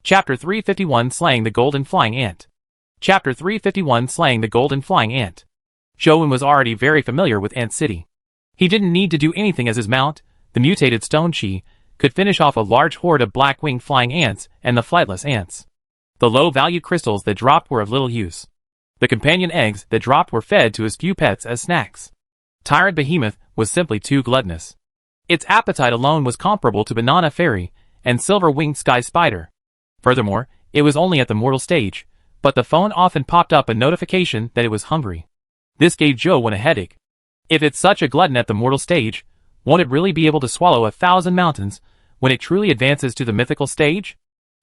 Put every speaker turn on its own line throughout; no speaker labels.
Chapter 351 Slaying the Golden Flying Ant. Chapter 351 Slaying the Golden Flying Ant. Zhou was already very familiar with Ant City. He didn't need to do anything as his mount, the mutated stone chi, could finish off a large horde of black-winged flying ants and the flightless ants. The low-valued crystals that dropped were of little use. The companion eggs that dropped were fed to his few pets as snacks. Tyrant Behemoth was simply too gluttonous. Its appetite alone was comparable to Banana Fairy and Silver-Winged Sky Spider. Furthermore, it was only at the mortal stage, but the phone often popped up a notification that it was hungry. This gave Zhou a headache. If it's such a glutton at the mortal stage, won't it really be able to swallow 1,000 mountains when it truly advances to the mythical stage?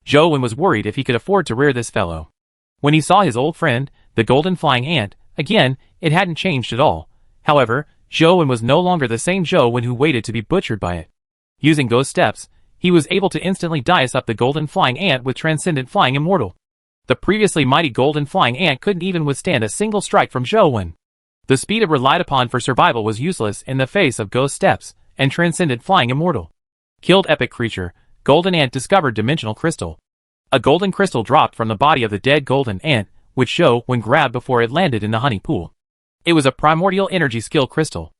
Zhou was worried if he could afford to rear this fellow. When he saw his old friend, the golden flying ant, again, it hadn't changed at all. However, Zhou was no longer the same Zhou who waited to be butchered by it. Using Ghost Steps, he was able to instantly dice up the golden flying ant with Transcendent Flying Immortal. The previously mighty golden flying ant couldn't even withstand a single strike from Zhou. The speed it relied upon for survival was useless in the face of Ghost Steps and Transcendent Flying Immortal. Killed epic creature, Golden Ant discovered Dimensional Crystal. A golden crystal dropped from the body of the dead golden ant, which Zhou grabbed before it landed in the honey pool. It was a primordial energy skill crystal.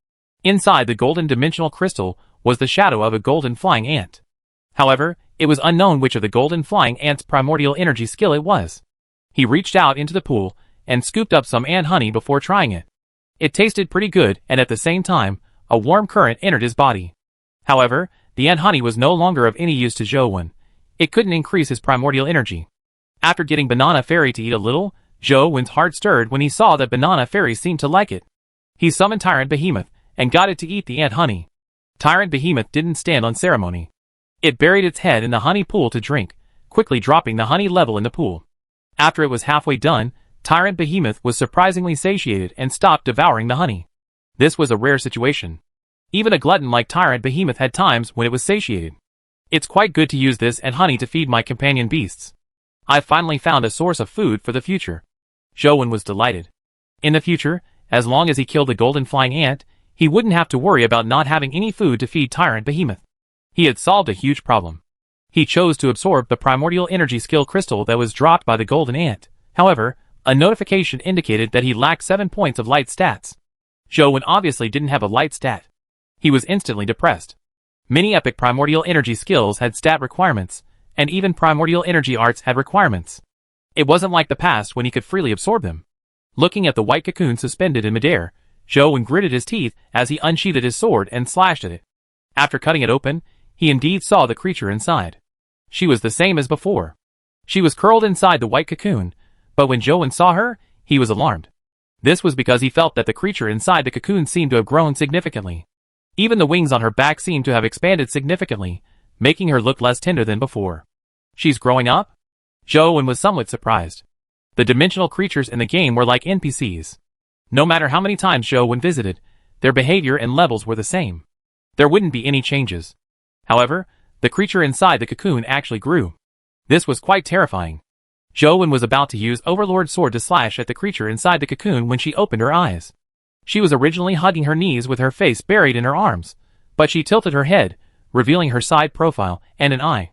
Inside the golden dimensional crystal was the shadow of a golden flying ant. However, it was unknown which of the golden flying ant's primordial energy skill it was. He reached out into the pool and scooped up some ant honey before trying it. It tasted pretty good, and at the same time, a warm current entered his body. However, the ant honey was no longer of any use to Zhou. It couldn't increase his primordial energy. After getting Banana Fairy to eat a little, Zhou's heart stirred when he saw that Banana Fairy seemed to like it. He summoned Tyrant Behemoth and got it to eat the ant honey. Tyrant Behemoth didn't stand on ceremony. It buried its head in the honey pool to drink, quickly dropping the honey level in the pool. After it was halfway done, Tyrant Behemoth was surprisingly satiated and stopped devouring the honey. This was a rare situation. Even a glutton like Tyrant Behemoth had times when it was satiated. It's quite good to use this and honey to feed my companion beasts. I finally found a source of food for the future. Zhou was delighted. In the future, as long as he killed the golden flying ant, he wouldn't have to worry about not having any food to feed Tyrant Behemoth. He had solved a huge problem. He chose to absorb the primordial energy skill crystal that was dropped by the golden ant. However, a notification indicated that he lacked 7 points of light stats. Zhou obviously didn't have a light stat. He was instantly depressed. Many epic primordial energy skills had stat requirements, and even primordial energy arts had requirements. It wasn't like the past when he could freely absorb them. Looking at the white cocoon suspended in midair, Zhou gritted his teeth as he unsheathed his sword and slashed at it. After cutting it open, he indeed saw the creature inside. She was the same as before. She was curled inside the white cocoon, but when Zhou saw her, he was alarmed. This was because he felt that the creature inside the cocoon seemed to have grown significantly. Even the wings on her back seemed to have expanded significantly, making her look less tender than before. She's growing up? Zhou was somewhat surprised. The dimensional creatures in the game were like NPCs. No matter how many times Zhou visited, their behavior and levels were the same. There wouldn't be any changes. However, the creature inside the cocoon actually grew. This was quite terrifying. Zhou was about to use Overlord's sword to slash at the creature inside the cocoon when she opened her eyes. She was originally hugging her knees with her face buried in her arms, but she tilted her head, revealing her side profile and an eye.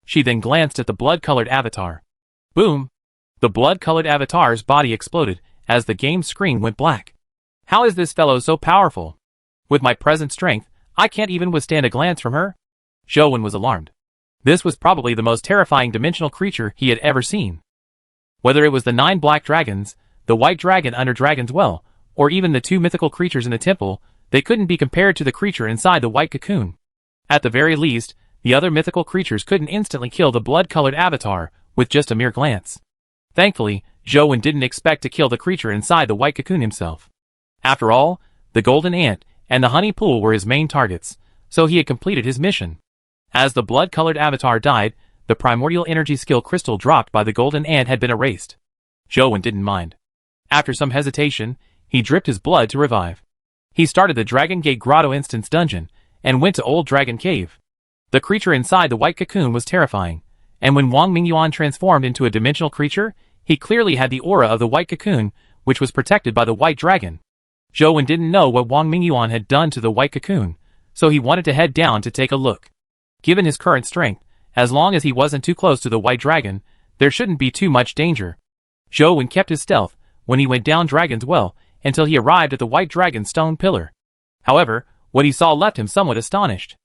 She then glanced at the blood-colored avatar. Boom! The blood-colored avatar's body exploded as the game screen went black. How is this fellow so powerful? With my present strength, I can't even withstand a glance from her? Zhou was alarmed. This was probably the most terrifying dimensional creature he had ever seen. Whether it was the 9 black dragons, the white dragon under Dragon's Well, or even the 2 mythical creatures in the temple, they couldn't be compared to the creature inside the white cocoon. At the very least, the other mythical creatures couldn't instantly kill the blood-colored avatar with just a mere glance. Thankfully, Zhou didn't expect to kill the creature inside the white cocoon himself. After all, the golden ant and the honey pool were his main targets, so he had completed his mission. As the blood-colored avatar died, the primordial energy skill crystal dropped by the golden ant had been erased. Zhou didn't mind. After some hesitation, he dripped his blood to revive. He started the Dragon Gate Grotto Instance Dungeon, and went to Old Dragon Cave. The creature inside the white cocoon was terrifying, and when Wang Mingyuan transformed into a dimensional creature, he clearly had the aura of the white cocoon, which was protected by the white dragon. Zhou didn't know what Wang Mingyuan had done to the white cocoon, so he wanted to head down to take a look. Given his current strength, As long as he wasn't too close to the white dragon, there shouldn't be too much danger. Zhou Wen kept his stealth when he went down Dragon's Well until he arrived at the white dragon's stone pillar. However, what he saw left him somewhat astonished.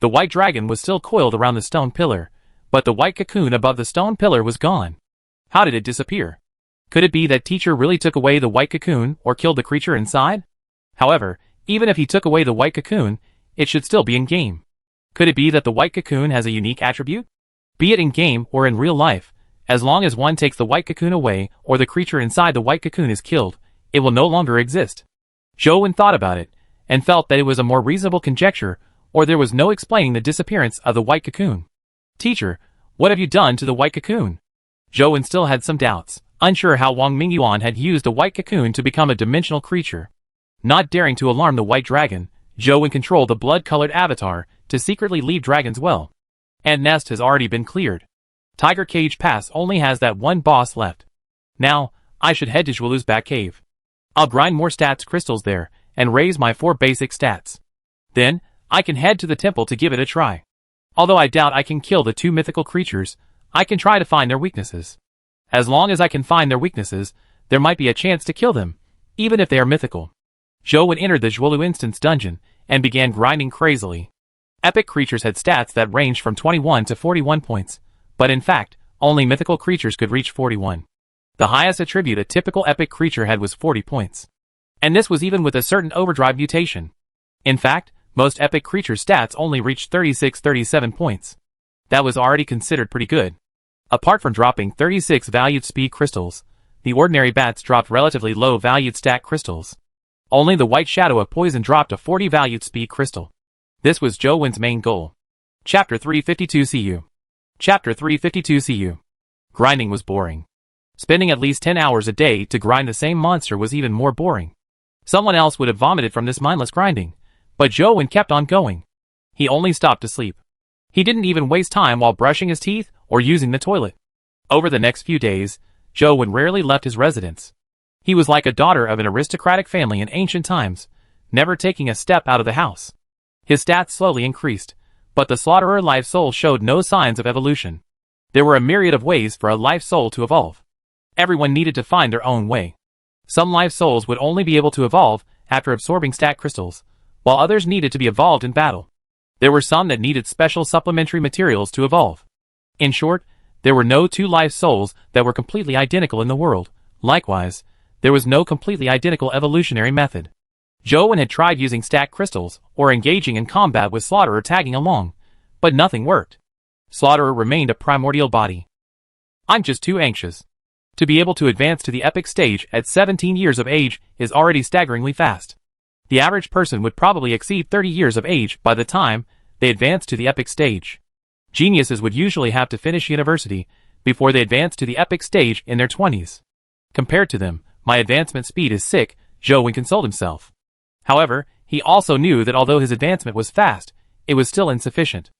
The white dragon was still coiled around the stone pillar, but the white cocoon above the stone pillar was gone. How did it disappear? Could it be that teacher really took away the white cocoon or killed the creature inside? However, even if he took away the white cocoon, it should still be in game. Could it be that the white cocoon has a unique attribute? Be it in game or in real life, as long as one takes the white cocoon away or the creature inside the white cocoon is killed, it will no longer exist. Zhou Wen thought about it, and felt that it was a more reasonable conjecture, or there was no explaining the disappearance of the white cocoon. Teacher, what have you done to the white cocoon? Zhou Wen still had some doubts, unsure how Wang Mingyuan had used the white cocoon to become a dimensional creature. Not daring to alarm the white dragon, Zhou Wen controlled the blood-colored avatar to secretly leave Dragon's Well. Ant Nest has already been cleared. Tiger Cage Pass only has that one boss left. Now, I should head to Zhuolu's back cave. I'll grind more stats crystals there, and raise my 4 basic stats. Then, I can head to the temple to give it a try. Although I doubt I can kill the 2 mythical creatures, I can try to find their weaknesses. As long as I can find their weaknesses, there might be a chance to kill them, even if they are mythical. Zhou Wen entered the Zhuolu instance dungeon, and began grinding crazily. Epic creatures had stats that ranged from 21 to 41 points, but in fact, only mythical creatures could reach 41. The highest attribute a typical epic creature had was 40 points. And this was even with a certain overdrive mutation. In fact, most epic creature stats only reached 36-37 points. That was already considered pretty good. Apart from dropping 36 valued speed crystals, the ordinary bats dropped relatively low valued stat crystals. Only the white shadow of poison dropped a 40 valued speed crystal. This was Zhou Wen's main goal. Chapter 352 CU. Chapter 352 CU. Grinding was boring. Spending at least 10 hours a day to grind the same monster was even more boring. Someone else would have vomited from this mindless grinding, but Zhou Wen kept on going. He only stopped to sleep. He didn't even waste time while brushing his teeth or using the toilet. Over the next few days, Zhou Wen rarely left his residence. He was like a daughter of an aristocratic family in ancient times, never taking a step out of the house. His stats slowly increased, but the slaughterer life soul showed no signs of evolution. There were a myriad of ways for a life soul to evolve. Everyone needed to find their own way. Some life souls would only be able to evolve after absorbing stat crystals, while others needed to be evolved in battle. There were some that needed special supplementary materials to evolve. In short, there were no 2 life souls that were completely identical in the world. Likewise, there was no completely identical evolutionary method. Zhou Wen had tried using stat crystals or engaging in combat with Slaughterer tagging along, but nothing worked. Slaughterer remained a primordial body. I'm just too anxious. To be able to advance to the epic stage at 17 years of age is already staggeringly fast. The average person would probably exceed 30 years of age by the time they advance to the epic stage. Geniuses would usually have to finish university before they advance to the epic stage in their 20s. Compared to them, my advancement speed is sick, Zhou Wen consoled himself. However, he also knew that although his advancement was fast, it was still insufficient.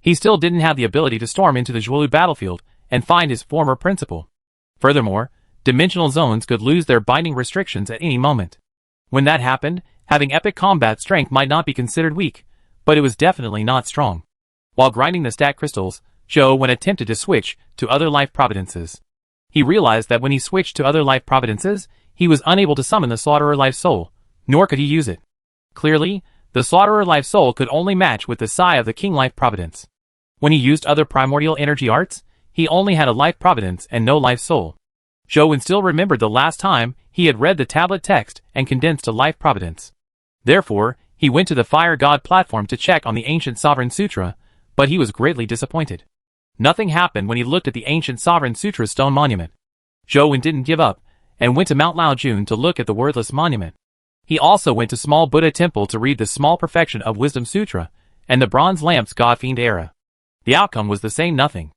He still didn't have the ability to storm into the Zhuolu battlefield and find his former principal. Furthermore, dimensional zones could lose their binding restrictions at any moment. When that happened, having epic combat strength might not be considered weak, but it was definitely not strong. While grinding the stat crystals, Zhou Wen attempted to switch to other life providences. He realized that when he switched to other life providences, he was unable to summon the Slaughterer life soul, nor could he use it. Clearly, the Slaughterer life soul could only match with the Sai of the King life providence. When he used other primordial energy arts, he only had a life providence and no life soul. Zhou Wen still remembered the last time he had read the tablet text and condensed a life providence. Therefore, he went to the Fire God platform to check on the Ancient Sovereign Sutra, but he was greatly disappointed. Nothing happened when he looked at the Ancient Sovereign Sutra stone monument. Zhou Wen didn't give up, and went to Mount Laojun to look at the worthless monument. He also went to Small Buddha Temple to read the Small Perfection of Wisdom Sutra, and the Bronze Lamp's God-Fiend Era. The outcome was the same nothing.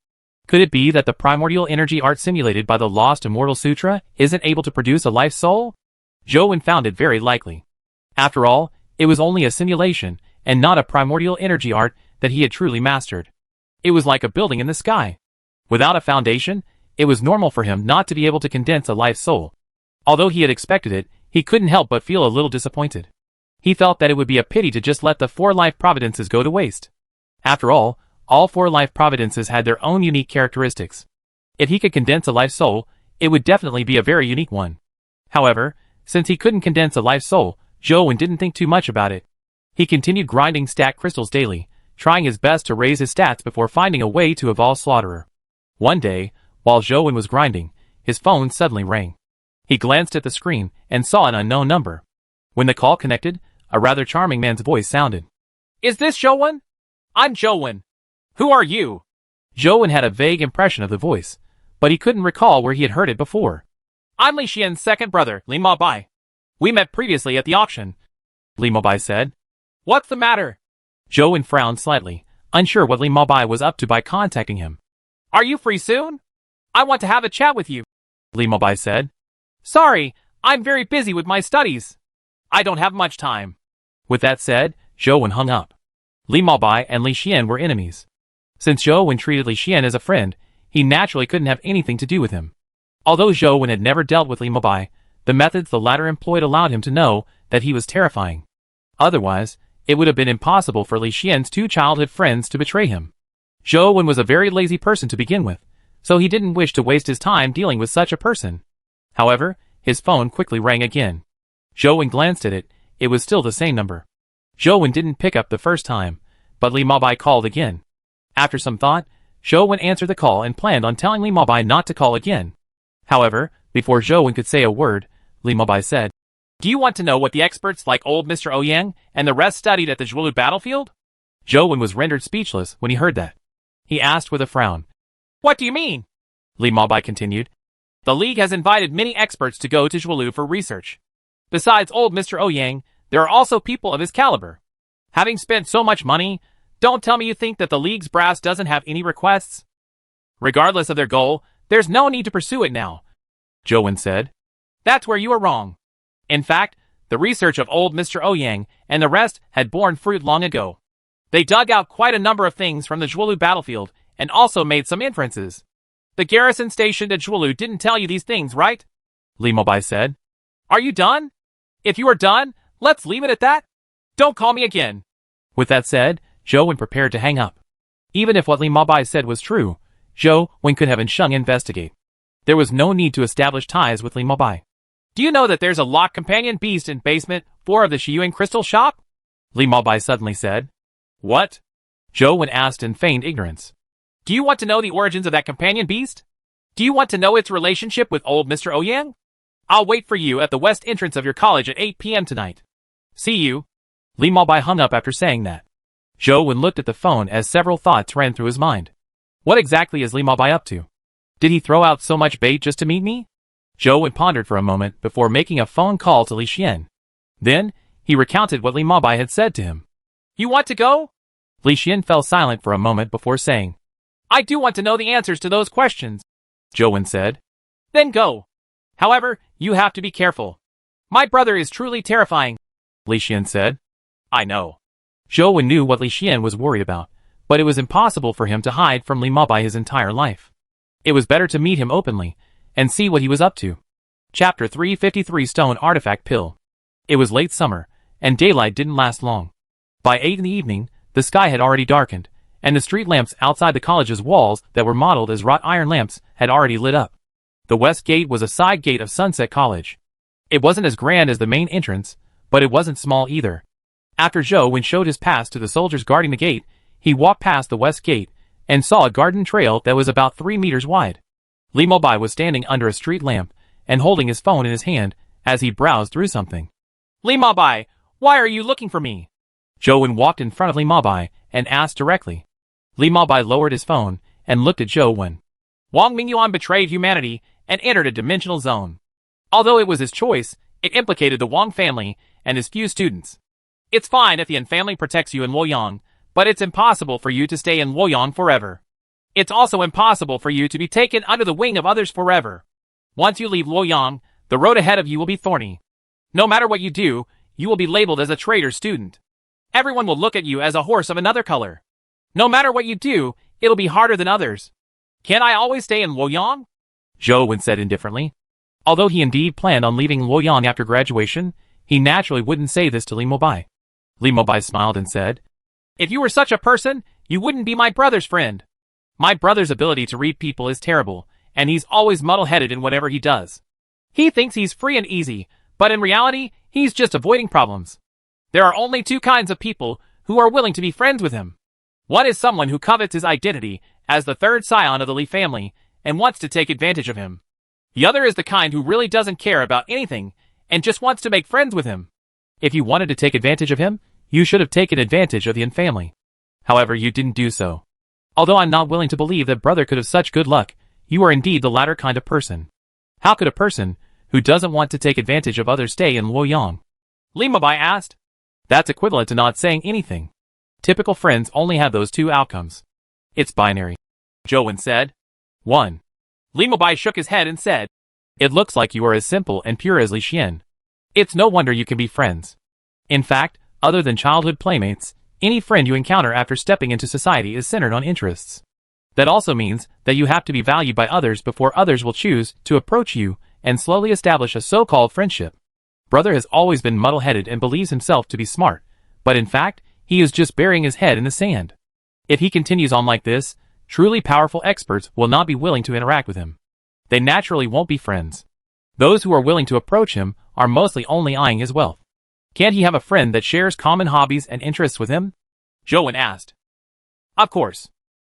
Could it be that the primordial energy art simulated by the Lost Immortal Sutra isn't able to produce a life soul? Zhou Wen found it very likely. After all, it was only a simulation, and not a primordial energy art that he had truly mastered. It was like a building in the sky. Without a foundation, it was normal for him not to be able to condense a life soul. Although he had expected it, he couldn't help but feel a little disappointed. He felt that it would be a pity to just let the 4 life providences go to waste. After all, All 4 life providences had their own unique characteristics. If he could condense a life soul, it would definitely be a very unique one. However, since he couldn't condense a life soul, Zhou didn't think too much about it. He continued grinding stat crystals daily, trying his best to raise his stats before finding a way to evolve Slaughterer. One day, while Zhou was grinding, his phone suddenly rang. He glanced at the screen and saw an unknown number. When the call connected, a rather charming man's voice sounded.
Is this Zhou? I'm Zhou. Who are you?
Zhou had a vague impression of the voice, but he couldn't recall where he had heard it before.
I'm Li Xian's second brother, Li Mabai. We met previously at the auction,
Li Mabai said.
What's the matter?
Zhou frowned slightly, unsure what Li Mabai was up to by contacting him.
Are you free soon? I want to have a chat with you,
Li Mabai said.
Sorry, I'm very busy with my studies. I don't have much time.
With that said, Zhou hung up. Li Mabai and Li Xian were enemies. Since Zhou treated Li Xian as a friend, he naturally couldn't have anything to do with him. Although Zhou had never dealt with Li Mabai, the methods the latter employed allowed him to know that he was terrifying. Otherwise, it would have been impossible for Li Xian's 2 childhood friends to betray him. Zhou was a very lazy person to begin with, so he didn't wish to waste his time dealing with such a person. However, his phone quickly rang again. Zhou glanced at it. It was still the same number. Zhou didn't pick up the first time, but Li Mabai called again. After some thought, Zhou answered the call and planned on telling Li Mabai not to call again. However, before Zhou could say a word, Li Mabai said,
Do you want to know what the experts like old Mr. Ouyang and the rest studied at the Zhuolu battlefield?
Zhou was rendered speechless when he heard that. He asked with a frown.
What do you mean?
Li Mabai continued.
The League has invited many experts to go to Zhuolu for research. Besides old Mr. Ouyang, there are also people of his caliber. Having spent so much money, don't tell me you think that the League's brass doesn't have any requests. Regardless of their goal, there's no need to pursue it now,
Zhou said.
That's where you are wrong. In fact, the research of old Mr. Ouyang and the rest had borne fruit long ago. They dug out quite a number of things from the Zhuolu battlefield and also made some inferences. The garrison stationed at Zhuolu didn't tell you these things, right?
Li Mabai said.
Are you done? If you are done, let's leave it at that. Don't call me again.
With that said, Zhou prepared to hang up. Even if what Li Mabai said was true, Zhou could have Sheng investigate. There was no need to establish ties with Li Mabai.
Do you know that there's a locked companion beast in basement 4 of the Shiyuan crystal shop?
Li Mabai suddenly said.
What?
Zhou asked in feigned ignorance.
Do you want to know the origins of that companion beast? Do you want to know its relationship with old Mr. Ouyang? I'll wait for you at the west entrance of your college at 8 p.m. tonight. See you.
Li Mabai hung up after saying that. Zhou looked at the phone as several thoughts ran through his mind. What exactly is Li Mabai up to? Did he throw out so much bait just to meet me? Zhou pondered for a moment before making a phone call to Li Xian. Then, he recounted what Li Mabai had said to him.
You want to go?
Li Xian fell silent for a moment before saying,
I do want to know the answers to those questions,
Zhou said.
Then go. However, you have to be careful. My brother is truly terrifying,
Li Xian said.
I know.
Zhou knew what Li Xian was worried about, but it was impossible for him to hide from Li Mabai his entire life. It was better to meet him openly and see what he was up to. Chapter 353 Stone Artifact Pill. It was late summer, and daylight didn't last long. By 8 in the evening, the sky had already darkened, and the street lamps outside the college's walls that were modeled as wrought iron lamps had already lit up. The west gate was a side gate of Sunset College. It wasn't as grand as the main entrance, but it wasn't small either. After Zhou showed his pass to the soldiers guarding the gate, he walked past the west gate and saw a garden trail that was about 3 meters wide. Li Mabai was standing under a street lamp and holding his phone in his hand as he browsed through something.
Li Mabai, why are you looking for me?
Zhou walked in front of Li Mabai and asked directly. Li Mabai lowered his phone and looked at Zhou.
Wang Mingyuan betrayed humanity and entered a dimensional zone. Although it was his choice, it implicated the Wang family and his few students. It's fine if the Yan family protects you in Luoyang, but it's impossible for you to stay in Luoyang forever. It's also impossible for you to be taken under the wing of others forever. Once you leave Luoyang, the road ahead of you will be thorny. No matter what you do, you will be labeled as a traitor student. Everyone will look at you as a horse of another color. No matter what you do, it'll be harder than others. Can I always stay in Luoyang?
Zhou said indifferently. Although he indeed planned on leaving Luoyang after graduation, he naturally wouldn't say this to Li Mabai. Li Mabai smiled and said,
If you were such a person, you wouldn't be my brother's friend. My brother's ability to read people is terrible, and he's always muddle-headed in whatever he does. He thinks he's free and easy, but in reality, he's just avoiding problems. There are only two kinds of people who are willing to be friends with him. One is someone who covets his identity as the third scion of the Lee family and wants to take advantage of him. The other is the kind who really doesn't care about anything and just wants to make friends with him.
If you wanted to take advantage of him, you should have taken advantage of the Yin family. However, you didn't do so. Although I'm not willing to believe that brother could have such good luck, you are indeed the latter kind of person. How could a person who doesn't want to take advantage of others stay in Luoyang?
Li Mabai asked.
That's equivalent to not saying anything. Typical friends only have those two outcomes. It's binary.
Zhou Wen said.
1.
Li Mabai shook his head and said,
It looks like you are as simple and pure as Li Xian. It's no wonder you can be friends. In fact, other than childhood playmates, any friend you encounter after stepping into society is centered on interests. That also means that you have to be valued by others before others will choose to approach you and slowly establish a so-called friendship. Brother has always been muddle-headed and believes himself to be smart, but in fact, he is just burying his head in the sand. If he continues on like this, truly powerful experts will not be willing to interact with him. They naturally won't be friends. Those who are willing to approach him are mostly only eyeing his wealth. Can't he have a friend that shares common hobbies and interests with him?
Zhou Wen asked. Of course.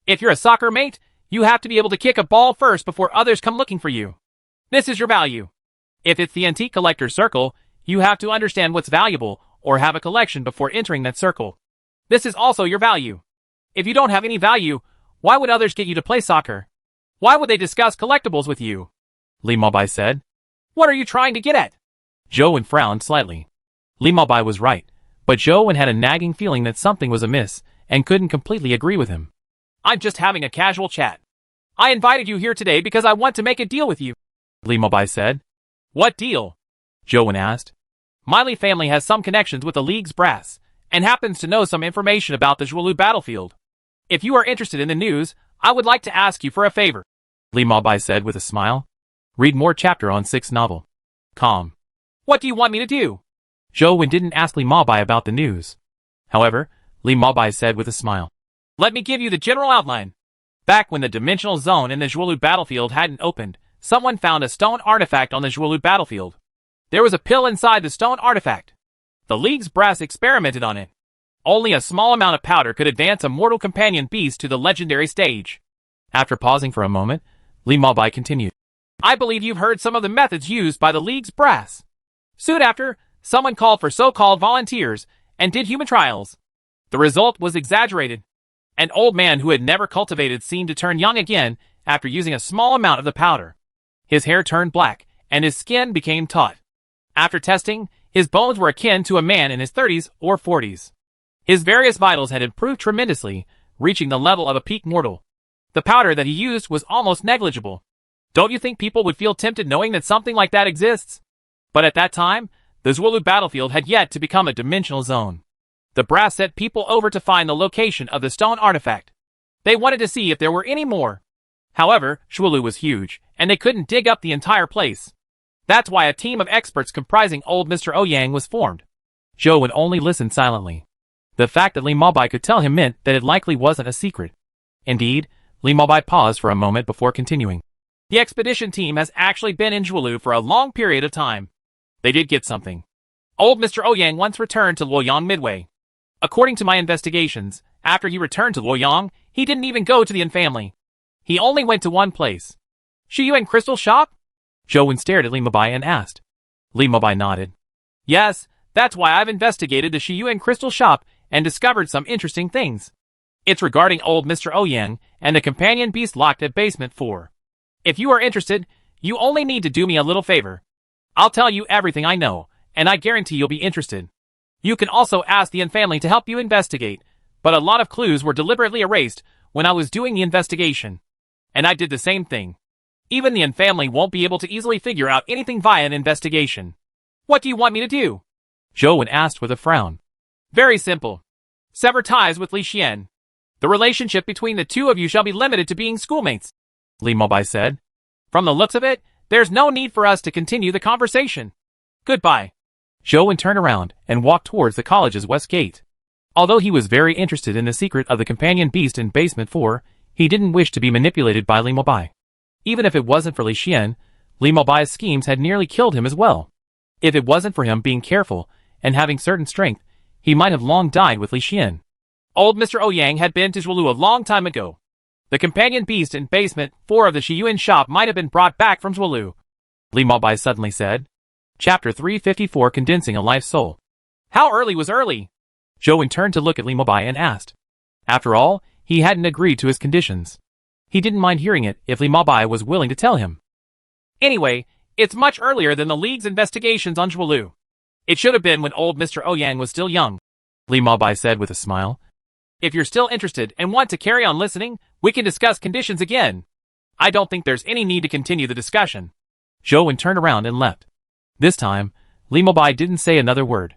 If you're a soccer mate, you have to be able to kick a ball first before others come looking for you. This is your value. If it's the antique collector's circle, you have to understand what's valuable or have a collection before entering that circle. This is also your value. If you don't have any value, why would others get you to play soccer? Why would they discuss collectibles with you?
Li Mabai said.
What are you trying to get at?
Zhou Wen frowned slightly. Li Mabai was right, but Zhou Wen had a nagging feeling that something was amiss and couldn't completely agree with him.
I'm just having a casual chat. I invited you here today because I want to make a deal with you,
Li Mabai said.
What deal?
Zhou Wen asked.
My Li family has some connections with the League's brass and happens to know some information about the Zhuolu battlefield. If you are interested in the news, I would like to ask you for a favor,
Li Mabai said with a smile. Read more chapter on 6th novel. Calm.
What do you want me to do?
Zhou Wen didn't ask Li Mabai about the news. However, Li Mabai said with a smile.
Let me give you the general outline. Back when the dimensional zone in the Zhuolu battlefield hadn't opened, someone found a stone artifact on the Zhuolu battlefield. There was a pill inside the stone artifact. The League's brass experimented on it. Only a small amount of powder could advance a mortal companion beast to the legendary stage.
After pausing for a moment, Li Mabai continued.
I believe you've heard some of the methods used by the League's brass. Soon after, someone called for so-called volunteers and did human trials. The result was exaggerated. An old man who had never cultivated seemed to turn young again after using a small amount of the powder. His hair turned black, and his skin became taut. After testing, his bones were akin to a man in his 30s or 40s. His various vitals had improved tremendously, reaching the level of a peak mortal. The powder that he used was almost negligible. Don't you think people would feel tempted knowing that something like that exists? But at that time, the Zhuolu battlefield had yet to become a dimensional zone. The brass sent people over to find the location of the stone artifact. They wanted to see if there were any more. However, Zhuolu was huge, and they couldn't dig up the entire place. That's why a team of experts comprising old Mr. Ouyang was formed.
Zhou Wen only listened silently. The fact that Li Mabai could tell him meant that it likely wasn't a secret. Indeed, Li Mabai paused for a moment before continuing.
The expedition team has actually been in Zhuolu for a long period of time. They did get something. Old Mr. Ouyang once returned to Luoyang Midway. According to my investigations, after he returned to Luoyang, he didn't even go to the Yin family. He only went to one place. Shiyuan Crystal Shop?
Zhou Wen stared at Li Mabai and asked. Li Mabai nodded.
Yes, that's why I've investigated the Shiyuan Crystal Shop and discovered some interesting things. It's regarding old Mr. Ouyang and the companion beast locked at basement 4. If you are interested, you only need to do me a little favor. I'll tell you everything I know, and I guarantee you'll be interested. You can also ask the Yin family to help you investigate, but a lot of clues were deliberately erased when I was doing the investigation. And I did the same thing. Even the Yin family won't be able to easily figure out anything via an investigation. What do you want me to do?
Zhou Wen asked with a frown.
Very simple. Sever ties with Li Xian. The relationship between the two of you shall be limited to being schoolmates,
Li Mabai said.
From the looks of it, there's no need for us to continue the conversation. Goodbye.
Zhou Wen turned around and walked towards the college's west gate. Although he was very interested in the secret of the companion beast in Basement 4, he didn't wish to be manipulated by Li Mobai. Even if it wasn't for Li Xian, Li Mobai's schemes had nearly killed him as well. If it wasn't for him being careful and having certain strength, he might have long died with Li Xian.
Old Mr. Ouyang had been to Zhuolu a long time ago. The companion beast in Basement 4 of the Shiyuan shop might have been brought back from Zhuolu,
Li Mobai suddenly said. Chapter 354 Condensing a Life Soul.
How early was early?
Zhou Wen turned to look at Li Mobai and asked. After all, he hadn't agreed to his conditions. He didn't mind hearing it if Li Mobai was willing to tell him.
Anyway, it's much earlier than the League's investigations on Zhuolu. It should have been when old Mr. Ouyang was still young,
Li Mobai said with a smile.
If you're still interested and want to carry on listening, we can discuss conditions again. I don't think there's any need to continue the discussion.
Zhou Wen turned around and left. This time, Li Mobai didn't say another word.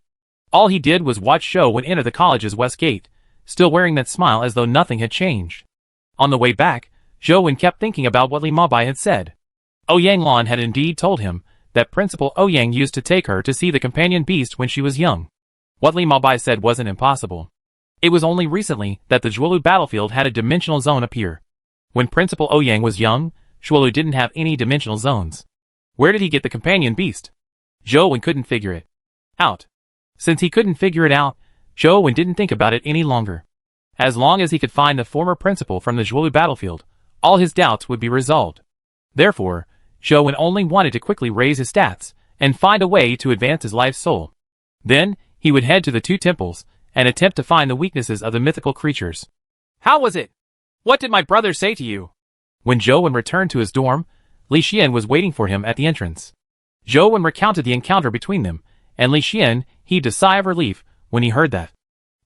All he did was watch Zhou Wen enter the college's west gate, still wearing that smile as though nothing had changed. On the way back, Zhou Wen kept thinking about what Li Mobai had said. Ouyang Lan had indeed told him that Principal Ouyang used to take her to see the companion beast when she was young. What Li Mobai said wasn't impossible. It was only recently that the Zhuolu battlefield had a dimensional zone appear. When Principal Ouyang was young, Zhuolu didn't have any dimensional zones. Where did he get the companion beast? Zhou Wen couldn't figure it out. Since he couldn't figure it out, Zhou Wen didn't think about it any longer. As long as he could find the former principal from the Zhuolu battlefield, all his doubts would be resolved. Therefore, Zhou Wen only wanted to quickly raise his stats and find a way to advance his life soul. Then, he would head to the two temples and attempt to find the weaknesses of the mythical creatures.
How was it? What did my brother say to you?
When Zhou Wen returned to his dorm, Li Xian was waiting for him at the entrance. Zhou Wen recounted the encounter between them, and Li Xian heaved a sigh of relief when he heard that.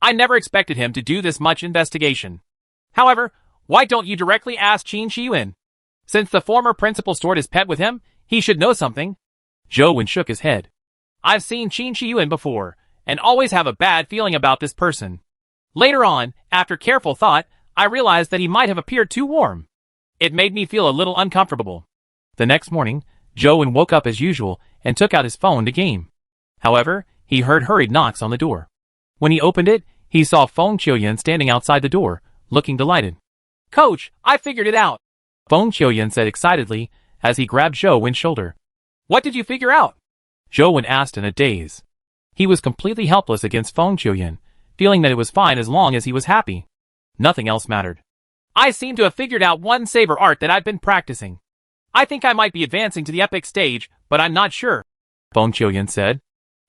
I never expected him to do this much investigation. However, why don't you directly ask Qin Shiyuan? Since the former principal stored his pet with him, he should know something.
Zhou Wen shook his head.
I've seen Qin Shiyuan before, and always have a bad feeling about this person. Later on, after careful thought, I realized that he might have appeared too warm. It made me feel a little uncomfortable.
The next morning, Zhou Wen woke up as usual and took out his phone to game. However, he heard hurried knocks on the door. When he opened it, he saw Feng Qiuyan standing outside the door, looking delighted.
Coach, I figured it out,
Feng Qiuyan said excitedly as he grabbed Zhou Wen's shoulder.
What did you figure out?
Zhou Wen asked in a daze. He was completely helpless against Feng Qiuyan, feeling that it was fine as long as he was happy. Nothing else mattered.
I seem to have figured out one saber art that I've been practicing. I think I might be advancing to the epic stage, but I'm not sure,
Feng Qiuyan said.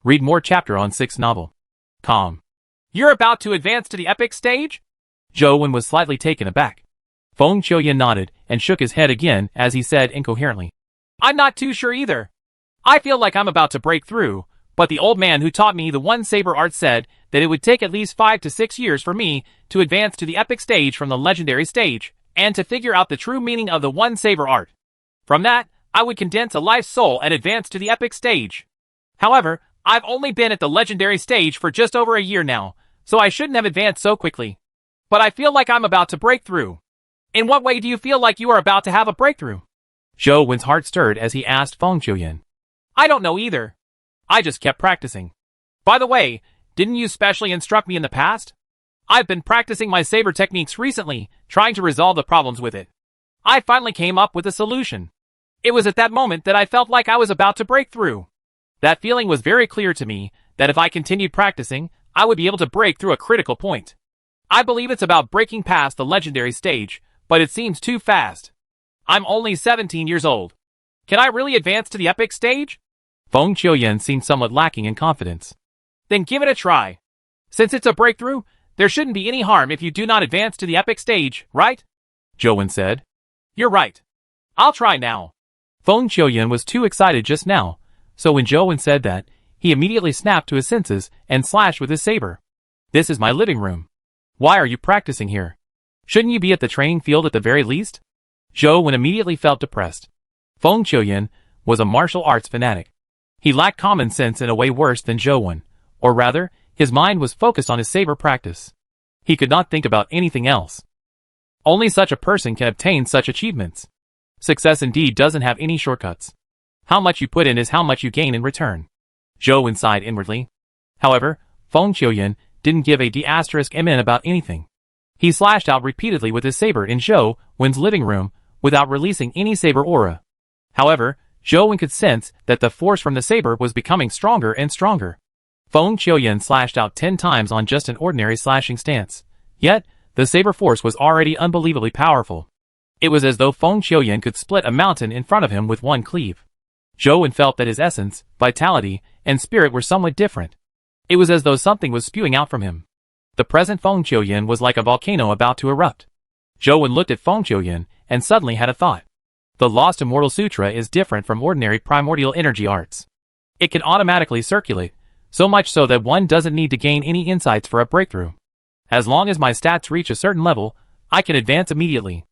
Read more chapter on 6th novel. Calm.
You're about to advance to the epic stage?
Zhou Wen was slightly taken aback. Feng Qiuyan nodded and shook his head again as he said incoherently.
I'm not too sure either. I feel like I'm about to break through, but the old man who taught me the one saber art said that it would take at least 5 to 6 years for me to advance to the epic stage from the legendary stage, and to figure out the true meaning of the one saber art. From that, I would condense a life soul and advance to the epic stage. However, I've only been at the legendary stage for just over a year now, so I shouldn't have advanced so quickly. But I feel like I'm about to break through. In what way do you feel like you are about to have a breakthrough?
Zhou Wen's heart stirred as he asked Feng Qiuyan.
I don't know either. I just kept practicing. By the way, didn't you specially instruct me in the past? I've been practicing my saber techniques recently, trying to resolve the problems with it. I finally came up with a solution. It was at that moment that I felt like I was about to break through. That feeling was very clear to me, that if I continued practicing, I would be able to break through a critical point. I believe it's about breaking past the legendary stage, but it seems too fast. I'm only 17 years old. Can I really advance to the epic stage?
Feng Qiuyan seemed somewhat lacking in confidence.
Then give it a try. Since it's a breakthrough, there shouldn't be any harm if you do not advance to the epic stage, right?
Zhou Wen said.
You're right. I'll try now.
Feng Qiuyan was too excited just now, so when Zhou Wen said that, he immediately snapped to his senses and slashed with his saber. This is my living room. Why are you practicing here? Shouldn't you be at the training field at the very least? Zhou Wen immediately felt depressed. Feng Qiuyan was a martial arts fanatic. He lacked common sense in a way worse than Zhou Wen, or rather, his mind was focused on his saber practice. He could not think about anything else. Only such a person can obtain such achievements. Success indeed doesn't have any shortcuts. How much you put in is how much you gain in return. Zhou Wen sighed inwardly. However, Feng Qiuyan
didn't give a d*mn about anything. He slashed out repeatedly with his saber in Zhou Wen's living room without releasing any saber aura. However, Zhou Wen could sense that the force from the saber was becoming stronger and stronger. Feng Qiuyan slashed out 10 times on just an ordinary slashing stance. Yet, the saber force was already unbelievably powerful. It was as though Feng Qiuyan could split a mountain in front of him with one cleave. Zhou Wen felt that his essence, vitality, and spirit were somewhat different. It was as though something was spewing out from him. The present Feng Qiuyan was like a volcano about to erupt. Zhou Wen looked at Feng Qiuyan and suddenly had a thought. The Lost Immortal Sutra is different from ordinary primordial energy arts. It can automatically circulate, so much so that one doesn't need to gain any insights for a breakthrough. As long as my stats reach a certain level, I can advance immediately.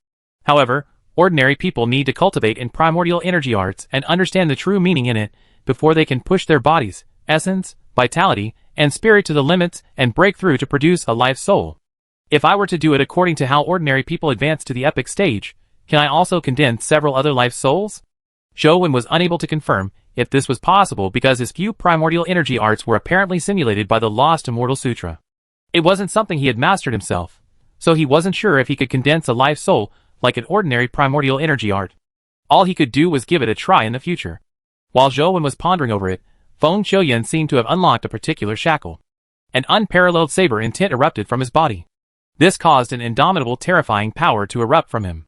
However, ordinary people need to cultivate in primordial energy arts and understand the true meaning in it before they can push their bodies, essence, vitality, and spirit to the limits and break through to produce a life soul. If I were to do it according to how ordinary people advance to the epic stage, can I also condense several other life souls? Zhou Wen was unable to confirm if this was possible because his few primordial energy arts were apparently simulated by the Lost Immortal Sutra. It wasn't something he had mastered himself, so he wasn't sure if he could condense a life soul like an ordinary primordial energy art. All he could do was give it a try in the future. While Zhou Wen was pondering over it, Feng Qiuyan seemed to have unlocked a particular shackle. An unparalleled saber intent erupted from his body. This caused an indomitable, terrifying power to erupt from him.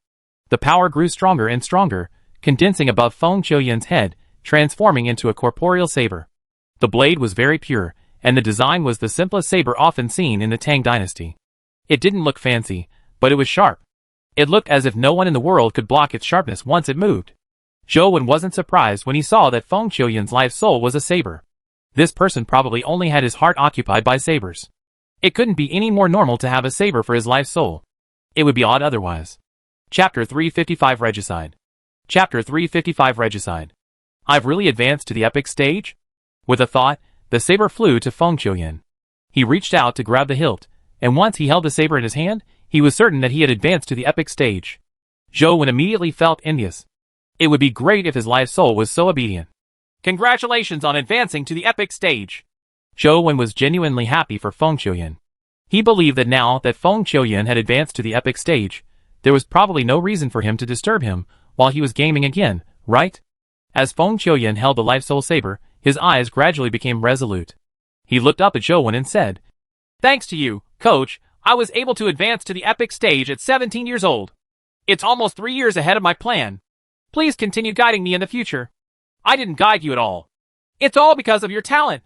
The power grew stronger and stronger, condensing above Feng Qiuyan's head, transforming into a corporeal saber. The blade was very pure, and the design was the simplest saber often seen in the Tang dynasty. It didn't look fancy, but it was sharp. It looked as if no one in the world could block its sharpness once it moved. Zhou Wen wasn't surprised when he saw that Feng Qiuyan's life soul was a saber. This person probably only had his heart occupied by sabers. It couldn't be any more normal to have a saber for his life soul. It would be odd otherwise. Chapter 355 Regicide. Chapter 355 Regicide. I've really advanced to the epic stage? With a thought, the saber flew to Feng Qiuyan. He reached out to grab the hilt, and once he held the saber in his hand, he was certain that he had advanced to the epic stage. Zhou Wen immediately felt envious. It would be great if his life soul was so obedient. Congratulations on advancing to the epic stage. Zhou Wen was genuinely happy for Feng Qiuyan. He believed that now that Feng Qiuyan had advanced to the epic stage, there was probably no reason for him to disturb him while he was gaming again, right? As Feng Qiuyan held the life soul saber, his eyes gradually became resolute. He looked up at Zhou Wen and said, "Thanks to you, coach, I was able to advance to the epic stage at 17 years old. It's almost 3 years ahead of my plan. Please continue guiding me in the future. I didn't guide you at all. It's all because of your talent.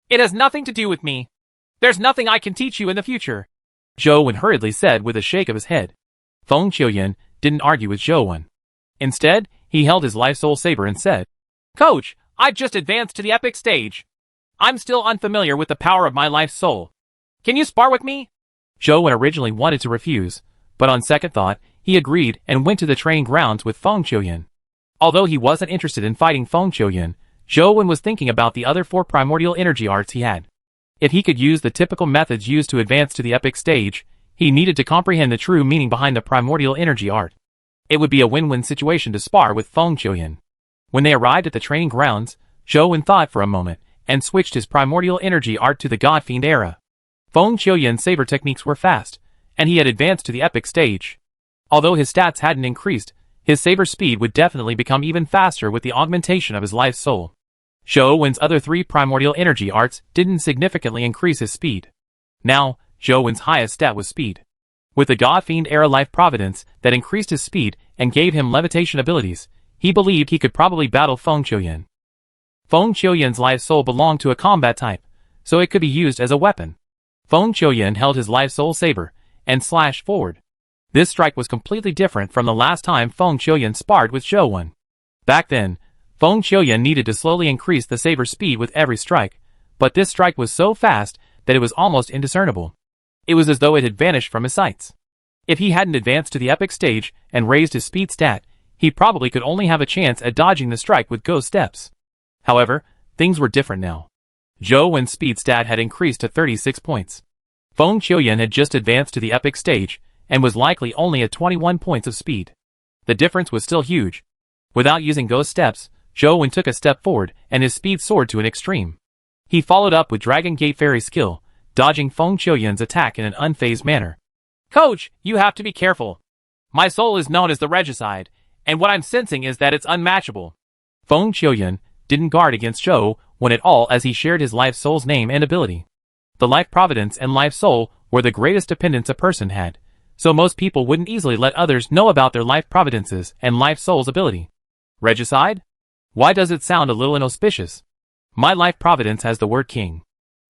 It has nothing to do with me. There's nothing I can teach you in the future," Zhou Wen hurriedly said with a shake of his head. Feng Qiuyan didn't argue with Zhou Wen. Instead, he held his life soul saber and said, "Coach, I've just advanced to the epic stage. I'm still unfamiliar with the power of my life soul. Can you spar with me?" Zhou Wen originally wanted to refuse, but on second thought, he agreed and went to the training grounds with Feng Qiuyan. Although he wasn't interested in fighting Feng Qiuyan, Zhou Wen was thinking about the other 4 primordial energy arts he had. If he could use the typical methods used to advance to the epic stage, he needed to comprehend the true meaning behind the primordial energy art. It would be a win-win situation to spar with Feng Qiuyan. When they arrived at the training grounds, Zhou Wen thought for a moment and switched his primordial energy art to the God Fiend era. Feng Qiuyan's saber techniques were fast, and he had advanced to the epic stage. Although his stats hadn't increased, his saber speed would definitely become even faster with the augmentation of his life soul. Zhou Wen's other 3 primordial energy arts didn't significantly increase his speed. Now, Zhou Wen's highest stat was speed. With the God Fiend era life providence that increased his speed and gave him levitation abilities, he believed he could probably battle Feng Qiuyan. Feng Qiuyan's life soul belonged to a combat type, so it could be used as a weapon. Feng Qiuyan held his life soul saber and slashed forward. This strike was completely different from the last time Feng Qiuyan sparred with Zhou Wen. Back then, Feng Qiuyan needed to slowly increase the saber's speed with every strike, but this strike was so fast that it was almost indiscernible. It was as though it had vanished from his sights. If he hadn't advanced to the epic stage and raised his speed stat, he probably could only have a chance at dodging the strike with ghost steps. However, things were different now. Zhou Wen's speed stat had increased to 36 points. Feng Qiuyan had just advanced to the epic stage and was likely only at 21 points of speed. The difference was still huge. Without using ghost steps, Zhou Wen took a step forward and his speed soared to an extreme. He followed up with Dragon Gate Fairy skill,
dodging Feng Qiuyan's attack in an unfazed manner.
Coach, you have to be careful. My soul is known as the Regicide, and what I'm sensing is that it's unmatchable.
Feng Qiuyan didn't guard against Zhou Wen at all, as he shared his life soul's name and ability. The life providence and life soul were the greatest dependence a person had, so most people wouldn't easily let others know about their life providences and life soul's ability. Regicide? Why does it sound a little inauspicious? My life providence has the word king.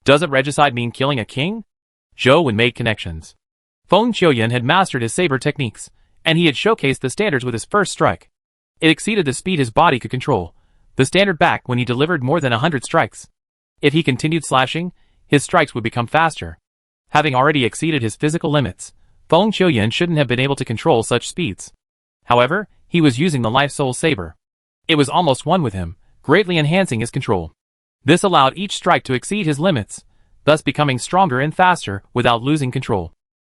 Doesn't regicide mean killing a king? Zhou Wen made connections. Feng Qiuyan had mastered his saber techniques, and he had showcased the standards with his first strike. It exceeded the speed his body could control, the standard back when he delivered more than 100 strikes. If he continued slashing, his strikes would become faster. Having already exceeded his physical limits, Feng Qiuyan shouldn't have been able to control such speeds. However, he was using the Life Soul Saber. It was almost one with him, greatly enhancing his control. This allowed each strike to exceed his limits, thus becoming stronger and faster without losing control.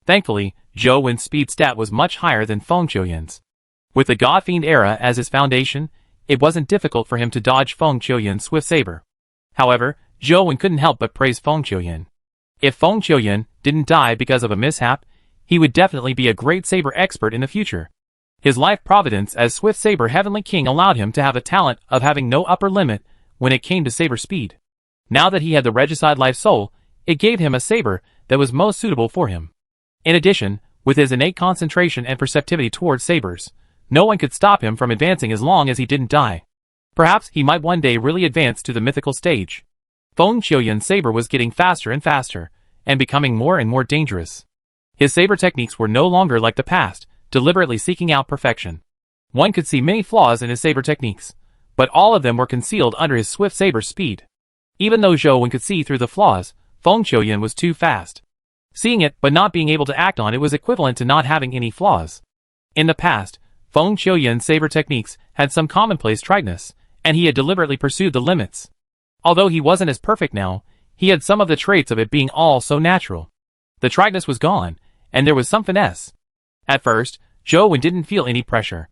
Thankfully, Zhou Wen's speed stat was much higher than Feng Qiuyan's. With the God Fiend era as his foundation, it wasn't difficult for him to dodge Feng Qiuyan's swift saber. However, Zhou Wen couldn't help but praise Feng Qiuyan. If Feng Qiuyan didn't die because of a mishap, he would definitely be a great saber expert in the future. His life providence as Swift Saber Heavenly King allowed him to have a talent of having no upper limit when it came to saber speed. Now that he had the Regicide Life Soul, it gave him a saber that was most suitable for him. In addition, with his innate concentration and perceptivity towards sabers, no one could stop him from advancing as long as he didn't die. Perhaps he might one day really advance to the mythical stage. Feng Qiuyan's saber was getting faster and faster, and becoming more and more dangerous. His saber techniques were no longer like the past, deliberately seeking out perfection. One could see many flaws in his saber techniques, but all of them were concealed under his swift saber speed. Even though Zhou Wen could see through the flaws, Feng Qiuyan was too fast. Seeing it but not being able to act on it was equivalent to not having any flaws. In the past, Feng Qiuyan's saber techniques had some commonplace triteness, and he had deliberately pursued the limits. Although he wasn't as perfect now, he had some of the traits of it being all so natural. The triteness was gone, and there was some finesse. At first, Zhou Wen didn't feel any pressure.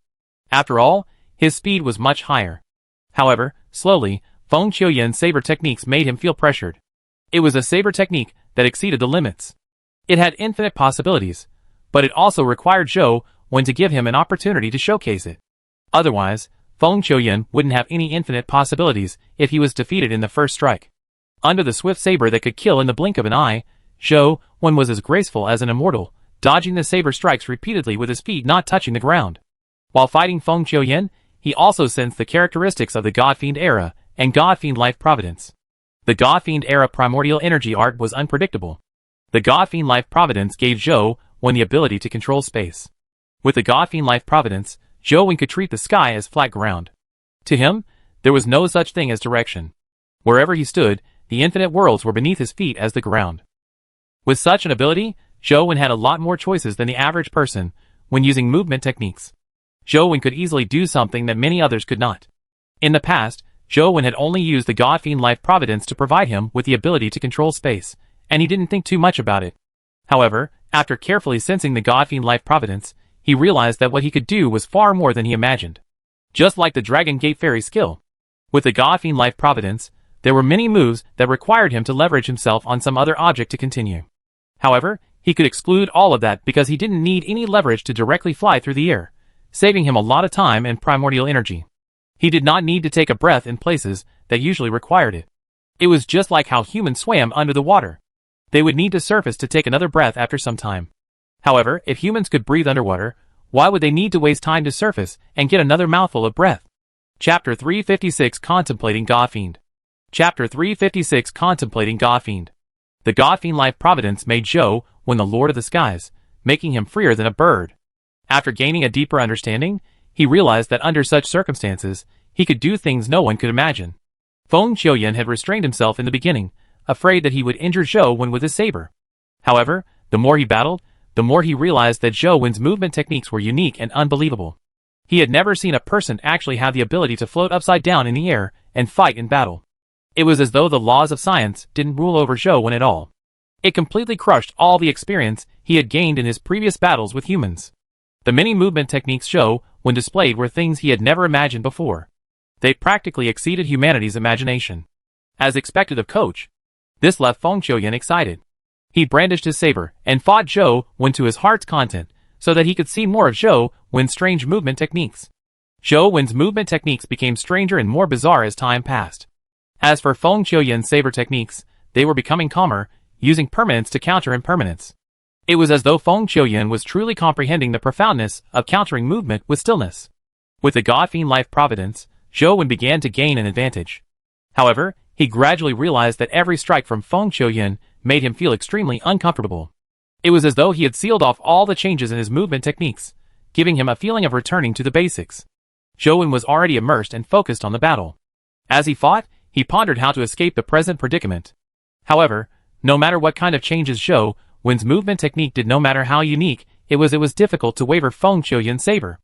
After all, his speed was much higher. However, slowly, Feng Qiuyan's saber techniques made him feel pressured. It was a saber technique that exceeded the limits. It had infinite possibilities, but it also required Zhou Wen to give him an opportunity to showcase it. Otherwise, Feng Qiuyan wouldn't have any infinite possibilities if he was defeated in the first strike. Under the swift saber that could kill in the blink of an eye, Zhou Wen was as graceful as an immortal, dodging the saber strikes repeatedly with his feet not touching the ground. While fighting Feng Qiuyan, he also sensed the characteristics of the God Fiend era and God Fiend Life Providence. The God Fiend era primordial energy art was unpredictable. The God Fiend Life Providence gave Zhou Wen the ability to control space. With the God Fiend Life Providence, Zhou Wen could treat the sky as flat ground. To him, there was no such thing as direction. Wherever he stood, the infinite worlds were beneath his feet as the ground. With such an ability, Zhou Wen had a lot more choices than the average person when using movement techniques. Zhou Wen could easily do something that many others could not. In the past, Zhou Wen had only used the God Fiend Life Providence to provide him with the ability to control space, and he didn't think too much about it. However, after carefully sensing the God Fiend Life Providence, he realized that what he could do was far more than he imagined. Just like the Dragon Gate Fairy skill. With the God Fiend Life Providence, there were many moves that required him to leverage himself on some other object to continue. However, he could exclude all of that because he didn't need any leverage to directly fly through the air, saving him a lot of time and primordial energy. He did not need to take a breath in places that usually required it. It was just like how humans swam under the water. They would need to surface to take another breath after some time. However, if humans could breathe underwater, why would they need to waste time to surface and get another mouthful of breath? Chapter 356 Contemplating God Fiend. Chapter 356 Contemplating God Fiend. The God Fiend Life Providence made Zhou Wen the Lord of the Skies, making him freer than a bird. After gaining a deeper understanding, he realized that under such circumstances, he could do things no one could imagine. Feng Qiuyan had restrained himself in the beginning, afraid that he would injure Zhou Wen with his saber. However, the more he battled, the more he realized that Zhou Wen's movement techniques were unique and unbelievable. He had never seen a person actually have the ability to float upside down in the air and fight in battle. It was as though the laws of science didn't rule over Zhou Wen at all. It completely crushed all the experience he had gained in his previous battles with humans. The many movement techniques Zhou Wen displayed were things he had never imagined before. They practically exceeded humanity's imagination. As expected of Coach, this left Feng Qiuyan excited.
He brandished his saber and fought Zhou Wen to his heart's content so that he could see more of Zhou Wen's strange movement techniques. Zhou Wen's movement techniques became stranger and more bizarre as time passed. As for Feng Qiuyan's saber techniques, they were becoming calmer, using permanence to counter impermanence. It was as though Feng Qiuyan was truly comprehending the profoundness of countering movement with stillness. With the God Fiend Life Providence, Zhou Wen began to gain an advantage. However, he gradually realized that every strike from Feng Qiuyan made him feel extremely uncomfortable. It was as though he had sealed off all the changes in his movement techniques, giving him a feeling of returning to the basics. Zhou Wen was already immersed and focused on the battle. As he fought, he pondered how to escape the present predicament. However, no matter what kind of changes Zhou Wen's movement technique did, no matter how unique, it was difficult to waver Feng Qiuyan's saber.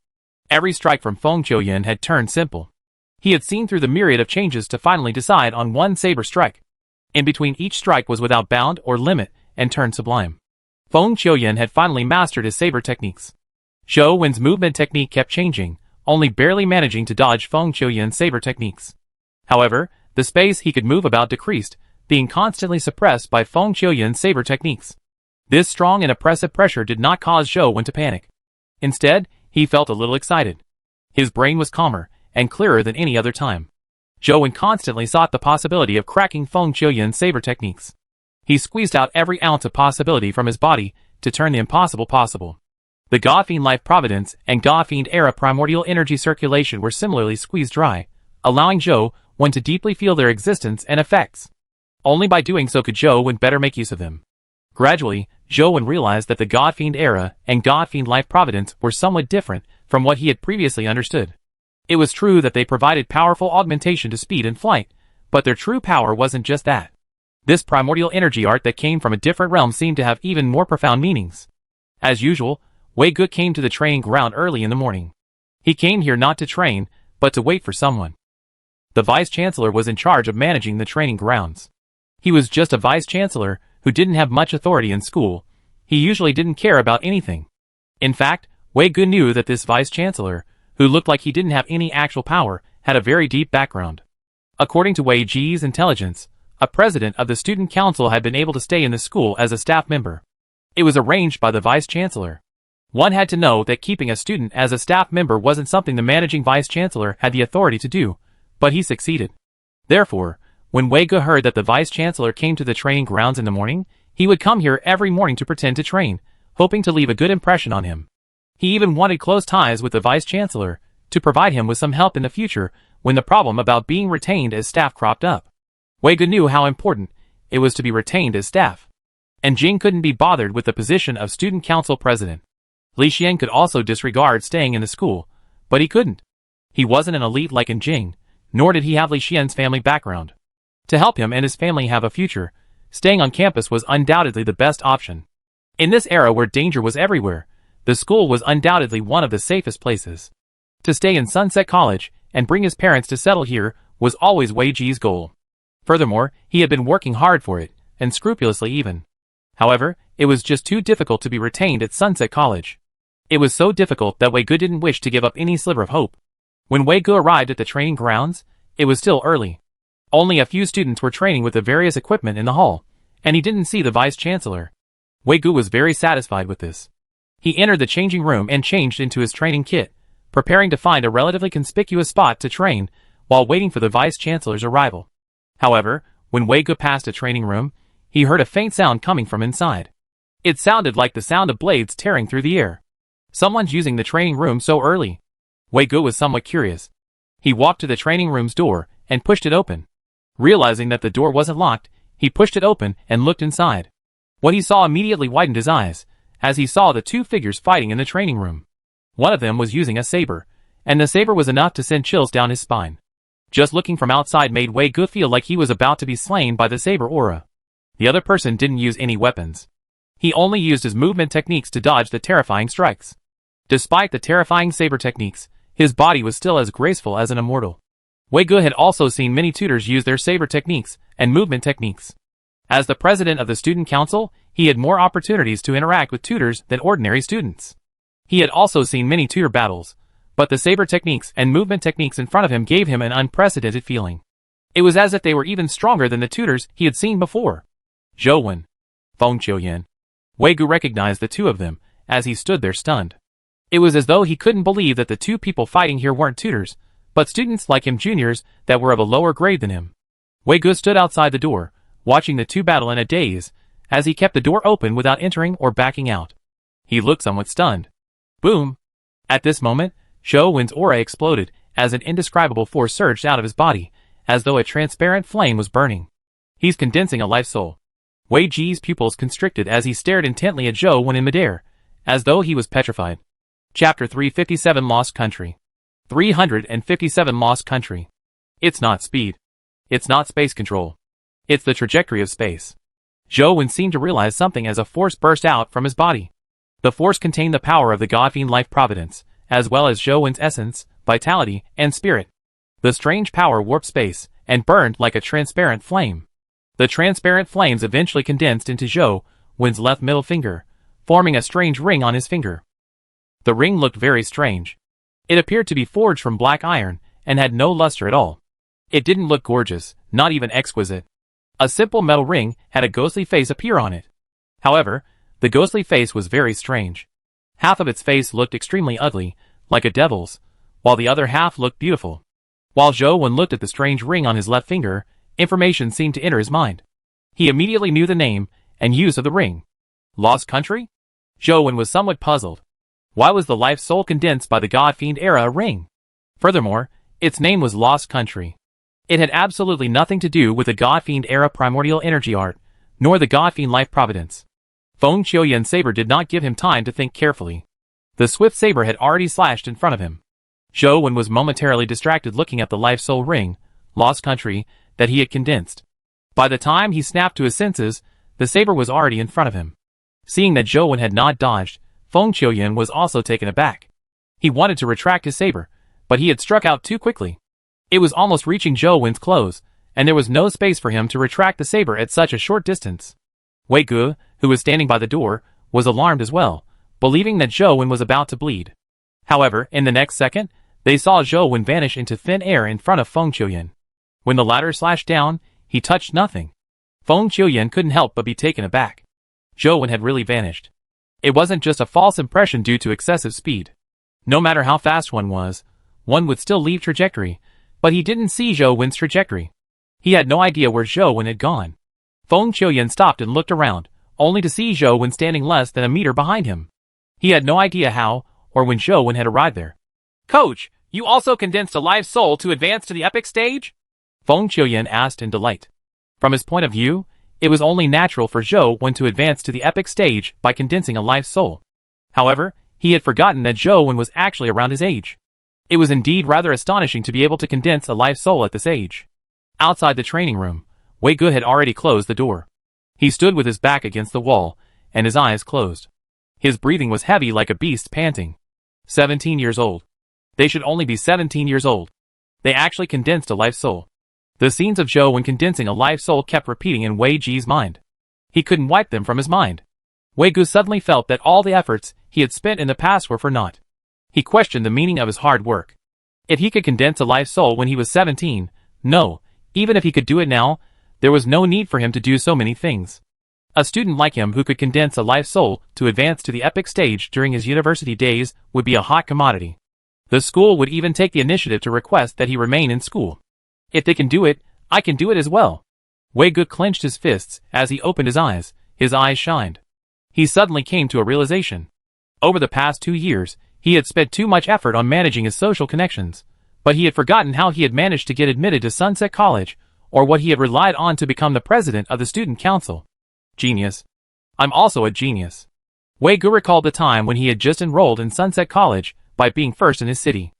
Every strike from Feng Qiuyan had turned simple. He had seen through the myriad of changes to finally decide on one saber strike. In between each strike was without bound or limit and turned sublime. Feng Qiuyan had finally mastered his saber techniques. Zhou Wen's movement technique kept changing, only barely managing to dodge Feng Qiuyan's saber techniques. However, the space he could move about decreased, being constantly suppressed by Feng Qiuyan's saber techniques. This strong and oppressive pressure did not cause Zhou Wen to panic. Instead, he felt a little excited. His brain was calmer and clearer than any other time. Zhou Wen constantly sought the possibility of cracking Feng Qiuyan's saber techniques. He squeezed out every ounce of possibility from his body to turn the impossible possible. The God Fiend Life Providence and God Fiend Era primordial energy circulation were similarly squeezed dry, allowing Zhou Wen to deeply feel their existence and effects. Only by doing so could Zhou Wen better make use of them. Gradually, Zhou Wen realized that the God Fiend Era and God Fiend Life Providence were somewhat different from what he had previously understood. It was true that they provided powerful augmentation to speed and flight, but their true power wasn't just that. This primordial energy art that came from a different realm seemed to have even more profound meanings. As usual, Wei Ge came to the training ground early in the morning. He came here not to train, but to wait for someone. The Vice-Chancellor was in charge of managing the training grounds. He was just a Vice-Chancellor who didn't have much authority in school. He usually didn't care about anything. In fact, Wei Ge knew that this Vice-Chancellor, who looked like he didn't have any actual power, had a very deep background. According to Wei Ge's intelligence, a president of the student council had been able to stay in the school as a staff member. It was arranged by the Vice-Chancellor. One had to know that keeping a student as a staff member wasn't something the managing Vice-Chancellor had the authority to do, but he succeeded. Therefore, when Wei Ge heard that the Vice-Chancellor came to the training grounds in the morning, he would come here every morning to pretend to train, hoping to leave a good impression on him. He even wanted close ties with the Vice-Chancellor, to provide him with some help in the future when the problem about being retained as staff cropped up. Wei Ge knew how important it was to be retained as staff. And Jing couldn't be bothered with the position of student council president. Li Xian could also disregard staying in the school, but he couldn't. He wasn't an elite like in Jing, nor did he have Li Xian's family background. To help him and his family have a future, staying on campus was undoubtedly the best option. In this era where danger was everywhere, the school was undoubtedly one of the safest places. To stay in Sunset College and bring his parents to settle here was always Wei Ge's goal. Furthermore, he had been working hard for it, and scrupulously even. However, it was just too difficult to be retained at Sunset College. It was so difficult that Wei Ge didn't wish to give up any sliver of hope. When Wei Ge arrived at the training grounds, it was still early. Only a few students were training with the various equipment in the hall, and he didn't see the Vice-Chancellor. Wei Ge was very satisfied with this. He entered the changing room and changed into his training kit, preparing to find a relatively conspicuous spot to train while waiting for the Vice-Chancellor's arrival. However, when Wei Ge passed a training room, he heard a faint sound coming from inside. It sounded like the sound of blades tearing through the air. Someone's using the training room so early. Wei Ge was somewhat curious. He walked to the training room's door and pushed it open. Realizing that the door wasn't locked, he pushed it open and looked inside. What he saw immediately widened his eyes, as he saw the two figures fighting in the training room. One of them was using a saber, and the saber was enough to send chills down his spine. Just looking from outside made Wei Ge feel like he was about to be slain by the saber aura. The other person didn't use any weapons. He only used his movement techniques to dodge the terrifying strikes. Despite the terrifying saber techniques, his body was still as graceful as an immortal. Wei Ge had also seen many tutors use their saber techniques and movement techniques. As the president of the student council, he had more opportunities to interact with tutors than ordinary students. He had also seen many tutor battles, but the saber techniques and movement techniques in front of him gave him an unprecedented feeling. It was as if they were even stronger than the tutors he had seen before. Zhou Wen.
Feng Qiuyan. Wei Gu recognized the two of them as he stood there stunned. It was as though he couldn't believe that the two people fighting here weren't tutors, but students like him, juniors that were of a lower grade than him. Wei Gu stood outside the door, watching the two battle in a daze, as he kept the door open without entering or backing out. He looked somewhat stunned. Boom! At this moment, Zhou Wen's aura exploded as an indescribable force surged out of his body, as though a transparent flame was burning. He's condensing a life soul. Wei Ji's pupils constricted as he stared intently at Zhou Wen in midair, as though he was petrified. Chapter 357 Lost Country. 357 Lost Country. It's not speed. It's not space control. It's the trajectory of space. Zhou Wen seemed to realize something as a force burst out from his body. The force contained the power of the God-fiend life providence, as well as Zhou Wen's essence, vitality, and spirit. The strange power warped space and burned like a transparent flame. The transparent flames eventually condensed into Zhou Wen's left middle finger, forming a strange ring on his finger. The ring looked very strange. It appeared to be forged from black iron and had no luster at all. It didn't look gorgeous, not even exquisite. A simple metal ring had a ghostly face appear on it. However, the ghostly face was very strange. Half of its face looked extremely ugly, like a devil's, while the other half looked beautiful. While Zhou Wen looked at the strange ring on his left finger, information seemed to enter his mind. He immediately knew the name and use of the ring. Lost Country? Zhou Wen was somewhat puzzled. Why was the life soul condensed by the God-fiend era a ring? Furthermore, its name was Lost Country. It had absolutely nothing to do with the God-fiend era primordial energy art, nor the God-fiend life providence. Feng Qiuyan's saber did not give him time to think carefully. The swift saber had already slashed in front of him. Zhou Wen was momentarily distracted looking at the life soul ring, Lost Country, that he had condensed. By the time he snapped to his senses, the saber was already in front of him. Seeing that Zhou Wen had not dodged, Feng Qiuyan was also taken aback. He wanted to retract his saber, but he had struck out too quickly. It was almost reaching Zhou Wen's clothes, and there was no space for him to retract the saber at such a short distance. Wei Gu, who was standing by the door, was alarmed as well, believing that Zhou Wen was about to bleed. However, in the next second, they saw Zhou Wen vanish into thin air in front of Feng Qiuyan. When the latter slashed down, he touched nothing. Feng Qiuyan couldn't help but be taken aback. Zhou Wen had really vanished. It wasn't just a false impression due to excessive speed. No matter how fast one would still leave trajectory, but he didn't see Zhou Wen's trajectory. He had no idea where Zhou Wen had gone. Feng Qiuyan stopped and looked around, only to see Zhou Wen standing less than a meter behind him. He had no idea how or when Zhou Wen had arrived there. Coach, you also condensed a live soul to advance to the epic stage? Feng Qiuyan asked in delight. From his point of view, it was only natural for Zhou Wen to advance to the epic stage by condensing a live soul. However, he had forgotten that Zhou Wen was actually around his age. It was indeed rather astonishing to be able to condense a live soul at this age. Outside the training room, Wei Gu had already closed the door. He stood with his back against the wall, and his eyes closed. His breathing was heavy like a beast panting. 17 years old. They should only be 17 years old. They actually condensed a life soul. The scenes of Zhou Wen condensing a life soul kept repeating in Wei Ji's mind. He couldn't wipe them from his mind. Wei Gu suddenly felt that all the efforts he had spent in the past were for naught. He questioned the meaning of his hard work. If he could condense a life soul when he was 17, no, even if he could do it now, there was no need for him to do so many things. A student like him who could condense a life soul to advance to the epic stage during his university days would be a hot commodity. The school would even take the initiative to request that he remain in school. If they can do it, I can do it as well. Wei Gu clenched his fists as he opened his eyes shined. He suddenly came to a realization. Over the past 2 years, he had spent too much effort on managing his social connections, but he had forgotten how he had managed to get admitted to Sunset College, or what he had relied on to become the president of the student council. Genius. I'm also a genius. Wei Gu recalled the time when he had just enrolled in Sunset College by being first in his city.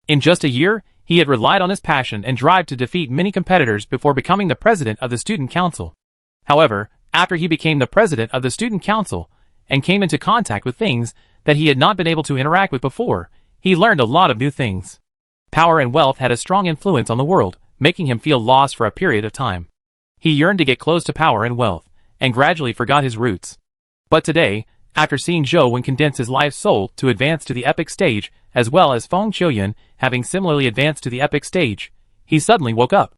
In just a year, he had relied on his passion and drive to defeat many competitors before becoming the president of the student council. However, after he became the president of the student council and came into contact with things that he had not been able to interact with before, he learned a lot of new things. Power and wealth had a strong influence on the world, making him feel lost for a period of time. He yearned to get close to power and wealth, and gradually forgot his roots. But today, after seeing Zhou Wen condense his life soul to advance to the epic stage, as well as Feng Qiuyan having similarly advanced to the epic stage, he suddenly woke up.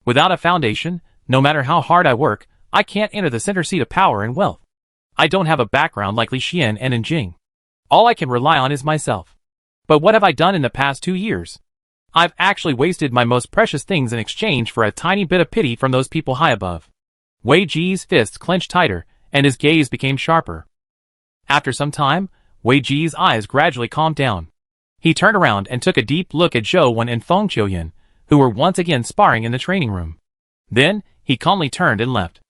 Without a foundation, no matter how hard I work, I can't enter the center seat of power and wealth.
I don't have a background like Li Xian and Jing. All I can rely on is myself. But what have I done in the past 2 years? I've actually wasted my most precious things in exchange for a tiny bit of pity from those people high above. Wei Ji's fists clenched tighter, and his gaze became sharper. After some time, Wei Ji's eyes gradually calmed down. He turned around and took a deep look at Zhou Wen and Feng Qiuyan, who were once again sparring in the training room. Then, he calmly turned and left.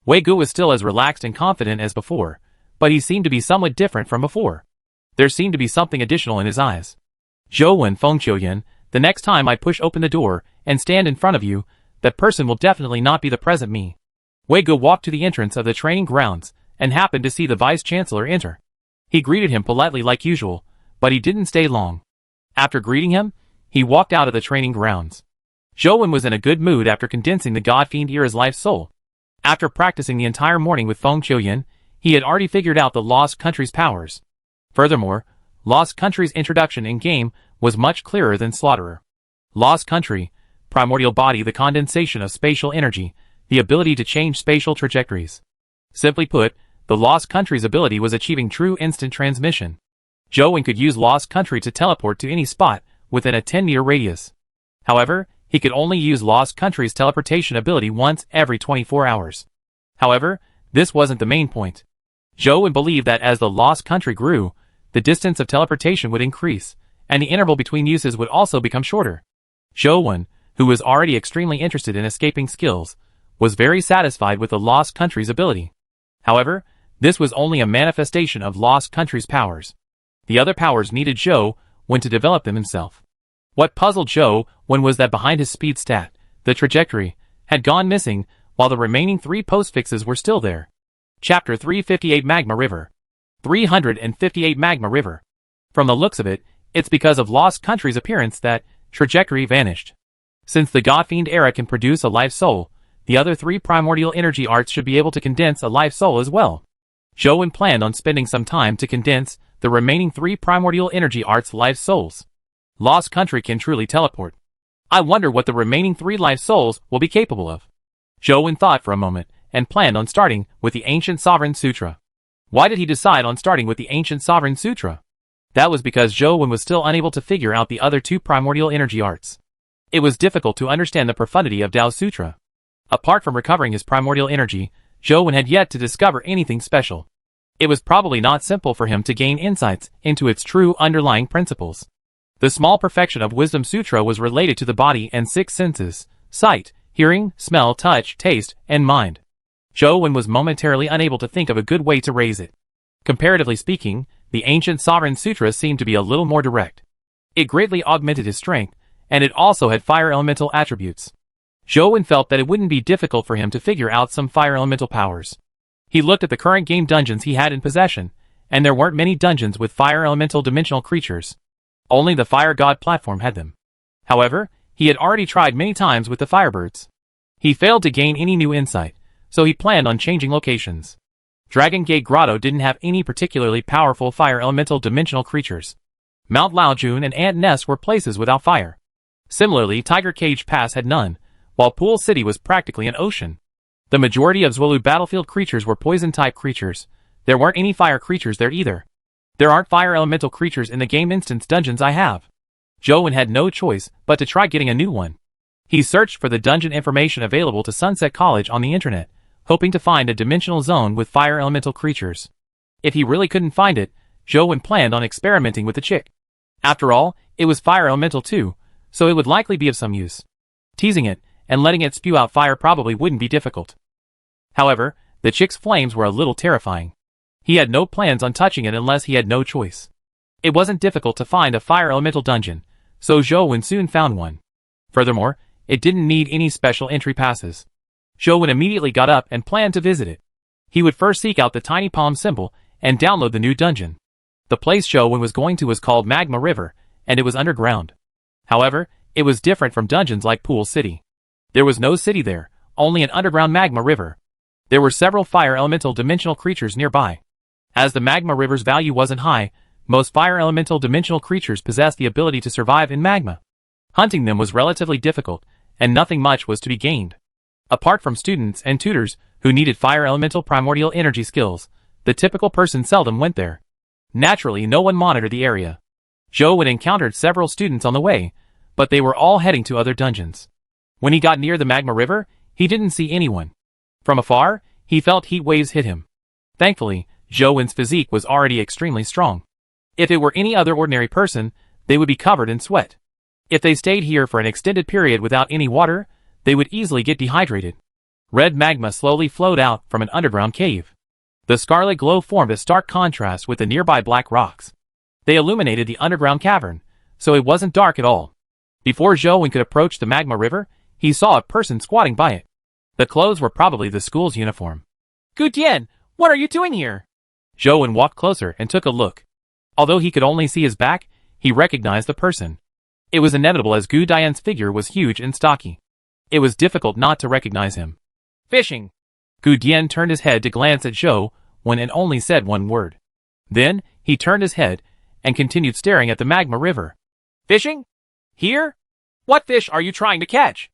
Wei Gu was still as relaxed and confident as before, but he seemed to be somewhat different from before. There seemed to be something additional in his eyes. Zhou Wen, Feng Qiuyan, the next time I push open the door and stand in front of you, that person will definitely not be the present me. Wei Gu walked to the entrance of the training grounds and happened to see the vice-chancellor enter. He greeted him politely like usual, but he didn't stay long. After greeting him, he walked out of the training grounds. Zhou Wen was in a good mood after condensing the God Fiend Era's life soul. After practicing the entire morning with Feng Qiuyan, he had already figured out the Lost Country's powers. Furthermore, Lost Country's introduction in-game was much clearer than Slaughterer. Lost Country, primordial body, the condensation of spatial energy, the ability to change spatial trajectories. Simply put, the Lost Country's ability was achieving true instant transmission. Zhou Wen could use Lost Country to teleport to any spot within a 10-meter radius. However, he could only use Lost Country's teleportation ability once every 24 hours. However, this wasn't the main point. Zhou Wen believed that as the Lost Country grew, the distance of teleportation would increase, and the interval between uses would also become shorter. Zhou Wen, who was already extremely interested in escaping skills, was very satisfied with the Lost Country's ability. However, this was only a manifestation of Lost Country's powers. The other powers needed Zhou Wen to develop them himself. What puzzled Zhou Wen was that behind his speed stat, the trajectory, had gone missing, while the remaining 3 postfixes were still there. Chapter 358 Magma River. 358 Magma River. From the looks of it, it's because of Lost Country's appearance that trajectory vanished. Since the God Fiend Era can produce a life soul, the other 3 primordial energy arts should be able to condense a life soul as well. Zhou Wen planned on spending some time to condense the remaining 3 primordial energy arts' life souls. Lost Country can truly teleport. I wonder what the remaining 3 life souls will be capable of. Zhou Wen thought for a moment, and planned on starting with the Ancient Sovereign Sutra. Why did he decide on starting with the Ancient Sovereign Sutra? That was because Zhou Wen was still unable to figure out the other 2 primordial energy arts. It was difficult to understand the profundity of Dao Sutra. Apart from recovering his primordial energy, Zhou Wen had yet to discover anything special. It was probably not simple for him to gain insights into its true underlying principles. The small perfection of Wisdom Sutra was related to the body and 6 senses: sight, hearing, smell, touch, taste, and mind. Zhou Wen was momentarily unable to think of a good way to raise it. Comparatively speaking, the Ancient Sovereign Sutra seemed to be a little more direct. It greatly augmented his strength, and it also had fire elemental attributes. Zhou Wen felt that it wouldn't be difficult for him to figure out some fire elemental powers. He looked at the current game dungeons he had in possession, and there weren't many dungeons with fire elemental dimensional creatures. Only the Fire God platform had them. However, he had already tried many times with the Firebirds. He failed to gain any new insight, so he planned on changing locations. Dragon Gate Grotto didn't have any particularly powerful fire elemental dimensional creatures. Mount Laojun and Ant Nest were places without fire. Similarly, Tiger Cage Pass had none, while Pool City was practically an ocean. The majority of Zwolu battlefield creatures were poison-type creatures. There weren't any fire creatures there either. There aren't fire elemental creatures in the game instance dungeons I have. Zhou Wen had no choice but to try getting a new one. He searched for the dungeon information available to Sunset College on the internet, hoping to find a dimensional zone with fire elemental creatures. If he really couldn't find it, Zhou Wen planned on experimenting with the chick. After all, it was fire elemental too, so it would likely be of some use. Teasing it, and letting it spew out fire probably wouldn't be difficult. However, the chick's flames were a little terrifying. He had no plans on touching it unless he had no choice. It wasn't difficult to find a fire elemental dungeon, so Zhou Wen soon found one. Furthermore, it didn't need any special entry passes. Zhou Wen immediately got up and planned to visit it. He would first seek out the tiny palm symbol and download the new dungeon. The place Zhou Wen was going to was called Magma River, and it was underground. However, it was different from dungeons like Pool City. There was no city there, only an underground magma river. There were several fire elemental dimensional creatures nearby. As the magma river's value wasn't high, most fire elemental dimensional creatures possessed the ability to survive in magma. Hunting them was relatively difficult, and nothing much was to be gained. Apart from students and tutors who needed fire elemental primordial energy skills,
The typical person seldom went there. Naturally, no one monitored the area. Zhou had encountered several students on the way, but they were all heading to other dungeons. When he got near the magma river, he didn't see anyone. From afar, he felt heat waves hit him. Thankfully, Zhou's physique was already extremely strong. If it were any other ordinary person, they would be covered in sweat. If they stayed here for an extended period without any water, they would easily get dehydrated. Red magma slowly flowed out from an underground cave. The scarlet glow formed a stark contrast with the nearby black rocks. They illuminated the underground cavern, so it wasn't dark at all. Before Zhou could approach the magma river, he saw a person squatting by it. The clothes were probably the school's uniform.
Gu Dian, what are you doing here?
Zhou walked closer and took a look. Although he could only see his back, he recognized the person. It was inevitable as Gu Dian's figure was huge and stocky. It was difficult not to recognize him.
Fishing.
Gu Dian turned his head to glance at Zhou and only said one word. Then, he turned his head and continued staring at the magma river.
Fishing? Here? What fish are you trying to catch?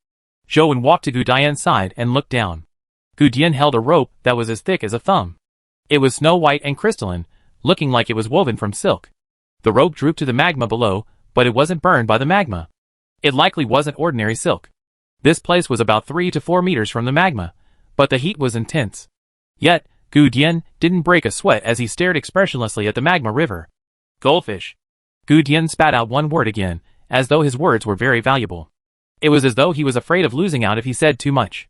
Zhou walked to Gu Dian's side and looked down. Gu Dian held a rope that was as thick as a thumb. It was snow white and crystalline, looking like it was woven from silk. The rope drooped to the magma below, but it wasn't burned by the magma. It likely wasn't ordinary silk. This place was about 3 to 4 meters from the magma, but the heat was intense. Yet, Gu Dian didn't break a sweat as he stared expressionlessly at the magma river.
Goldfish.
Gu Dian spat out one word again, as though his words were very valuable. It was as though he was afraid of losing out if he said too much.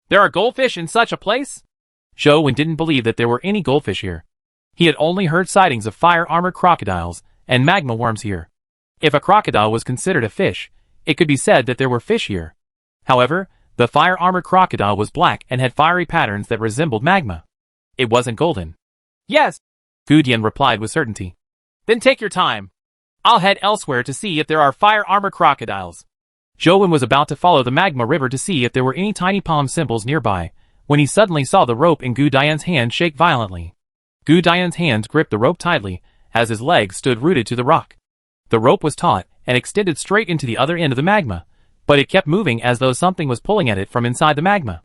There are goldfish in such a place?
Zhou didn't believe that there were any goldfish here. He had only heard sightings of fire-armored crocodiles and magma worms here. If a crocodile was considered a fish, it could be said that there were fish here. However, the fire-armored crocodile was black and had fiery patterns that resembled magma. It wasn't golden.
Yes,
Gu Dian replied with certainty.
Then take your time. I'll head elsewhere to see if there are fire-armored crocodiles.
Zhou was about to follow the magma river to see if there were any tiny palm symbols nearby, when he suddenly saw the rope in Gu Dian's hand shake violently. Gu Dian's hands gripped the rope tightly, as his legs stood rooted to the rock. The rope was taut and extended straight into the other end of the magma, but it kept moving as though something was pulling at it from inside the magma.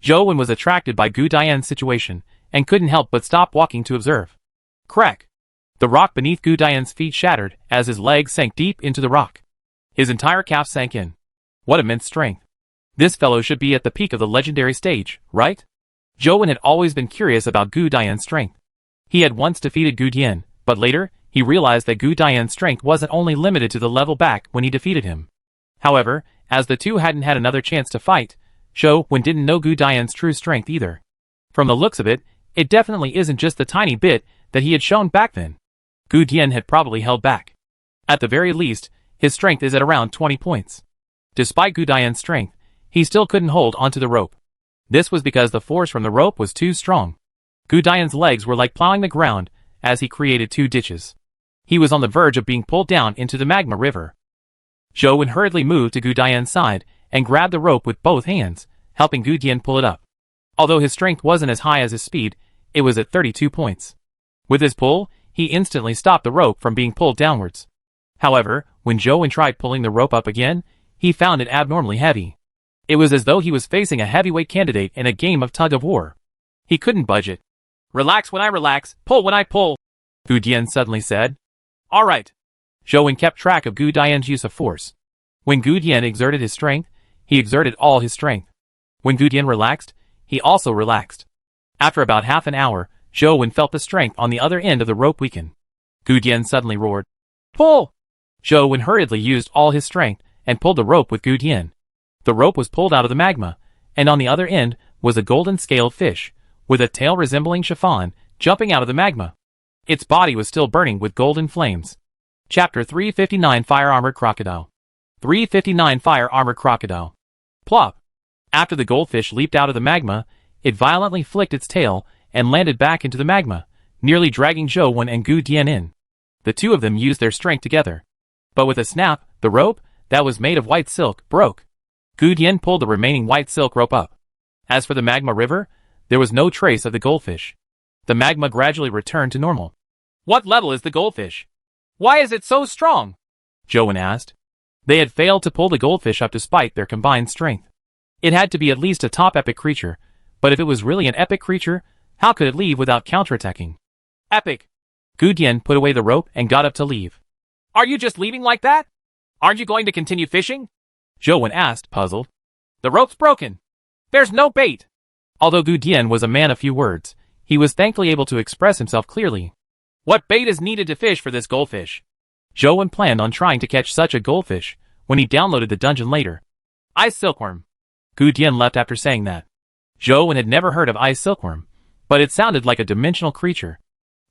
Zhou was attracted by Gu Dian's situation and couldn't help but stop walking to observe. Crack! The rock beneath Gu Dian's feet shattered as his legs sank deep into the rock. His entire calf sank in. What immense strength. This fellow should be at the peak of the legendary stage, right? Zhou had always been curious about Gu Dian's strength. He had once defeated Gu Dian, but later, he realized that Gu Dian's strength wasn't only limited to the level back when he defeated him. However, as the two hadn't had another chance to fight, Zhou didn't know Gu Dian's true strength either. From the looks of it, it definitely isn't just the tiny bit that he had shown back then. Gu Dian had probably held back. At the very least, his strength is at around 20 points. Despite Gu Dian's strength, he still couldn't hold onto the rope. This was because the force from the rope was too strong. Gu Dian's legs were like plowing the ground as he created 2 ditches. He was on the verge of being pulled down into the magma river. Zhou hurriedly moved to Gu Dian's side and grabbed the rope with both hands, helping Gu Dian pull it up. Although his strength wasn't as high as his speed, it was at 32 points. With his pull, he instantly stopped the rope from being pulled downwards. However, when Zhou tried pulling the rope up again, he found it abnormally heavy. It was as though he was facing a heavyweight candidate in a game of tug-of-war. He couldn't budge it.
Relax when I relax, pull when I pull,
Gu Dian suddenly said.
All right.
Zhou kept track of Gu Dian's use of force. When Gu Dian exerted his strength, he exerted all his strength. When Gu Dian relaxed, he also relaxed. After about half an hour, Zhou felt the strength on the other end of the rope weaken. Gu Dian suddenly roared, "Pull!" Zhou hurriedly used all his strength and pulled the rope with Gu Dian. The rope was pulled out of the magma, and on the other end was a golden scaled fish, with a tail resembling chiffon, jumping out of the magma. Its body was still burning with golden flames. Chapter 359 Fire Armored Crocodile. 359 Fire Armored Crocodile. Plop! After the goldfish leaped out of the magma, it violently flicked its tail and landed back into the magma, nearly dragging Zhou and Gu Dian in. The two of them used their strength together. But with a snap, the rope, that was made of white silk, broke. Gu Dian pulled the remaining white silk rope up. As for the magma river, there was no trace of the goldfish. The magma gradually returned to normal.
What level is the goldfish? Why is it so strong?
Zhou asked. They had failed to pull the goldfish up despite their combined strength. It had to be at least a top epic creature, but if it was really an epic creature, How could it leave without counterattacking?
Epic.
Gu Dian put away the rope and got up to leave.
Are you just leaving like that? Aren't you going to continue fishing?
Zhou Wen asked, puzzled.
The rope's broken. There's no bait.
Although Gu Dian was a man of few words, he was thankfully able to express himself clearly.
What bait is needed to fish for this goldfish?
Zhou Wen planned on trying to catch such a goldfish when he downloaded the dungeon later.
Ice silkworm.
Gu Dian left after saying that. Zhou Wen had never heard of ice silkworm, but it sounded like a dimensional creature.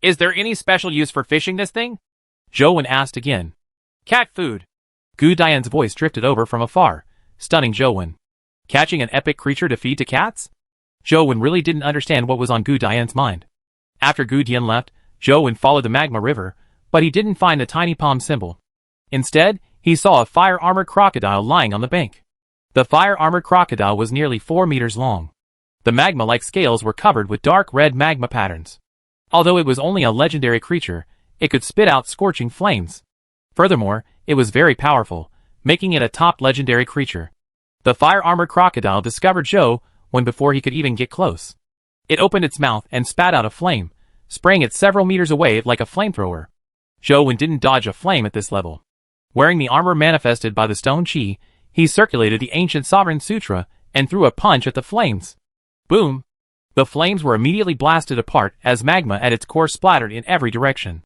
Is there any special use for fishing this thing?
Zhou Wen asked again.
Cat food.
Gu Dian's voice drifted over from afar, stunning Zhou Wen. Catching an epic creature to feed to cats? Zhou Wen really didn't understand what was on Gu Dian's mind. After Gu Dian left, Zhou Wen followed the magma river, but he didn't find the tiny palm symbol. Instead, he saw a fire-armored crocodile lying on the bank. The fire-armored crocodile was nearly 4 meters long. The magma-like scales were covered with dark red magma patterns. Although it was only a legendary creature, it could spit out scorching flames. Furthermore, it was very powerful, making it a top legendary creature. The fire-armored crocodile discovered Zhou Wen before he could even get close. It opened its mouth and spat out a flame, spraying it several meters away like a flamethrower. Zhou Wen didn't dodge a flame at this level. Wearing the armor manifested by the stone chi, he circulated the ancient Sovereign Sutra and threw a punch at the flames. Boom! The flames were immediately blasted apart as magma at its core splattered in every direction.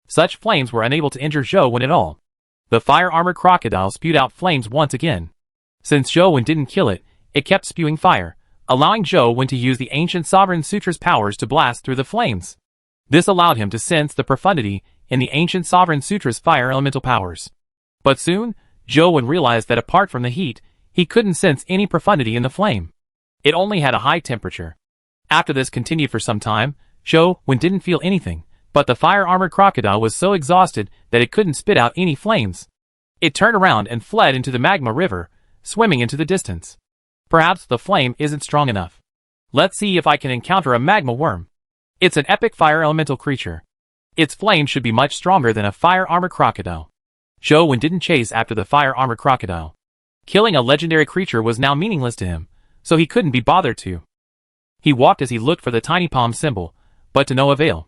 Such flames were unable to injure Zhou Wen at all. The fire-armored crocodile spewed out flames once again. Since Zhou Wen didn't kill it, it kept spewing fire, allowing Zhou Wen to use the ancient Sovereign Sutra's powers to blast through the flames. This allowed him to sense the profundity in the ancient Sovereign Sutra's fire elemental powers. But soon, Zhou Wen realized that apart from the heat, he couldn't sense any profundity in the flame. It only had a high temperature. After this continued for some time, Zhou Wen didn't feel anything, but the fire-armored crocodile was so exhausted that it couldn't spit out any flames. It turned around and fled into the magma river, swimming into the distance. Perhaps the flame isn't strong enough. Let's see if I can encounter a magma worm. It's an epic fire elemental creature. Its flame should be much stronger than a fire-armored crocodile. Zhou Wen didn't chase after the fire-armored crocodile. Killing a legendary creature was now meaningless to him, so he couldn't be bothered to. He walked as he looked for the tiny palm symbol, but to no avail.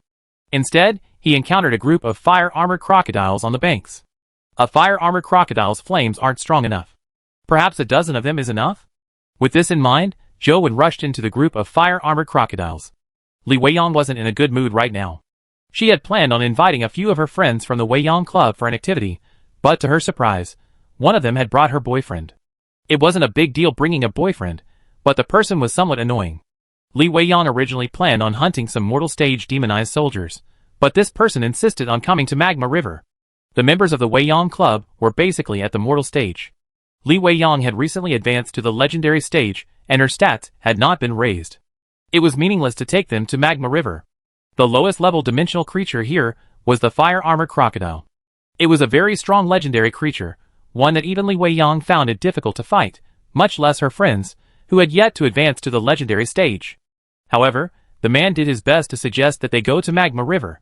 Instead, he encountered a group of fire-armored crocodiles on the banks. A fire-armored crocodile's flames aren't strong enough. Perhaps a dozen of them is enough? With this in mind, Zhou Wen rushed into the group of fire-armored crocodiles. Li Weiyang wasn't in a good mood right now. She had planned on inviting a few of her friends from the Weiyang Club for an activity, but to her surprise, one of them had brought her boyfriend. It wasn't a big deal bringing a boyfriend, but the person was somewhat annoying. Li Weiyang originally planned on hunting some mortal stage demonized soldiers, but this person insisted on coming to Magma River. The members of the Weiyang Club were basically at the mortal stage. Li Weiyang had recently advanced to the legendary stage, and her stats had not been raised. It was meaningless to take them to Magma River. The lowest level dimensional creature here was the fire-armored crocodile. It was a very strong legendary creature, one that even Li Weiyang found it difficult to fight, much less her friends, who had yet to advance to the legendary stage. However, the man did his best to suggest that they go to Magma River.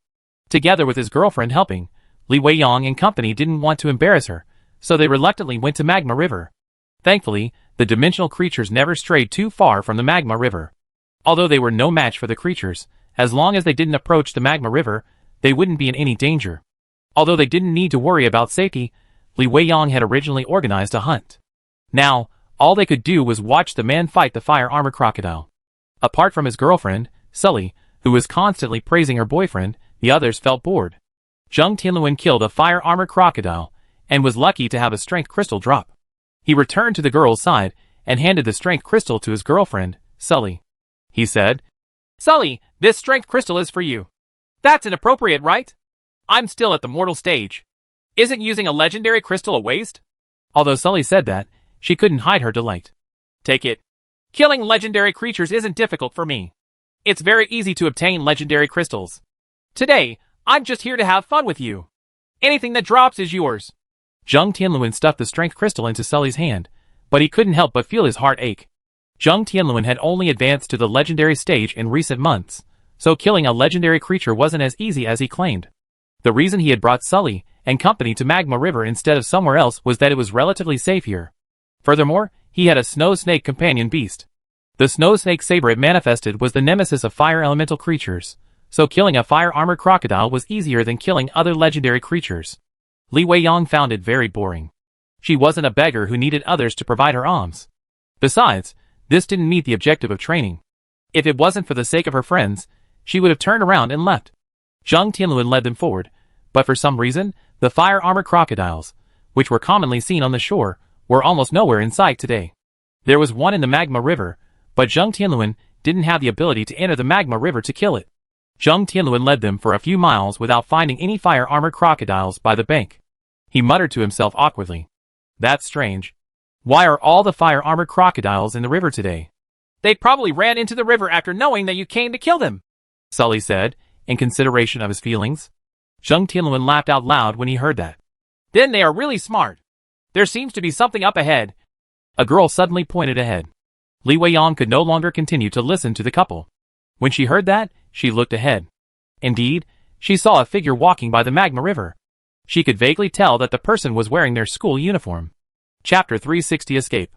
Together with his girlfriend helping, Li Weiyang and company didn't want to embarrass her, so they reluctantly went to Magma River. Thankfully, the dimensional creatures never strayed too far from the Magma River. Although they were no match for the creatures, as long as they didn't approach the Magma River, they wouldn't be in any danger. Although they didn't need to worry about safety, Li Weiyang had originally organized a hunt. Now, all they could do was watch the man fight the fire-armored crocodile. Apart from his girlfriend, Sully, who was constantly praising her boyfriend, the others felt bored. Zheng Tianluan killed a fire-armored crocodile, and was lucky to have a strength crystal drop. He returned to the girl's side, and handed the strength crystal to his girlfriend, Sully. He said,
Sully, this strength crystal is for you. That's inappropriate, right? I'm still at the mortal stage. Isn't using a legendary crystal a waste?
Although Sully said that, she couldn't hide her delight.
Take it. Killing legendary creatures isn't difficult for me. It's very easy to obtain legendary crystals. Today, I'm just here to have fun with you. Anything that drops is yours.
Zheng Tianluan stuffed the strength crystal into Sully's hand, but he couldn't help but feel his heart ache. Zheng Tianluan had only advanced to the legendary stage in recent months, so killing a legendary creature wasn't as easy as he claimed. The reason he had brought Sully and company to Magma River instead of somewhere else was that it was relatively safe here. Furthermore, he had a snow snake companion beast. The snow snake saber it manifested was the nemesis of fire elemental creatures, so killing a fire armored crocodile was easier than killing other legendary creatures. Li Weiyang found it very boring. She wasn't a beggar who needed others to provide her alms. Besides, this didn't meet the objective of training. If it wasn't for the sake of her friends, she would have turned around and left. Zhang Tianluan led them forward, but for some reason, the fire-armored crocodiles, which were commonly seen on the shore, were almost nowhere in sight today. There was one in the magma river, but Zhang Tianluan didn't have the ability to enter the magma river to kill it. Zhang Tianluan led them for a few miles without finding any fire-armored crocodiles by the bank. He muttered to himself awkwardly. That's strange. Why are all the fire-armored crocodiles in the river today?
They probably ran into the river after knowing that you came to kill them,
Sully said, in consideration of his feelings. Zhang Tianluan laughed out loud when he heard that.
Then they are really smart. There seems to be something up ahead.
A girl suddenly pointed ahead. Li Weiyang could no longer continue to listen to the couple. When she heard that, she looked ahead. Indeed, she saw a figure walking by the magma river. She could vaguely tell that the person was wearing their school uniform. Chapter 360 Escape.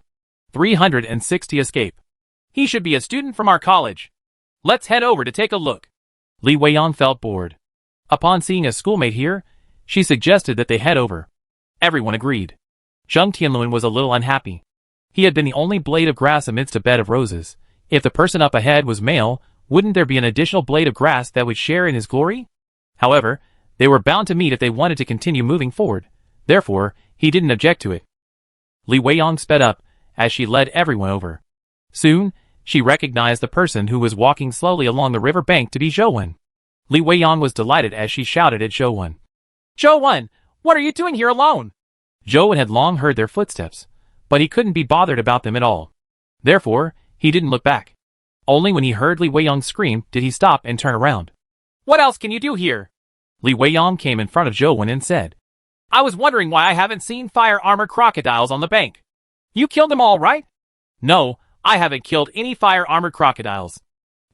360 Escape.
He should be a student from our college. Let's head over to take a look.
Li Weiyang felt bored. Upon seeing a schoolmate here, she suggested that they head over. Everyone agreed. Zhang Tianluan was a little unhappy. He had been the only blade of grass amidst a bed of roses. If the person up ahead was male, wouldn't there be an additional blade of grass that would share in his glory? However, they were bound to meet if they wanted to continue moving forward. Therefore, he didn't object to it. Li Weiyang sped up, as she led everyone over. Soon, she recognized the person who was walking slowly along the river bank to be Zhou Wen. Li Weiyang was delighted as she shouted at Zhou Wen.
Zhou Wen, what are you doing here alone?
Zhou Wen had long heard their footsteps, but he couldn't be bothered about them at all. Therefore, he didn't look back. Only when he heard Li Weiyang scream did he stop and turn around.
What else can you do here?
Li Weiyang came in front of Zhou Wen and said,
I was wondering why I haven't seen fire-armored crocodiles on the bank. You killed them all, right?
No, I haven't killed any fire-armored crocodiles.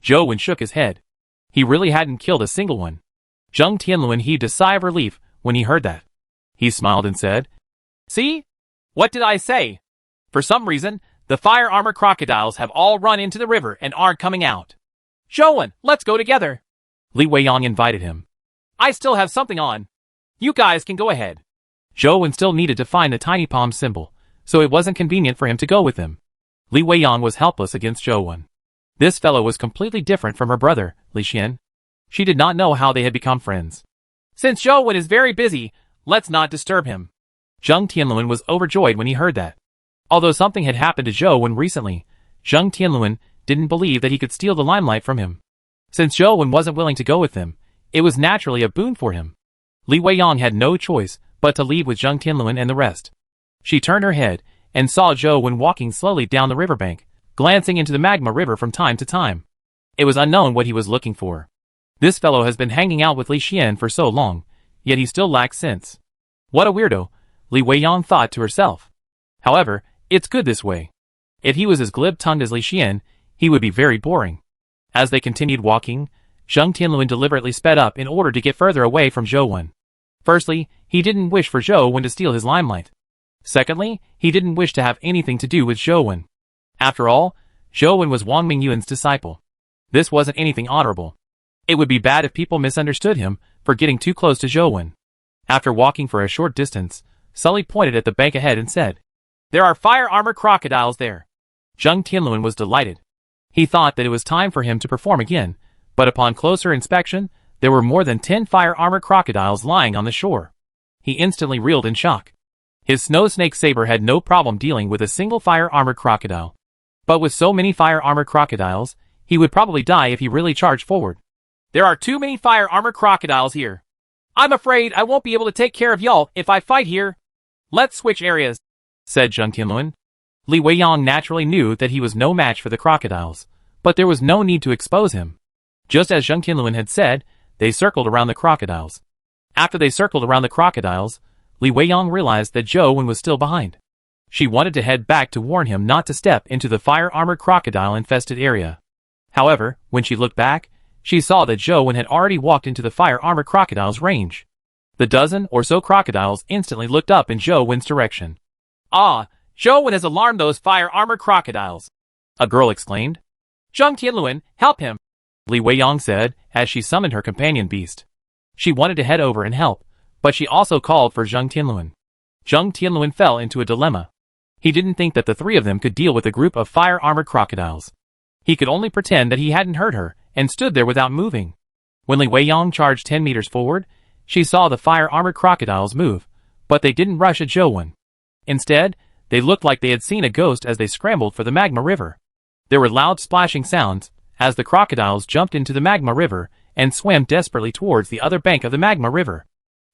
Zhou Wen shook his head. He really hadn't killed a single one. Zhang Tianluan heaved a sigh of relief when he heard that. He smiled and said,
See? What did I say? For some reason, the fire-armored crocodiles have all run into the river and aren't coming out. Zhou Wen, let's go together.
Li Weiyang invited him.
I still have something on. You guys can go ahead.
Zhou Wen still needed to find the tiny palm symbol, so it wasn't convenient for him to go with them. Li Weiyang was helpless against Zhou Wen. This fellow was completely different from her brother, Li Xian. She did not know how they had become friends.
Since Zhou Wen is very busy, let's not disturb him.
Zhang Tianluan was overjoyed when he heard that. Although something had happened to Zhou Wen recently, Zhang Tianluan didn't believe that he could steal the limelight from him. Since Zhou Wen wasn't willing to go with them, it was naturally a boon for him. Li Weiyang had no choice but to leave with Zhang Tianluan and the rest. She turned her head and saw Zhou Wen walking slowly down the riverbank, glancing into the magma river from time to time. It was unknown what he was looking for. This fellow has been hanging out with Li Xian for so long, yet he still lacks sense. What a weirdo, Li Weiyang thought to herself. However, it's good this way. If he was as glib-tongued as Li Xian, he would be very boring. As they continued walking, Zhang Tianluan deliberately sped up in order to get further away from Zhou Wen. Firstly, he didn't wish for Zhou Wen to steal his limelight. Secondly, he didn't wish to have anything to do with Zhou Wen. After all, Zhou Wen was Wang Mingyuan's disciple. This wasn't anything honorable. It would be bad if people misunderstood him for getting too close to Zhou Wen. After walking for a short distance, Sully pointed at the bank ahead and said,
There are fire-armored crocodiles there.
Zhang Tianluan was delighted. He thought that it was time for him to perform again, but upon closer inspection, there were more than 10 fire-armored crocodiles lying on the shore. He instantly reeled in shock. His snow snake saber had no problem dealing with a single fire-armored crocodile. But with so many fire-armored crocodiles, he would probably die if he really charged forward.
There are too many fire-armored crocodiles here. I'm afraid I won't be able to take care of y'all if I fight here. Let's switch areas,
said Zhang Tianluan. Li Weiyang naturally knew that he was no match for the crocodiles, but there was no need to expose him. Just as Zhang Tianluan had said, they circled around the crocodiles. After they circled around the crocodiles, Li Weiyang realized that Zhou Wen was still behind. She wanted to head back to warn him not to step into the fire-armored crocodile-infested area. However, when she looked back, she saw that Zhou Wen had already walked into the fire-armored crocodile's range. The dozen or so crocodiles instantly looked up in Zhou Wen's direction.
Ah, Zhou Wen has alarmed those fire-armored crocodiles.
a girl exclaimed.
Zheng Tianluan, help him,
Li Weiyang said as she summoned her companion beast. She wanted to head over and help, but she also called for Zheng Tianluan. Zheng Tianluan fell into a dilemma. He didn't think that the three of them could deal with a group of fire-armored crocodiles. He could only pretend that he hadn't heard her and stood there without moving. When Li Weiyang charged 10 meters forward, she saw the fire-armored crocodiles move, but they didn't rush at Zhou. Instead, they looked like they had seen a ghost as they scrambled for the magma river. There were loud splashing sounds as the crocodiles jumped into the magma river and swam desperately towards the other bank of the magma river.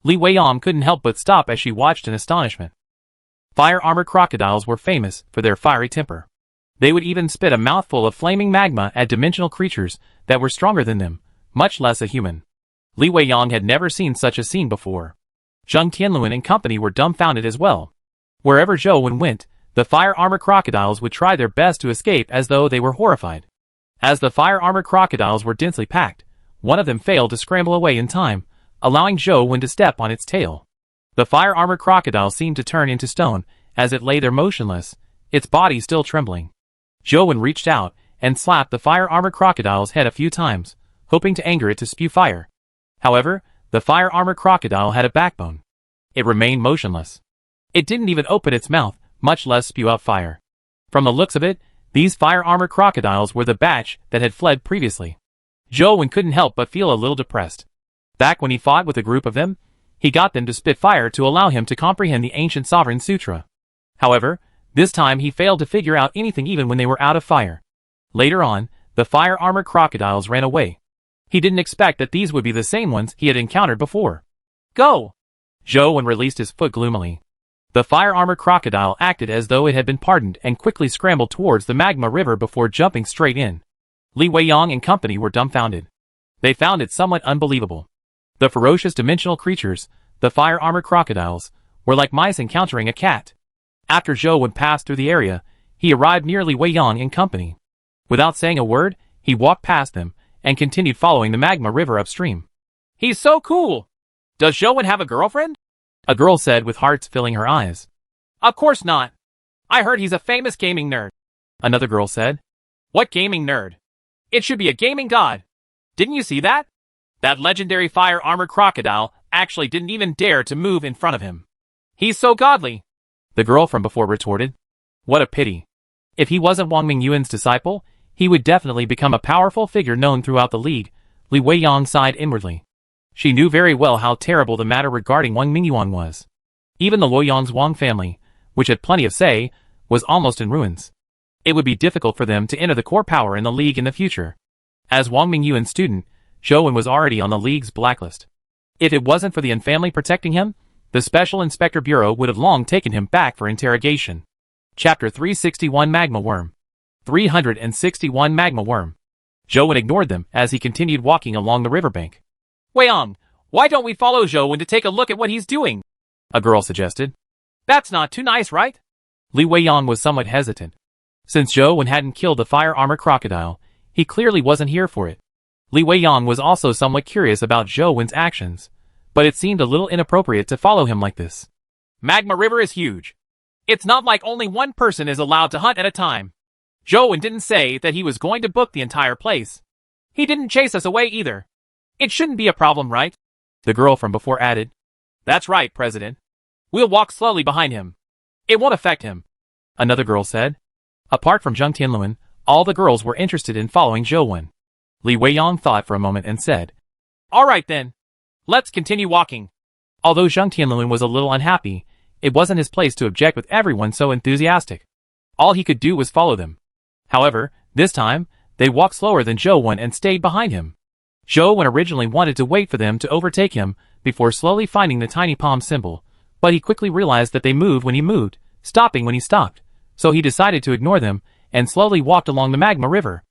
Li Weiyang couldn't help but stop as she watched in astonishment. Fire-armored crocodiles were famous for their fiery temper. They would even spit a mouthful of flaming magma at dimensional creatures that were stronger than them, much less a human. Li Weiyang had never seen such a scene before. Zheng Tianluan and company were dumbfounded as well. Wherever Zhou went, the fire-armored crocodiles would try their best to escape as though they were horrified. As the fire-armored crocodiles were densely packed, one of them failed to scramble away in time, allowing Zhou to step on its tail. The fire-armored crocodile seemed to turn into stone as it lay there motionless, its body still trembling. Zhou reached out and slapped the fire-armored crocodile's head a few times, hoping to anger it to spew fire. However, the fire-armored crocodile had a backbone. It remained motionless. It didn't even open its mouth, much less spew out fire. From the looks of it, these fire-armored crocodiles were the batch that had fled previously. Zhou couldn't help but feel a little depressed. Back when he fought with a group of them, he got them to spit fire to allow him to comprehend the ancient Sovereign Sutra. However, this time he failed to figure out anything even when they were out of fire. Later on, the fire-armored crocodiles ran away. He didn't expect that these would be the same ones he had encountered before.
Go!
Zhou released his foot gloomily. The fire-armored crocodile acted as though it had been pardoned and quickly scrambled towards the magma river before jumping straight in. Li Weiyang and company were dumbfounded. They found it somewhat unbelievable. The ferocious dimensional creatures, the fire-armored crocodiles, were like mice encountering a cat. After Zhou passed through the area, he arrived near Li Weiyang and company. Without saying a word, he walked past them and continued following the magma river upstream.
He's so cool! Does Zhou have a girlfriend?
A girl said with hearts filling her eyes.
Of course not. I heard he's a famous gaming nerd.
Another girl said.
What gaming nerd? It should be a gaming god. Didn't you see that? That legendary fire-armored crocodile actually didn't even dare to move in front of him. He's so godly.
The girl from before retorted. What a pity. If he wasn't Wang Mingyuan's disciple, he would definitely become a powerful figure known throughout the league. Li Weiyang sighed inwardly. She knew very well how terrible the matter regarding Wang Mingyuan was. Even the Luoyang's Wang family, which had plenty of say, was almost in ruins. It would be difficult for them to enter the core power in the league in the future. As Wang Mingyuan's student, Zhou was already on the league's blacklist. If it wasn't for the Yin family protecting him, the Special Inspector Bureau would have long taken him back for interrogation. Chapter 361 Magma Worm. 361 Magma Worm. Zhou ignored them as he continued walking along the riverbank.
Weiyang, why don't we follow Zhou to take a look at what he's doing?
A girl suggested.
That's not too nice, right?
Li Weiyang was somewhat hesitant. Since Zhou hadn't killed the fire-armored crocodile, he clearly wasn't here for it. Li Weiyang was also somewhat curious about Zhou's actions, but it seemed a little inappropriate to follow him like this.
Magma River is huge. It's not like only one person is allowed to hunt at a time. Zhou didn't say that he was going to book the entire place. He didn't chase us away either. It shouldn't be a problem, right?
The girl from before added.
That's right, President. We'll walk slowly behind him. It won't affect him.
Another girl said. Apart from Zheng Tianluan, all the girls were interested in following Zhou. Li Weiyang thought for a moment and said.
All right then. Let's continue walking.
Although Zheng Tianluan was a little unhappy, it wasn't his place to object with everyone so enthusiastic. All he could do was follow them. However, this time, they walked slower than Zhou and stayed behind him. Zhou originally wanted to wait for them to overtake him before slowly finding the tiny palm symbol, but he quickly realized that they moved when he moved, stopping when he stopped, so he decided to ignore them and slowly walked along the magma river.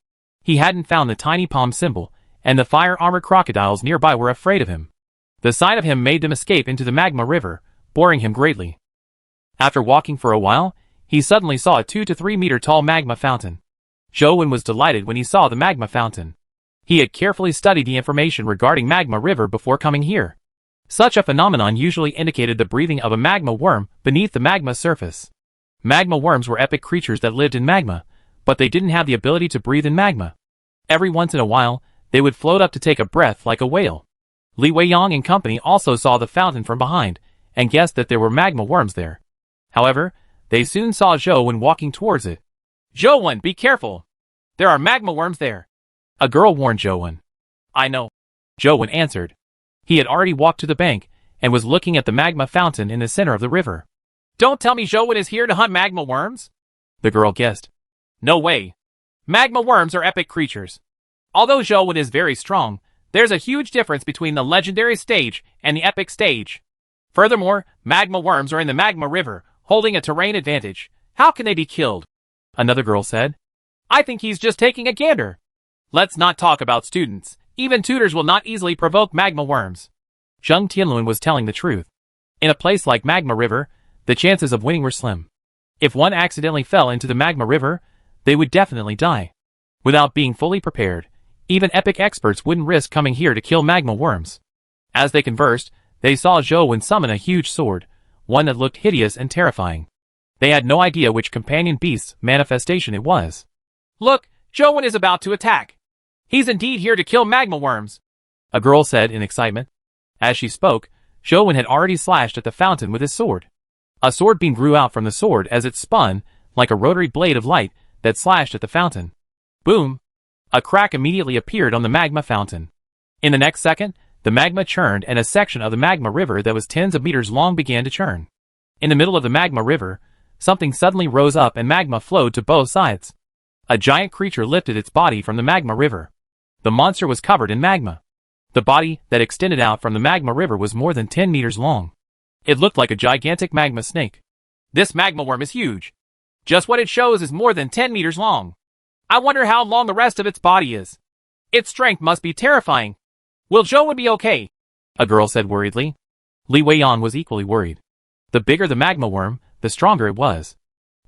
He hadn't found the tiny palm symbol, and the fire-armored crocodiles nearby were afraid of him. The sight of him made them escape into the magma river, boring him greatly. After walking for a while, he suddenly saw a 2 to 3 meter tall magma fountain. Zhou was delighted when he saw the magma fountain. He had carefully studied the information regarding magma river before coming here. Such a phenomenon usually indicated the breathing of a magma worm beneath the magma surface. Magma worms were epic creatures that lived in magma, but they didn't have the ability to breathe in magma. Every once in a while, they would float up to take a breath like a whale. Li Weiyang and company also saw the fountain from behind, and guessed that there were magma worms there. However, they soon saw Zhou Wen walking towards it.
Zhou Wen, be careful! There are magma worms there.
A girl warned Zhou Wen.
I know,
Zhou Wen answered. He had already walked to the bank, and was looking at the magma fountain in the center of the river.
Don't tell me Zhou Wen is here to hunt magma worms?
The girl guessed.
No way. Magma worms are epic creatures. Although Zhou Wen is very strong, there's a huge difference between the legendary stage and the epic stage. Furthermore, magma worms are in the magma river, holding a terrain advantage. How can they be killed?
Another girl said.
I think he's just taking a gander. Let's not talk about students. Even tutors will not easily provoke magma worms.
Zheng Tianlun was telling the truth. In a place like Magma River, the chances of winning were slim. If one accidentally fell into the Magma River, they would definitely die. Without being fully prepared, even epic experts wouldn't risk coming here to kill magma worms. As they conversed, they saw Zhou Wen summon a huge sword, one that looked hideous and terrifying. They had no idea which companion beast's manifestation it was.
Look, Zhou Wen is about to attack. He's indeed here to kill magma worms,
a girl said in excitement. As she spoke, Zhou Wen had already slashed at the fountain with his sword. A sword beam grew out from the sword as it spun, like a rotary blade of light that slashed at the fountain. Boom! A crack immediately appeared on the magma fountain. In the next second, the magma churned and a section of the magma river that was tens of meters long began to churn. In the middle of the magma river, something suddenly rose up and magma flowed to both sides. A giant creature lifted its body from the magma river. The monster was covered in magma. The body that extended out from the magma river was more than 10 meters long. It looked like a gigantic magma snake.
This magma worm is huge. Just what it shows is more than 10 meters long. I wonder how long the rest of its body is. Its strength must be terrifying. Will Zhou Wen be okay?
A girl said worriedly. Li Weiyang was equally worried. The bigger the magma worm, the stronger it was.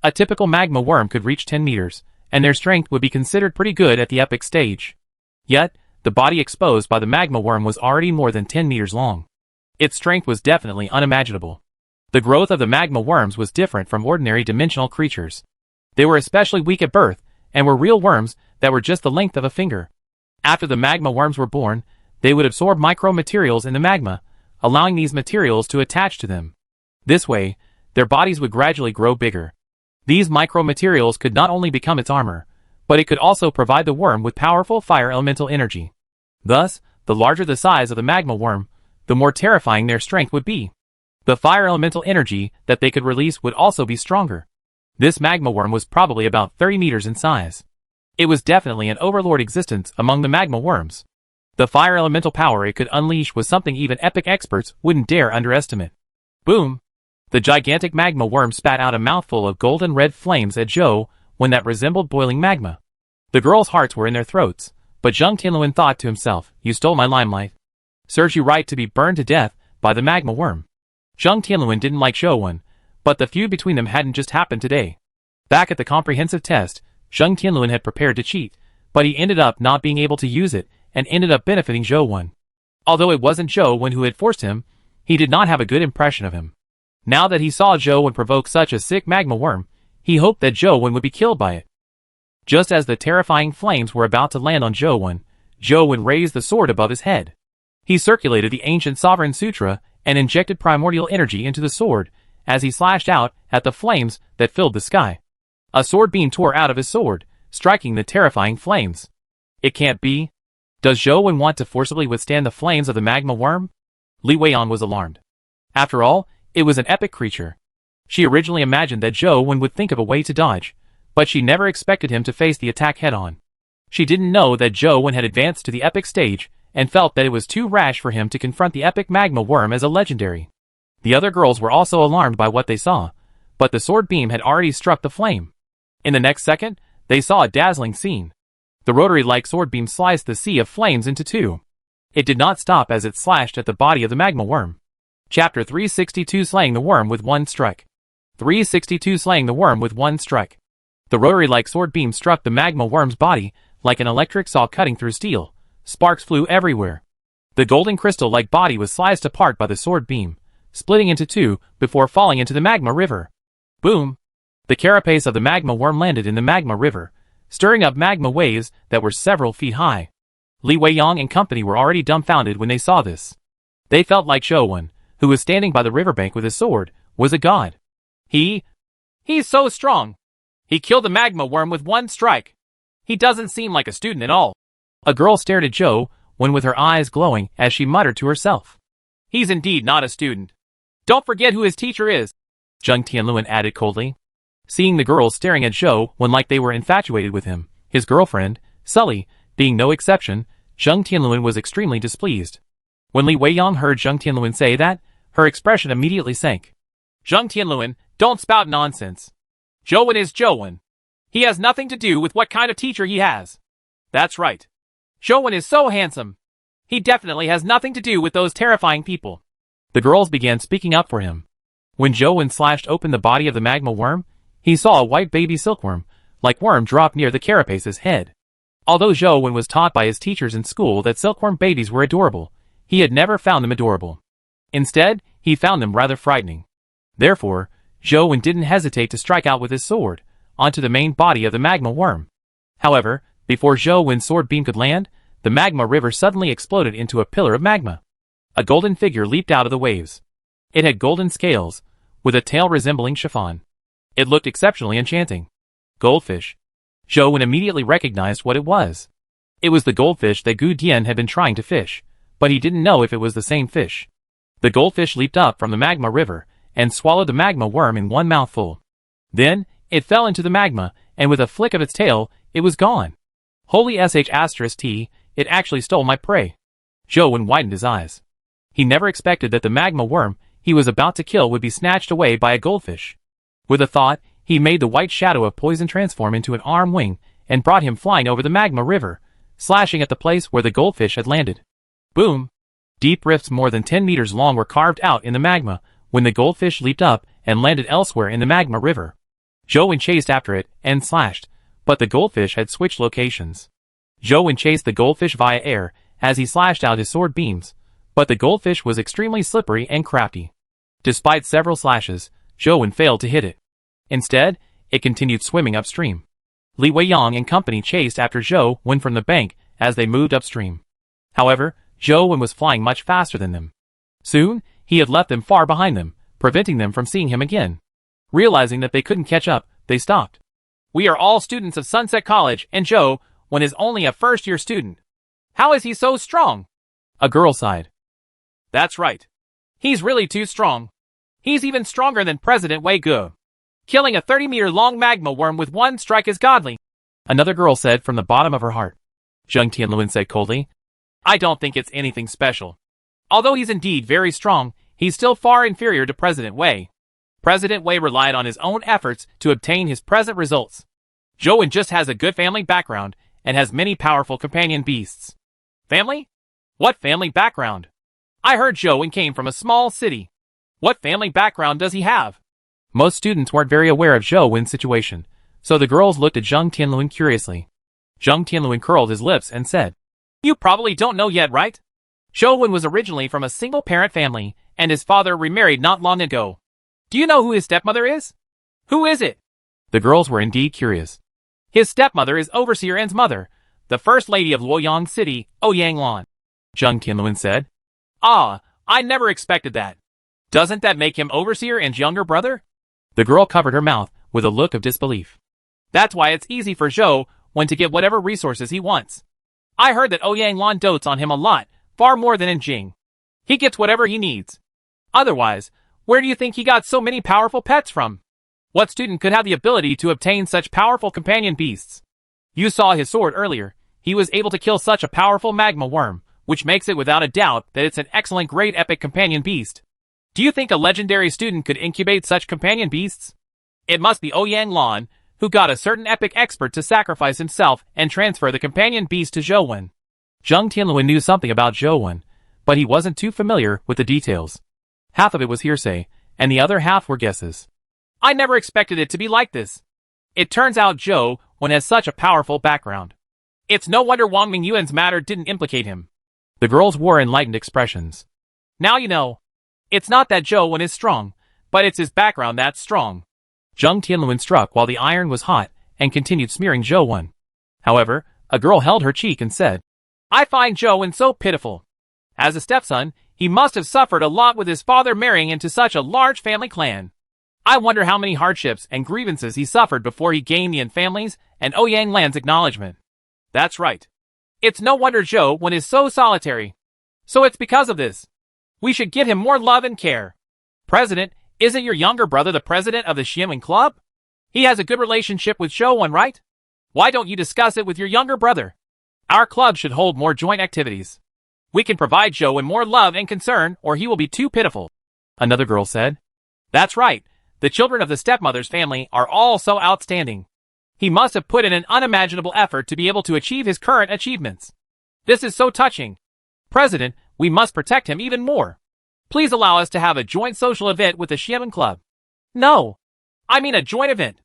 A typical magma worm could reach 10 meters, and their strength would be considered pretty good at the epic stage. Yet, the body exposed by the magma worm was already more than 10 meters long. Its strength was definitely unimaginable. The growth of the magma worms was different from ordinary dimensional creatures. They were especially weak at birth, and were real worms that were just the length of a finger. After the magma worms were born, they would absorb micromaterials in the magma, allowing these materials to attach to them. This way, their bodies would gradually grow bigger. These micromaterials could not only become its armor, but it could also provide the worm with powerful fire elemental energy. Thus, the larger the size of the magma worm, the more terrifying their strength would be. The fire elemental energy that they could release would also be stronger. This magma worm was probably about 30 meters in size. It was definitely an overlord existence among the magma worms. The fire elemental power it could unleash was something even epic experts wouldn't dare underestimate. Boom! The gigantic magma worm spat out a mouthful of golden red flames at Zhou Wen that resembled boiling magma. The girls' hearts were in their throats, but Zheng Tianlun thought to himself, "You stole my limelight. Serves you right to be burned to death by the magma worm." Zheng Tianlun didn't like Zhou Wen, but the feud between them hadn't just happened today. Back at the comprehensive test, Zheng Tianlun had prepared to cheat, but he ended up not being able to use it and ended up benefiting Zhou Wen. Although it wasn't Zhou Wen who had forced him, he did not have a good impression of him. Now that he saw Zhou Wen provoke such a sick magma worm, he hoped that Zhou Wen would be killed by it. Just as the terrifying flames were about to land on Zhou Wen raised the sword above his head. He circulated the ancient Sovereign Sutra and injected primordial energy into the sword as he slashed out at the flames that filled the sky. A sword beam tore out of his sword, striking the terrifying flames. It can't be. Does Zhou Wen want to forcibly withstand the flames of the magma worm? Li Weiyang was alarmed. After all, it was an epic creature. She originally imagined that Zhou Wen would think of a way to dodge, but she never expected him to face the attack head-on. She didn't know that Zhou Wen had advanced to the epic stage and felt that it was too rash for him to confront the epic magma worm as a legendary. The other girls were also alarmed by what they saw, but the sword beam had already struck the flame. In the next second, they saw a dazzling scene. The rotary-like sword beam sliced the sea of flames into two. It did not stop as it slashed at the body of the magma worm. Chapter 362 Slaying the Worm with One Strike. 362 Slaying the Worm with One Strike. The rotary-like sword beam struck the magma worm's body like an electric saw cutting through steel. Sparks flew everywhere. The golden crystal-like body was sliced apart by the sword beam, splitting into two before falling into the magma river. Boom! The carapace of the magma worm landed in the magma river, stirring up magma waves that were several feet high. Li Weiyang and company were already dumbfounded when they saw this. They felt like Zhou Wen, who was standing by the riverbank with his sword, was a god.
He's so strong. He killed the magma worm with one strike. He doesn't seem like a student at all.
A girl stared at Zhou Wen with her eyes glowing as she muttered to herself.
He's indeed not a student. Don't forget who his teacher is,
Zheng Tianluan added coldly. Seeing the girls staring at Zhou Wen like they were infatuated with him, his girlfriend, Sully, being no exception, Zheng Tianluan was extremely displeased. When Li Weiyang heard Zheng Tianluan say that, her expression immediately sank.
Zheng Tianluan, don't spout nonsense. Zhou Wen is Zhou Wen. He has nothing to do with what kind of teacher he has. That's right. Zhou Wen is so handsome. He definitely has nothing to do with those terrifying people.
The girls began speaking up for him. When Zhou Wen slashed open the body of the magma worm, he saw a white baby silkworm, like worm, drop near the carapace's head. Although Zhou Wen was taught by his teachers in school that silkworm babies were adorable, he had never found them adorable. Instead, he found them rather frightening. Therefore, Zhou Wen didn't hesitate to strike out with his sword onto the main body of the magma worm. However, before Zhou Wen's sword beam could land, the magma river suddenly exploded into a pillar of magma. A golden figure leaped out of the waves. It had golden scales, with a tail resembling chiffon. It looked exceptionally enchanting. Goldfish. Zhou Wen immediately recognized what it was. It was the goldfish that Gu Dian had been trying to fish, but he didn't know if it was the same fish. The goldfish leaped up from the magma river and swallowed the magma worm in one mouthful. Then, it fell into the magma, and with a flick of its tail, it was gone. Holy sh*t, it actually stole my prey. Zhou Wen widened his eyes. He never expected that the magma worm he was about to kill would be snatched away by a goldfish. With a thought, he made the white shadow of poison transform into an arm wing and brought him flying over the magma river, slashing at the place where the goldfish had landed. Boom! Deep rifts more than 10 meters long were carved out in the magma when the goldfish leaped up and landed elsewhere in the magma river. Zhou Wen chased after it and slashed, but the goldfish had switched locations. Zhou Wen chased the goldfish via air as he slashed out his sword beams, but the goldfish was extremely slippery and crafty. Despite several slashes, Zhou Wen failed to hit it. Instead, it continued swimming upstream. Li Weiyang and company chased after Zhou Wen from the bank as they moved upstream. However, Zhou Wen was flying much faster than them. Soon, he had left them far behind them, preventing them from seeing him again. Realizing that they couldn't catch up, they stopped.
We are all students of Sunset College, and Zhou Wen is only a first-year student. How is he so strong?
A girl sighed.
That's right. He's really too strong. He's even stronger than President Wei Ge. Killing a 30-meter-long magma worm with one strike is godly.
Another girl said from the bottom of her heart. Zheng Tianluan said coldly.
I don't think it's anything special. Although he's indeed very strong, he's still far inferior to President Wei. President Wei relied on his own efforts to obtain his present results. Zhou Wen just has a good family background and has many powerful companion beasts. Family? What family background? I heard Zhou Wen came from a small city. What family background does he have?
Most students weren't very aware of Zhou Wen's situation, so the girls looked at Zheng Tianluan curiously. Zheng Tianluan curled his lips and said,
You probably don't know yet, right? Zhou Wen was originally from a single-parent family, and his father remarried not long ago. Do you know who his stepmother is? Who is it?
The girls were indeed curious.
His stepmother is Overseer N's mother, the First Lady of Luoyang City, Ouyang Lan.
Zheng Tianluan said.
Ah, I never expected that. Doesn't that make him Overseer N's younger brother?
The girl covered her mouth with a look of disbelief.
That's why it's easy for Zhou Wen to get whatever resources he wants. I heard that Ouyang Lan dotes on him a lot, far more than in Jing. He gets whatever he needs. Otherwise, where do you think he got so many powerful pets from? What student could have the ability to obtain such powerful companion beasts? You saw his sword earlier. He was able to kill such a powerful magma worm, which makes it without a doubt that it's an excellent great epic companion beast. Do you think a legendary student could incubate such companion beasts? It must be Ouyang Lan, who got a certain epic expert to sacrifice himself and transfer the companion beast to Zhou Wen.
Zheng Tianluan knew something about Zhou Wen, but he wasn't too familiar with the details. Half of it was hearsay, and the other half were guesses.
I never expected it to be like this. It turns out Zhou Wen has such a powerful background. It's no wonder Wang Mingyuan's matter didn't implicate him.
The girls wore enlightened expressions.
Now you know. It's not that Zhou Wen is strong, but it's his background that's strong.
Zheng Tianluan struck while the iron was hot and continued smearing Zhou Wen.
However, a girl held her cheek and said, I find Joe so pitiful. As a stepson, he must have suffered a lot with his father marrying into such a large family clan. I wonder how many hardships and grievances he suffered before he gained the family's and Ouyang land's acknowledgement. That's right. It's no wonder Joe is so solitary. So it's because of this. We should give him more love and care. President, isn't your younger brother the president of the Xianwen Club? He has a good relationship with Zhou, right? Why don't you discuss it with your younger brother? Our club should hold more joint activities. We can provide Zhou more love and concern, or he will be too pitiful. Another girl said. That's right. The children of the stepmother's family are all so outstanding. He must have put in an unimaginable effort to be able to achieve his current achievements. This is so touching. President, we must protect him even more. Please allow us to have a joint social event with the Xianwen Club. No. I mean a joint event.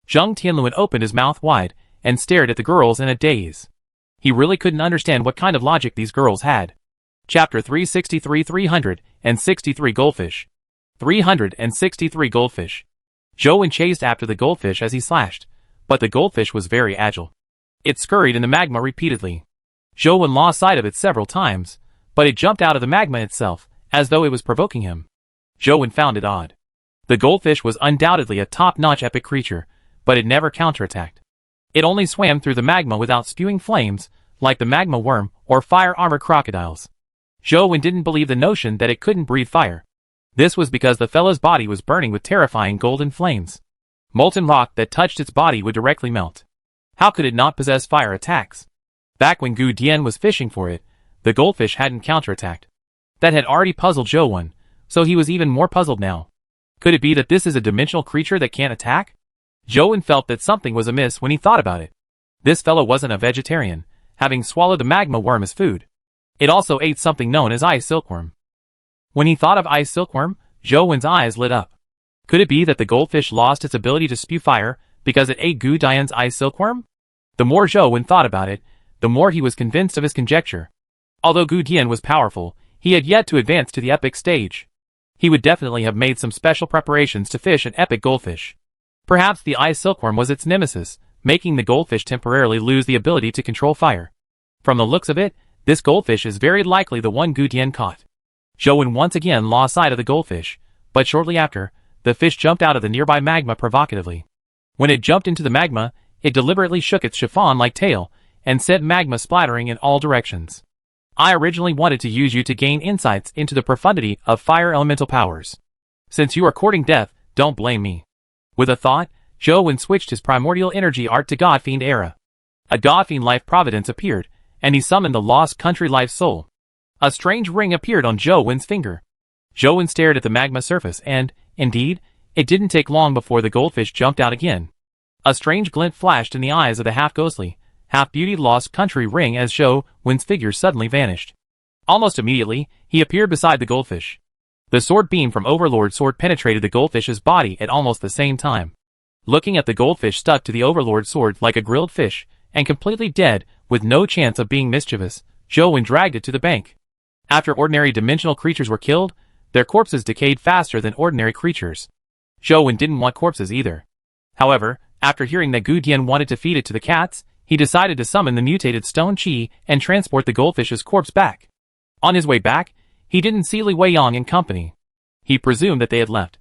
Zheng Tianluan opened his mouth wide and stared at the girls in a daze. He really couldn't understand what kind of logic these girls had. Chapter 363 363 Goldfish. 363 Goldfish. Zhou chased after the goldfish as he slashed, but the goldfish was very agile. It scurried in the magma repeatedly. Zhou lost sight of it several times, but it jumped out of the magma itself, as though it was provoking him. Zhou found it odd. The goldfish was undoubtedly a top-notch epic creature, but it never counterattacked. It only swam through the magma without spewing flames, like the magma worm or fire-armored crocodiles. Zhou didn't believe the notion that it couldn't breathe fire. This was because the fellow's body was burning with terrifying golden flames. Molten rock that touched its body would directly melt. How could it not possess fire attacks? Back when Gu Dian was fishing for it, the goldfish hadn't counterattacked. That had already puzzled Zhou, so he was even more puzzled now. Could it be that this is a dimensional creature that can't attack? Zhou felt that something was amiss when he thought about it. This fellow wasn't a vegetarian, having swallowed the magma worm as food. It also ate something known as ice silkworm. When he thought of ice silkworm, Zhou's eyes lit up. Could it be that the goldfish lost its ability to spew fire because it ate Gu Dian's ice silkworm? The more Zhou thought about it, the more he was convinced of his conjecture. Although Gu Dian was powerful, he had yet to advance to the epic stage. He would definitely have made some special preparations to fish an epic goldfish. Perhaps the ice silkworm was its nemesis, making the goldfish temporarily lose the ability to control fire. From the looks of it, this goldfish is very likely the one Gu Dian caught. Zhou once again lost sight of the goldfish, but shortly after, the fish jumped out of the nearby magma provocatively. When it jumped into the magma, it deliberately shook its chiffon-like tail and sent magma splattering in all directions. I originally wanted to use you to gain insights into the profundity of fire elemental powers. Since you are courting death, don't blame me. With a thought, Zhou switched his primordial energy art to Godfiend era. A Godfiend life providence appeared, and he summoned the lost country life soul. A strange ring appeared on Zhou's finger. Zhou stared at the magma surface and, indeed, it didn't take long before the goldfish jumped out again. A strange glint flashed in the eyes of the half-ghostly, half-beauty lost country ring as Zhou's figure suddenly vanished. Almost immediately, he appeared beside the goldfish. The sword beam from Overlord's sword penetrated the goldfish's body at almost the same time. Looking at the goldfish stuck to the Overlord's sword like a grilled fish, and completely dead, with no chance of being mischievous, Zhou dragged it to the bank. After ordinary dimensional creatures were killed, their corpses decayed faster than ordinary creatures. Zhou didn't want corpses either. However, after hearing that Gu Dian wanted to feed it to the cats, he decided to summon the mutated stone chi and transport the goldfish's corpse back. On his way back, he didn't see Li Weiyang and company. He presumed that they had left.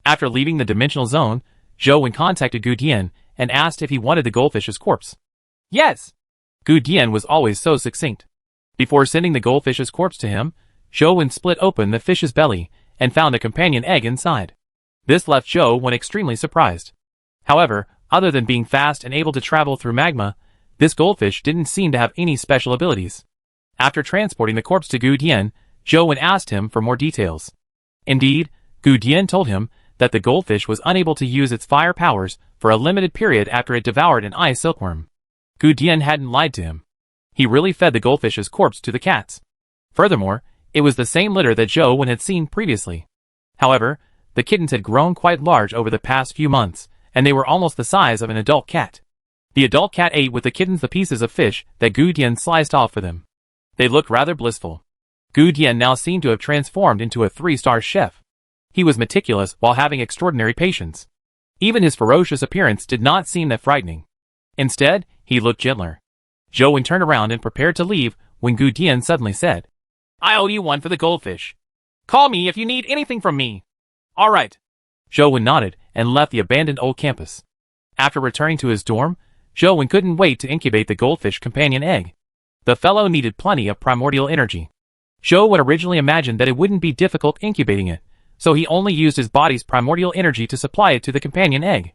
After leaving the dimensional zone, Zhou contacted Gu Dian and asked if he wanted the goldfish's corpse. Yes! Gu Dian was always so succinct. Before sending the goldfish's corpse to him, Zhou split open the fish's belly and found a companion egg inside. This left Zhou extremely surprised. However, other than being fast and able to travel through magma, this goldfish didn't seem to have any special abilities. After transporting the corpse to Gu Dian, Zhou wished him for more details. Indeed, Gu Dian told him that the goldfish was unable to use its fire powers for a limited period after it devoured an ice silkworm. Gu Dian hadn't lied to him. He really fed the goldfish's corpse to the cats. Furthermore, it was the same litter that Zhou had seen previously. However, the kittens had grown quite large over the past few months, and they were almost the size of an adult cat. The adult cat ate with the kittens the pieces of fish that Gu Dian sliced off for them. They looked rather blissful. Gu Dian now seemed to have transformed into a 3-star chef. He was meticulous while having extraordinary patience. Even his ferocious appearance did not seem that frightening. Instead, he looked gentler.
Zhou turned around and prepared to leave when Gu Dian suddenly said,
I owe you one for the goldfish. Call me if you need anything from me. All right.
Zhou nodded and left the abandoned old campus. After returning to his dorm, Zhou couldn't wait to incubate the goldfish companion egg. The fellow needed plenty of primordial energy. Zhou had originally imagined that it wouldn't be difficult incubating it, so he only used his body's primordial energy to supply it to the companion egg.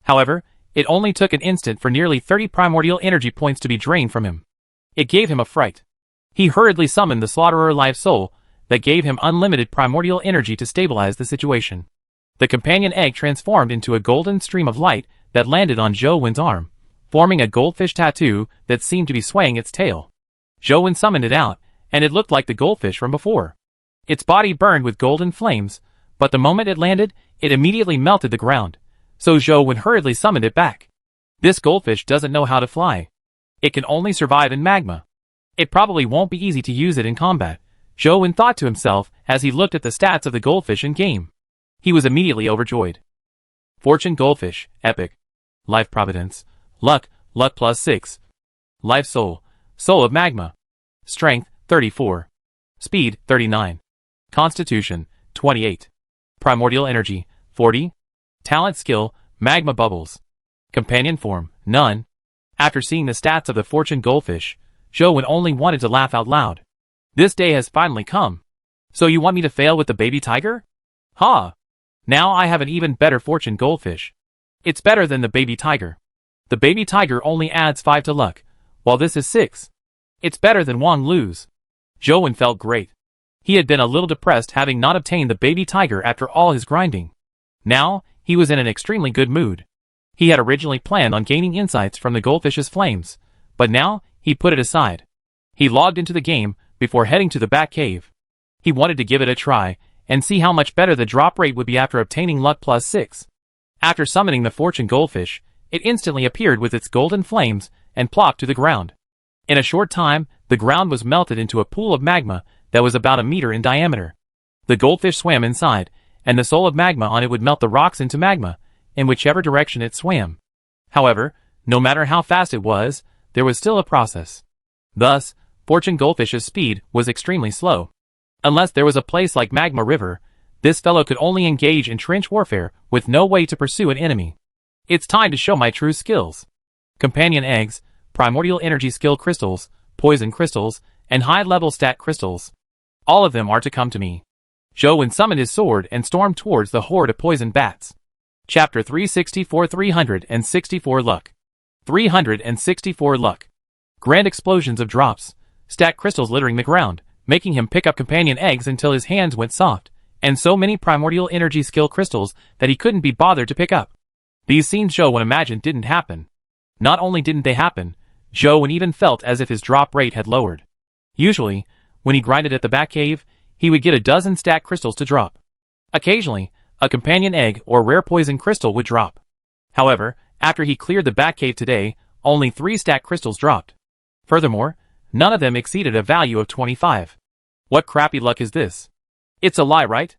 However, it only took an instant for nearly 30 primordial energy points to be drained from him. It gave him a fright. He hurriedly summoned the Slaughterer Live Soul that gave him unlimited primordial energy to stabilize the situation. The companion egg transformed into a golden stream of light that landed on Zhou arm, forming a goldfish tattoo that seemed to be swaying its tail. Zhou summoned it out, and it looked like the goldfish from before. Its body burned with golden flames, but the moment it landed, it immediately melted the ground, so Zhou hurriedly summoned it back. This goldfish doesn't know how to fly. It can only survive in magma. It probably won't be easy to use it in combat, Zhou thought to himself as he looked at the stats of the goldfish in game. He was immediately overjoyed. Fortune Goldfish, Epic. Life Providence. Luck, Luck plus 6. Life Soul, Soul of Magma. Strength, 34. Speed, 39. Constitution, 28. Primordial Energy, 40. Talent Skill, Magma Bubbles. Companion Form, none. After seeing the stats of the Fortune Goldfish, Zhou only wanted to laugh out loud. This day has finally come. So you want me to fail with the baby tiger? Ha! Now I have an even better Fortune Goldfish. It's better than the baby tiger. The baby tiger only adds 5 to luck, while this is 6. It's better than Wang Lu's. Zhou felt great. He had been a little depressed having not obtained the baby tiger after all his grinding. Now, he was in an extremely good mood. He had originally planned on gaining insights from the goldfish's flames, but now, he put it aside. He logged into the game before heading to the Bat Cave. He wanted to give it a try, and see how much better the drop rate would be after obtaining luck plus 6. After summoning the Fortune Goldfish, it instantly appeared with its golden flames and plopped to the ground. In a short time, the ground was melted into a pool of magma that was about a meter in diameter. The goldfish swam inside, and the soul of magma on it would melt the rocks into magma, in whichever direction it swam. However, no matter how fast it was, there was still a process. Thus, Fortune Goldfish's speed was extremely slow. Unless there was a place like Magma River, this fellow could only engage in trench warfare with no way to pursue an enemy. It's time to show my true skills. Companion eggs, primordial energy skill crystals, poison crystals, and high-level stat crystals. All of them are to come to me. Zhou summoned his sword and stormed towards the horde of poison bats. Chapter 364 364 Luck. 364 Luck. Grand explosions of drops, stat crystals littering the ground, making him pick up companion eggs until his hands went soft, and so many primordial energy skill crystals that he couldn't be bothered to pick up. These scenes Zhou imagined didn't happen. Not only didn't they happen, Zhou even felt as if his drop rate had lowered. Usually, when he grinded at the Bat Cave, he would get a dozen stat crystals to drop. Occasionally, a companion egg or rare poison crystal would drop. However, after he cleared the Bat Cave today, only 3 stat crystals dropped. Furthermore, none of them exceeded a value of 25. What crappy luck is this? It's a lie, right?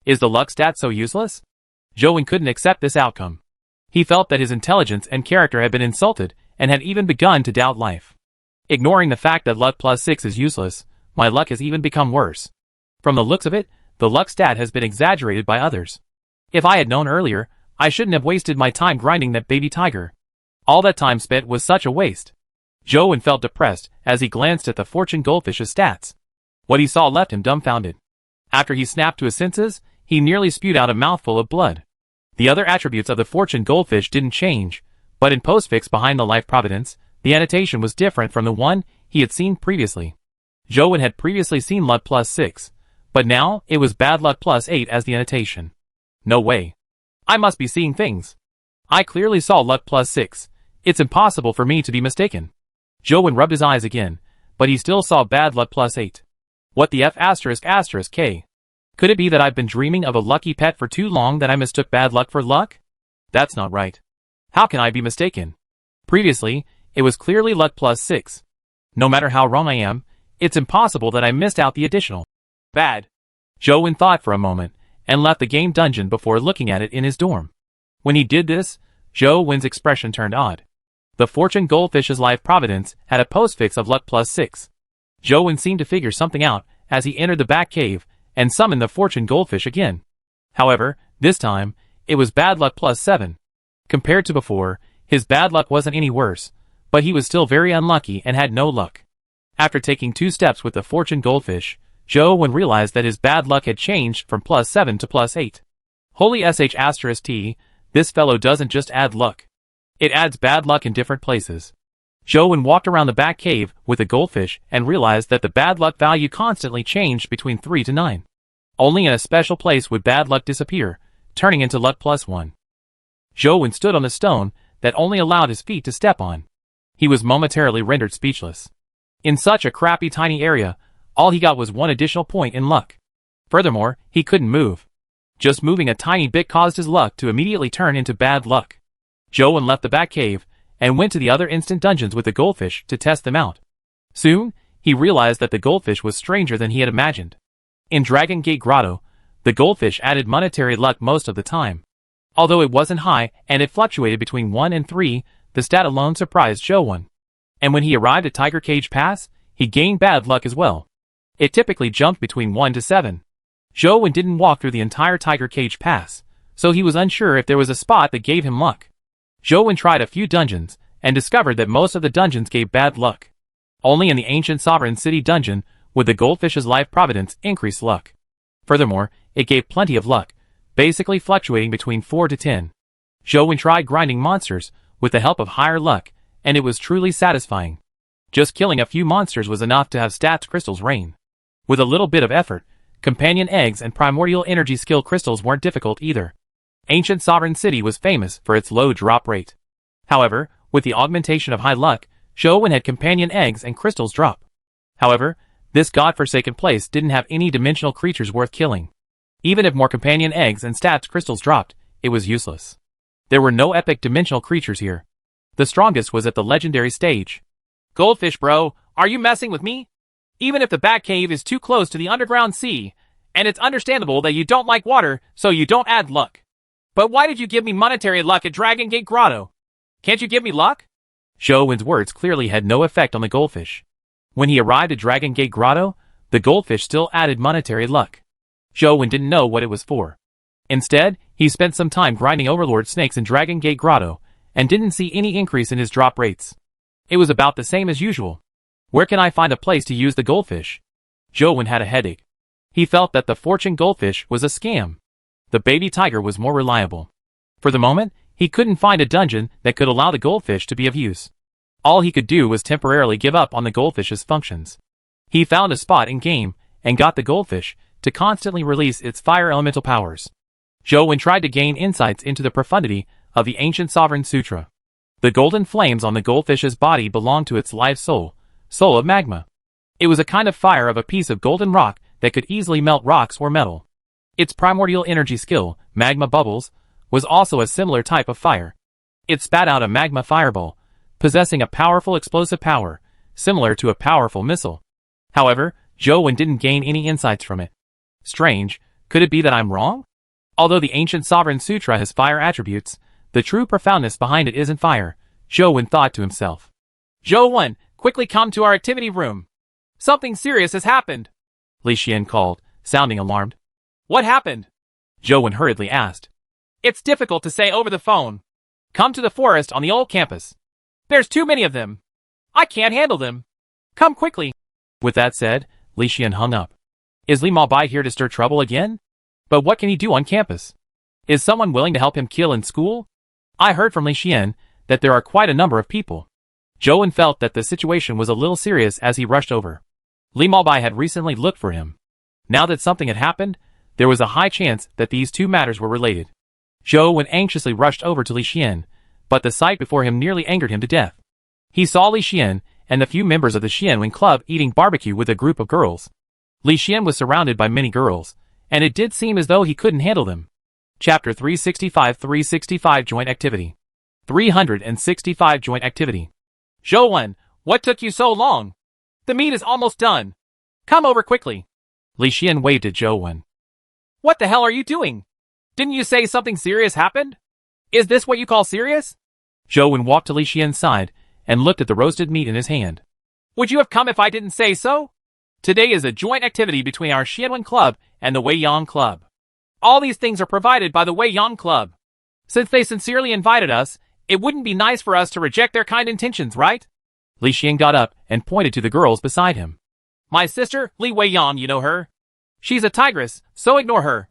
Is the luck stat so useless? Zhou couldn't accept this outcome. He felt that his intelligence and character had been insulted and had even begun to doubt life. Ignoring the fact that luck plus 6 is useless, my luck has even become worse. From the looks of it, the luck stat has been exaggerated by others. If I had known earlier, I shouldn't have wasted my time grinding that baby tiger. All that time spent was such a waste. Zhou felt depressed as he glanced at the Fortune Goldfish's stats. What he saw left him dumbfounded. After he snapped to his senses, he nearly spewed out a mouthful of blood. The other attributes of the Fortune Goldfish didn't change, but in postfix behind the Life Providence, the annotation was different from the one he had seen previously. Zhou had previously seen luck plus 6, but now it was bad luck plus 8 as the annotation. No way. I must be seeing things. I clearly saw luck plus 6. It's impossible for me to be mistaken. Zhou rubbed his eyes again, but he still saw bad luck plus 8. What the F *** K? Could it be that I've been dreaming of a lucky pet for too long that I mistook bad luck for luck? That's not right. How can I be mistaken? Previously, it was clearly luck plus 6. No matter how wrong I am, it's impossible that I missed out the additional. Bad. Zhou thought for a moment, and left the game dungeon before looking at it in his dorm. When he did this, Zhou's expression turned odd.
The Fortune Goldfish's life providence had a postfix of luck +6. Zhou seemed to figure something out as he entered the back cave and summoned the Fortune Goldfish again. However, this time, it was bad luck +7. Compared to before, his bad luck wasn't any worse, but he was still very unlucky and had no luck. After taking 2 steps with the Fortune Goldfish, Zhou realized that his bad luck had changed from +7 to +8. Holy sh*t, this fellow doesn't just add luck. It adds bad luck in different places. Zhou walked around the back cave with the goldfish and realized that the bad luck value constantly changed between 3 to 9. Only in a special place would bad luck disappear, turning into luck +1. Zhou stood on the stone that only allowed his feet to step on. He was momentarily rendered speechless. In such a crappy tiny area, all he got was 1 additional point in luck. Furthermore, he couldn't move. Just moving a tiny bit caused his luck to immediately turn into bad luck. Zhou left the back cave and went to the other instant dungeons with the goldfish to test them out. Soon, he realized that the goldfish was stranger than he had imagined. In Dragon Gate Grotto, the goldfish added monetary luck most of the time. Although it wasn't high and it fluctuated between 1 and 3, the stat alone surprised Zhou. And when he arrived at Tiger Cage Pass, he gained bad luck as well. It typically jumped between 1 to 7. Zhou didn't walk through the entire Tiger Cage Pass, so he was unsure if there was a spot that gave him luck. Zhou tried a few dungeons and discovered that most of the dungeons gave bad luck. Only in the Ancient Sovereign City dungeon would the goldfish's life providence increase luck. Furthermore, it gave plenty of luck, basically fluctuating between 4 to 10. Zhou tried grinding monsters with the help of higher luck, and it was truly satisfying. Just killing a few monsters was enough to have stats crystals rain. With a little bit of effort, companion eggs and primordial energy skill crystals weren't difficult either. Ancient Sovereign City was famous for its low drop rate. However, with the augmentation of high luck, Zhou had companion eggs and crystals drop. However, this godforsaken place didn't have any dimensional creatures worth killing. Even if more companion eggs and stats crystals dropped, it was useless. There were no epic dimensional creatures here. The strongest was at the legendary stage.
Goldfish bro, are you messing with me? Even if the back cave is too close to the underground sea, and it's understandable that you don't like water, so you don't add luck. But why did you give me monetary luck at Dragon Gate Grotto? Can't you give me luck?
Zhou's words clearly had no effect on the goldfish. When he arrived at Dragon Gate Grotto, the goldfish still added monetary luck. Zhou didn't know what it was for. Instead, he spent some time grinding Overlord snakes in Dragon Gate Grotto, and didn't see any increase in his drop rates. It was about the same as usual. Where can I find a place to use the goldfish? Zhou had a headache. He felt that the Fortune Goldfish was a scam. The baby tiger was more reliable. For the moment, he couldn't find a dungeon that could allow the goldfish to be of use. All he could do was temporarily give up on the goldfish's functions. He found a spot in-game, and got the goldfish to constantly release its fire elemental powers. Zhou tried to gain insights into the profundity of the Ancient Sovereign Sutra. The golden flames on the goldfish's body belonged to its life soul, soul of magma. It was a kind of fire of a piece of golden rock that could easily melt rocks or metal. Its primordial energy skill, magma bubbles, was also a similar type of fire. It spat out a magma fireball, possessing a powerful explosive power, similar to a powerful missile. However, Zhou didn't gain any insights from it. Strange, could it be that I'm wrong? Although the Ancient Sovereign Sutra has fire attributes, the true profoundness behind it isn't fire, Zhou thought to himself.
Zhou, quickly come to our activity room. Something serious has happened.
Li Xian called, sounding alarmed.
What happened?
Zhou hurriedly asked.
It's difficult to say over the phone. Come to the forest on the old campus. There's too many of them. I can't handle them. Come quickly.
With that said, Li Xian hung up. Is Li Maobai here to stir trouble again? But what can he do on campus? Is someone willing to help him kill in school? I heard from Li Xian that there are quite a number of people. Zhou felt that the situation was a little serious as he rushed over. Li Maobai had recently looked for him. Now that something had happened, there was a high chance that these two matters were related. Zhou anxiously rushed over to Li Xian, but the sight before him nearly angered him to death. He saw Li Xian and the few members of the Xianwen Club eating barbecue with a group of girls. Li Xian was surrounded by many girls, and it did seem as though he couldn't handle them. Chapter 365 Joint Activity 365 Joint Activity.
Zhou, what took you so long? The meat is almost done. Come over quickly.
Li Xian waved at Zhou.
What the hell are you doing? Didn't you say something serious happened? Is this what you call serious? Zhou walked to Li Xian's side and looked at the roasted meat in his hand.
Would you have come if I didn't say so? Today is a joint activity between our Xianwen Club and the Weiyang Club. All these things are provided by the Weiyang Club. Since they sincerely invited us, it wouldn't be nice for us to reject their kind intentions, right?
Li Xian got up and pointed to the girls beside him.
My sister, Li Weiyang, you know her? She's a tigress, so ignore her.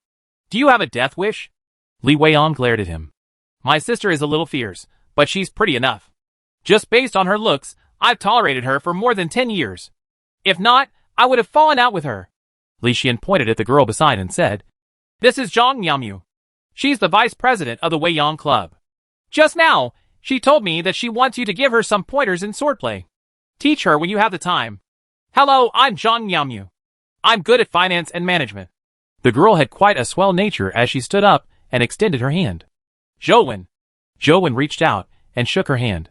Do you have a death wish?
Li Weiyang glared at him.
My sister is a little fierce, but she's pretty enough. Just based on her looks, I've tolerated her for more than 10 years. If not, I would have fallen out with her.
Li Xian pointed at the girl beside and said,
This is Zhang Miaomu. She's the vice president of the Weiyang Club. Just now, she told me that she wants you to give her some pointers in swordplay. Teach her when you have the time. Hello, I'm Zhang Miaomu. I'm good at finance and management.
The girl had quite a swell nature as she stood up and extended her hand.
Zhou.
Zhou reached out and shook her hand.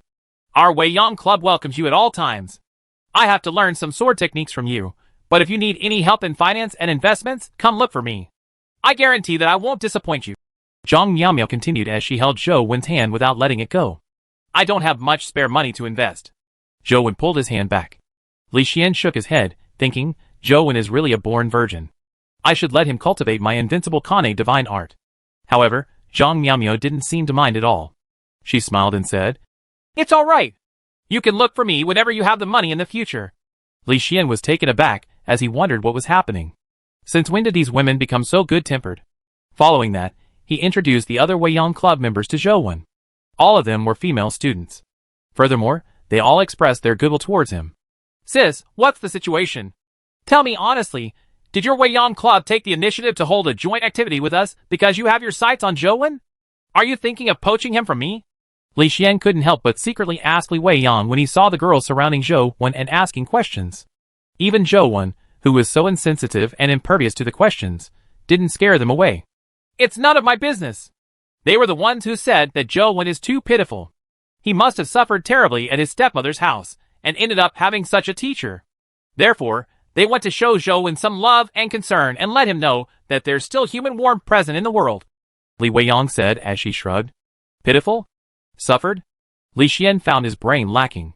Our Weiyang Club welcomes you at all times. I have to learn some sword techniques from you, but if you need any help in finance and investments, come look for me. I guarantee that I won't disappoint you.
Zhang Miaomiao continued as she held Zhou Wen's hand without letting it go.
I don't have much spare money to invest.
Zhou Wen pulled his hand back. Li Xian shook his head, thinking, Zhou Wen is really a born virgin. I should let him cultivate my invincible Kane divine art. However, Zhang Miaomiao didn't seem to mind at all. She smiled and said,
It's all right. You can look for me whenever you have the money in the future.
Li Xian was taken aback as he wondered what was happening. Since when did these women become so good-tempered? Following that, he introduced the other Weiyang Club members to Zhou Wen. All of them were female students. Furthermore, they all expressed their goodwill towards him.
Sis, what's the situation? Tell me honestly, did your Weiyang Club take the initiative to hold a joint activity with us because you have your sights on Zhou Wen? Are you thinking of poaching him from me?
Li Xian couldn't help but secretly ask Li Weiyang when he saw the girls surrounding Zhou Wen and asking questions. Even Zhou Wen, who was so insensitive and impervious to the questions, didn't scare them away.
It's none of my business. They were the ones who said that Zhou Wen is too pitiful. He must have suffered terribly at his stepmother's house and ended up having such a teacher. Therefore, they want to show Zhou Wen some love and concern and let him know that there's still human warmth present in the world.
Li Weiyang said as she shrugged. Pitiful? Suffered? Li Xian found his brain lacking.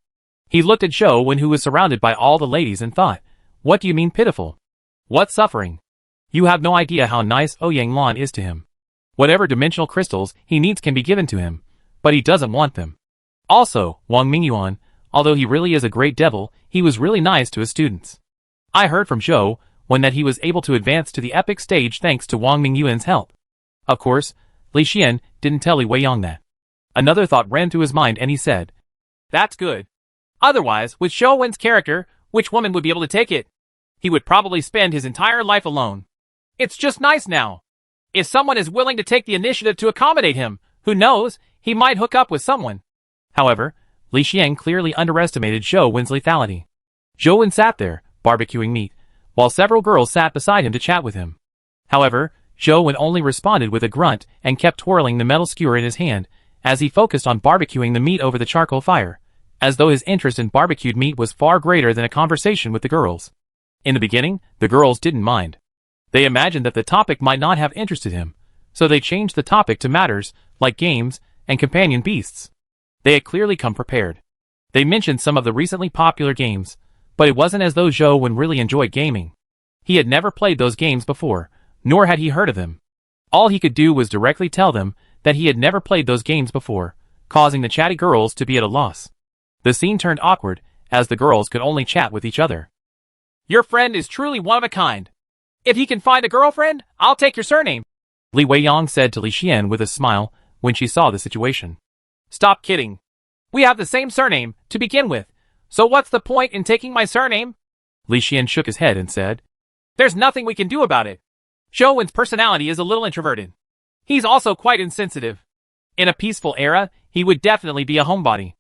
He looked at Zhou Wen, who was surrounded by all the ladies, and thought, what do you mean pitiful? What suffering? You have no idea how nice Ouyang Lan is to him. Whatever dimensional crystals he needs can be given to him, but he doesn't want them. Also, Wang Mingyuan, although he really is a great devil, he was really nice to his students. I heard from Zhou Wen that he was able to advance to the epic stage thanks to Wang Mingyuan's help. Of course, Li Xian didn't tell Li Weiyang that. Another thought ran through his mind and he said,
That's good. Otherwise, with Zhou Wen's character, which woman would be able to take it? He would probably spend his entire life alone. It's just nice now. If someone is willing to take the initiative to accommodate him, who knows, he might hook up with someone.
However, Li Xian clearly underestimated Zhou Wen's lethality. Zhou Wen sat there, barbecuing meat, while several girls sat beside him to chat with him. However, Zhou Wen only responded with a grunt and kept twirling the metal skewer in his hand as he focused on barbecuing the meat over the charcoal fire, as though his interest in barbecued meat was far greater than a conversation with the girls. In the beginning, the girls didn't mind. They imagined that the topic might not have interested him, so they changed the topic to matters like games and companion beasts. They had clearly come prepared. They mentioned some of the recently popular games, but it wasn't as though Zhou Wen really enjoyed gaming. He had never played those games before, nor had he heard of them. All he could do was directly tell them that he had never played those games before, causing the chatty girls to be at a loss. The scene turned awkward, as the girls could only chat with each other.
Your friend is truly one of a kind. If he can find a girlfriend, I'll take your surname,
Li Weiyang said to Li Xian with a smile when she saw the situation.
Stop kidding. We have the same surname, to begin with, so what's the point in taking my surname?
Li Xian shook his head and said,
There's nothing we can do about it. Zhou Wen's personality is a little introverted. He's also quite insensitive. In a peaceful era, he would definitely be a homebody.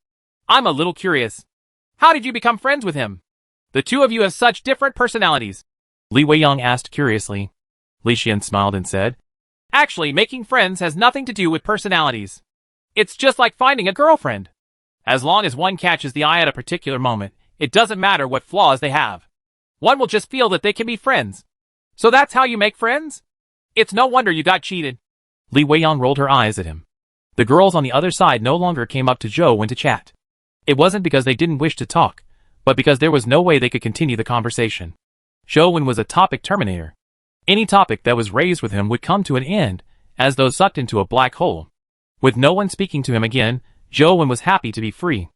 I'm a little curious. How did you become friends with him? The two of you have such different personalities,
Li Weiyang asked curiously. Li Xian smiled and said,
Actually, making friends has nothing to do with personalities. It's just like finding a girlfriend. As long as one catches the eye at a particular moment, it doesn't matter what flaws they have. One will just feel that they can be friends. So that's how you make friends? It's no wonder you got cheated.
Li Weiyang rolled her eyes at him. The girls on the other side no longer came up to Zhou to chat. It wasn't because they didn't wish to talk, but because there was no way they could continue the conversation. Zhou was a topic terminator. Any topic that was raised with him would come to an end, as though sucked into a black hole. With no one speaking to him again, Zhou was happy to be free.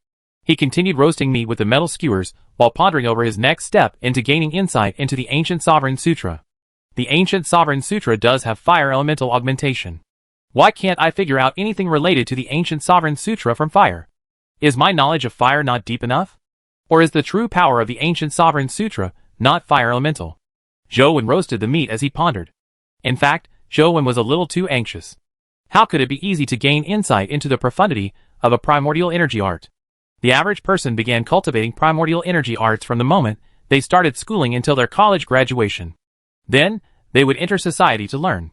He continued roasting meat with the metal skewers while pondering over his next step into gaining insight into the Ancient Sovereign Sutra. The Ancient Sovereign Sutra does have fire elemental augmentation. Why can't I figure out anything related to the Ancient Sovereign Sutra from fire? Is my knowledge of fire not deep enough? Or is the true power of the Ancient Sovereign Sutra not fire elemental? Zhou roasted the meat as he pondered. In fact, Zhou was a little too anxious. How could it be easy to gain insight into the profundity of a primordial energy art? The average person began cultivating primordial energy arts from the moment they started schooling until their college graduation. Then, they would enter society to learn.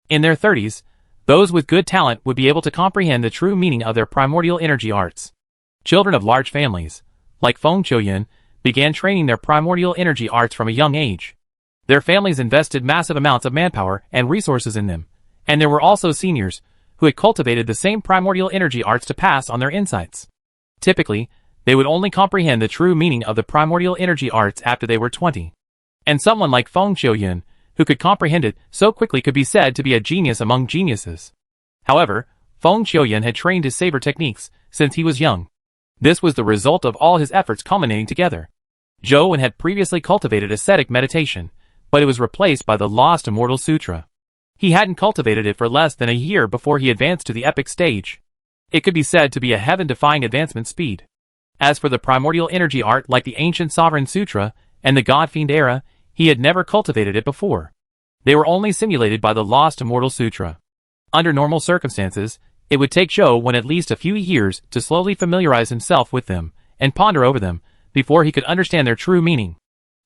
In their 30s, those with good talent would be able to comprehend the true meaning of their primordial energy arts. Children of large families, like Feng Qiuyan, began training their primordial energy arts from a young age. Their families invested massive amounts of manpower and resources in them, and there were also seniors who had cultivated the same primordial energy arts to pass on their insights. Typically, they would only comprehend the true meaning of the primordial energy arts after they were 20. And someone like Feng Qiuyan, who could comprehend it so quickly, could be said to be a genius among geniuses. However, Feng Qiuyan had trained his saber techniques since he was young. This was the result of all his efforts culminating together. Zhou had previously cultivated ascetic meditation, but it was replaced by the Lost Immortal Sutra. He hadn't cultivated it for less than a year before he advanced to the epic stage. It could be said to be a heaven-defying advancement speed. As for the primordial energy art like the Ancient Sovereign Sutra and the God-Fiend Era, he had never cultivated it before. They were only simulated by the Lost Immortal Sutra. Under normal circumstances, it would take Zhou at least a few years to slowly familiarize himself with them and ponder over them before he could understand their true meaning.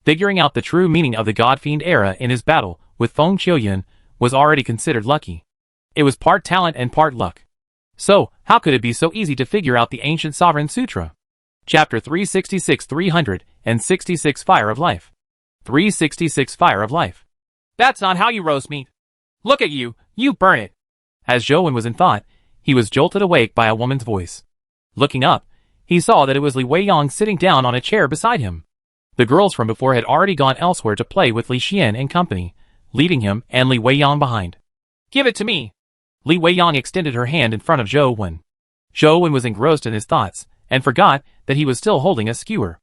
Figuring out the true meaning of the God-Fiend Era in his battle with Feng Qiuyan was already considered lucky. It was part talent and part luck. So, how could it be so easy to figure out the Ancient Sovereign Sutra? Chapter 366 366 Fire of Life. 366 Fire of Life.
That's not how you roast meat. Look at you, you burn it.
As Zhou was in thought, he was jolted awake by a woman's voice. Looking up, he saw that it was Li Weiyang sitting down on a chair beside him. The girls from before had already gone elsewhere to play with Li Xian and company, leaving him and Li Weiyang behind.
Give it to me.
Li Weiyang extended her hand in front of Zhou Wen. Zhou was engrossed in his thoughts, and forgot that he was still holding a skewer.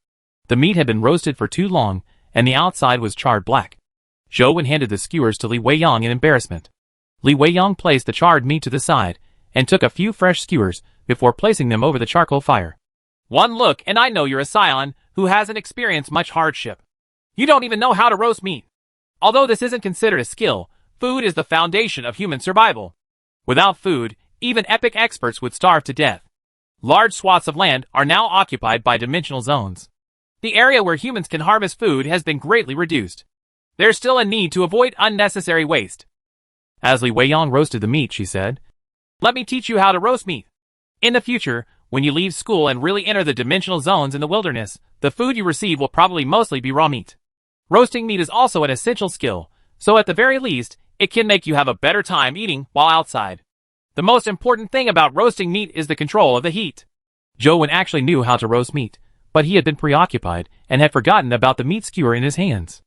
The meat had been roasted for too long, and the outside was charred black. Zhou handed the skewers to Li Weiyang in embarrassment. Li Weiyang placed the charred meat to the side, and took a few fresh skewers before placing them over the charcoal fire.
One look and I know you're a scion who hasn't experienced much hardship. You don't even know how to roast meat. Although this isn't considered a skill, food is the foundation of human survival. Without food, even epic experts would starve to death. Large swaths of land are now occupied by dimensional zones. The area where humans can harvest food has been greatly reduced. There's still a need to avoid unnecessary waste.
As Li Weiyang roasted the meat, she said,
"Let me teach you how to roast meat. In the future, when you leave school and really enter the dimensional zones in the wilderness, the food you receive will probably mostly be raw meat. Roasting meat is also an essential skill, so at the very least, it can make you have a better time eating while outside. The most important thing about roasting meat is the control of the heat."
Zhou actually knew how to roast meat, but he had been preoccupied and had forgotten about the meat skewer in his hands.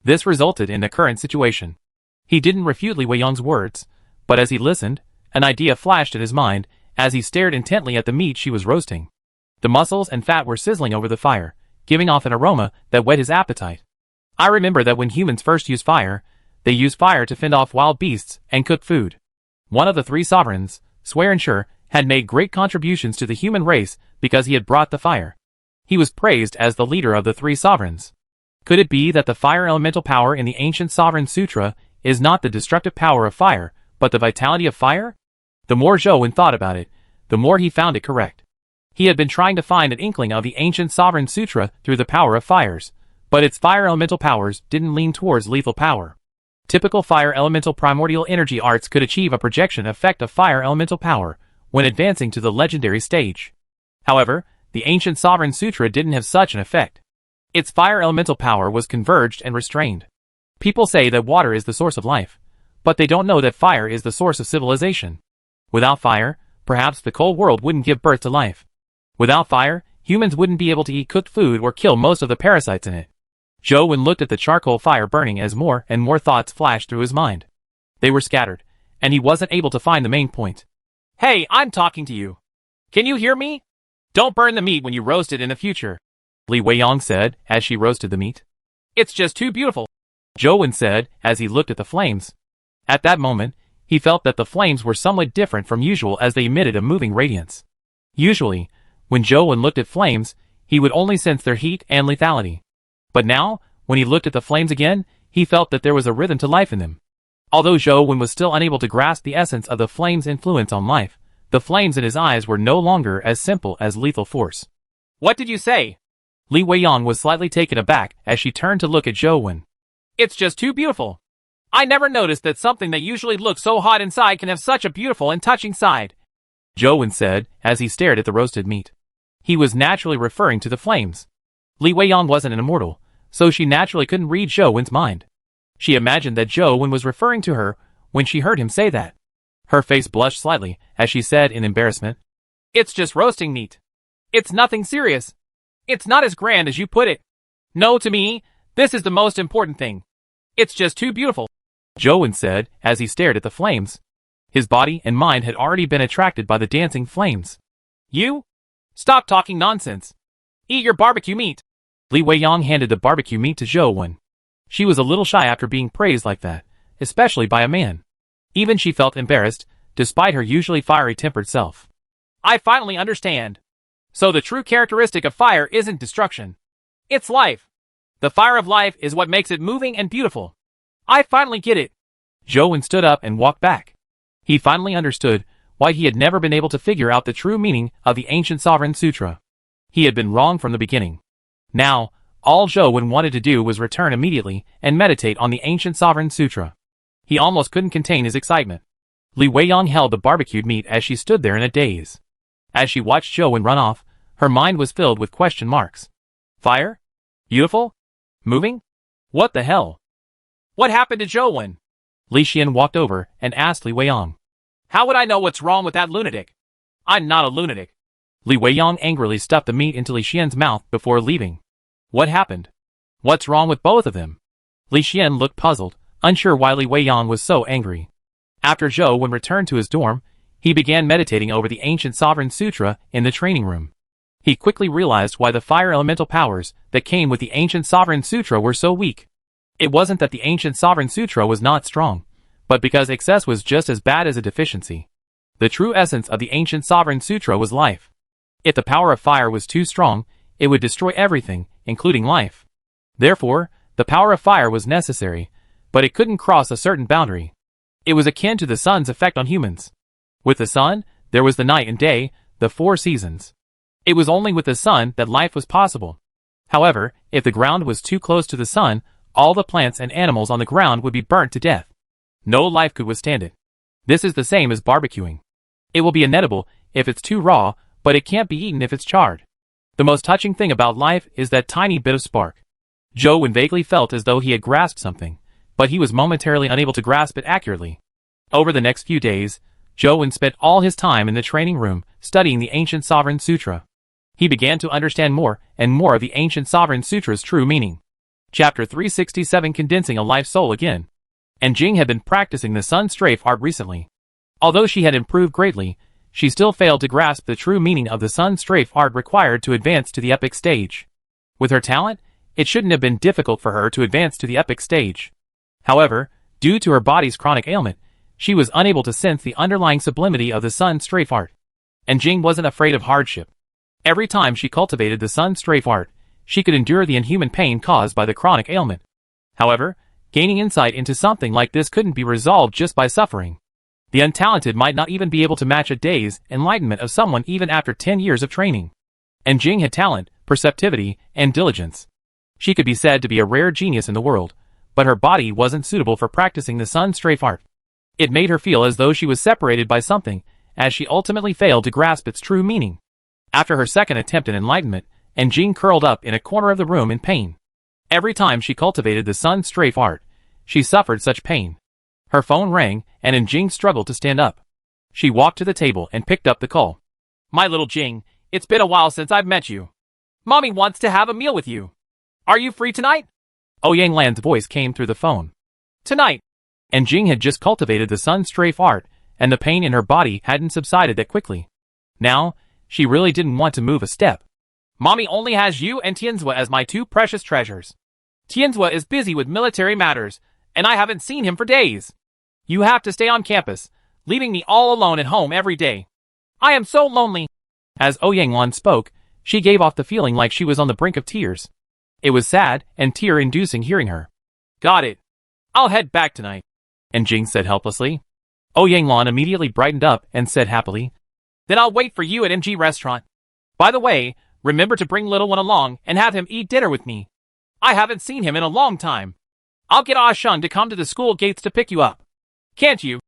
This resulted in the current situation. He didn't refute Li Weiyang's words, but as he listened, an idea flashed in his mind as he stared intently at the meat she was roasting. The muscles and fat were sizzling over the fire, giving off an aroma that whet his appetite. I remember that when humans first used fire, they used fire to fend off wild beasts and cook food. One of the three sovereigns, Xuanshi, had made great contributions to the human race because he had brought the fire. He was praised as the leader of the three sovereigns. Could it be that the fire elemental power in the Ancient Sovereign Sutra is not the destructive power of fire, but the vitality of fire? The more Zhou thought about it, the more he found it correct. He had been trying to find an inkling of the Ancient Sovereign Sutra through the power of fires, but its fire elemental powers didn't lean towards lethal power. Typical fire elemental primordial energy arts could achieve a projection effect of fire elemental power when advancing to the legendary stage. However, the Ancient Sovereign Sutra didn't have such an effect. Its fire elemental power was converged and restrained. People say that water is the source of life, but they don't know that fire is the source of civilization. Without fire, perhaps the cold world wouldn't give birth to life. Without fire, humans wouldn't be able to eat cooked food or kill most of the parasites in it. Zhou looked at the charcoal fire burning as more and more thoughts flashed through his mind. They were scattered, and he wasn't able to find the main point.
Hey, I'm talking to you. Can you hear me? Don't burn the meat when you roast it in the future,
Li Weiyang said as she roasted the meat.
It's just too beautiful,
Zhou said as he looked at the flames. At that moment, he felt that the flames were somewhat different from usual as they emitted a moving radiance. Usually, when Zhou looked at flames, he would only sense their heat and lethality. But now, when he looked at the flames again, he felt that there was a rhythm to life in them. Although Zhou was still unable to grasp the essence of the flames' influence on life, the flames in his eyes were no longer as simple as lethal force.
What did you say?
Li Weiyang was slightly taken aback as she turned to look at Zhou.
It's just too beautiful. I never noticed that something that usually looks so hot inside can have such a beautiful and touching side,
Zhou said as he stared at the roasted meat. He was naturally referring to the flames. Li Weiyang wasn't an immortal, so she naturally couldn't read Zhou's mind. She imagined that Zhou was referring to her when she heard him say that. Her face blushed slightly as she said in embarrassment,
It's just roasting meat. It's nothing serious. It's not as grand as you put it. No, to me, this is the most important thing. It's just too beautiful,
Zhou said as he stared at the flames. His body and mind had already been attracted by the dancing flames.
You? Stop talking nonsense. Eat your barbecue meat.
Li Weiyang handed the barbecue meat to Zhou. She was a little shy after being praised like that, especially by a man. Even she felt embarrassed, despite her usually fiery-tempered self.
I finally understand. So the true characteristic of fire isn't destruction. It's life. The fire of life is what makes it moving and beautiful. I finally get it.
Zhou stood up and walked back. He finally understood why he had never been able to figure out the true meaning of the ancient Sovereign Sutra. He had been wrong from the beginning. Now, all Zhou wanted to do was return immediately and meditate on the ancient Sovereign Sutra. He almost couldn't contain his excitement. Li Weiyang held the barbecued meat as she stood there in a daze. As she watched Zhou run off, her mind was filled with question marks. Fire? Beautiful? Moving? What the hell?
What happened to Zhou?
Li Xian walked over and asked Li Weiyang.
How would I know what's wrong with that lunatic? I'm not a lunatic.
Li Weiyang angrily stuffed the meat into Li Xian's mouth before leaving. What happened? What's wrong with both of them? Li Xian looked puzzled, unsure why Li Weiyang was so angry. After Zhou returned to his dorm, he began meditating over the ancient Sovereign Sutra in the training room. He quickly realized why the fire elemental powers that came with the ancient Sovereign Sutra were so weak. It wasn't that the ancient Sovereign Sutra was not strong, but because excess was just as bad as a deficiency. The true essence of the ancient Sovereign Sutra was life. If the power of fire was too strong, it would destroy everything, including life. Therefore, the power of fire was necessary, but it couldn't cross a certain boundary. It was akin to the sun's effect on humans. With the sun, there was the night and day, the 4 seasons. It was only with the sun that life was possible. However, if the ground was too close to the sun, all the plants and animals on the ground would be burnt to death. No life could withstand it. This is the same as barbecuing. It will be inedible if it's too raw, but it can't be eaten if it's charred. The most touching thing about life is that tiny bit of spark. Zhou vaguely felt as though he had grasped something, but he was momentarily unable to grasp it accurately. Over the next few days, Zhou spent all his time in the training room studying the ancient Sovereign Sutra. He began to understand more and more of the ancient Sovereign Sutra's true meaning. Chapter 367 Condensing a Life Soul Again. And Jing had been practicing the Sun Strafe art recently. Although she had improved greatly, she still failed to grasp the true meaning of the Sun Strafe art required to advance to the epic stage. With her talent, it shouldn't have been difficult for her to advance to the epic stage. However, due to her body's chronic ailment, she was unable to sense the underlying sublimity of the Sun Strafe art. And Jing wasn't afraid of hardship. Every time she cultivated the Sun Strafe art, she could endure the inhuman pain caused by the chronic ailment. However, gaining insight into something like this couldn't be resolved just by suffering. The untalented might not even be able to match a day's enlightenment of someone even after 10 years of training. And Jing had talent, perceptivity, and diligence. She could be said to be a rare genius in the world, but her body wasn't suitable for practicing the Sun Strafe art. It made her feel as though she was separated by something, as she ultimately failed to grasp its true meaning. After her second attempt at enlightenment, Jing curled up in a corner of the room in pain. Every time she cultivated the Sun Strafe art, she suffered such pain. Her phone rang, and Jing struggled to stand up. She walked to the table and picked up the call.
My little Jing, it's been a while since I've met you. Mommy wants to have a meal with you. Are you free tonight?
Ouyang Lan's voice came through the phone.
Tonight.
And Jing had just cultivated the sun strafe art, and the pain in her body hadn't subsided that quickly. Now, she really didn't want to move a step.
Mommy only has you and Tianzua as my two precious treasures. Tianzua is busy with military matters, and I haven't seen him for days. You have to stay on campus, leaving me all alone at home every day. I am so lonely.
As Ouyang Lan spoke, she gave off the feeling like she was on the brink of tears. It was sad and tear-inducing hearing her.
Got it. I'll head back tonight.
And Jing said helplessly. Ouyang Lan immediately brightened up and said happily.
Then I'll wait for you at MG Restaurant. By the way, remember to bring little one along and have him eat dinner with me. I haven't seen him in a long time. I'll get Ah Shun to come to the school gates to pick you up. Can't you?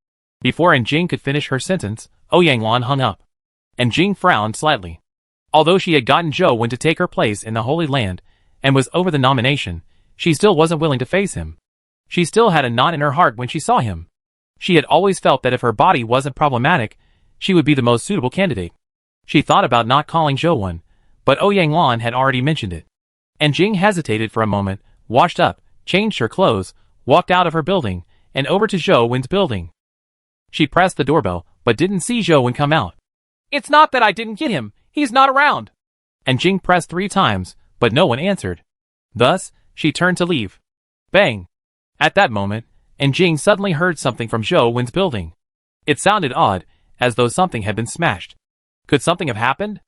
Before Jing could finish her sentence, Ouyang Lan hung up. And Jing frowned slightly. Although she had gotten Zhou Wen to take her place in the Holy Land, and was over the nomination, she still wasn't willing to face him. She still had a knot in her heart when she saw him. She had always felt that if her body wasn't problematic, she would be the most suitable candidate. She thought about not calling Zhou Wen, but Ouyang Lan had already mentioned it. And Jing hesitated for a moment, washed up, changed her clothes, walked out of her building, and over to Zhou Wen's building. She pressed the doorbell, but didn't see Zhou Wen come out.
It's not that I didn't get him, he's not around.
And Jing pressed 3 times, but no one answered. Thus, she turned to leave. Bang! At that moment, Jing suddenly heard something from Zhou Wen's building. It sounded odd, as though something had been smashed. Could something have happened?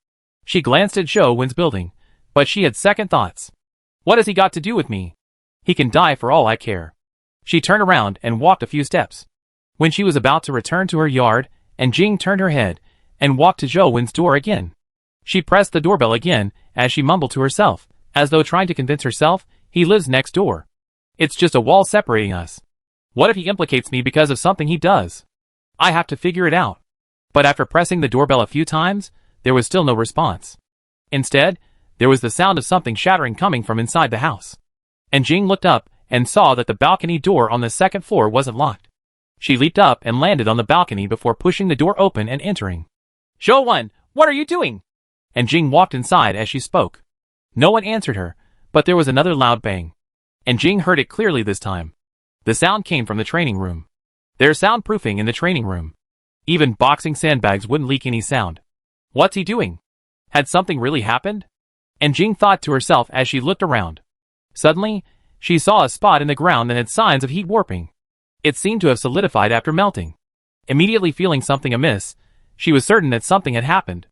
She glanced at Zhou Wen's building, but she had second thoughts. What has he got to do with me? He can die for all I care. She turned around and walked a few steps. When she was about to return to her yard, Jing turned her head and walked to Zhou Wen's door again. She pressed the doorbell again as she mumbled to herself, as though trying to convince herself, he lives next door. It's just a wall separating us. What if he implicates me because of something he does? I have to figure it out. But after pressing the doorbell a few times, there was still no response. Instead, there was the sound of something shattering coming from inside the house. And Jing looked up and saw that the balcony door on the second floor wasn't locked. She leaped up and landed on the balcony before pushing the door open and entering.
Zhou Wen, what are you doing?
And Jing walked inside as she spoke. No one answered her, but there was another loud bang. And Jing heard it clearly this time. The sound came from the training room. There's soundproofing in the training room. Even boxing sandbags wouldn't leak any sound. What's he doing? Had something really happened? And Jing thought to herself as she looked around. Suddenly, she saw a spot in the ground that had signs of heat warping. It seemed to have solidified after melting. Immediately feeling something amiss, she was certain that something had happened.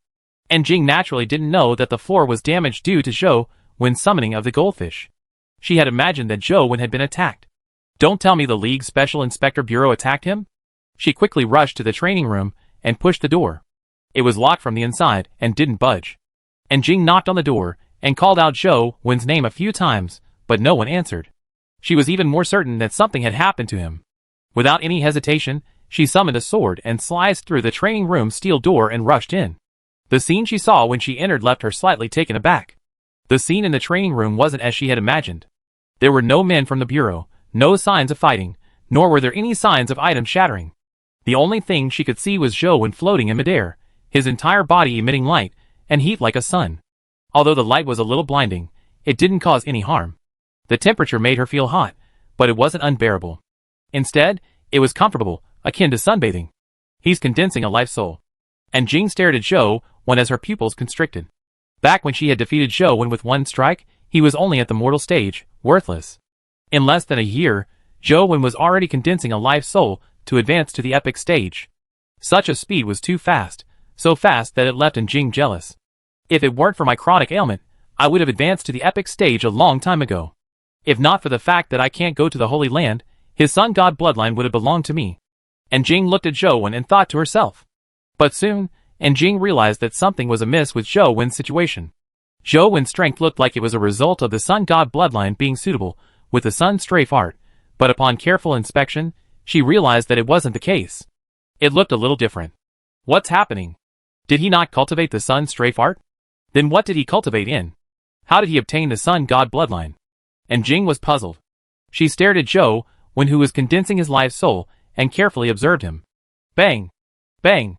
And Jing naturally didn't know that the floor was damaged due to Zhou Wen's summoning of the goldfish. She had imagined that Zhou Wen had been attacked. Don't tell me the League's Special Inspector Bureau attacked him? She quickly rushed to the training room and pushed the door. It was locked from the inside and didn't budge. And Jing knocked on the door and called out Zhou Wen's name a few times, but no one answered. She was even more certain that something had happened to him. Without any hesitation, she summoned a sword and sliced through the training room's steel door and rushed in. The scene she saw when she entered left her slightly taken aback. The scene in the training room wasn't as she had imagined. There were no men from the bureau, no signs of fighting, nor were there any signs of items shattering. The only thing she could see was Zhou Wen floating in midair, his entire body emitting light and heat like a sun. Although the light was a little blinding, it didn't cause any harm. The temperature made her feel hot, but it wasn't unbearable. Instead, it was comfortable, akin to sunbathing. He's condensing a life soul. And Jing stared at Zhou Wen as her pupils constricted. Back when she had defeated Zhou Wen with one strike, he was only at the mortal stage, worthless. In less than a year, Zhou Wen was already condensing a life soul to advance to the epic stage. Such a speed was too fast, so fast that it left Jing jealous. If it weren't for my chronic ailment, I would have advanced to the epic stage a long time ago. If not for the fact that I can't go to the Holy Land, his sun god bloodline would have belonged to me. And Jing looked at Zhou Wen and thought to herself. But soon, Jing realized that something was amiss with Zhou Wen's situation. Zhou Wen's strength looked like it was a result of the sun god bloodline being suitable with the sun strafe art, but upon careful inspection, she realized that it wasn't the case. It looked a little different. What's happening? Did he not cultivate the sun strafe art? Then what did he cultivate in? How did he obtain the sun god bloodline? And Jing was puzzled. She stared at Zhou Wen, who was condensing his life soul, and carefully observed him. Bang!
Bang!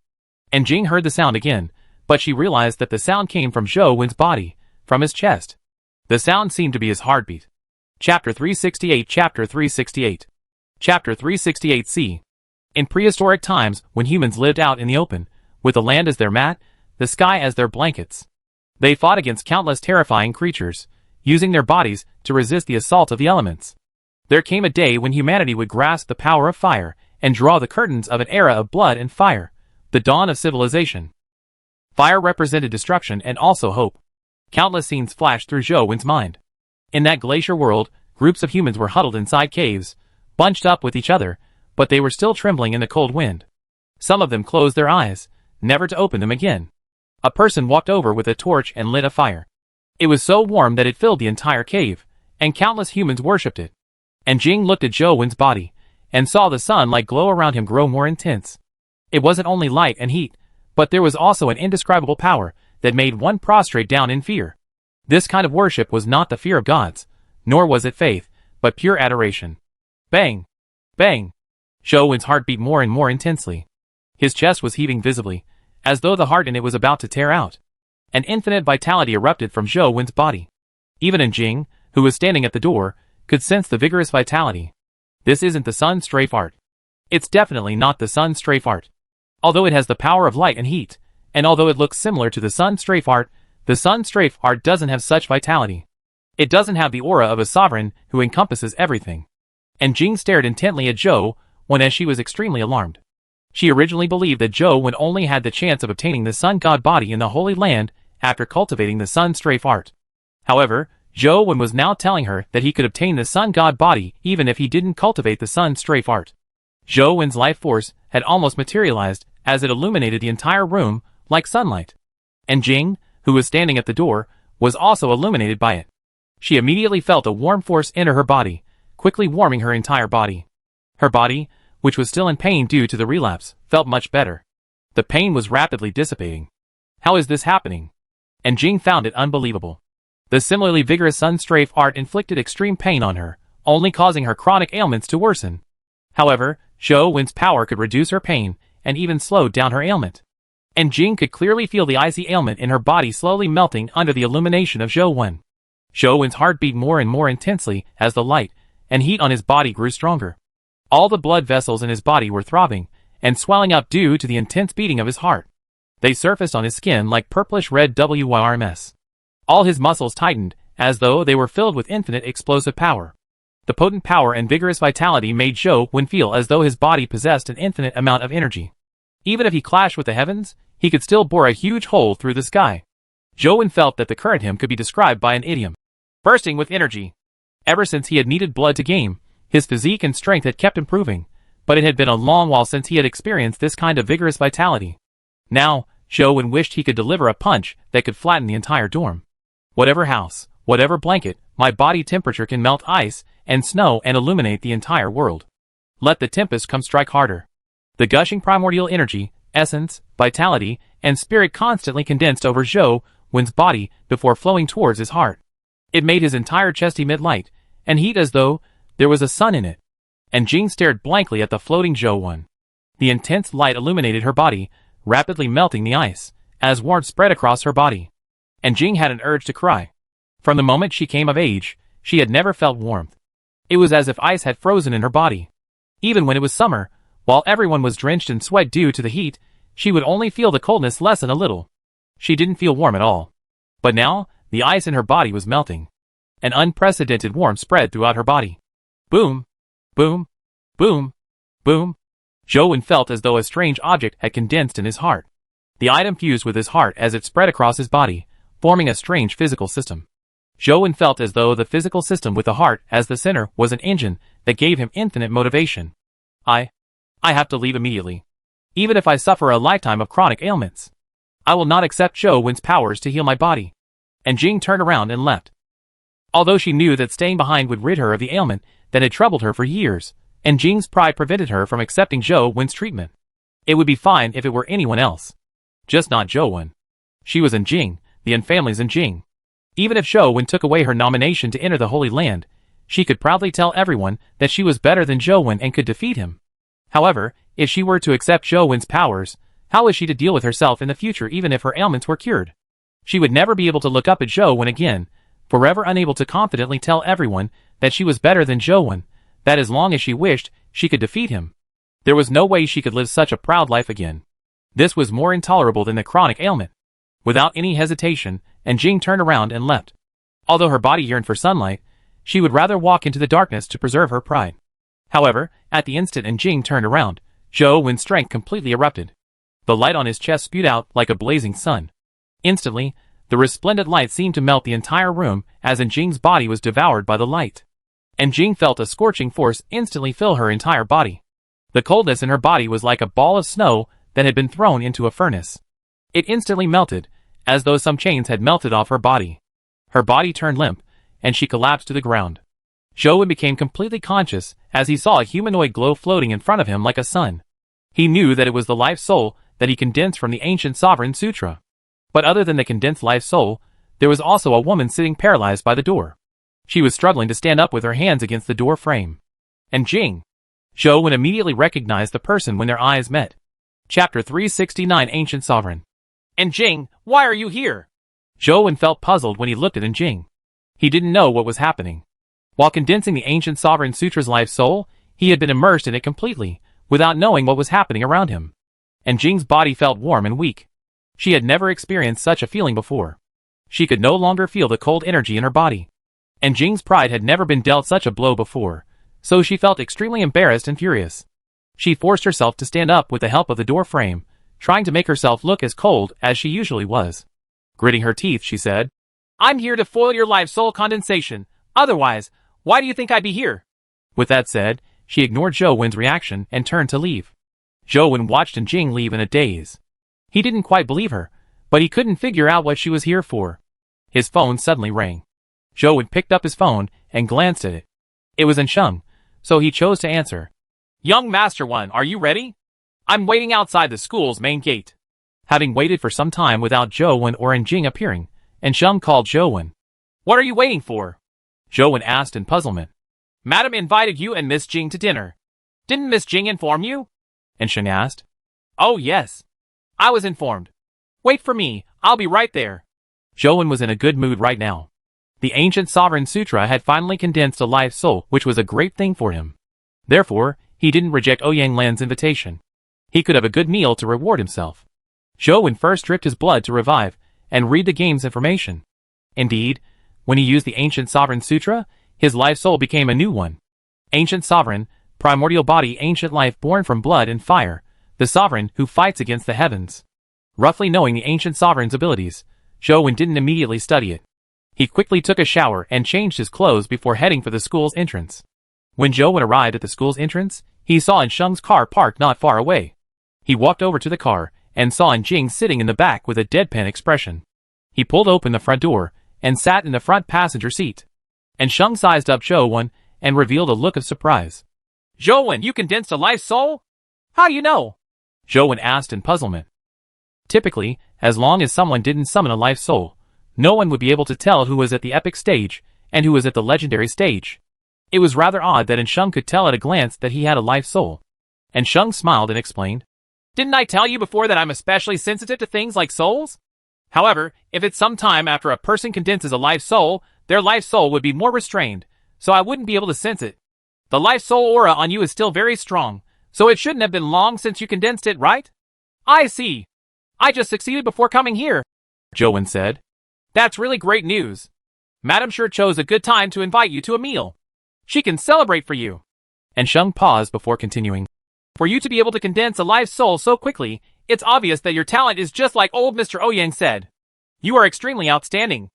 And Jing heard the sound again, but she realized that the sound came from Zhou Wen's body, from his chest. The sound seemed to be his heartbeat. Chapter 368 Chapter 368 Chapter 368c. In prehistoric times, when humans lived out in the open, with the land as their mat, the sky as their blankets, they fought against countless terrifying creatures, using their bodies to resist the assault of the elements. There came a day when humanity would grasp the power of fire and draw the curtains of an era of blood and fire, the dawn of civilization. Fire represented destruction and also hope. Countless scenes flashed through Zhou Wen's mind. In that glacier world, groups of humans were huddled inside caves, bunched up with each other, but they were still trembling in the cold wind. Some of them closed their eyes, never to open them again. A person walked over with a torch and lit a fire. It was so warm that it filled the entire cave, and countless humans worshipped it. And Jing looked at Zhou Wen's body, and saw the sunlight glow around him grow more intense. It wasn't only light and heat, but there was also an indescribable power that made one prostrate down in fear. This kind of worship was not the fear of gods, nor was it faith, but pure adoration. Bang! Bang! Zhou Wen's heart beat more and more intensely. His chest was heaving visibly, as though the heart in it was about to tear out. An infinite vitality erupted from Zhou Wen's body. Even Jing, who was standing at the door, could sense the vigorous vitality. This isn't the sun strafe art. It's definitely not the sun strafe art. Although it has the power of light and heat, and although it looks similar to the sun strafe art, the sun strafe art doesn't have such vitality. It doesn't have the aura of a sovereign who encompasses everything. And Jing stared intently at Zhou Wen as she was extremely alarmed. She originally believed that Zhou Wen only had the chance of obtaining the sun god body in the Holy Land after cultivating the sun strafe art. However, Zhou Wen was now telling her that he could obtain the sun god body even if he didn't cultivate the sun strafe art. Zhou Wen's life force had almost materialized as it illuminated the entire room like sunlight. And Jing, who was standing at the door, was also illuminated by it. She immediately felt a warm force enter her body, quickly warming her entire body. Her body, which was still in pain due to the relapse, felt much better. The pain was rapidly dissipating. How is this happening? And Jing found it unbelievable. The similarly vigorous sun strafe art inflicted extreme pain on her, only causing her chronic ailments to worsen. However, Zhou Wen's power could reduce her pain and even slowed down her ailment. And Jing could clearly feel the icy ailment in her body slowly melting under the illumination of Zhou Wen. Zhou Wen's heart beat more and more intensely as the light and heat on his body grew stronger. All the blood vessels in his body were throbbing and swelling up due to the intense beating of his heart. They surfaced on his skin like purplish-red WRMS. All his muscles tightened, as though they were filled with infinite explosive power. The potent power and vigorous vitality made Zhou Wen feel as though his body possessed an infinite amount of energy. Even if he clashed with the heavens, he could still bore a huge hole through the sky. Zhou Wen felt that the current him could be described by an idiom. Bursting with energy. Ever since he had needed blood to game, his physique and strength had kept improving, but it had been a long while since he had experienced this kind of vigorous vitality. Now, Zhou Wen wished he could deliver a punch that could flatten the entire dorm. Whatever house, whatever blanket, my body temperature can melt ice and snow and illuminate the entire world. Let the tempest come strike harder. The gushing primordial energy, essence, vitality, and spirit constantly condensed over Zhou Wen's body before flowing towards his heart. It made his entire chest emit light and heat as though there was a sun in it. And Jing stared blankly at the floating Zhou Wen. The intense light illuminated her body, rapidly melting the ice, as warmth spread across her body. And Jing had an urge to cry. From the moment she came of age, she had never felt warmth. It was as if ice had frozen in her body. Even when it was summer, while everyone was drenched in sweat due to the heat, she would only feel the coldness lessen a little. She didn't feel warm at all. But now, the ice in her body was melting. An unprecedented warmth spread throughout her body. Boom! Boom! Boom! Boom! Zhou Wen felt as though a strange object had condensed in his heart. The item fused with his heart as it spread across his body, forming a strange physical system. Zhou Wen felt as though the physical system with the heart as the center was an engine that gave him infinite motivation. I have to leave immediately. Even if I suffer a lifetime of chronic ailments. I will not accept Zhou Wen's powers to heal my body. And Jing turned around and left. Although she knew that staying behind would rid her of the ailment that had troubled her for years, and Jing's pride prevented her from accepting Zhou Wen's treatment. It would be fine if it were anyone else. Just not Zhou Wen. She was in Jing, the family's in Jing. Even if Zhou Wen took away her nomination to enter the Holy Land, she could proudly tell everyone that she was better than Zhou Wen and could defeat him. However, if she were to accept Zhou Wen's powers,
How was she to deal with herself in the future even if her ailments were cured? She would never be able to look up at Zhou Wen again, forever unable to confidently tell everyone that she was better than Zhou Wen, that as long as she wished, she could defeat him. There was no way she could live such a proud life again. This was more intolerable than the chronic ailment. Without any hesitation, Jing turned around and left. Although her body yearned for sunlight, she would rather walk into the darkness to preserve her pride. However, at the instant Jing turned around, Zhou Wen's strength completely erupted. The light on his chest spewed out like a blazing sun. Instantly, the resplendent light seemed to melt the entire room as Jing's body was devoured by the light. Jing felt a scorching force instantly fill her entire body. The coldness in her body was like a ball of snow that had been thrown into a furnace. It instantly melted, as though some chains had melted off her body. Her body turned limp, and she collapsed to the ground. Zhou Wen became completely conscious as he saw a humanoid glow floating in front of him like a sun. He knew that it was the life soul that he condensed from the ancient Sovereign Sutra. But other than the condensed life soul, there was also a woman sitting paralyzed by the door. She was struggling to stand up with her hands against the door frame. And Jing. Zhou Wen immediately recognized the person when their eyes met. Chapter 369 Ancient Sovereign.
And Jing, why are you here?
Zhou Wen felt puzzled when he looked at Jing. He didn't know what was happening. While condensing the ancient Sovereign Sutra's life soul, he had been immersed in it completely, without knowing what was happening around him. And Jing's body felt warm and weak. She had never experienced such a feeling before. She could no longer feel the cold energy in her body. And Jing's pride had never been dealt such a blow before, so she felt extremely embarrassed and furious. She forced herself to stand up with the help of the door frame, trying to make herself look as cold as she usually was. Gritting her teeth, she said,
I'm here to foil your life soul condensation. Otherwise, why do you think I'd be here?
With that said, she ignored Zhou Wen's reaction and turned to leave. Zhou Wen watched Jing leave in a daze. He didn't quite believe her, but he couldn't figure out what she was here for. His phone suddenly rang. Zhou Wen picked up his phone and glanced at it. It was Sheng, so he chose to answer.
Young Master One, are you ready? I'm waiting outside the school's main gate.
Having waited for some time without Zhou Wen or Jing appearing, Sheng called Zhou Wen.
What are you waiting for?
Zhou Wen asked in puzzlement.
Madam invited you and Miss Jing to dinner. Didn't Miss Jing inform you?
Sheng asked.
Oh yes. I was informed. Wait for me, I'll be right there.
Zhou Wen was in a good mood right now. The ancient Sovereign Sutra had finally condensed a life soul, which was a great thing for him. Therefore, he didn't reject Ouyang Lan's invitation. He could have a good meal to reward himself. Zhou Wen first dripped his blood to revive and read the game's information. Indeed, when he used the ancient Sovereign Sutra, his life soul became a new one. Ancient Sovereign, primordial body, ancient life born from blood and fire, the Sovereign who fights against the heavens. Roughly knowing the ancient Sovereign's abilities, Zhou Wen didn't immediately study it. He quickly took a shower and changed his clothes before heading for the school's entrance. When Zhou Wen arrived at the school's entrance, he saw Sheng's car parked not far away. He walked over to the car and saw Jing sitting in the back with a deadpan expression. He pulled open the front door and sat in the front passenger seat. Sheng sized up Zhou Wen and revealed a look of surprise.
Zhou Wen, you condensed a life soul? How do you know?
Zhou Wen asked in puzzlement. Typically, as long as someone didn't summon a life soul, no one would be able to tell who was at the epic stage and who was at the legendary stage. It was rather odd that Sheng could tell at a glance that he had a life soul. Sheng smiled and explained.
Didn't I tell you before that I'm especially sensitive to things like souls? However, if it's some time after a person condenses a life soul, their life soul would be more restrained, so I wouldn't be able to sense it. The life soul aura on you is still very strong, so it shouldn't have been long since you condensed it, right? I see. I just succeeded before coming here,
Zhou Wen said.
That's really great news. Madam sure chose a good time to invite you to a meal. She can celebrate for you.
Sheng paused before continuing.
For you to be able to condense a life soul so quickly, it's obvious that your talent is just like old Mr. Ouyang said. You are extremely outstanding.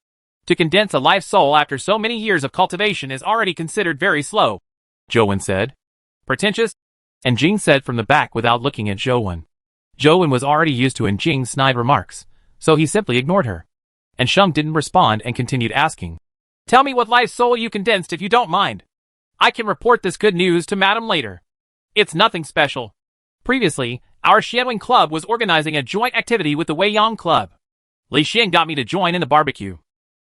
To condense a life soul after so many years of cultivation is already considered very slow,
Zhou Wen said.
Pretentious?
Jing said from the back without looking at Zhou Wen. Zhou Wen was already used to Jing's snide remarks, so he simply ignored her. Sheng didn't respond and continued asking.
Tell me what life soul you condensed if you don't mind. I can report this good news to Madam later. It's nothing special. Previously, our Xianwen Club was organizing a joint activity with the Weiyang Club. Li Xian got me to join in the barbecue.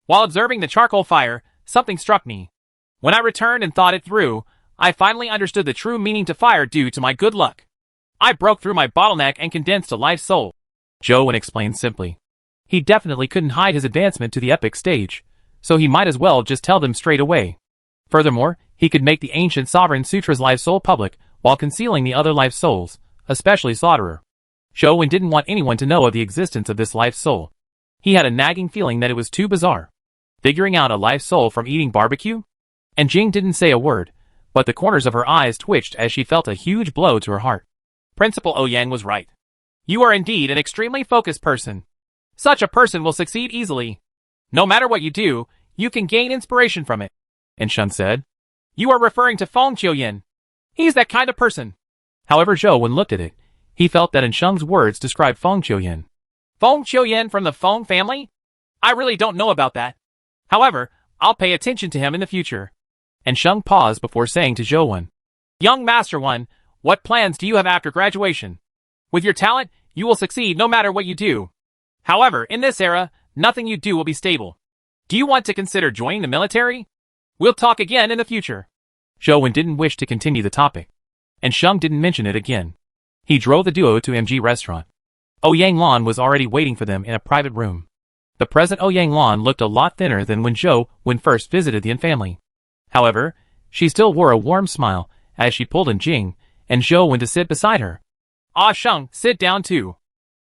While observing the charcoal fire, something struck me. When I returned and thought it through, I finally understood the true meaning to fire due to my good luck. I broke through my bottleneck and condensed a life soul.
Zhou Wen explained simply. He definitely couldn't hide his advancement to the epic stage, so he might as well just tell them straight away. Furthermore, he could make the ancient Sovereign Sutra's life soul public while concealing the other life souls, especially Slaughterer. Zhou Wen didn't want anyone to know of the existence of this life soul. He had a nagging feeling that it was too bizarre. Figuring out a life soul from eating barbecue? And Jing didn't say a word, but the corners of her eyes twitched as she felt a huge blow to her heart.
Principal Ouyang was right. You are indeed an extremely focused person. Such a person will succeed easily. No matter what you do, you can gain inspiration from it.
And Sheng said,
You are referring to Feng Qiuyan. He's that kind of person.
However, Zhou Wen looked at it. He felt that Sheng's words described Feng Qiuyan.
Feng Qiuyan from the Feng family? I really don't know about that. However, I'll pay attention to him in the future.
And Sheng paused before saying to Zhou Wen,
Young Master One, what plans do you have after graduation? With your talent, you will succeed no matter what you do. However, in this era, nothing you do will be stable. Do you want to consider joining the military? We'll talk again in the future.
Zhou Wen didn't wish to continue the topic, and Sheng didn't mention it again. He drove the duo to MG Restaurant. Ouyang Lan was already waiting for them in a private room. The present Ouyang Lan looked a lot thinner than when Zhou Wen first visited the Yin family. However, she still wore a warm smile as she pulled in Jing and Zhou Wen to sit beside her.
Ah Sheng, sit down too.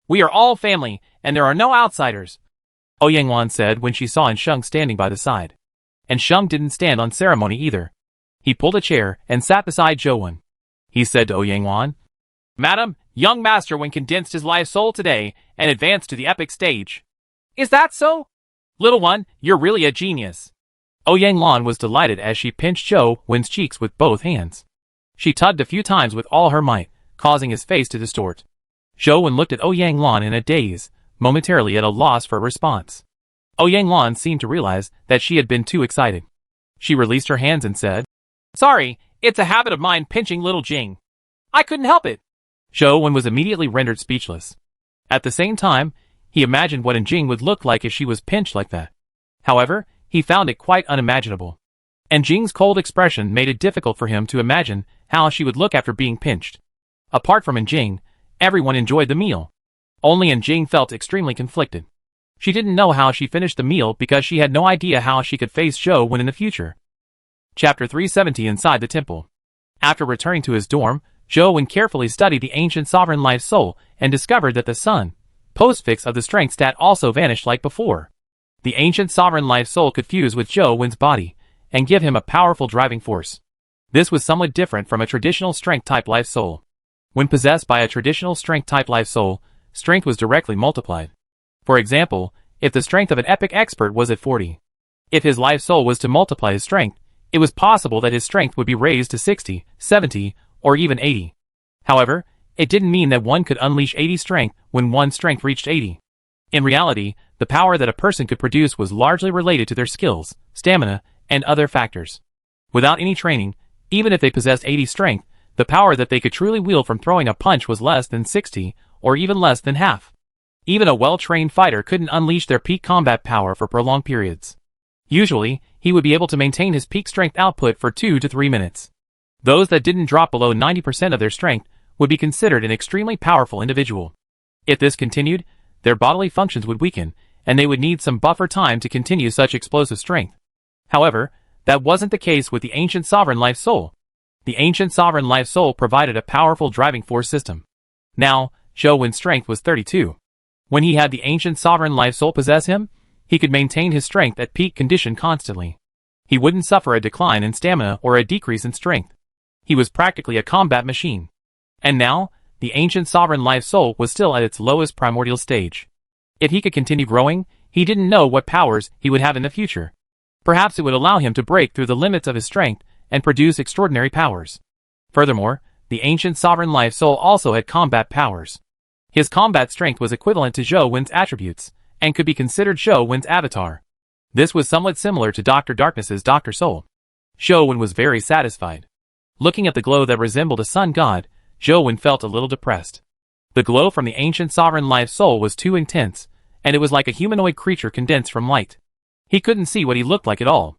We are all family, and there are no outsiders.
Ouyang Lan said when she saw Sheng standing by the side. And Sheng didn't stand on ceremony either. He pulled a chair and sat beside Zhou Wen. He said to Ouyang Lan,
Madam, young Master Wen condensed his life soul today and advanced to the epic stage. Is that so? Little one, you're really a genius.
Ouyang Lan was delighted as she pinched Zhou Wen's cheeks with both hands. She tugged a few times with all her might, causing his face to distort. Zhou Wen looked at Ouyang Lan in a daze, momentarily at a loss for a response. Ouyang Lan seemed to realize that she had been too excited. She released her hands and said,
Sorry, it's a habit of mine pinching little Jing. I couldn't help it.
Zhou Wen was immediately rendered speechless. At the same time, he imagined what Jing would look like if she was pinched like that. However, he found it quite unimaginable. And Jing's cold expression made it difficult for him to imagine how she would look after being pinched. Apart from Jing, everyone enjoyed the meal. Only Jing felt extremely conflicted. She didn't know how she finished the meal because she had no idea how she could face Zhou Wen in the future. Chapter 370 Inside the Temple. After returning to his dorm, Zhou Wen carefully studied the ancient sovereign life soul and discovered that the sun, postfix of the strength stat also vanished like before. The ancient sovereign life soul could fuse with Zhou Wen's body and give him a powerful driving force. This was somewhat different from a traditional strength type life soul. When possessed by a traditional strength type life soul, strength was directly multiplied. For example, if the strength of an epic expert was at 40. If his life soul was to multiply his strength, it was possible that his strength would be raised to 60, 70, or even 80. However, it didn't mean that one could unleash 80 strength when one's strength reached 80. In reality, the power that a person could produce was largely related to their skills, stamina, and other factors. Without any training, even if they possessed 80 strength, the power that they could truly wield from throwing a punch was less than 60, or even less than half. Even a well-trained fighter couldn't unleash their peak combat power for prolonged periods. Usually, he would be able to maintain his peak strength output for 2 to 3 minutes. Those that didn't drop below 90% of their strength would be considered an extremely powerful individual. If this continued, their bodily functions would weaken, and they would need some buffer time to continue such explosive strength. However, that wasn't the case with the ancient sovereign life soul. The ancient sovereign life soul provided a powerful driving force system. Now, Zhou Wen's strength was 32. When he had the ancient sovereign life soul possess him, he could maintain his strength at peak condition constantly. He wouldn't suffer a decline in stamina or a decrease in strength. He was practically a combat machine. And now, the ancient sovereign life soul was still at its lowest primordial stage. If he could continue growing, he didn't know what powers he would have in the future. Perhaps it would allow him to break through the limits of his strength and produce extraordinary powers. Furthermore, the ancient sovereign life soul also had combat powers. His combat strength was equivalent to Zhou Wen's attributes, and could be considered Zhou Wen's avatar. This was somewhat similar to Dr. Darkness's Dr. Soul. Zhou Wen was very satisfied. Looking at the glow that resembled a sun god, Zhou Wen felt a little depressed. The glow from the ancient sovereign life soul was too intense, and it was like a humanoid creature condensed from light. He couldn't see what he looked like at all.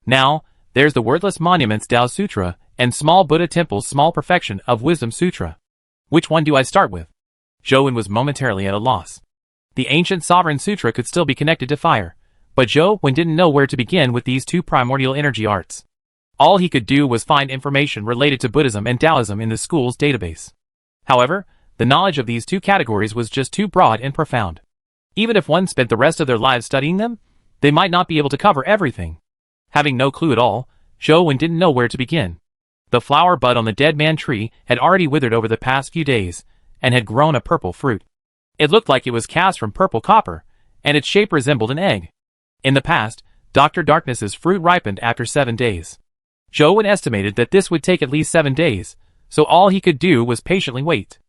Now, there's the wordless monuments Tao Sutra, and small Buddha temple's small perfection of Wisdom Sutra.
Which one do I start with? Zhou was momentarily at a loss. The ancient Sovereign Sutra could still be connected to fire, but Zhou didn't know where to begin with these two primordial energy arts. All he could do was find information related to Buddhism and Taoism in the school's database. However, the knowledge of these two categories was just too broad and profound. Even if one spent the rest of their lives studying them, they might not be able to cover everything. Having no clue at all, Zhou didn't know where to begin. The flower bud on the dead man tree had already withered over the past few days, and had grown a purple fruit. It looked like it was cast from purple copper, and its shape resembled an egg. In the past, Dr. Darkness's fruit ripened after 7 days. Zhou estimated that this would take at least 7 days, so all he could do was patiently wait.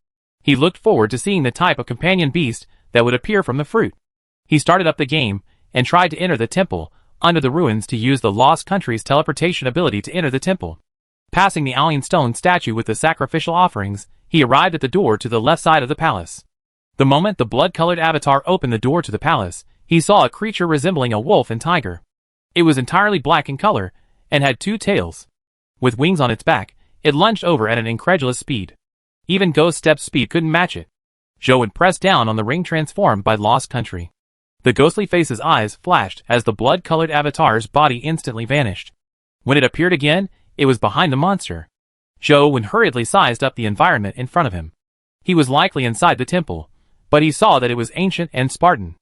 He looked forward to seeing the type of companion beast that would appear from the fruit. He started up the game, and tried to enter the temple under the ruins to use the Lost Country's teleportation ability to enter the temple. Passing the Alien Stone statue with the sacrificial offerings, he arrived at the door to the left side of the palace. The moment the blood-colored avatar opened the door to the palace, he saw a creature resembling a wolf and tiger. It was entirely black in color, and had 2 tails. With wings on its back, it lunged over at an incredulous speed. Even Ghost Step's speed couldn't match it. Zhou pressed down on the ring transformed by Lost Country. The ghostly face's eyes flashed as the blood-colored avatar's body instantly vanished. When it appeared again, it was behind the monster. Zhou hurriedly sized up the environment in front of him. He was likely inside the temple, but he saw that it was ancient and Spartan.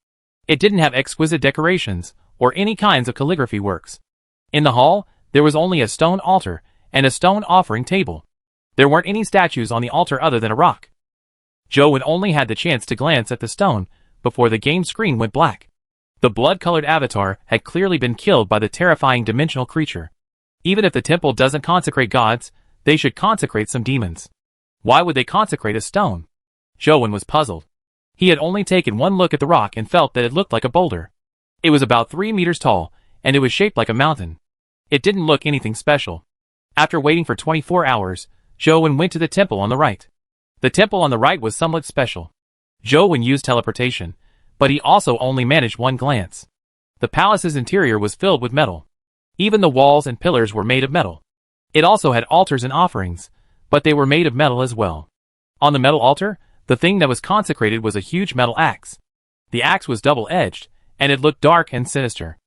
It didn't have exquisite decorations, or any kinds of calligraphy works. In the hall, there was only a stone altar, and a stone offering table. There weren't any statues on the altar other than a rock. Zhou only had the chance to glance at the stone, before the game screen went black. The blood-colored avatar had clearly been killed by the terrifying dimensional creature. Even if the temple doesn't consecrate gods, they should consecrate some demons. Why would they consecrate a stone? Zhou was puzzled. He had only taken one look at the rock and felt that it looked like a boulder. It was about 3 meters tall, and it was shaped like a mountain. It didn't look anything special. After waiting for 24 hours, Zhou went to the temple on the right. The temple on the right was somewhat special. Zhou used teleportation, but he also only managed one glance. The palace's interior was filled with metal. Even the walls and pillars were made of metal. It also had altars and offerings, but they were made of metal as well. On the metal altar, the thing that was consecrated was a huge metal axe. The axe was double-edged, and it looked dark and sinister.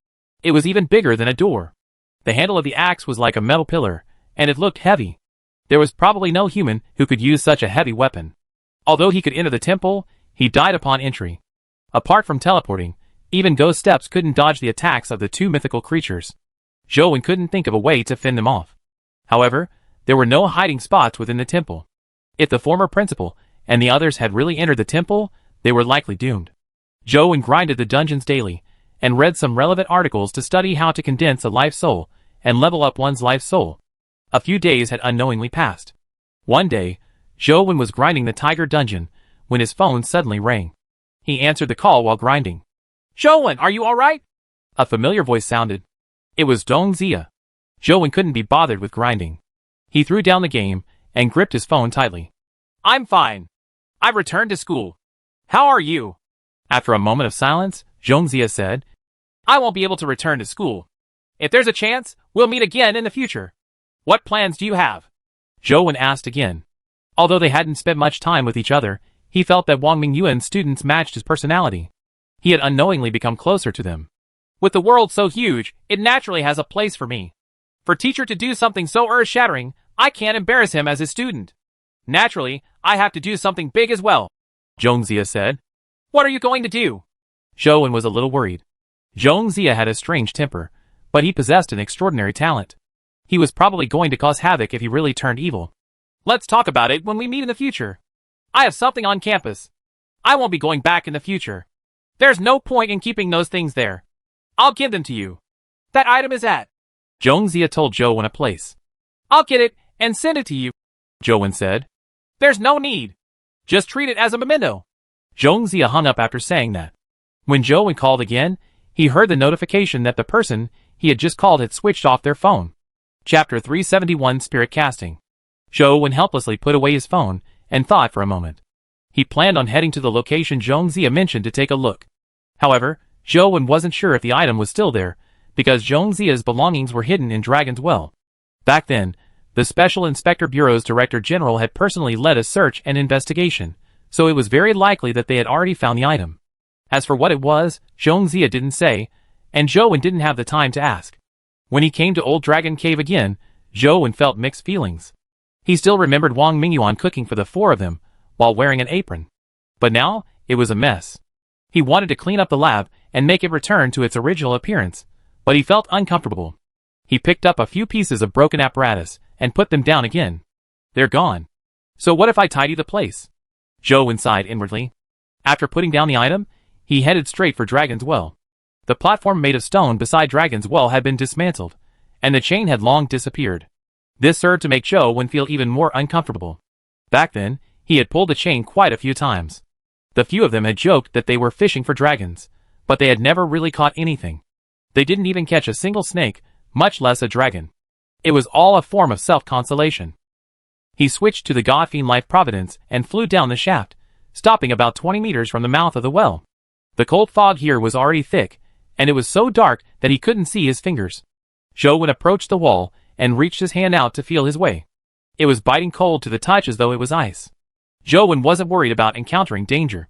It was even bigger than a door. The handle of the axe was like a metal pillar, and it looked heavy. There was probably no human who could use such a heavy weapon. Although he could enter the temple, he died upon entry. Apart from teleporting, even Ghost Steps couldn't dodge the attacks of the 2 mythical creatures. Zhou couldn't think of a way to fend them off. However, there were no hiding spots within the temple. If the former principal and the others had really entered the temple, they were likely doomed. Zhou grinded the dungeons daily, and read some relevant articles to study how to condense a life soul and level up one's life soul. A few days had unknowingly passed. One day, Zhou was grinding the tiger dungeon when his phone suddenly rang. He answered the call while grinding. "Zhou, are you alright?" A familiar voice sounded. It was Dong Zia. Zhou couldn't be bothered with grinding. He threw down the game and gripped his phone tightly. "I'm fine. I've returned to school. How are you?" After a moment of silence, Zhong Zia said, "I won't be able to return to school. If there's a chance, we'll meet again in the future. What plans do you have?" Zhou asked again. Although they hadn't spent much time with each other, he felt that Wang Mingyuan's students matched his personality. He had unknowingly become closer to them. "With the world so huge, it naturally has a place for me. For teacher to do something so earth-shattering, I can't embarrass him as his student. Naturally, I have to do something big as well," Zhong Zia said. "What are you going to do?" Zhou was a little worried. Zhong Zia had a strange temper, but he possessed an extraordinary talent. He was probably going to cause havoc if he really turned evil. "Let's talk about it when we meet in the future. I have something on campus. I won't be going back in the future. There's no point in keeping those things there. I'll give them to you. That item is at..." Zhong Zia told Zhou a place. "I'll get it and send it to you," Zhou said. "There's no need. Just treat it as a memento." Zhong Zia hung up after saying that. When Zhou called again, he heard the notification that the person he had just called had switched off their phone. Chapter 371 Spirit Casting. Zhou helplessly put away his phone and thought for a moment. He planned on heading to the location Zhong Zia mentioned to take a look. However, Zhou wasn't sure if the item was still there, because Zhong Zia's belongings were hidden in Dragon's Well. Back then,
The Special Inspector Bureau's Director General had personally led a search and investigation, so it was very likely that they had already found the item. As for what it was, Zhong Zia didn't say, and Zhou Wen didn't have the time to ask. When he came to Old Dragon Cave again, Zhou Wen felt mixed feelings. He still remembered Wang Mingyuan cooking for the four of them, while wearing an apron. But now, it was a mess. He wanted to clean up the lab and make it return to its original appearance, but he felt uncomfortable. He picked up a few pieces of broken apparatus and put them down again. They're gone. So what if I tidy the place? Zhou Wen sighed inwardly. After putting down the item, he headed straight for Dragon's Well. The platform made of stone beside Dragon's Well had been dismantled, and the chain had long disappeared. This served to make Zhou Wen feel even more uncomfortable. Back then, he had pulled the chain quite a few times. The few of them had joked that they were fishing for dragons, but they had never really caught anything. They didn't even catch a single snake, much less a dragon. It was all a form of self-consolation. He switched to the Godfiend Life Providence and flew down the shaft, stopping about 20 meters from the mouth of the well. The cold fog here was already thick, and it was so dark that he couldn't see his fingers. Zhou Wen approached the wall and reached his hand out to feel his way. It was biting cold to the touch as though it was ice. Zhou Wen wasn't worried about encountering danger.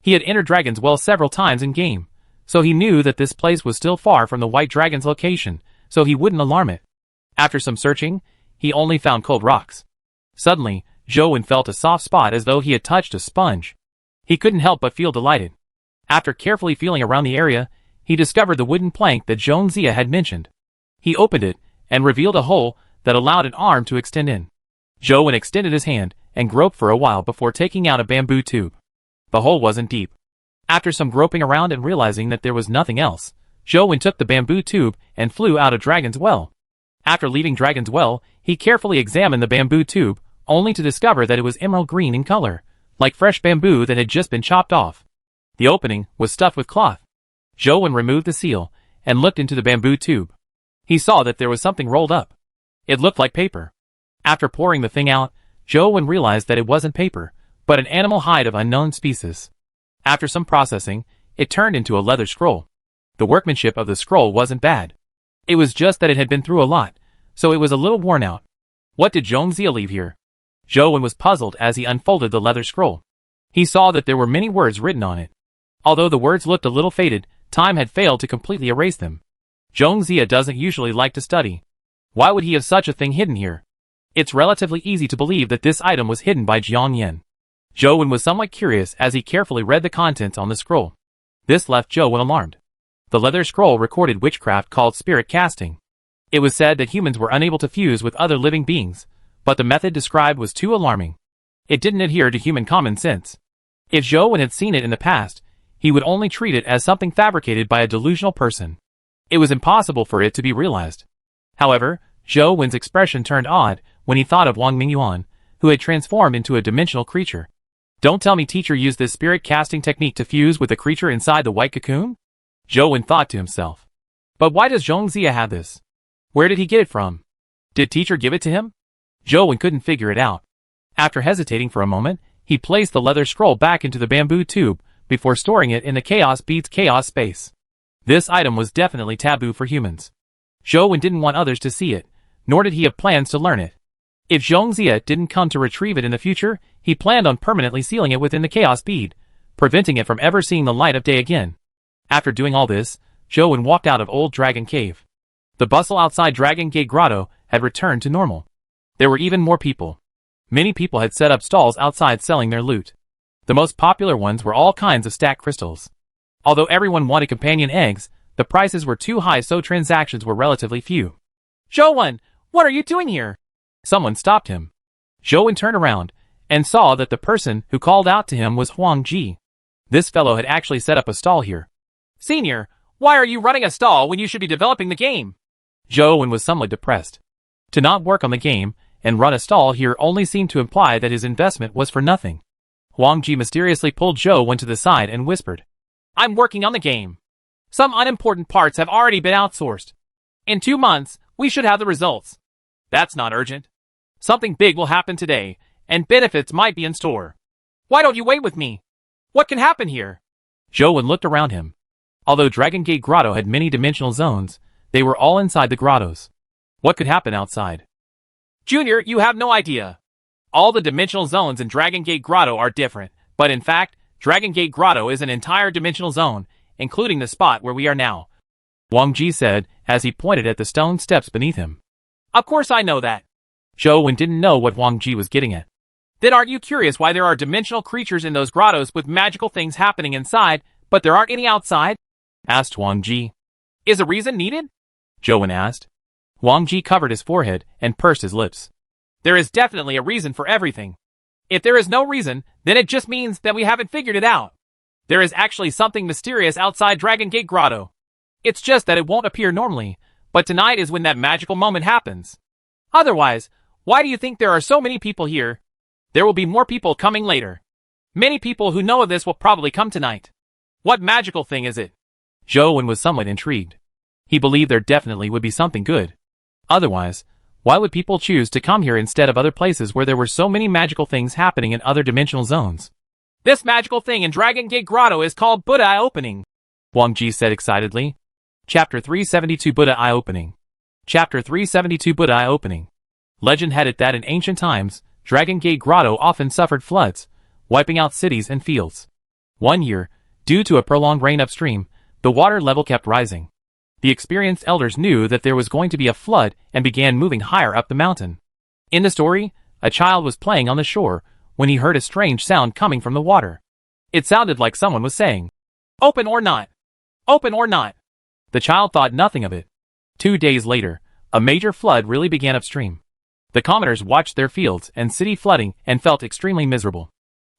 He had entered Dragon's Well several times in game, so he knew that this place was still far from the White Dragon's location, so he wouldn't alarm it. After some searching, he only found cold rocks. Suddenly, Zhou Wen felt a soft spot as though he had touched a sponge. He couldn't help but feel delighted. After carefully feeling around the area, he discovered the wooden plank that Zhong Zia had mentioned. He opened it and revealed a hole that allowed an arm to extend in. Zhou Wen extended his hand and groped for a while before taking out a bamboo tube. The hole wasn't deep. After some groping around and realizing that there was nothing else, Zhou Wen took the bamboo tube and flew out of Dragon's Well. After leaving Dragon's Well, he carefully examined the bamboo tube, only to discover that it was emerald green in color, like fresh bamboo that had just been chopped off. The opening was stuffed with cloth. Zhou Wen removed the seal and looked into the bamboo tube. He saw that there was something rolled up. It looked like paper. After pouring the thing out, Zhou Wen realized that it wasn't paper, but an animal hide of unknown species. After some processing, it turned into a leather scroll. The workmanship of the scroll wasn't bad. It was just that it had been through a lot, so it was a little worn out. What did Zhong Zia leave here? Zhou Wen was puzzled as he unfolded the leather scroll. He saw that there were many words written on it. Although the words looked a little faded, time had failed to completely erase them. Zhong Zia doesn't usually like to study. Why would he have such a thing hidden here? It's relatively easy to believe that this item was hidden by Jiang Yan. Zhou Wen was somewhat curious as he carefully read the contents on the scroll. This left Zhou Wen alarmed. The leather scroll recorded witchcraft called spirit casting. It was said that humans were unable to fuse with other living beings, but the method described was too alarming. It didn't adhere to human common sense. If Zhou Wen had seen it in the past, he would only treat it as something fabricated by a delusional person. It was impossible for it to be realized. However, Zhou Wen's expression turned odd when he thought of Wang Mingyuan, who had transformed into a dimensional creature. Don't tell me teacher used this spirit casting technique to fuse with the creature inside the white cocoon? Zhou Wen thought to himself. But why does Zhong Zia have this? Where did he get it from? Did teacher give it to him? Zhou Wen couldn't figure it out. After hesitating for a moment, he placed the leather scroll back into the bamboo tube before storing it in the Chaos Beads chaos space. This item was definitely taboo for humans. Zhou Wen didn't want others to see it, nor did he have plans to learn it. If Zhong Zia didn't come to retrieve it in the future, he planned on permanently sealing it within the Chaos Bead, preventing it from ever seeing the light of day again. After doing all this, Zhou Wen walked out of Old Dragon Cave. The bustle outside Dragon Gate Grotto had returned to normal. There were even more people. Many people had set up stalls outside selling their loot. The most popular ones were all kinds of stacked crystals. Although everyone wanted companion eggs, the prices were too high so transactions were relatively few. Zhou Wen, what are you doing here? Someone stopped him. Zhou Wen turned around and saw that the person who called out to him was Huang Ji. This fellow had actually set up a stall here. Senior, why are you running a stall when you should be developing the game? Zhou Wen was somewhat depressed. To not work on the game and run a stall here only seemed to imply that his investment was for nothing. Huang Ji mysteriously pulled Zhou Wen to the side and whispered, I'm working on the game. Some unimportant parts have already been outsourced. In 2 months, we should have the results. That's not urgent. Something big will happen today, and benefits might be in store. Why don't you wait with me? What can happen here? Zhou Wen looked around him. Although Dragon Gate Grotto had many dimensional zones, they were all inside the grottos. What could happen outside?
Junior, you have no idea. All the dimensional zones in Dragon Gate Grotto are different, but in fact, Dragon Gate Grotto is an entire dimensional zone, including the spot where we are now,
Wang Ji said as he pointed at the stone steps beneath him.
Of course I know that.
Zhou Wen didn't know what Wang Ji was getting at.
Then aren't you curious why there are dimensional creatures in those grottos with magical things happening inside, but there aren't any outside?
Asked Wang Ji.
Is a reason needed?
Zhou Wen asked. Wang Ji covered his forehead and pursed his lips.
There is definitely a reason for everything. If there is no reason, then it just means that we haven't figured it out. There is actually something mysterious outside Dragon Gate Grotto. It's just that it won't appear normally, but tonight is when that magical moment happens. Otherwise, why do you think there are so many people here? There will be more people coming later. Many people who know of this will probably come tonight. What magical thing is it?
Zhou Wen was somewhat intrigued. He believed there definitely would be something good. Otherwise, why would people choose to come here instead of other places where there were so many magical things happening in other dimensional zones?
This magical thing in Dragon Gate Grotto is called Buddha Eye Opening,
Wang Ji said excitedly. Chapter 372 Buddha Eye Opening. Chapter 372 Buddha Eye Opening. Legend had it that in ancient times, Dragon Gate Grotto often suffered floods, wiping out cities and fields. One year, due to a prolonged rain upstream, the water level kept rising. The experienced elders knew that there was going to be a flood and began moving higher up the mountain. In the story, a child was playing on the shore when he heard a strange sound coming from the water. It sounded like someone was saying, "Open or not! Open or not!" The child thought nothing of it. 2 days later, a major flood really began upstream. The commoners watched their fields and city flooding and felt extremely miserable.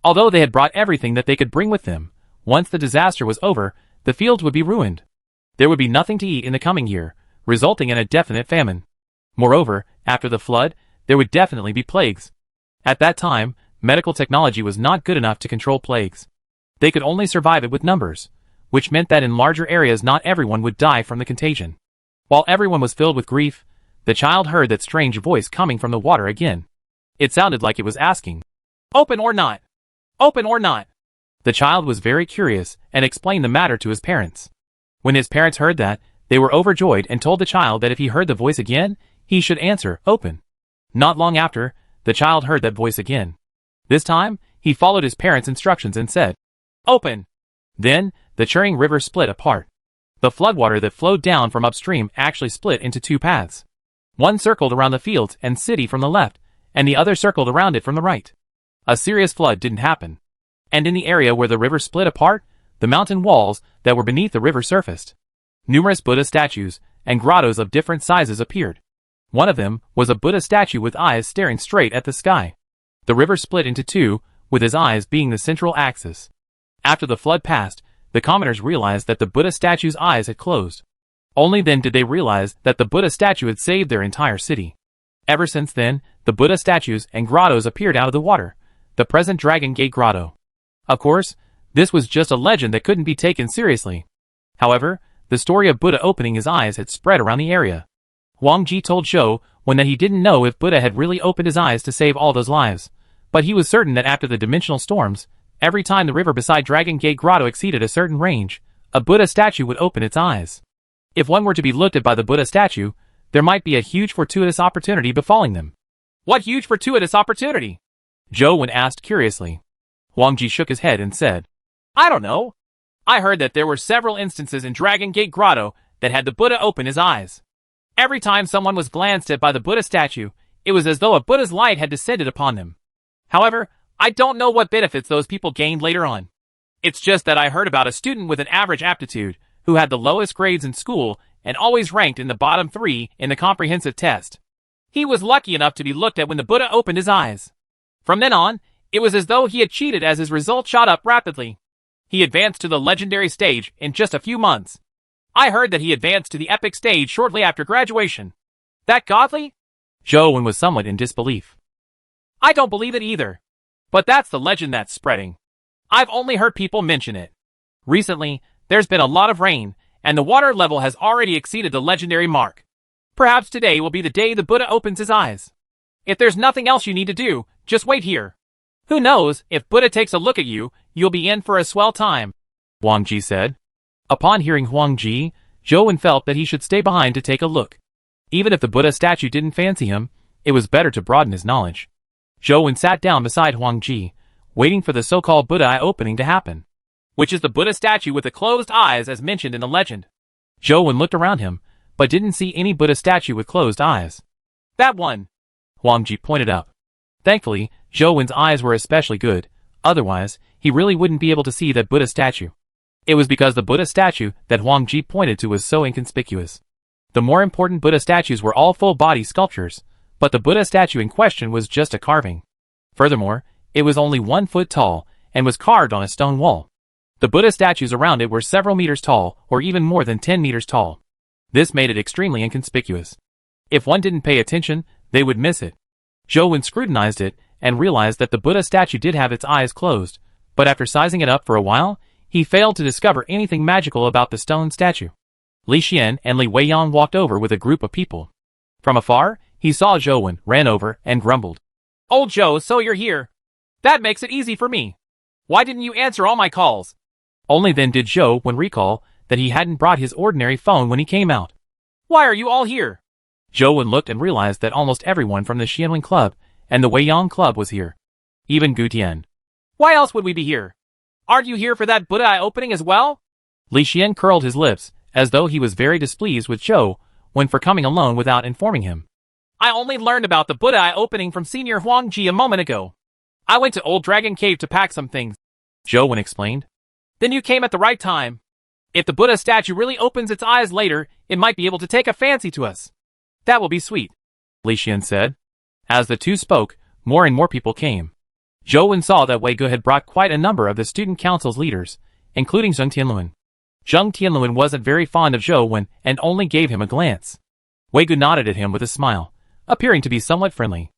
Although they had brought everything that they could bring with them, once the disaster was over, the fields would be ruined. There would be nothing to eat in the coming year, resulting in a definite famine. Moreover, after the flood, there would definitely be plagues. At that time, medical technology was not good enough to control plagues. They could only survive it with numbers, which meant that in larger areas not everyone would die from the contagion. While everyone was filled with grief, the child heard that strange voice coming from the water again. It sounded like it was asking, "Open or not! Open or not!" The child was very curious and explained the matter to his parents. When his parents heard that, they were overjoyed and told the child that if he heard the voice again, he should answer, "Open." Not long after, the child heard that voice again. This time, he followed his parents' instructions and said, "Open." Then, the churning river split apart. The floodwater that flowed down from upstream actually split into 2 paths. One circled around the fields and city from the left, and the other circled around it from the right. A serious flood didn't happen. And in the area where the river split apart, the mountain walls that were beneath the river surfaced. Numerous Buddha statues and grottos of different sizes appeared. One of them was a Buddha statue with eyes staring straight at the sky. The river split into 2, with his eyes being the central axis. After the flood passed, the commoners realized that the Buddha statue's eyes had closed. Only then did they realize that the Buddha statue had saved their entire city. Ever since then, the Buddha statues and grottos appeared out of the water, the present Dragon Gate Grotto. Of course, this was just a legend that couldn't be taken seriously. However, the story of Buddha opening his eyes had spread around the area. Wang Ji told Zhou Wen that he didn't know if Buddha had really opened his eyes to save all those lives, but he was certain that after the dimensional storms, every time the river beside Dragon Gate Grotto exceeded a certain range, a Buddha statue would open its eyes. If one were to be looked at by the Buddha statue, there might be a huge fortuitous opportunity befalling them.
What huge fortuitous opportunity?
Zhou Wen asked curiously. Wang Ji shook his head and said,
I don't know. I heard that there were several instances in Dragon Gate Grotto that had the Buddha open his eyes. Every time someone was glanced at by the Buddha statue, it was as though a Buddha's light had descended upon them. However, I don't know what benefits those people gained later on. It's just that I heard about a student with an average aptitude who had the lowest grades in school and always ranked in the bottom 3 in the comprehensive test. He was lucky enough to be looked at when the Buddha opened his eyes. From then on, it was as though he had cheated as his results shot up rapidly. He advanced to the legendary stage in just a few months. I heard that he advanced to the epic stage shortly after graduation. That godly?
Zhou Wen was somewhat in disbelief.
I don't believe it either. But that's the legend that's spreading. I've only heard people mention it. Recently, there's been a lot of rain, and the water level has already exceeded the legendary mark. Perhaps today will be the day the Buddha opens his eyes. If there's nothing else you need to do, just wait here. Who knows, if Buddha takes a look at you, you'll be in for a swell time,
Wang Ji said. Upon hearing Wang Ji, Zhou Wen felt that he should stay behind to take a look. Even if the Buddha statue didn't fancy him, It was better to broaden his knowledge. Zhou Wen sat down beside Huang Ji, waiting for the so-called Buddha eye opening to happen.
Which is the Buddha statue with the closed eyes as mentioned in the legend.
Zhou Wen looked around him, but didn't see any Buddha statue with closed eyes.
That one.
Huang Ji pointed up. Thankfully, Zhou Wen's eyes were especially good, otherwise, he really wouldn't be able to see that Buddha statue. It was because the Buddha statue that Huang Ji pointed to was so inconspicuous. The more important Buddha statues were all full-body sculptures, but the Buddha statue in question was just a carving. Furthermore, it was only 1 foot tall, and was carved on a stone wall. The Buddha statues around it were several meters tall, or even more than 10 meters tall. This made it extremely inconspicuous. If one didn't pay attention, they would miss it. Zhou Wen scrutinized it, and realized that the Buddha statue did have its eyes closed, but after sizing it up for a while, he failed to discover anything magical about the stone statue. Li Xian and Li Weiyang walked over with a group of people. From afar, he saw Zhou Wen, ran over, and grumbled.
Old Zhou, so you're here. That makes it easy for me. Why didn't you answer all my calls?
Only then did Zhou Wen recall that he hadn't brought his ordinary phone when he came out.
Why are you all here?
Zhou Wen looked and realized that almost everyone from the Xianwen Club and the Weiyang Club was here. Even Gu Tian.
Why else would we be here? Aren't you here for that Buddha eye opening as well?
Li Xian curled his lips, as though he was very displeased with Zhou Wen for coming alone without informing him.
I only learned about the Buddha eye opening from Senior Huang Ji a moment ago. I went to Old Dragon Cave to pack some things,
Zhou Wen explained.
Then you came at the right time. If the Buddha statue really opens its eyes later, it might be able to take a fancy to us. That will be sweet,
Li Xian said. As the two spoke, more and more people came. Zhou Wen saw that Wei Ge had brought quite a number of the student council's leaders, including Zheng Tianluan. Zheng Tianluan wasn't very fond of Zhou Wen and only gave him a glance. Wei Ge nodded at him with a smile, appearing to be somewhat friendly.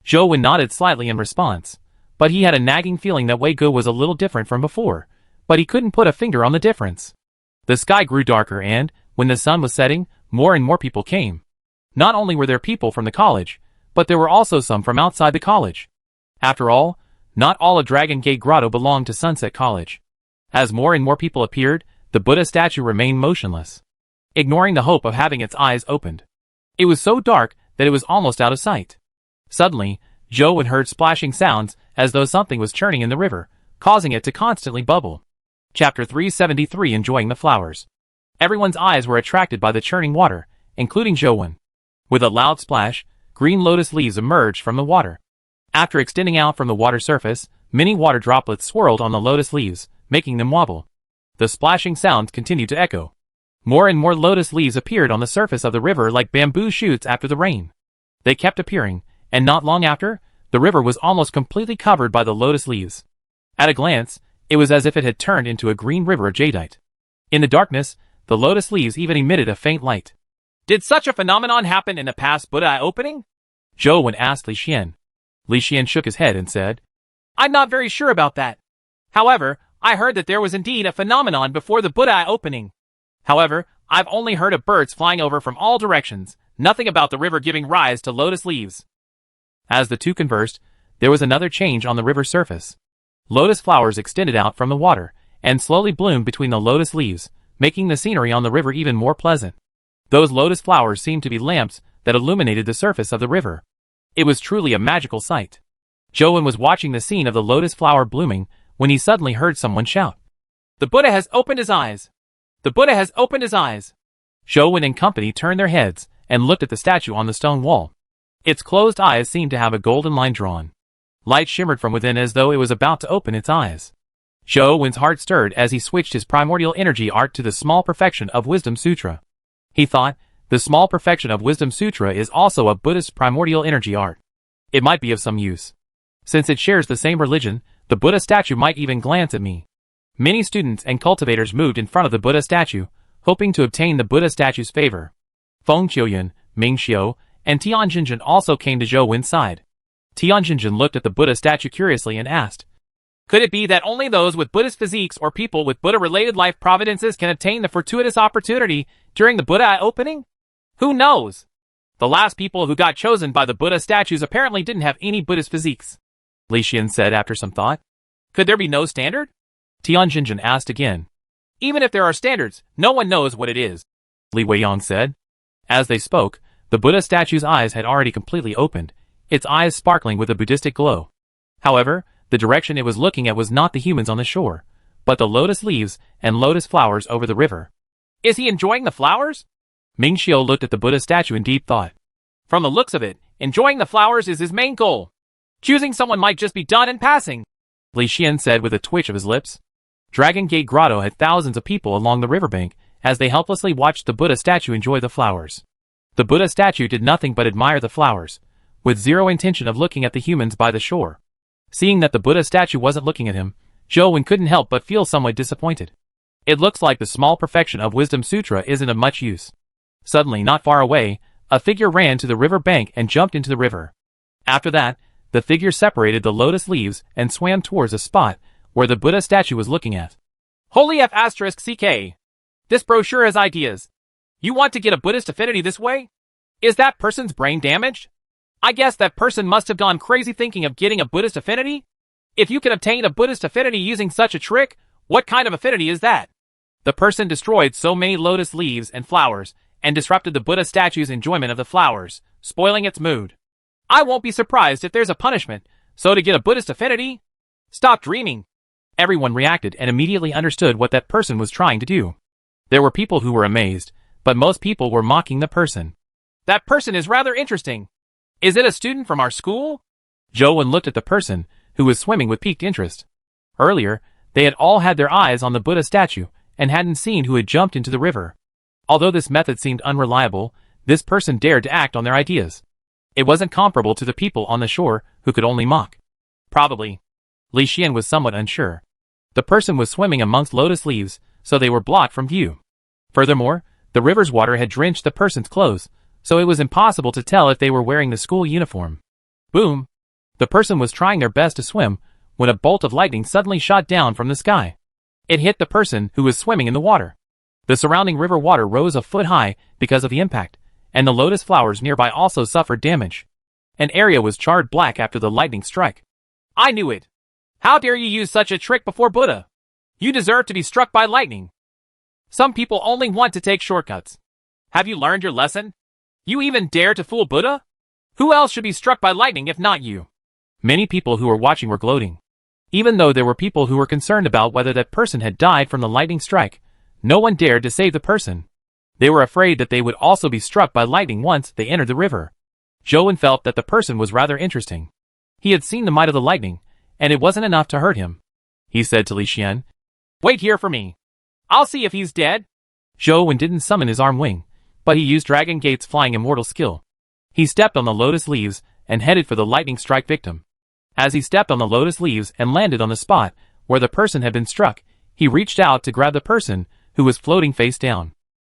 Zhou Wen nodded slightly in response, but he had a nagging feeling that Wei Ge was a little different from before, but he couldn't put a finger on the difference. The sky grew darker and, when the sun was setting, more and more people came. Not only were there people from the college, but there were also some from outside the college. After all, not all of Dragon Gate Grotto belonged to Sunset College. As more and more people appeared, the Buddha statue remained motionless, ignoring the hope of having its eyes opened. It was so dark that it was almost out of sight. Suddenly, Zhou Wen heard splashing sounds as though something was churning in the river, causing it to constantly bubble. Chapter 373 Enjoying the Flowers. Everyone's eyes were attracted by the churning water, including Zhou Wen. With a loud splash, green lotus leaves emerged from the water. After extending out from the water surface, many water droplets swirled on the lotus leaves, making them wobble. The splashing sounds continued to echo. More and more lotus leaves appeared on the surface of the river like bamboo shoots after the rain. They kept appearing, and not long after, the river was almost completely covered by the lotus leaves. At a glance, it was as if it had turned into a green river of jadeite. In the darkness, the lotus leaves even emitted a faint light.
Did such a phenomenon happen in the past Buddha eye opening?
Zhou Wen asked Li Xian. Li Xian shook his head and said,
I'm not very sure about that. However, I heard that there was indeed a phenomenon before the Buddha eye opening. However, I've only heard of birds flying over from all directions, nothing about the river giving rise to lotus leaves.
As the two conversed, there was another change on the river's surface. Lotus flowers extended out from the water, and slowly bloomed between the lotus leaves, making the scenery on the river even more pleasant. Those lotus flowers seemed to be lamps that illuminated the surface of the river. It was truly a magical sight. Zhou Wen was watching the scene of the lotus flower blooming when he suddenly heard someone shout.
The Buddha has opened his eyes! The Buddha has opened his eyes!
Zhou Wen and company turned their heads and looked at the statue on the stone wall. Its closed eyes seemed to have a golden line drawn. Light shimmered from within as though it was about to open its eyes. Zhou Wen's heart stirred as he switched his primordial energy art to the small perfection of Wisdom Sutra. He thought, the small perfection of Wisdom Sutra is also a Buddhist primordial energy art. It might be of some use. Since it shares the same religion, the Buddha statue might even glance at me. Many students and cultivators moved in front of the Buddha statue, hoping to obtain the Buddha statue's favor. Feng Qiuyan, Ming Xiu, and Tian Jinjin also came to Zhou Wen's side. Tian Jinjin looked at the Buddha statue curiously and asked,
Could it be that only those with Buddhist physiques or people with Buddha-related life providences can obtain the fortuitous opportunity during the Buddha eye opening? Who knows? The last people who got chosen by the Buddha statues apparently didn't have any Buddhist physiques,
Li Xian said after some thought.
Could there be no standard?
Tian Jinjin asked again.
Even if there are standards, no one knows what it is,
Li Weiyang said. As they spoke, the Buddha statue's eyes had already completely opened, its eyes sparkling with a Buddhistic glow. However, the direction it was looking at was not the humans on the shore, but the lotus leaves and lotus flowers over the river.
Is he enjoying the flowers?
Ming Xiu looked at the Buddha statue in deep thought.
From the looks of it, enjoying the flowers is his main goal. Choosing someone might just be done in passing,
Li Xian said with a twitch of his lips. Dragon Gate Grotto had thousands of people along the riverbank as they helplessly watched the Buddha statue enjoy the flowers. The Buddha statue did nothing but admire the flowers, with zero intention of looking at the humans by the shore. Seeing that the Buddha statue wasn't looking at him, Zhou Wen couldn't help but feel somewhat disappointed. It looks like the small perfection of Wisdom Sutra isn't of much use. Suddenly, not far away, a figure ran to the river bank and jumped into the river. After that, the figure separated the lotus leaves and swam towards a spot where the Buddha statue was looking at.
Holy F***CK. This brochure has ideas. You want to get a Buddhist affinity this way? Is that person's brain damaged? I guess that person must have gone crazy thinking of getting a Buddhist affinity? If you can obtain a Buddhist affinity using such a trick, what kind of affinity is that? The person destroyed so many lotus leaves and flowers and disrupted the Buddha statue's enjoyment of the flowers, spoiling its mood. I won't be surprised if there's a punishment, so to get a Buddhist affinity? Stop dreaming.
Everyone reacted and immediately understood what that person was trying to do. There were people who were amazed, but most people were mocking the person.
That person is rather interesting. Is it a student from our school?
Zhou Wen looked at the person, who was swimming with piqued interest. Earlier, they had all had their eyes on the Buddha statue and hadn't seen who had jumped into the river. Although this method seemed unreliable, this person dared to act on their ideas. It wasn't comparable to the people on the shore who could only mock.
Probably.
Li Xian was somewhat unsure. The person was swimming amongst lotus leaves, so they were blocked from view. Furthermore, the river's water had drenched the person's clothes, so it was impossible to tell if they were wearing the school uniform. Boom! The person was trying their best to swim when a bolt of lightning suddenly shot down from the sky. It hit the person who was swimming in the water. The surrounding river water rose a foot high because of the impact, and the lotus flowers nearby also suffered damage. An area was charred black after the lightning strike.
I knew it. How dare you use such a trick before Buddha? You deserve to be struck by lightning. Some people only want to take shortcuts. Have you learned your lesson? You even dare to fool Buddha? Who else should be struck by lightning if not you?
Many people who were watching were gloating. Even though there were people who were concerned about whether that person had died from the lightning strike, no one dared to save the person. They were afraid that they would also be struck by lightning once they entered the river. Zhou Wen felt that the person was rather interesting. He had seen the might of the lightning, and it wasn't enough to hurt him. He said to Li Xian,
"Wait here for me. I'll see if he's dead."
Zhou Wen didn't summon his arm wing, but he used Dragon Gate's flying immortal skill. He stepped on the lotus leaves and headed for the lightning strike victim. As he stepped on the lotus leaves and landed on the spot where the person had been struck, he reached out to grab the person who was floating face down.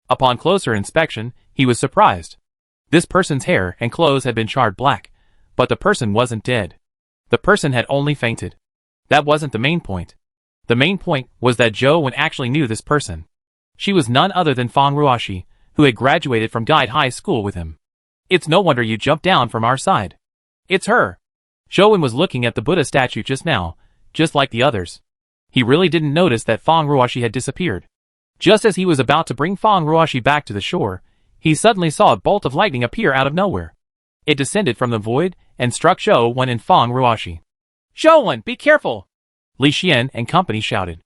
Upon closer inspection, he was surprised. This person's hair and clothes had been charred black, but the person wasn't dead. The person had only fainted. That wasn't the main point. The main point was that Zhou Wen actually knew this person. She was none other than Fang Ruoxi, who had graduated from Guide High School with him. It's no wonder you jumped down from our side. It's her. Zhou Wen was looking at the Buddha statue just now, just like the others. He really didn't notice that Fang Ruoxi had disappeared. Just as he was about to bring Fang Ruoxi back to the shore, he suddenly saw a bolt of lightning appear out of nowhere. It descended from the void and struck Zhou Wen and Fang Ruoxi.
"Zhou Wen, be careful!"
Li Xian and company shouted.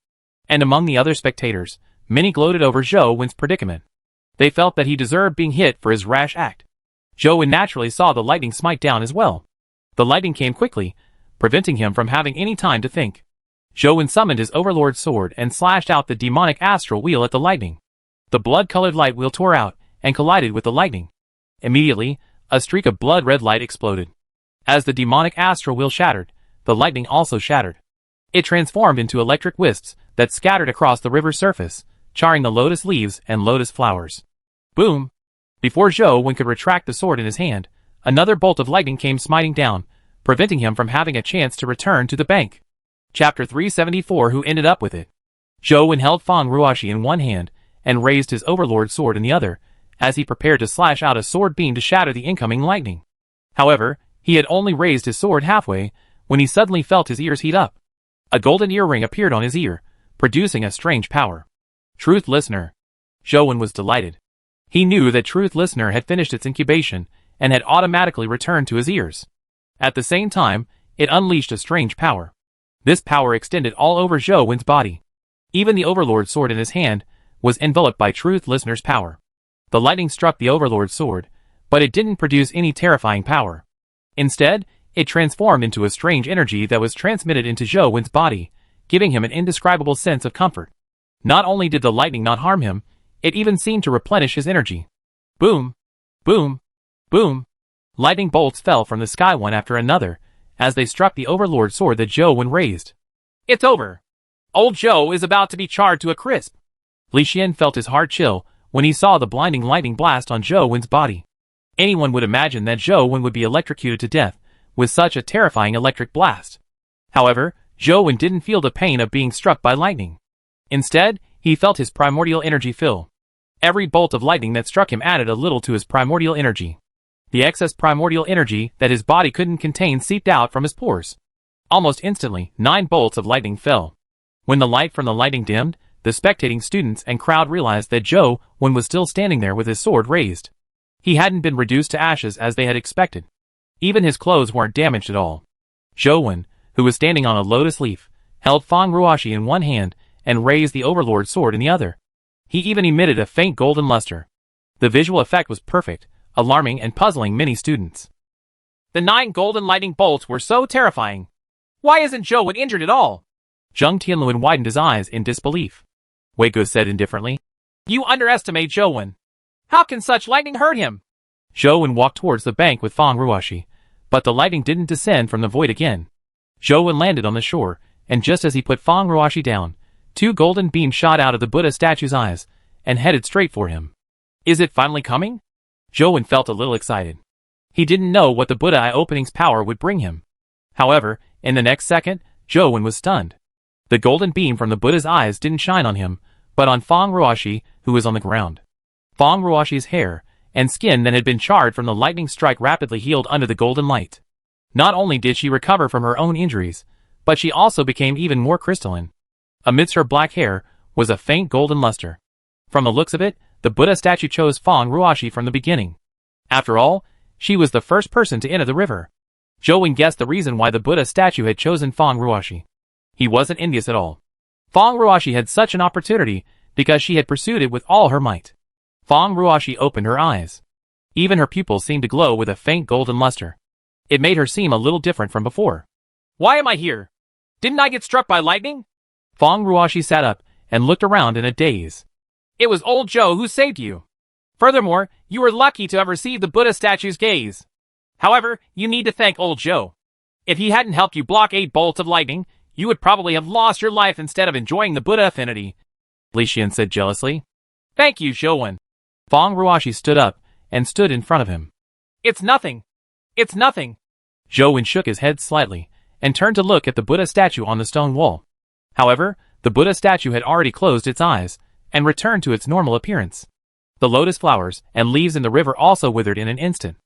And among the other spectators, many gloated over Zhou Wen's predicament. They felt that he deserved being hit for his rash act. Zhou Wen naturally saw the lightning smite down as well. The lightning came quickly, preventing him from having any time to think. Zhou Wen summoned his overlord sword and slashed out the demonic astral wheel at the lightning. The blood-colored light wheel tore out and collided with the lightning. Immediately, a streak of blood-red light exploded. As the demonic astral wheel shattered, the lightning also shattered. It transformed into electric wisps that scattered across the river's surface, charring the lotus leaves and lotus flowers. Boom! Before Zhou Wen could retract the sword in his hand, another bolt of lightning came smiting down, preventing him from having a chance to return to the bank. Chapter 374 Who ended up with it? Zhou Wen held Fang Ruoxi in one hand and raised his overlord sword in the other, as he prepared to slash out a sword beam to shatter the incoming lightning. However, he had only raised his sword halfway when he suddenly felt his ears heat up. A golden earring appeared on his ear, producing a strange power. Truth Listener. Zhou Wen was delighted. He knew that Truth Listener had finished its incubation and had automatically returned to his ears. At the same time, it unleashed a strange power. This power extended all over Zhou Wen's body. Even the Overlord sword in his hand was enveloped by Truth Listener's power. The lightning struck the Overlord's sword, but it didn't produce any terrifying power. Instead, it transformed into a strange energy that was transmitted into Zhou Wen's body, giving him an indescribable sense of comfort. Not only did the lightning not harm him, it even seemed to replenish his energy. Boom! Boom! Boom! Lightning bolts fell from the sky one after another, as they struck the Overlord sword that Zhou Wen raised.
It's over. Old Zhou is about to be charred to a crisp.
Li Xian felt his heart chill when he saw the blinding lightning blast on Zhou Wen's body. Anyone would imagine that Zhou Wen would be electrocuted to death with such a terrifying electric blast. However, Zhou Wen didn't feel the pain of being struck by lightning. Instead, he felt his primordial energy fill. Every bolt of lightning that struck him added a little to his primordial energy. The excess primordial energy that his body couldn't contain seeped out from his pores. Almost instantly, 9 bolts of lightning fell. When the light from the lightning dimmed, the spectating students and crowd realized that Zhou Wen was still standing there with his sword raised. He hadn't been reduced to ashes as they had expected. Even his clothes weren't damaged at all. Zhou Wen, who was standing on a lotus leaf, held Fang Ruoshi in one hand and raised the Overlord sword in the other. He even emitted a faint golden luster. The visual effect was perfect, alarming and puzzling many students.
The 9 golden lightning bolts were so terrifying. Why isn't Zhou Wen injured at all?
Zheng Tianluan widened his eyes in disbelief. Wei Ge said indifferently.
You underestimate Zhou Wen. How can such lightning hurt him?
Zhou Wen walked towards the bank with Fang Ruoshi, but the lightning didn't descend from the void again. Zhou Wen landed on the shore, and just as he put Fang Ruoshi down, 2 golden beams shot out of the Buddha statue's eyes and headed straight for him. Is it finally coming? Zhou Wen felt a little excited. He didn't know what the Buddha Eye Opening's power would bring him. However, in the next second, Zhou Wen was stunned. The golden beam from the Buddha's eyes didn't shine on him, but on Fang Ruoshi, who was on the ground. Fang Ruoshi's hair and skin that had been charred from the lightning strike rapidly healed under the golden light. Not only did she recover from her own injuries, but she also became even more crystalline. Amidst her black hair was a faint golden luster. From the looks of it, the Buddha statue chose Fang Ruoshi from the beginning. After all, she was the first person to enter the river. Zhou Wen guessed the reason why the Buddha statue had chosen Fang Ruoshi. He wasn't envious at all. Fang Ruoshi had such an opportunity because she had pursued it with all her might. Fang Ruoshi opened her eyes. Even her pupils seemed to glow with a faint golden luster. It made her seem a little different from before.
Why am I here? Didn't I get struck by lightning?
Fang Ruoshi sat up and looked around in a daze.
It was old Zhou who saved you. Furthermore, you were lucky to have received the Buddha statue's gaze. However, you need to thank old Zhou. If he hadn't helped you block 8 bolts of lightning, you would probably have lost your life instead of enjoying the Buddha affinity,
Li Xian said jealously.
Thank you, Zhou Wen.
Fang Ruoshi stood up and stood in front of him.
It's nothing. It's nothing.
Zhou Wen shook his head slightly and turned to look at the Buddha statue on the stone wall. However, the Buddha statue had already closed its eyes and returned to its normal appearance. The lotus flowers and leaves in the river also withered in an instant.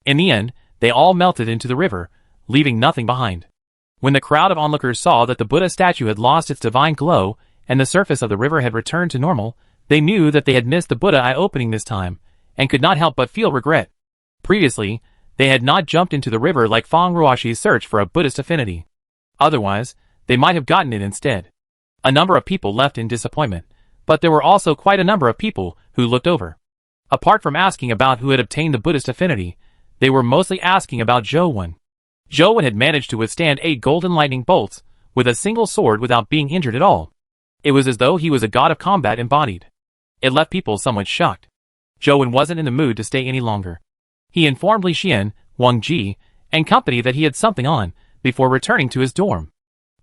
In the end, they all melted into the river, leaving nothing behind. When the crowd of onlookers saw that the Buddha statue had lost its divine glow and the surface of the river had returned to normal, they knew that they had missed the Buddha Eye Opening this time, and could not help but feel regret. Previously, they had not jumped into the river like Fang Ruoshi's search for a Buddhist affinity. Otherwise, they might have gotten it instead. A number of people left in disappointment, but there were also quite a number of people who looked over. Apart from asking about who had obtained the Buddhist affinity, they were mostly asking about Zhou Wen. Zhou Wen had managed to withstand 8 golden lightning bolts with a single sword without being injured at all. It was as though he was a god of combat embodied. It left people somewhat shocked. Zhou Wen wasn't in the mood to stay any longer. He informed Li Xian, Wang Ji, and company that he had something on before returning to his dorm.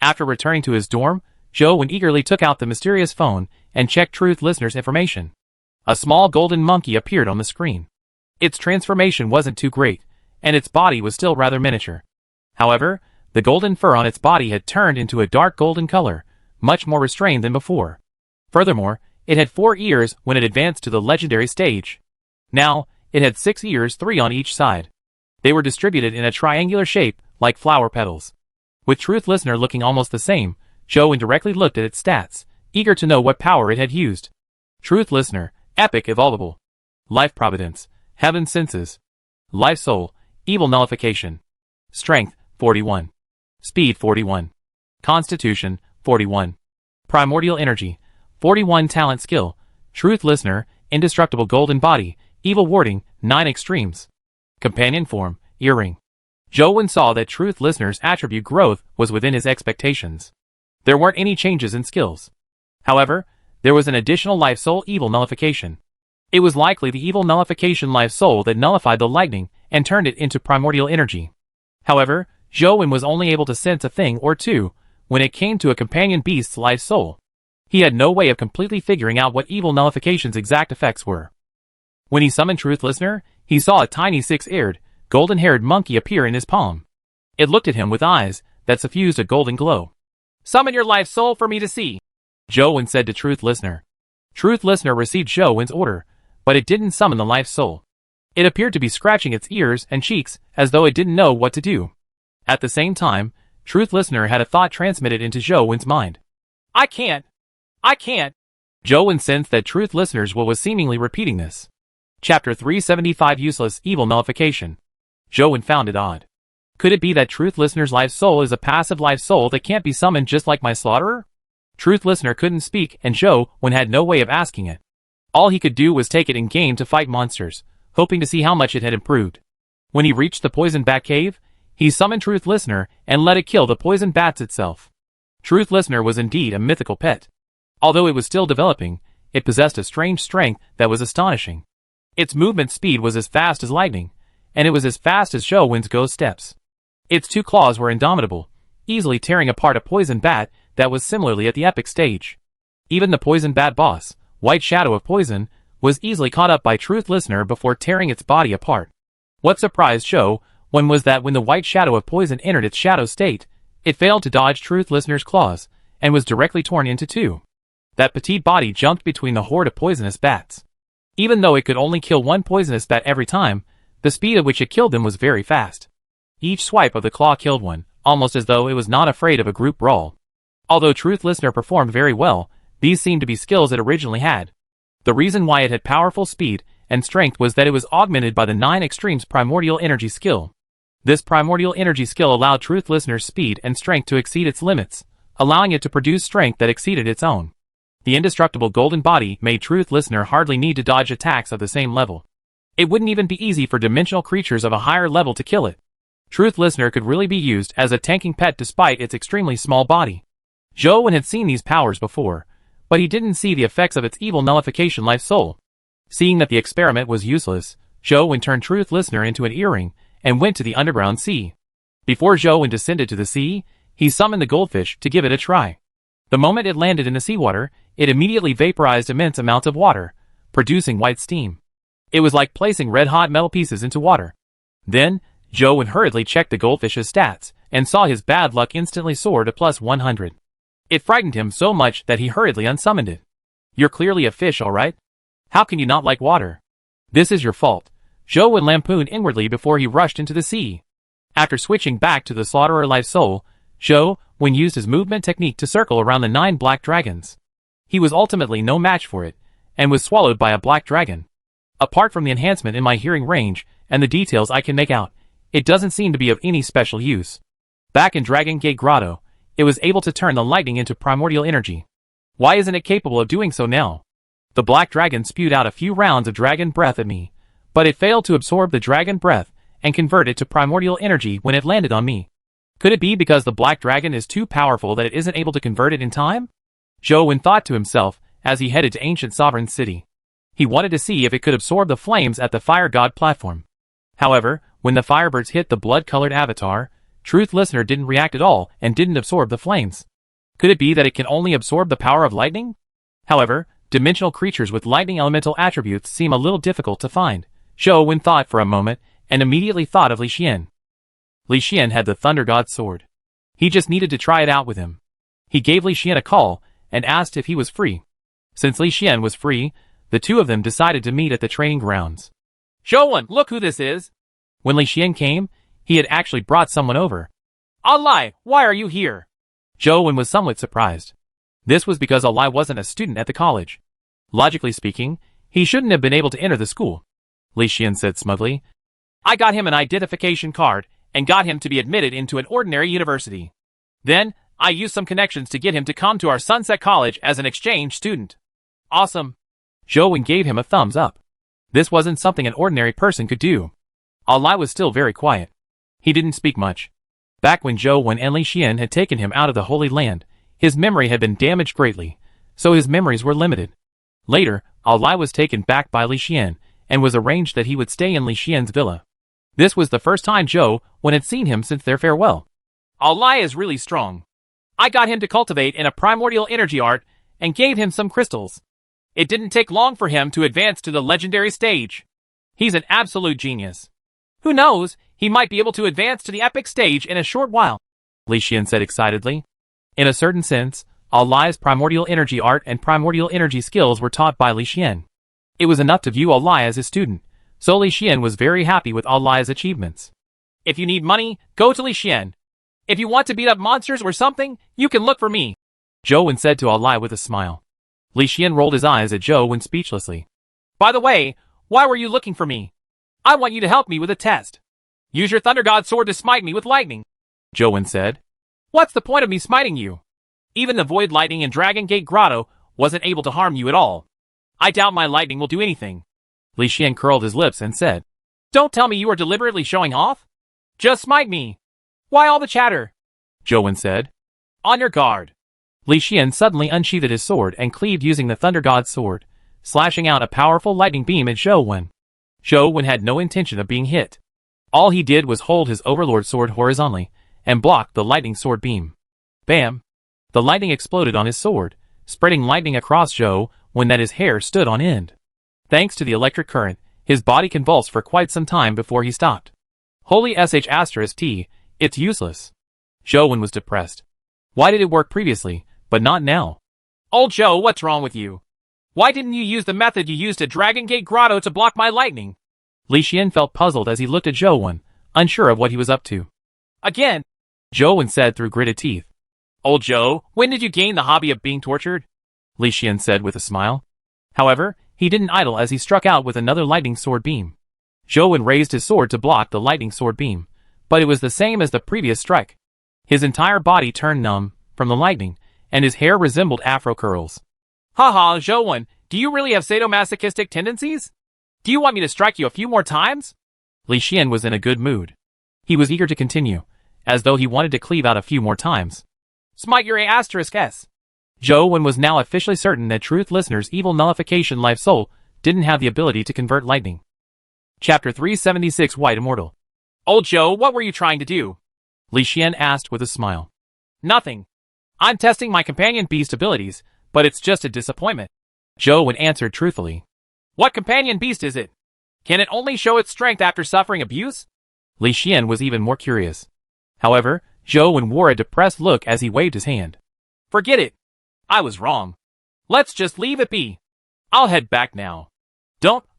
After returning to his dorm, Zhou Wen eagerly took out the mysterious phone and checked Truth Listener's information. A small golden monkey appeared on the screen. Its transformation wasn't too great, and its body was still rather miniature. However, the golden fur on its body had turned into a dark golden color, much more restrained than before. Furthermore, it had 4 ears when it advanced to the legendary stage. Now, it had 6 ears, 3 on each side. They were distributed in a triangular shape, like flower petals. With Truth Listener looking almost the same, Zhou Wen directly looked at its stats, eager to know what power it had used. Truth Listener, Epic Evolvable. Life Providence, Heaven Senses. Life Soul, Evil Nullification. Strength, 41. Speed, 41. Constitution, 41. Primordial Energy, 41. Talent Skill, Truth Listener, Indestructible Golden Body, Evil Warding, 9 Extremes. Companion Form, Earring. Zhou saw that Truth Listener's attribute growth was within his expectations. There weren't any changes in skills. However, there was an additional Life Soul Evil Nullification. It was likely the Evil Nullification Life Soul that nullified the lightning and turned it into primordial energy. However, Zhou was only able to sense a thing or two when it came to a companion beast's life soul. He had no way of completely figuring out what Evil Nullification's exact effects were. When he summoned Truth Listener, he saw a tiny six-eared, golden-haired monkey appear in his palm. It looked at him with eyes that suffused a golden glow.
Summon your life soul for me to see,
Zhou said to Truth Listener. Truth Listener received Zhou's order, but it didn't summon the life soul. It appeared to be scratching its ears and cheeks as though it didn't know what to do. At the same time, Truth Listener had a thought transmitted into Zhou's mind.
I can't.
Zhou sensed that Truth Listener's will was seemingly repeating this. Chapter 375 Useless Evil Nullification. Zhou found it odd. Could it be that Truth Listener's life soul is a passive life soul that can't be summoned just like my slaughterer? Truth Listener couldn't speak and Zhou had no way of asking it. All he could do was take it in game to fight monsters, hoping to see how much it had improved. When he reached the poison bat cave, he summoned Truth Listener and let it kill the poison bats itself. Truth Listener was indeed a mythical pet. Although it was still developing, it possessed a strange strength that was astonishing. Its movement speed was as fast as lightning, and it was as fast as Zhou's ghost steps. Its 2 claws were indomitable, easily tearing apart a poison bat that was similarly at the epic stage. Even the poison bat boss, White Shadow of Poison, was easily caught up by Truth Listener before tearing its body apart. What surprised Zhou was that when the White Shadow of Poison entered its shadow state, it failed to dodge Truth Listener's claws, and was directly torn into 2. That petite body jumped between the horde of poisonous bats. Even though it could only kill 1 poisonous bat every time, the speed at which it killed them was very fast. Each swipe of the claw killed one, almost as though it was not afraid of a group brawl. Although Truth Listener performed very well, these seemed to be skills it originally had. The reason why it had powerful speed and strength was that it was augmented by the 9 Extremes Primordial Energy skill. This Primordial Energy skill allowed Truth Listener's speed and strength to exceed its limits, allowing it to produce strength that exceeded its own. The indestructible golden body made Truth Listener hardly need to dodge attacks of the same level. It wouldn't even be easy for dimensional creatures of a higher level to kill it. Truth Listener could really be used as a tanking pet despite its extremely small body. Zhou had seen these powers before, but he didn't see the effects of its evil nullification life soul. Seeing that the experiment was useless, Zhou turned Truth Listener into an earring and went to the underground sea. Before Zhou descended to the sea, he summoned the goldfish to give it a try. The moment it landed in the seawater, it immediately vaporized immense amounts of water, producing white steam. It was like placing red-hot metal pieces into water. Then, Zhou hurriedly checked the goldfish's stats, and saw his bad luck instantly soar to plus 100. It frightened him so much that he hurriedly unsummoned it. You're clearly a fish, all right? How can you not like water? This is your fault. Zhou lampooned inwardly before he rushed into the sea. After switching back to the Slaughterer Life Soul, Zhou used his movement technique to circle around the 9 black dragons. He was ultimately no match for it, and was swallowed by a black dragon. Apart from the enhancement in my hearing range and the details I can make out, it doesn't seem to be of any special use. Back in Dragon Gate Grotto, it was able to turn the lightning into primordial energy. Why isn't it capable of doing so now? The black dragon spewed out a few rounds of dragon breath at me, but it failed to absorb the dragon breath and convert it to primordial energy when it landed on me. Could it be because the black dragon is too powerful that it isn't able to convert it in time? Zhou thought to himself as he headed to Ancient Sovereign City. He wanted to see if it could absorb the flames at the Fire God platform. However, when the firebirds hit the blood-colored avatar, Truth Listener didn't react at all and didn't absorb the flames. Could it be that it can only absorb the power of lightning? However, dimensional creatures with lightning elemental attributes seem a little difficult to find. Zhou thought for a moment and immediately thought of Li Xian. Li Xian had the Thunder God's sword. He just needed to try it out with him. He gave Li Xian a call and asked if he was free. Since Li Xian was free, the two of them decided to meet at the training grounds.
Zhou, look who this is!
When Li Xian came, he had actually brought someone over.
Alai, why are you here?
Zhou was somewhat surprised. This was because Alai wasn't a student at the college. Logically speaking, he shouldn't have been able to enter the school. Li Xian said smugly.
I got him an identification card, and got him to be admitted into an ordinary university. Then, I used some connections to get him to come to our Sunset College as an exchange student. Awesome.
Zhou Wen gave him a thumbs up. This wasn't something an ordinary person could do. All Lai was still very quiet. He didn't speak much. Back when Zhou Wen and Li Xian had taken him out of the Holy Land, his memory had been damaged greatly, so his memories were limited. Later, All Lai was taken back by Li Xian, and was arranged that he would stay in Li Xian's villa. This was the first time Zhou Wen had seen him since their farewell.
All Lai is really strong. I got him to cultivate in a primordial energy art and gave him some crystals. It didn't take long for him to advance to the legendary stage. He's an absolute genius. Who knows, he might be able to advance to the epic stage in a short while,
Li Xian said excitedly. In a certain sense, All Lai's primordial energy art and primordial energy skills were taught by Li Xian. It was enough to view All Lai as his student, so Li Xian was very happy with All Lai's achievements.
If you need money, go to Li Xian. If you want to beat up monsters or something, you can look for me,
Zhou Wen said to All Lai with a smile. Li Xian rolled his eyes at Zhou Wen speechlessly.
By the way, why were you looking for me? I want you to help me with a test. Use your Thunder God sword to smite me with lightning,
Zhou Wen said.
What's the point of me smiting you? Even the Void Lightning in Dragon Gate Grotto wasn't able to harm you at all. I doubt my lightning will do anything.
Li Xian curled his lips and said,
Don't tell me you are deliberately showing off. Just smite me. Why all the chatter?
Zhou Wen said.
On your guard.
Li Xian suddenly unsheathed his sword and cleaved using the Thunder God's sword, slashing out a powerful lightning beam at Zhou Wen. Zhou Wen had no intention of being hit. All he did was hold his Overlord sword horizontally and block the lightning sword beam. Bam! The lightning exploded on his sword, spreading lightning across Zhou Wen that his hair stood on end. Thanks to the electric current, his body convulsed for quite some time before he stopped. Holy sh*t, it's useless. Zhou Wen was depressed. Why did it work previously, but not now?
Old Zhou, what's wrong with you? Why didn't you use the method you used at Dragon Gate Grotto to block my lightning?
Li Xian felt puzzled as he looked at Zhou Wen, unsure of what he was up to.
Again,
Zhou Wen said through gritted teeth.
Old Zhou, when did you gain the hobby of being tortured?
Li Xian said with a smile. However, he didn't idle as he struck out with another lightning sword beam. Zhou Wen raised his sword to block the lightning sword beam, but it was the same as the previous strike. His entire body turned numb from the lightning, and his hair resembled afro curls.
Haha, Zhou Wen, do you really have sadomasochistic tendencies? Do you want me to strike you a few more times?
Li Xian was in a good mood. He was eager to continue, as though he wanted to cleave out a few more times.
Smite your A**s.
Zhou Wen was now officially certain that Truth Listener's evil nullification life soul didn't have the ability to convert lightning. Chapter 376 White Immortal.
Old Zhou, what were you trying to do?
Li Xian asked with a smile.
Nothing. I'm testing my companion beast abilities, but it's just a disappointment.
Zhou Wen answered truthfully.
What companion beast is it? Can it only show its strength after suffering abuse?
Li Xian was even more curious. However, Zhou Wen wore a depressed look as he waved his hand.
Forget it. I was wrong. Let's just leave it be. I'll head back now.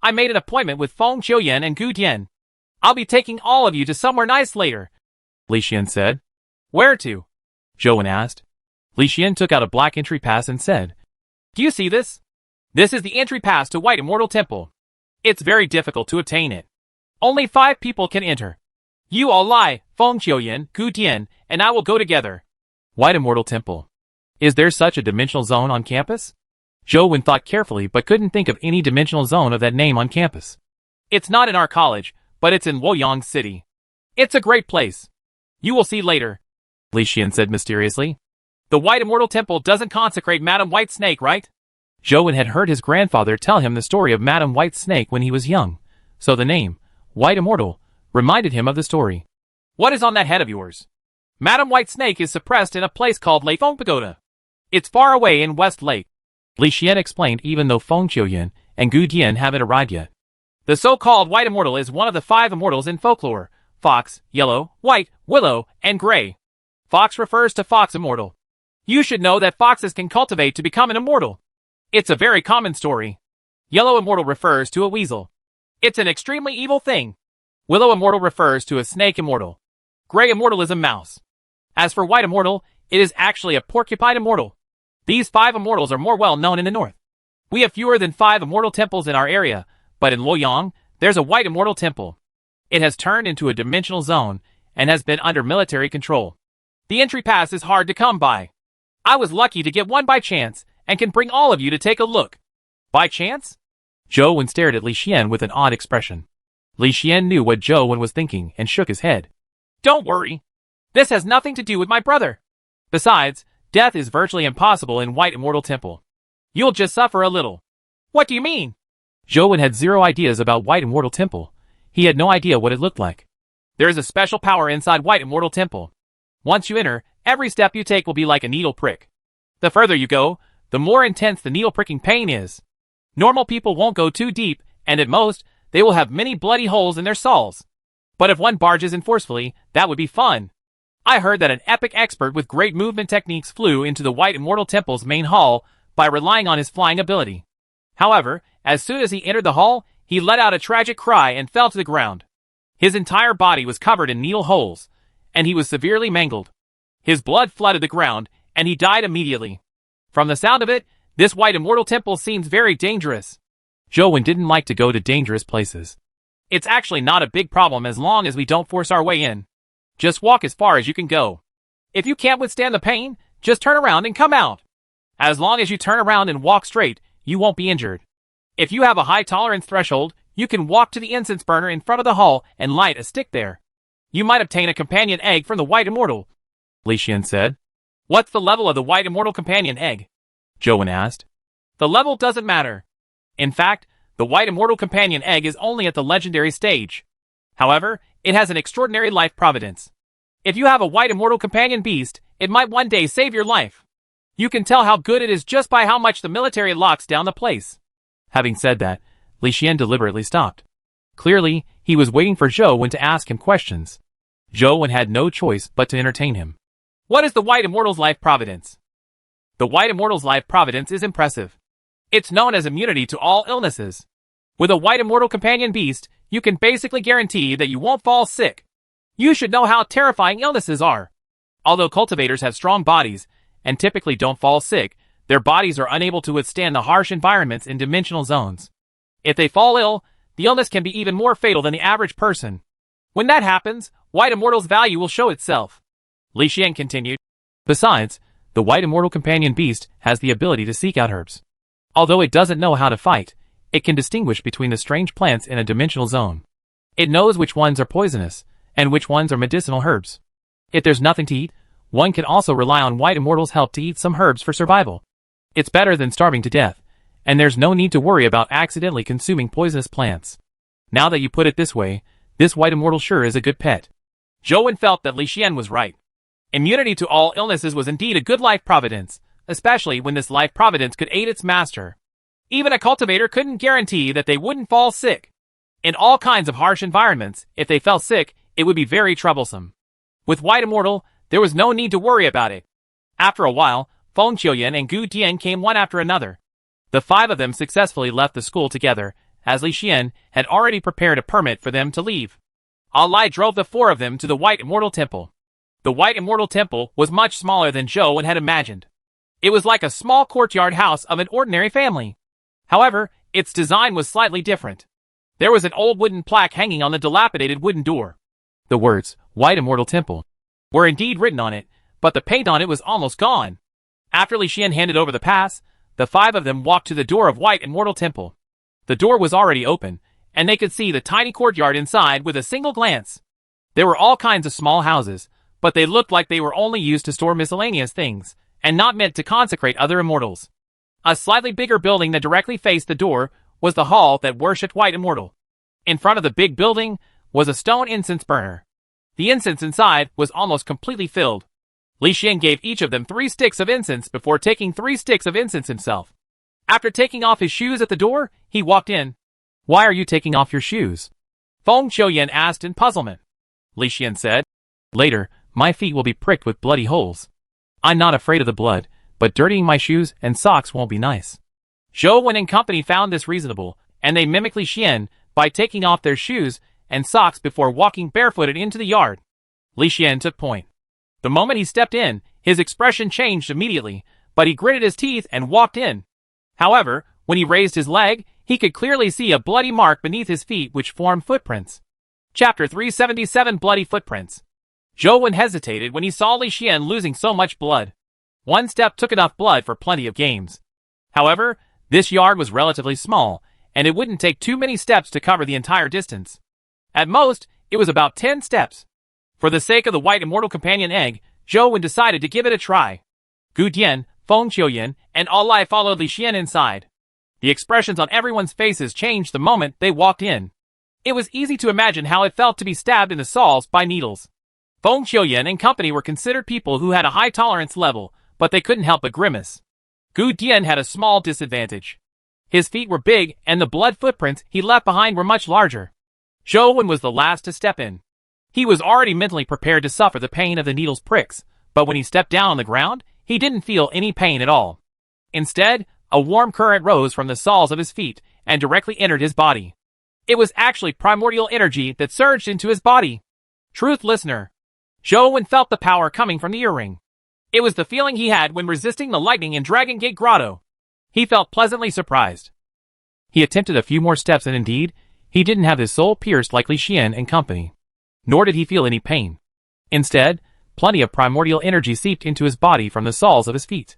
I made an appointment with Feng Qiuyan and Gu Tian. I'll be taking all of you to somewhere nice later,
Li Xian said.
Where to?
Zhou Wen asked. Li Xian took out a black entry pass and said,
Do you see this? This is the entry pass to White Immortal Temple. It's very difficult to obtain it. Only 5 people can enter. You all lie, Feng Qiuyan, Gu Tian, and I will go together.
White Immortal Temple. Is there such a dimensional zone on campus? Zhou Wen thought carefully but couldn't think of any dimensional zone of that name on campus.
It's not in our college, but it's in Luoyang City. It's a great place. You will see later,
Li Xian said mysteriously.
The White Immortal Temple doesn't consecrate Madam White Snake, right?
Zhou Wen had heard his grandfather tell him the story of Madam White Snake when he was young, so the name, White Immortal, reminded him of the story.
What is on that head of yours? Madam White Snake is suppressed in a place called Leifeng Pagoda. It's far away in West Lake,
Li Xian explained, even though Feng Qiuyan and Gu Tian haven't arrived yet.
The so-called White Immortal is one of the 5 immortals in folklore: Fox, Yellow, White, Willow, and Gray. Fox refers to Fox Immortal. You should know that foxes can cultivate to become an immortal. It's a very common story. Yellow Immortal refers to a weasel. It's an extremely evil thing. Willow Immortal refers to a snake immortal. Gray Immortal is a mouse. As for White Immortal, it is actually a porcupine immortal. These 5 immortals are more well known in the north. We have fewer than 5 immortal temples in our area, but in Luoyang, there's a White Immortal Temple. It has turned into a dimensional zone, and has been under military control. The entry pass is hard to come by. I was lucky to get one by chance and can bring all of you to take a look. By chance?
Zhou Wen stared at Li Xian with an odd expression. Li Xian knew what Zhou Wen was thinking and shook his head.
Don't worry. This has nothing to do with my brother. Besides, death is virtually impossible in White Immortal Temple. You'll just suffer a little. What do you mean?
Zhou Wen had zero ideas about White Immortal Temple. He had no idea what it looked like.
There is a special power inside White Immortal Temple. Once you enter, every step you take will be like a needle prick. The further you go, the more intense the needle pricking pain is. Normal people won't go too deep, and at most, they will have many bloody holes in their soles. But if one barges in forcefully, that would be fun. I heard that an epic expert with great movement techniques flew into the White Immortal Temple's main hall by relying on his flying ability. However, as soon as he entered the hall, he let out a tragic cry and fell to the ground. His entire body was covered in needle holes, and he was severely mangled. His blood flooded the ground, and he died immediately. From the sound of it, this White Immortal Temple seems very dangerous.
Zhou Wen didn't like to go to dangerous places.
It's actually not a big problem as long as we don't force our way in. Just walk as far as you can go. If you can't withstand the pain, just turn around and come out. As long as you turn around and walk straight, you won't be injured. If you have a high tolerance threshold, you can walk to the incense burner in front of the hall and light a stick there. You might obtain a companion egg from the White Immortal,
Li Xian said.
What's the level of the White Immortal companion egg?
Zhou Wen asked.
The level doesn't matter. In fact, the White Immortal companion egg is only at the legendary stage. However, it has an extraordinary life providence. If you have a White Immortal companion beast, it might one day save your life. You can tell how good it is just by how much the military locks down the place.
Having said that, Li Xian deliberately stopped. Clearly, he was waiting for Zhou Wen to ask him questions. Zhou Wen had no choice but to entertain him.
What is the White Immortal's life providence? The White Immortal's life providence is impressive. It's known as immunity to all illnesses. With a White Immortal companion beast, you can basically guarantee that you won't fall sick. You should know how terrifying illnesses are. Although cultivators have strong bodies and typically don't fall sick, their bodies are unable to withstand the harsh environments in dimensional zones. If they fall ill, the illness can be even more fatal than the average person. When that happens, White Immortal's value will show itself. Li Xian continued.
Besides, the White Immortal companion beast has the ability to seek out herbs. Although it doesn't know how to fight, it can distinguish between the strange plants in a dimensional zone. It knows which ones are poisonous, and which ones are medicinal herbs. If there's nothing to eat, one can also rely on White Immortal's help to eat some herbs for survival. It's better than starving to death, and there's no need to worry about accidentally consuming poisonous plants. Now that you put it this way, this White Immortal sure is a good pet.
Zhou Wen felt that Li Xian was right. Immunity to all illnesses was indeed a good life providence, especially when this life providence could aid its master. Even a cultivator couldn't guarantee that they wouldn't fall sick. In all kinds of harsh environments, if they fell sick, it would be very troublesome. With White Immortal, there was no need to worry about it. After a while, Feng Qiuyan and Gu Dian came one after another. The five of them successfully left the school together, as Li Xian had already prepared a permit for them to leave. Alai drove the four of them to the White Immortal Temple. The White Immortal Temple was much smaller than Zhou Wen had imagined. It was like a small courtyard house of an ordinary family. However, its design was slightly different. There was an old wooden plaque hanging on the dilapidated wooden door.
The words, White Immortal Temple,
were indeed written on it, but the paint on it was almost gone. After Li Xian handed over the pass, the five of them walked to the door of White Immortal Temple. The door was already open, and they could see the tiny courtyard inside with a single glance. There were all kinds of small houses, but they looked like they were only used to store miscellaneous things, and not meant to consecrate other immortals. A slightly bigger building that directly faced the door was the hall that worshipped White Immortal. In front of the big building was a stone incense burner. The incense inside was almost completely filled. Li Xian gave each of them 3 sticks of incense before taking 3 sticks of incense himself. After taking off his shoes at the door, he walked in.
Why are you taking off your shoes?
Feng Qiuyan asked in puzzlement. Li Xian said,
Later, my feet will be pricked with bloody holes. I'm not afraid of the blood, but dirtying my shoes and socks won't be nice.
Zhou Wen and company found this reasonable, and they mimicked Li Xian by taking off their shoes and socks before walking barefooted into the yard. Li Xian took point. The moment he stepped in, his expression changed immediately, but he gritted his teeth and walked in. However, when he raised his leg, he could clearly see a bloody mark beneath his feet which formed footprints. Chapter 377 Bloody Footprints. Zhou Wen hesitated when he saw Li Xian losing so much blood. One step took enough blood for plenty of games. However, this yard was relatively small, and it wouldn't take too many steps to cover the entire distance. At most, it was about 10 steps. For the sake of the white immortal companion egg, Zhou Wen decided to give it a try. Gu Dian, Feng Qiuyan, and All Lai followed Li Xian inside. The expressions on everyone's faces changed the moment they walked in. It was easy to imagine how it felt to be stabbed in the soles by needles. Feng Qiuyan and company were considered people who had a high tolerance level, but they couldn't help but grimace. Gu Dian had a small disadvantage. His feet were big, and the blood footprints he left behind were much larger. Zhou Wen was the last to step in. He was already mentally prepared to suffer the pain of the needle's pricks, but when he stepped down on the ground, he didn't feel any pain at all. Instead, a warm current rose from the soles of his feet and directly entered his body. It was actually primordial energy that surged into his body. Truth listener. Zhou Wen felt the power coming from the earring. It was the feeling he had when resisting the lightning in Dragon Gate Grotto. He felt pleasantly surprised. He attempted a few more steps and indeed, he didn't have his soul pierced like Li Xian and company. Nor did he feel any pain. Instead, plenty of primordial energy seeped into his body from the soles of his feet.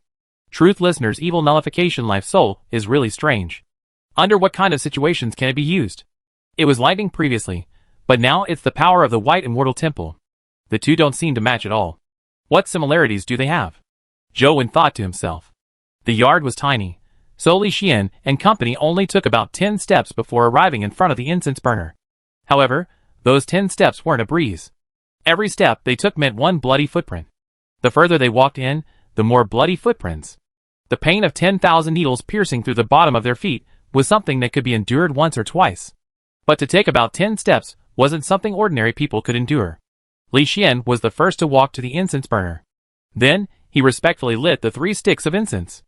Truth listener's evil nullification life soul is really strange. Under what kind of situations can it be used? It was lightning previously, but now it's the power of the white immortal temple. The two don't seem to match at all. What similarities do they have? Zhou Wen thought to himself. The yard was tiny, so Li Xian and company only took about 10 steps before arriving in front of the incense burner. However, those 10 steps weren't a breeze. Every step they took meant one bloody footprint. The further they walked in, the more bloody footprints. The pain of 10,000 needles piercing through the bottom of their feet was something that could be endured once or twice. But to take about 10 steps wasn't something ordinary people could endure. Li Xian was the first to walk to the incense burner. Then, he respectfully lit the 3 sticks of incense.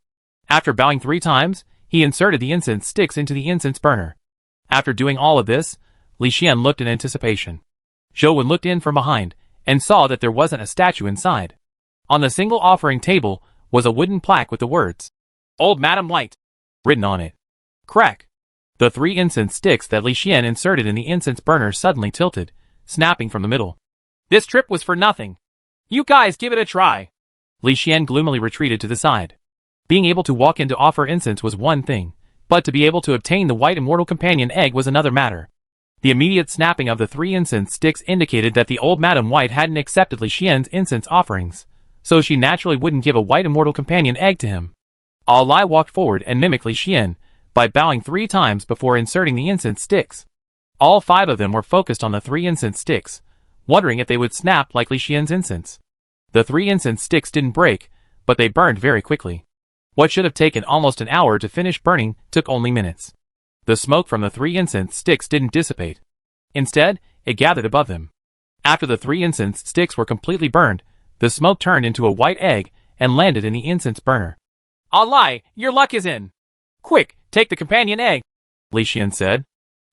After bowing 3 times, he inserted the incense sticks into the incense burner. After doing all of this, Li Xian looked in anticipation. Zhou Wen looked in from behind, and saw that there wasn't a statue inside. On the single offering table was a wooden plaque with the words, "Old Madam White," written on it. Crack! The 3 incense sticks that Li Xian inserted in the incense burner suddenly tilted, snapping from the middle. This trip was for nothing. You guys give it a try. Li Xian gloomily retreated to the side. Being able to walk in to offer incense was one thing, but to be able to obtain the white immortal companion egg was another matter. The immediate snapping of the 3 incense sticks indicated that the old Madam White hadn't accepted Li Xian's incense offerings, so she naturally wouldn't give a white immortal companion egg to him. All Lai walked forward and mimicked Li Xian, by bowing 3 times before inserting the incense sticks. All 5 of them were focused on the 3 incense sticks, wondering if they would snap like Li Xian's incense. The 3 incense sticks didn't break, but they burned very quickly. What should have taken almost an hour to finish burning took only minutes. The smoke from the 3 incense sticks didn't dissipate. Instead, it gathered above them. After the 3 incense sticks were completely burned, the smoke turned into a white egg and landed in the incense burner. All Lai, your luck is in. Quick, take the companion egg, Li Xian said.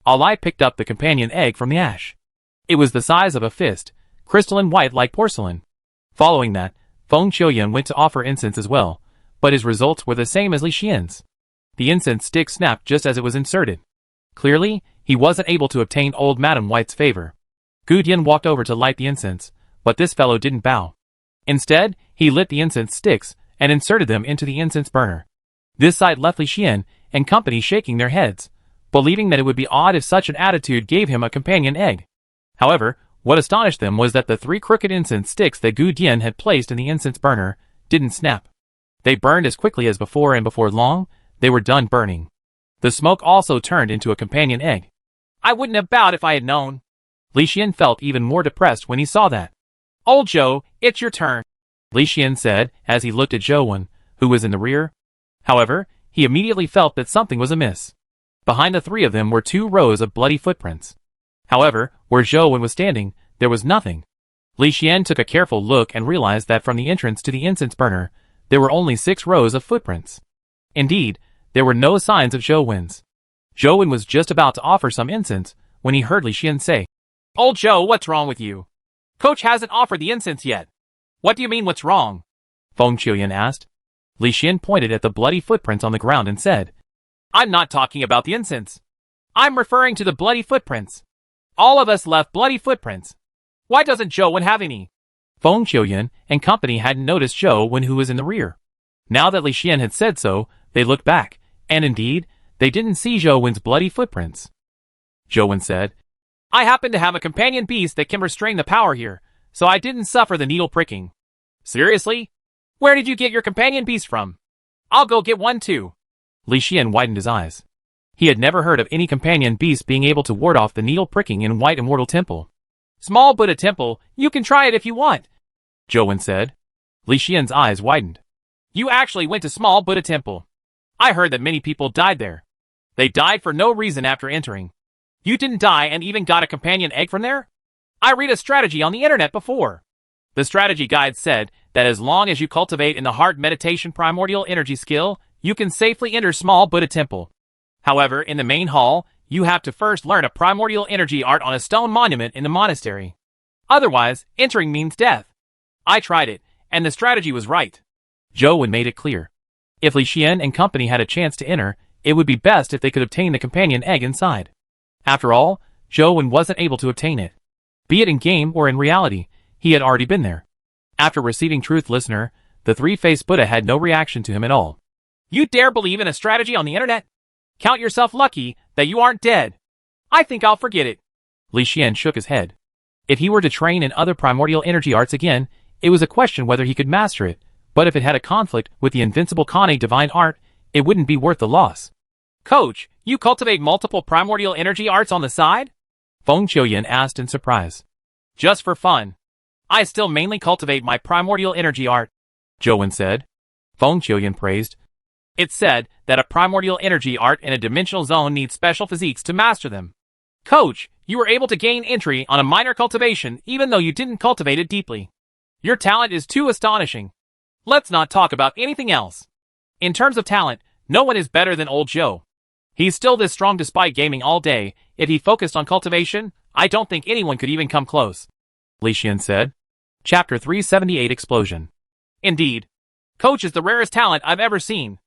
All Lai picked up the companion egg from the ash. It was the size of a fist, crystalline white like porcelain. Following that, Feng Qiuyan went to offer incense as well, but his results were the same as Li Xian's. The incense stick snapped just as it was inserted. Clearly, he wasn't able to obtain old Madam White's favor. Gu Dian walked over to light the incense, but this fellow didn't bow. Instead, he lit the incense sticks and inserted them into the incense burner. This sight left Li Xian and company shaking their heads, believing that it would be odd if such an attitude gave him a companion egg. However, what astonished them was that the 3 crooked incense sticks that Gu Dian had placed in the incense burner didn't snap. They burned as quickly as before, and before long, they were done burning. The smoke also turned into a companion egg. I wouldn't have bowed if I had known. Li Xian felt even more depressed when he saw that. Old Zhou, it's your turn, Li Xian said as he looked at Zhou Wen, who was in the rear. However, he immediately felt that something was amiss. Behind the 3 of them were 2 rows of bloody footprints. However, where Zhou Wen was standing, there was nothing. Li Xian took a careful look and realized that from the entrance to the incense burner, there were only 6 rows of footprints. Indeed, there were no signs of Zhou Wen's. Zhou Wen was just about to offer some incense when he heard Li Xian say, Old Zhou, what's wrong with you? Coach hasn't offered the incense yet. What do you mean what's wrong? Feng Qiuyan asked. Li Xian pointed at the bloody footprints on the ground and said, I'm not talking about the incense. I'm referring to the bloody footprints. All of us left bloody footprints. Why doesn't Zhou Wen have any?
Feng Qiuyan and company hadn't noticed Zhou Wen, who was in the rear. Now that Li Xian had said so, they looked back, and indeed, they didn't see Zhou Wen's bloody footprints. Zhou Wen said,
I happen to have a companion beast that can restrain the power here, so I didn't suffer the needle pricking. Seriously? Where did you get your companion beast from? I'll go get one too.
Li Xian widened his eyes. He had never heard of any companion beast being able to ward off the needle pricking in White Immortal Temple.
Small Buddha Temple, you can try it if you want,
Zhou Wen said. Li Xian's eyes widened.
You actually went to Small Buddha Temple. I heard that many people died there. They died for no reason after entering. You didn't die and even got a companion egg from there? I read a strategy on the internet before. The strategy guide said that as long as you cultivate in the heart meditation primordial energy skill, you can safely enter Small Buddha Temple. However, in the main hall, you have to first learn a primordial energy art on a stone monument in the monastery. Otherwise, entering means death. I tried it, and the strategy was right.
Zhou Wen made it clear. If Li Xian and company had a chance to enter, it would be best if they could obtain the companion egg inside. After all, Zhou Wen wasn't able to obtain it. Be it in game or in reality, he had already been there. After receiving Truth Listener, the three-faced Buddha had no reaction to him at all.
You dare believe in a strategy on the internet? Count yourself lucky that you aren't dead. I think I'll forget it.
Li Xian shook his head. If he were to train in other primordial energy arts again, it was a question whether he could master it, but if it had a conflict with the invincible Kane divine art, it wouldn't be worth the loss.
Coach, you cultivate multiple primordial energy arts on the side?
Feng Qiuyan asked in surprise.
Just for fun. I still mainly cultivate my primordial energy art,
Zhou Wen said. Feng Qiuyan praised.
It's said that a primordial energy art in a dimensional zone needs special physiques to master them. Coach, you were able to gain entry on a minor cultivation even though you didn't cultivate it deeply. Your talent is too astonishing. Let's not talk about anything else. In terms of talent, no one is better than old Zhou. He's still this strong despite gaming all day. If he focused on cultivation, I don't think anyone could even come close,
Li Xian said. Chapter 378 Explosion.
Indeed. Coach is the rarest talent I've ever seen.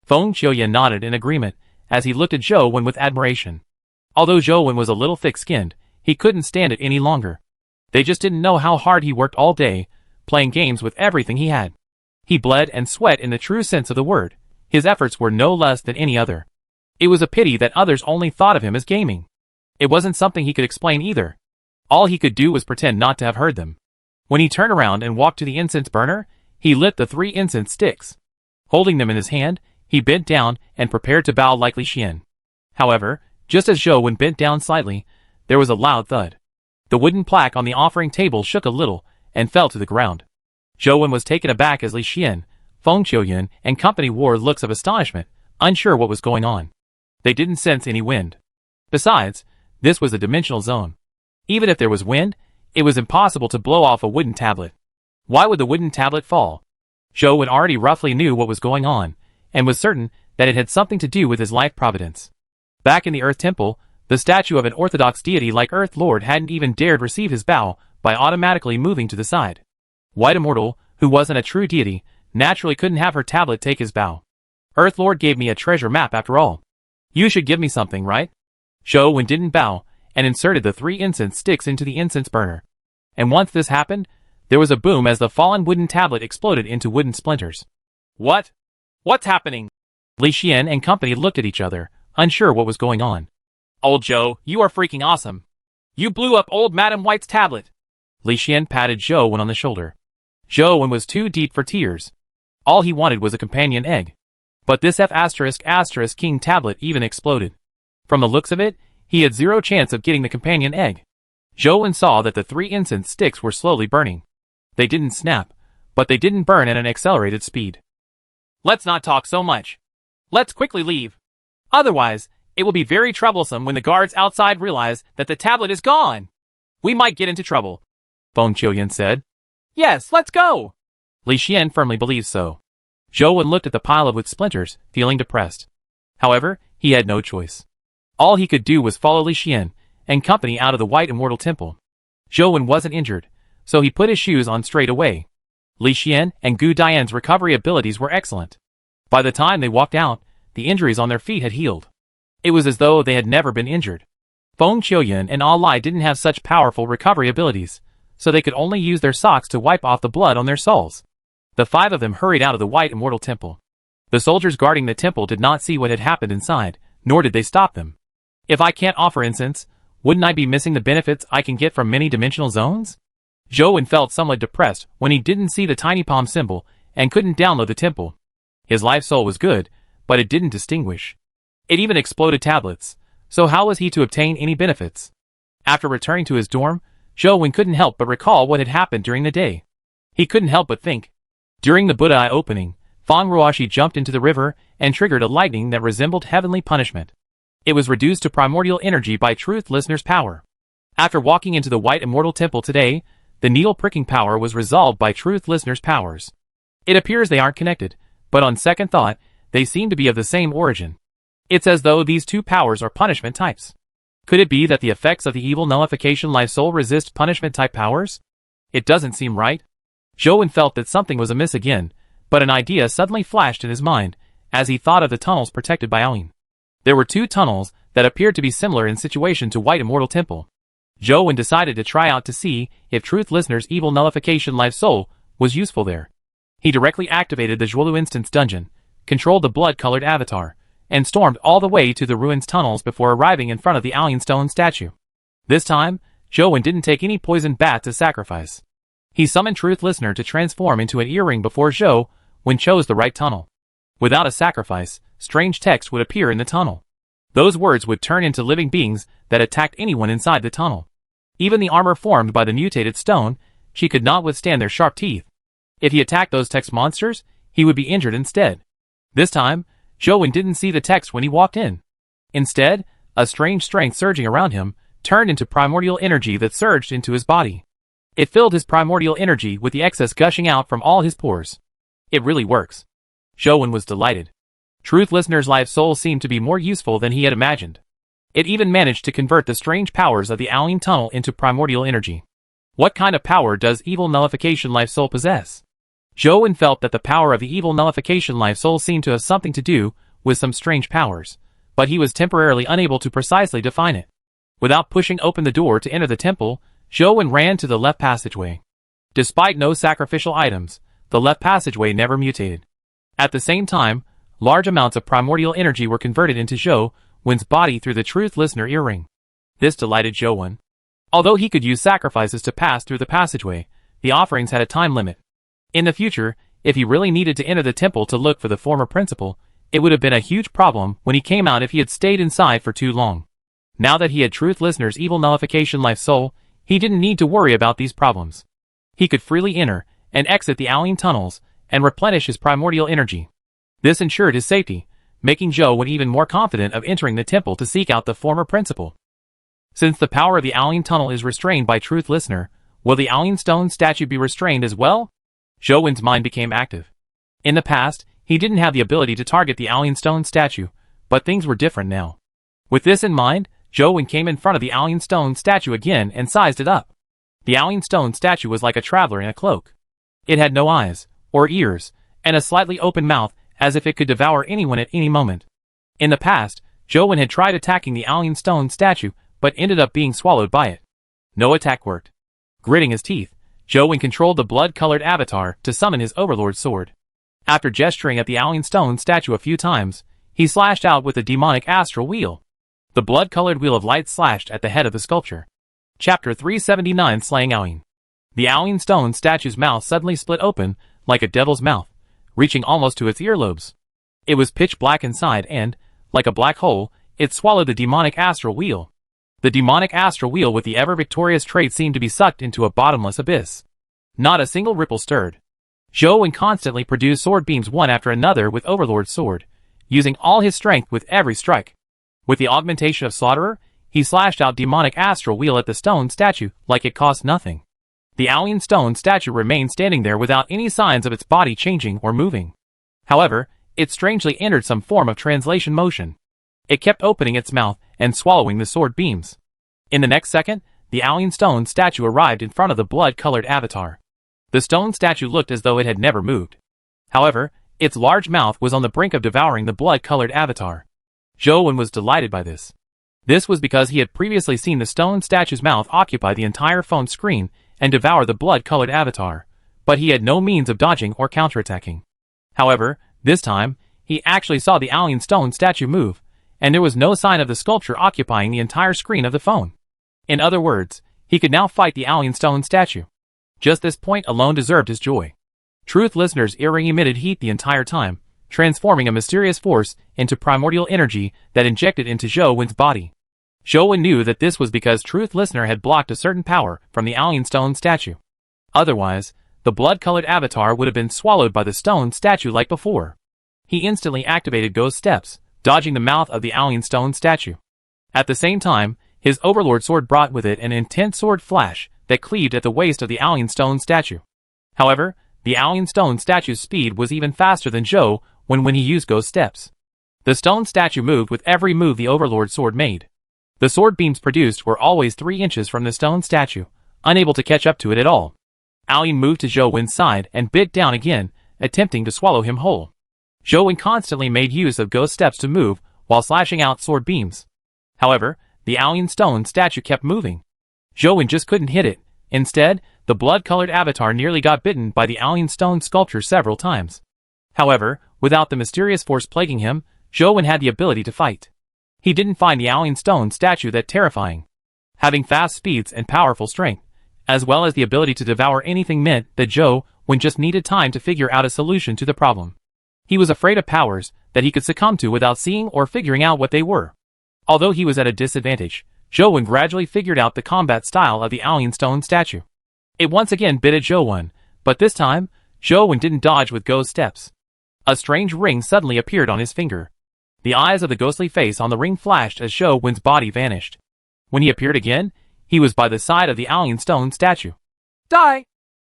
Feng Qiuyan nodded in agreement as he looked at Zhou Wen with admiration. Although Zhou Wen was a little thick-skinned, he couldn't stand it any longer. They just didn't know how hard he worked all day, playing games with everything he had. He bled and sweat in the true sense of the word. His efforts were no less than any other. It was a pity that others only thought of him as gaming. It wasn't something he could explain either. All he could do was pretend not to have heard them. When he turned around and walked to the incense burner, he lit the 3 incense sticks. Holding them in his hand, he bent down and prepared to bow like Li Xian. However, just as Zhou Wen bent down slightly, there was a loud thud. The wooden plaque on the offering table shook a little and fell to the ground. Zhou Wen was taken aback as Li Xian, Feng Qiuyan, and company wore looks of astonishment, unsure what was going on. They didn't sense any wind. Besides, this was a dimensional zone. Even if there was wind, it was impossible to blow off a wooden tablet. Why would the wooden tablet fall? Zhou Wen already roughly knew what was going on, and was certain that it had something to do with his life providence. Back in the Earth Temple, the statue of an orthodox deity like Earth Lord hadn't even dared receive his bow by automatically moving to the side. White Immortal, who wasn't a true deity, naturally couldn't have her tablet take his bow. Earth Lord gave me a treasure map after all. You should give me something, right? Zhou Wen didn't bow, and inserted the 3 incense sticks into the incense burner. And once this happened, there was a boom as the fallen wooden tablet exploded into wooden splinters.
What? What's happening?
Li Xian and company looked at each other, unsure what was going on.
Old Zhou, you are freaking awesome. You blew up old Madam White's tablet.
Li Xian patted Zhou Wen on the shoulder. Zhou Wen was too deep for tears. All he wanted was a companion egg. But this F*** King tablet even exploded. From the looks of it, he had zero chance of getting the companion egg. Zhou Wen saw that the 3 incense sticks were slowly burning. They didn't snap, but they didn't burn at an accelerated speed.
Let's not talk so much. Let's quickly leave. Otherwise, it will be very troublesome when the guards outside realize that the tablet is gone. We might get into trouble,
Feng Qiuyan said.
Yes, let's go.
Li Xian firmly believes so. Zhou Wen looked at the pile of wood splinters, feeling depressed. However, he had no choice. All he could do was follow Li Xian and company out of the White Immortal Temple. Zhou Wen wasn't injured, so he put his shoes on straight away. Li Xian and Gu Dian's recovery abilities were excellent. By the time they walked out, the injuries on their feet had healed. It was as though they had never been injured. Feng Qiuyan and Alai didn't have such powerful recovery abilities, so they could only use their socks to wipe off the blood on their soles. The 5 of them hurried out of the White Immortal Temple. The soldiers guarding the temple did not see what had happened inside, nor did they stop them. If I can't offer incense, wouldn't I be missing the benefits I can get from many dimensional zones? Zhou felt somewhat depressed when he didn't see the tiny palm symbol and couldn't download the temple. His life soul was good, but it didn't distinguish. It even exploded tablets, so how was he to obtain any benefits? After returning to his dorm, Zhou couldn't help but recall what had happened during the day. He couldn't help but think. During the Buddha Eye opening, Fang Ruoshi jumped into the river and triggered a lightning that resembled heavenly punishment. It was reduced to primordial energy by Truth Listener's power. After walking into the White Immortal Temple today, the needle pricking power was resolved by Truth Listener's powers. It appears they aren't connected, but on second thought, they seem to be of the same origin. It's as though these two powers are punishment types. Could it be that the effects of the evil nullification life soul resist punishment type powers? It doesn't seem right. Zhou felt that something was amiss again, but an idea suddenly flashed in his mind as he thought of the tunnels protected by Aoyin. There were 2 tunnels that appeared to be similar in situation to White Immortal Temple. Zhou decided to try out to see if Truth Listener's evil nullification life soul was useful there. He directly activated the Zhuolu Instance Dungeon, controlled the blood-colored avatar, and stormed all the way to the ruins tunnels before arriving in front of the Aoyin Stone statue. This time, Zhou didn't take any poisoned bat to sacrifice. He summoned Truth Listener to transform into an earring before Zhou chose the right tunnel. Without a sacrifice, strange text would appear in the tunnel. Those words would turn into living beings that attacked anyone inside the tunnel. Even the armor formed by the mutated stone, she could not withstand their sharp teeth. If he attacked those text monsters, he would be injured instead. This time, Zhou didn't see the text when he walked in. Instead, a strange strength surging around him turned into primordial energy that surged into his body. It filled his primordial energy with the excess gushing out from all his pores. It really works. Zhou was delighted. Truth Listener's life soul seemed to be more useful than he had imagined. It even managed to convert the strange powers of the Aoyin Tunnel into primordial energy. What kind of power does evil nullification life soul possess? Zhou felt that the power of the evil nullification life soul seemed to have something to do with some strange powers, but he was temporarily unable to precisely define it. Without pushing open the door to enter the temple, Zhou ran to the left passageway. Despite no sacrificial items, the left passageway never mutated. At the same time, large amounts of primordial energy were converted into Zhou's body through the Truth Listener earring. This delighted Zhou. Although he could use sacrifices to pass through the passageway, the offerings had a time limit. In the future, if he really needed to enter the temple to look for the former principal, it would have been a huge problem when he came out if he had stayed inside for too long. Now that he had Truth Listener's evil nullification life soul, he didn't need to worry about these problems. He could freely enter and exit the Aoyin tunnels and replenish his primordial energy. This ensured his safety, making Zhou even more confident of entering the temple to seek out the former principal. Since the power of the Aoyin tunnel is restrained by Truth Listener, will the Aoyin stone statue be restrained as well? Zhou's mind became active. In the past, he didn't have the ability to target the Aoyin stone statue, but things were different now. With this in mind, Zhou came in front of the Aoyin stone statue again and sized it up. The Aoyin stone statue was like a traveler in a cloak. It had no eyes, or ears, and a slightly open mouth as if it could devour anyone at any moment. In the past, Zhou had tried attacking the Aoyin stone statue, but ended up being swallowed by it. No attack worked. Gritting his teeth, Zhou controlled the blood-colored avatar to summon his overlord sword. After gesturing at the Aoyin stone statue a few times, he slashed out with the demonic astral wheel. The blood-colored wheel of light slashed at the head of the sculpture. Chapter 379 Slaying Aoyin. The Aoyin stone statue's mouth suddenly split open, like a devil's mouth, reaching almost to its earlobes. It was pitch black inside and, like a black hole, it swallowed the demonic astral wheel. The demonic astral wheel with the ever-victorious trait seemed to be sucked into a bottomless abyss. Not a single ripple stirred. Zhou constantly produced sword beams one after another with Overlord's sword, using all his strength with every strike. With the augmentation of Slaughterer, he slashed out demonic astral wheel at the stone statue like it cost nothing. The Aoyin stone statue remained standing there without any signs of its body changing or moving. However, it strangely entered some form of translation motion. It kept opening its mouth and swallowing the sword beams. In the next second, the Aoyin stone statue arrived in front of the blood-colored avatar. The stone statue looked as though it had never moved. However, its large mouth was on the brink of devouring the blood-colored avatar. Zhou was delighted by this. This was because he had previously seen the stone statue's mouth occupy the entire phone screen and devour the blood-colored avatar, but he had no means of dodging or counterattacking. However, this time, he actually saw the alien stone statue move, and there was no sign of the sculpture occupying the entire screen of the phone. In other words, he could now fight the alien stone statue. Just this point alone deserved his joy. Truth Listener's earring emitted heat the entire time, transforming a mysterious force into primordial energy that injected into Zhou Wen's body. Zhou Wen knew that this was because Truth Listener had blocked a certain power from the alien stone statue. Otherwise, the blood-colored avatar would have been swallowed by the stone statue like before. He instantly activated Ghost Steps, dodging the mouth of the alien stone statue. At the same time, his Overlord sword brought with it an intense sword flash that cleaved at the waist of the alien stone statue. However, the alien stone statue's speed was even faster than Zhou when he used Ghost Steps. The stone statue moved with every move the Overlord sword made. The sword beams produced were always 3 inches from the stone statue, unable to catch up to it at all. Alien moved to Zhou Wen's side and bit down again, attempting to swallow him whole. Zhou Wen constantly made use of Ghost Steps to move while slashing out sword beams. However, the alien stone statue kept moving. Zhou Wen just couldn't hit it. Instead, the blood-colored avatar nearly got bitten by the alien stone sculpture several times. However, without the mysterious force plaguing him, Zhou Wen had the ability to fight. He didn't find the alien stone statue that terrifying. Having fast speeds and powerful strength, as well as the ability to devour anything, meant that Zhou Wen just needed time to figure out a solution to the problem. He was afraid of powers that he could succumb to without seeing or figuring out what they were. Although he was at a disadvantage, Zhou Wen gradually figured out the combat style of the alien stone statue. It once again bit at Zhou Wen, but this time, Zhou Wen didn't dodge with Ghost Steps. A strange ring suddenly appeared on his finger. The eyes of the ghostly face on the ring flashed as Zhou Wen's body vanished. When he appeared again, he was by the side of the alien stone statue. Die!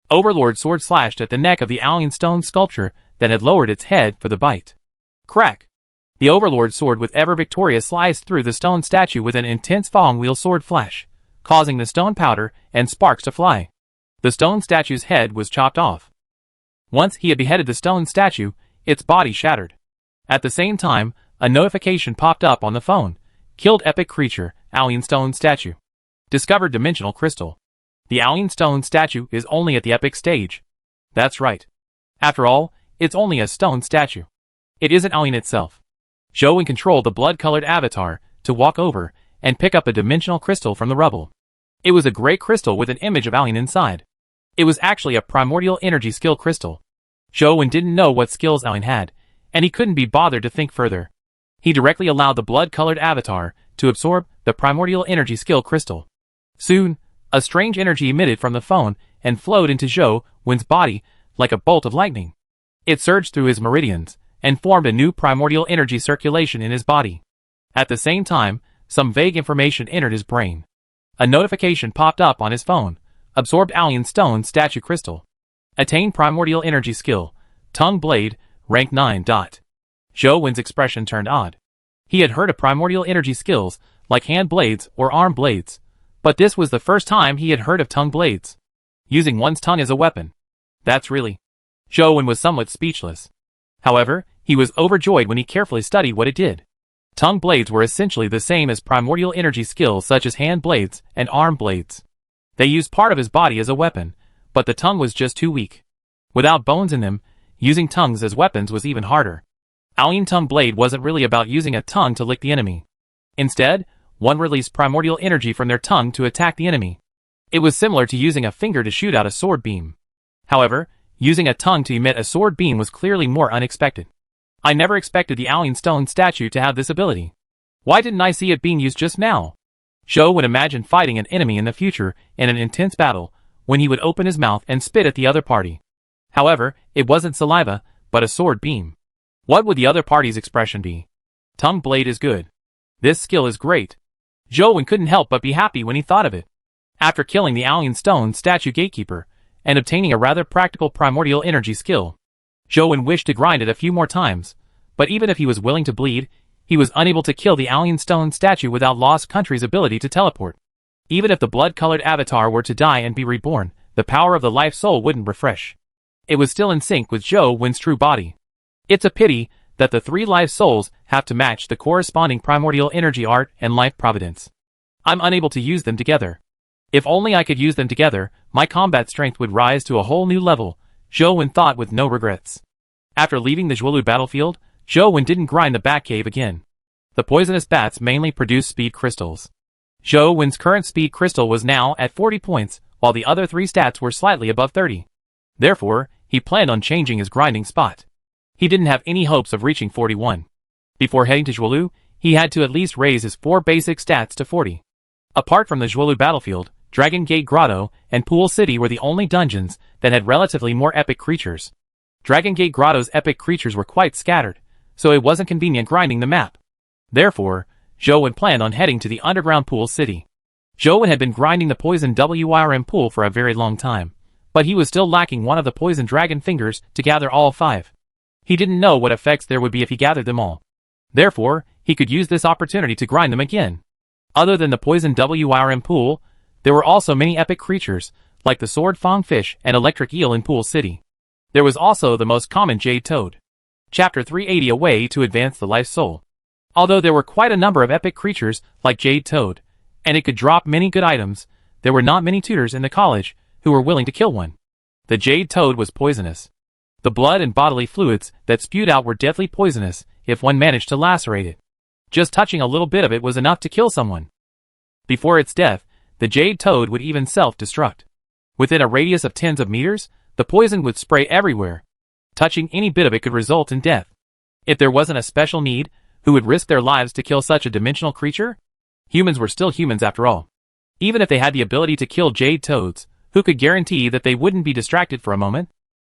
Overlord sword slashed at the neck of the alien stone sculpture that had lowered its head for the bite. Crack! The Overlord sword with ever victorious sliced through the stone statue with an intense Fong wheel sword flash, causing the stone powder and sparks to fly. The stone statue's head was chopped off. Once he had beheaded the stone statue, its body shattered. At the same time, a notification popped up on the phone. Killed epic creature, alien stone statue. Discovered dimensional crystal. The alien stone statue is only at the epic stage. That's right. After all, it's only a stone statue. It isn't alien itself. Zhou Wen controlled the blood-colored avatar to walk over and pick up a dimensional crystal from the rubble. It was a gray crystal with an image of alien inside. It was actually a primordial energy skill crystal. Zhou Wen didn't know what skills alien had, and he couldn't be bothered to think further. He directly allowed the blood-colored avatar to absorb the primordial energy skill crystal. Soon, a strange energy emitted from the phone and flowed into Zhou Wen's body like a bolt of lightning. It surged through his meridians and formed a new primordial energy circulation in his body. At the same time, some vague information entered his brain. A notification popped up on his phone. Absorbed alien stone statue crystal. Attain primordial energy skill. Tongue blade, rank 9. Zhou Wen's expression turned odd. He had heard of primordial energy skills, like hand blades or arm blades, but this was the first time he had heard of tongue blades. Using one's tongue as a weapon. That's really... Zhou Wen was somewhat speechless. However, he was overjoyed when he carefully studied what it did. Tongue blades were essentially the same as primordial energy skills such as hand blades and arm blades. They used part of his body as a weapon, but the tongue was just too weak. Without bones in them, using tongues as weapons was even harder. Alien tongue blade wasn't really about using a tongue to lick the enemy. Instead, one released primordial energy from their tongue to attack the enemy. It was similar to using a finger to shoot out a sword beam. However, using a tongue to emit a sword beam was clearly more unexpected. I never expected the alien stone statue to have this ability. Why didn't I see it being used just now? Zhou would imagine fighting an enemy in the future in an intense battle, when he would open his mouth and spit at the other party. However, it wasn't saliva, but a sword beam. What would the other party's expression be? Tongue blade is good. This skill is great. Zhou Wen couldn't help but be happy when he thought of it. After killing the alien stone statue gatekeeper, and obtaining a rather practical primordial energy skill, Zhou Wen wished to grind it a few more times, but even if he was willing to bleed, he was unable to kill the alien stone statue without Lost Country's ability to teleport. Even if the blood-colored avatar were to die and be reborn, the power of the life soul wouldn't refresh. It was still in sync with Zhou Wen's true body. It's a pity that the 3 life souls have to match the corresponding primordial energy art and life providence. I'm unable to use them together. If only I could use them together, my combat strength would rise to a whole new level, Zhou Wen thought with no regrets. After leaving the Zhuolu battlefield, Zhou Wen didn't grind the bat cave again. The poisonous bats mainly produce speed crystals. Zhou Wen's current speed crystal was now at 40 points, while the other 3 stats were slightly above 30. Therefore, he planned on changing his grinding spot. He didn't have any hopes of reaching 41. Before heading to Zhuolu, he had to at least raise his 4 basic stats to 40. Apart from the Zhuolu battlefield, Dragon Gate Grotto and Pool City were the only dungeons that had relatively more epic creatures. Dragon Gate Grotto's epic creatures were quite scattered, so it wasn't convenient grinding the map. Therefore, Zhou Wen planned on heading to the underground Pool City. Zhou Wen had been grinding the poison WRM pool for a very long time, but he was still lacking one of the poison dragon fingers to gather all 5. He didn't know what effects there would be if he gathered them all. Therefore, he could use this opportunity to grind them again. Other than the poison WRM pool, there were also many epic creatures, like the sword Fang Fish and electric eel in Pool City. There was also the most common Jade Toad. Chapter 380 A Way to Advance the Life Soul. Although there were quite a number of epic creatures like Jade Toad, and it could drop many good items, there were not many tutors in the college who were willing to kill one. The Jade Toad was poisonous. The blood and bodily fluids that spewed out were deathly poisonous if one managed to lacerate it. Just touching a little bit of it was enough to kill someone. Before its death, the Jade Toad would even self-destruct. Within a radius of tens of meters, the poison would spray everywhere. Touching any bit of it could result in death. If there wasn't a special need, who would risk their lives to kill such a dimensional creature? Humans were still humans after all. Even if they had the ability to kill Jade Toads, who could guarantee that they wouldn't be distracted for a moment?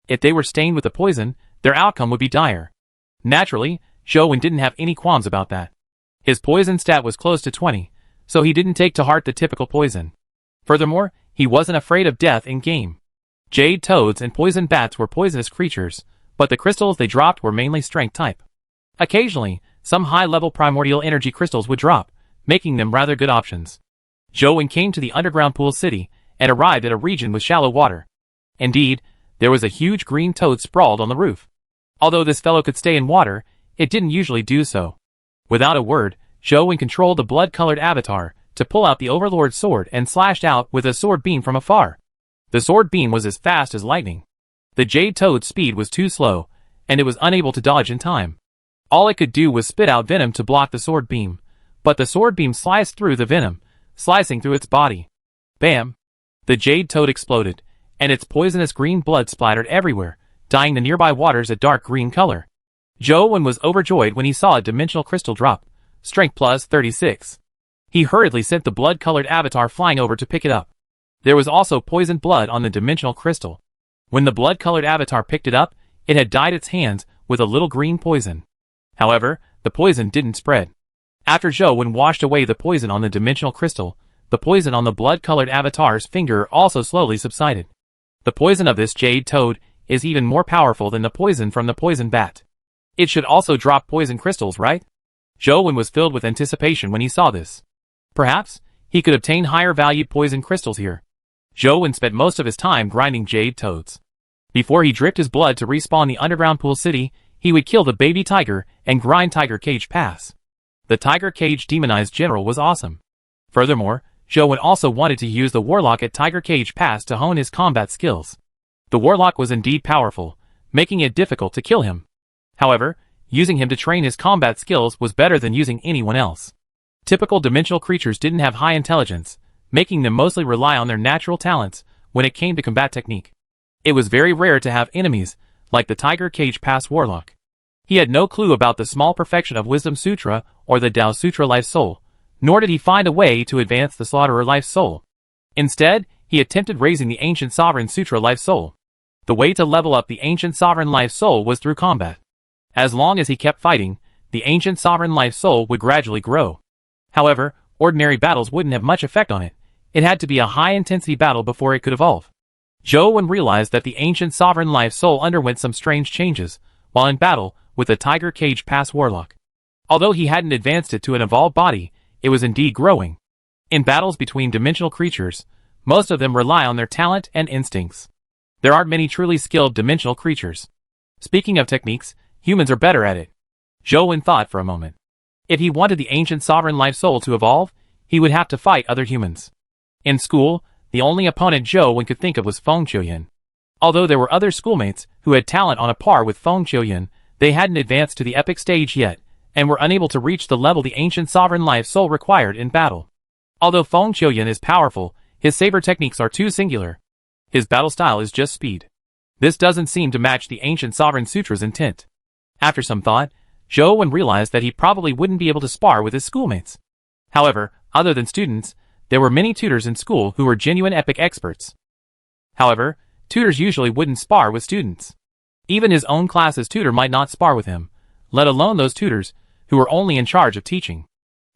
If they were stained with the poison, their outcome would be dire. Naturally, Zhou Wen didn't have any qualms about that. His poison stat was close to 20, so he didn't take to heart the typical poison. Furthermore, he wasn't afraid of death in game. Jade Toads and poison bats were poisonous creatures, but the crystals they dropped were mainly strength type. Occasionally, some high-level primordial energy crystals would drop, making them rather good options. Zhou Wen came to the underground Pool City and arrived at a region with shallow water. Indeed, there was a huge green toad sprawled on the roof. Although this fellow could stay in water, it didn't usually do so. Without a word, Zhou Wen controlled the blood-colored avatar to pull out the Overlord's sword and slashed out with a sword beam from afar. The sword beam was as fast as lightning. The Jade Toad's speed was too slow, and it was unable to dodge in time. All it could do was spit out venom to block the sword beam, but the sword beam sliced through the venom, slicing through its body. Bam! The Jade Toad exploded, and its poisonous green blood splattered everywhere, dyeing the nearby waters a dark green color. Zhou Wen was overjoyed when he saw a dimensional crystal drop, strength plus 36. He hurriedly sent the blood-colored avatar flying over to pick it up. There was also poisoned blood on the dimensional crystal. When the blood-colored avatar picked it up, it had dyed its hands with a little green poison. However, the poison didn't spread. After Zhou Wen washed away the poison on the dimensional crystal, the poison on the blood-colored avatar's finger also slowly subsided. The poison of this Jade Toad is even more powerful than the poison from the poison bat. It should also drop poison crystals, right? Zhou Wen was filled with anticipation when he saw this. Perhaps, he could obtain higher valued poison crystals here. Zhou Wen spent most of his time grinding Jade Toads. Before he dripped his blood to respawn the underground Pool City, he would kill the baby tiger and grind Tiger Cage Pass. The Tiger Cage demonized general was awesome. Furthermore, Zhou Wen also wanted to use the Warlock at Tiger Cage Pass to hone his combat skills. The Warlock was indeed powerful, making it difficult to kill him. However, using him to train his combat skills was better than using anyone else. Typical dimensional creatures didn't have high intelligence, making them mostly rely on their natural talents when it came to combat technique. It was very rare to have enemies like the Tiger Cage Pass Warlock. He had no clue about the small perfection of Wisdom Sutra or the Tao Sutra Life Soul, nor did he find a way to advance the Slaughterer Life Soul. Instead, he attempted raising the Ancient Sovereign Sutra Life Soul. The way to level up the Ancient Sovereign Life Soul was through combat. As long as he kept fighting, the Ancient Sovereign Life Soul would gradually grow. However, ordinary battles wouldn't have much effect on it. It had to be a high-intensity battle before it could evolve. Zhou Wen realized that the Ancient Sovereign Life Soul underwent some strange changes while in battle with the Tiger Cage Pass Warlock. Although he hadn't advanced it to an evolved body, it was indeed growing. In battles between dimensional creatures, most of them rely on their talent and instincts. There aren't many truly skilled dimensional creatures. Speaking of techniques, humans are better at it. Zhou Wen thought for a moment. If he wanted the Ancient Sovereign Life Soul to evolve, he would have to fight other humans.
In school, the only opponent Zhou Wen could think of was Feng Qiuyan. Although there were other schoolmates who had talent on a par with Feng Qiuyan, they hadn't advanced to the epic stage yet, and were unable to reach the level the ancient sovereign life soul required in battle. Although Feng Qiuyan is powerful, his saber techniques are too singular. His battle style is just speed. This doesn't seem to match the ancient sovereign sutra's intent. After some thought, Zhou Wen realized that he probably wouldn't be able to spar with his schoolmates. However, other than students, there were many tutors in school who were genuine epic experts. However, tutors usually wouldn't spar with students. Even his own class's tutor might not spar with him, let alone those tutors who were only in charge of teaching.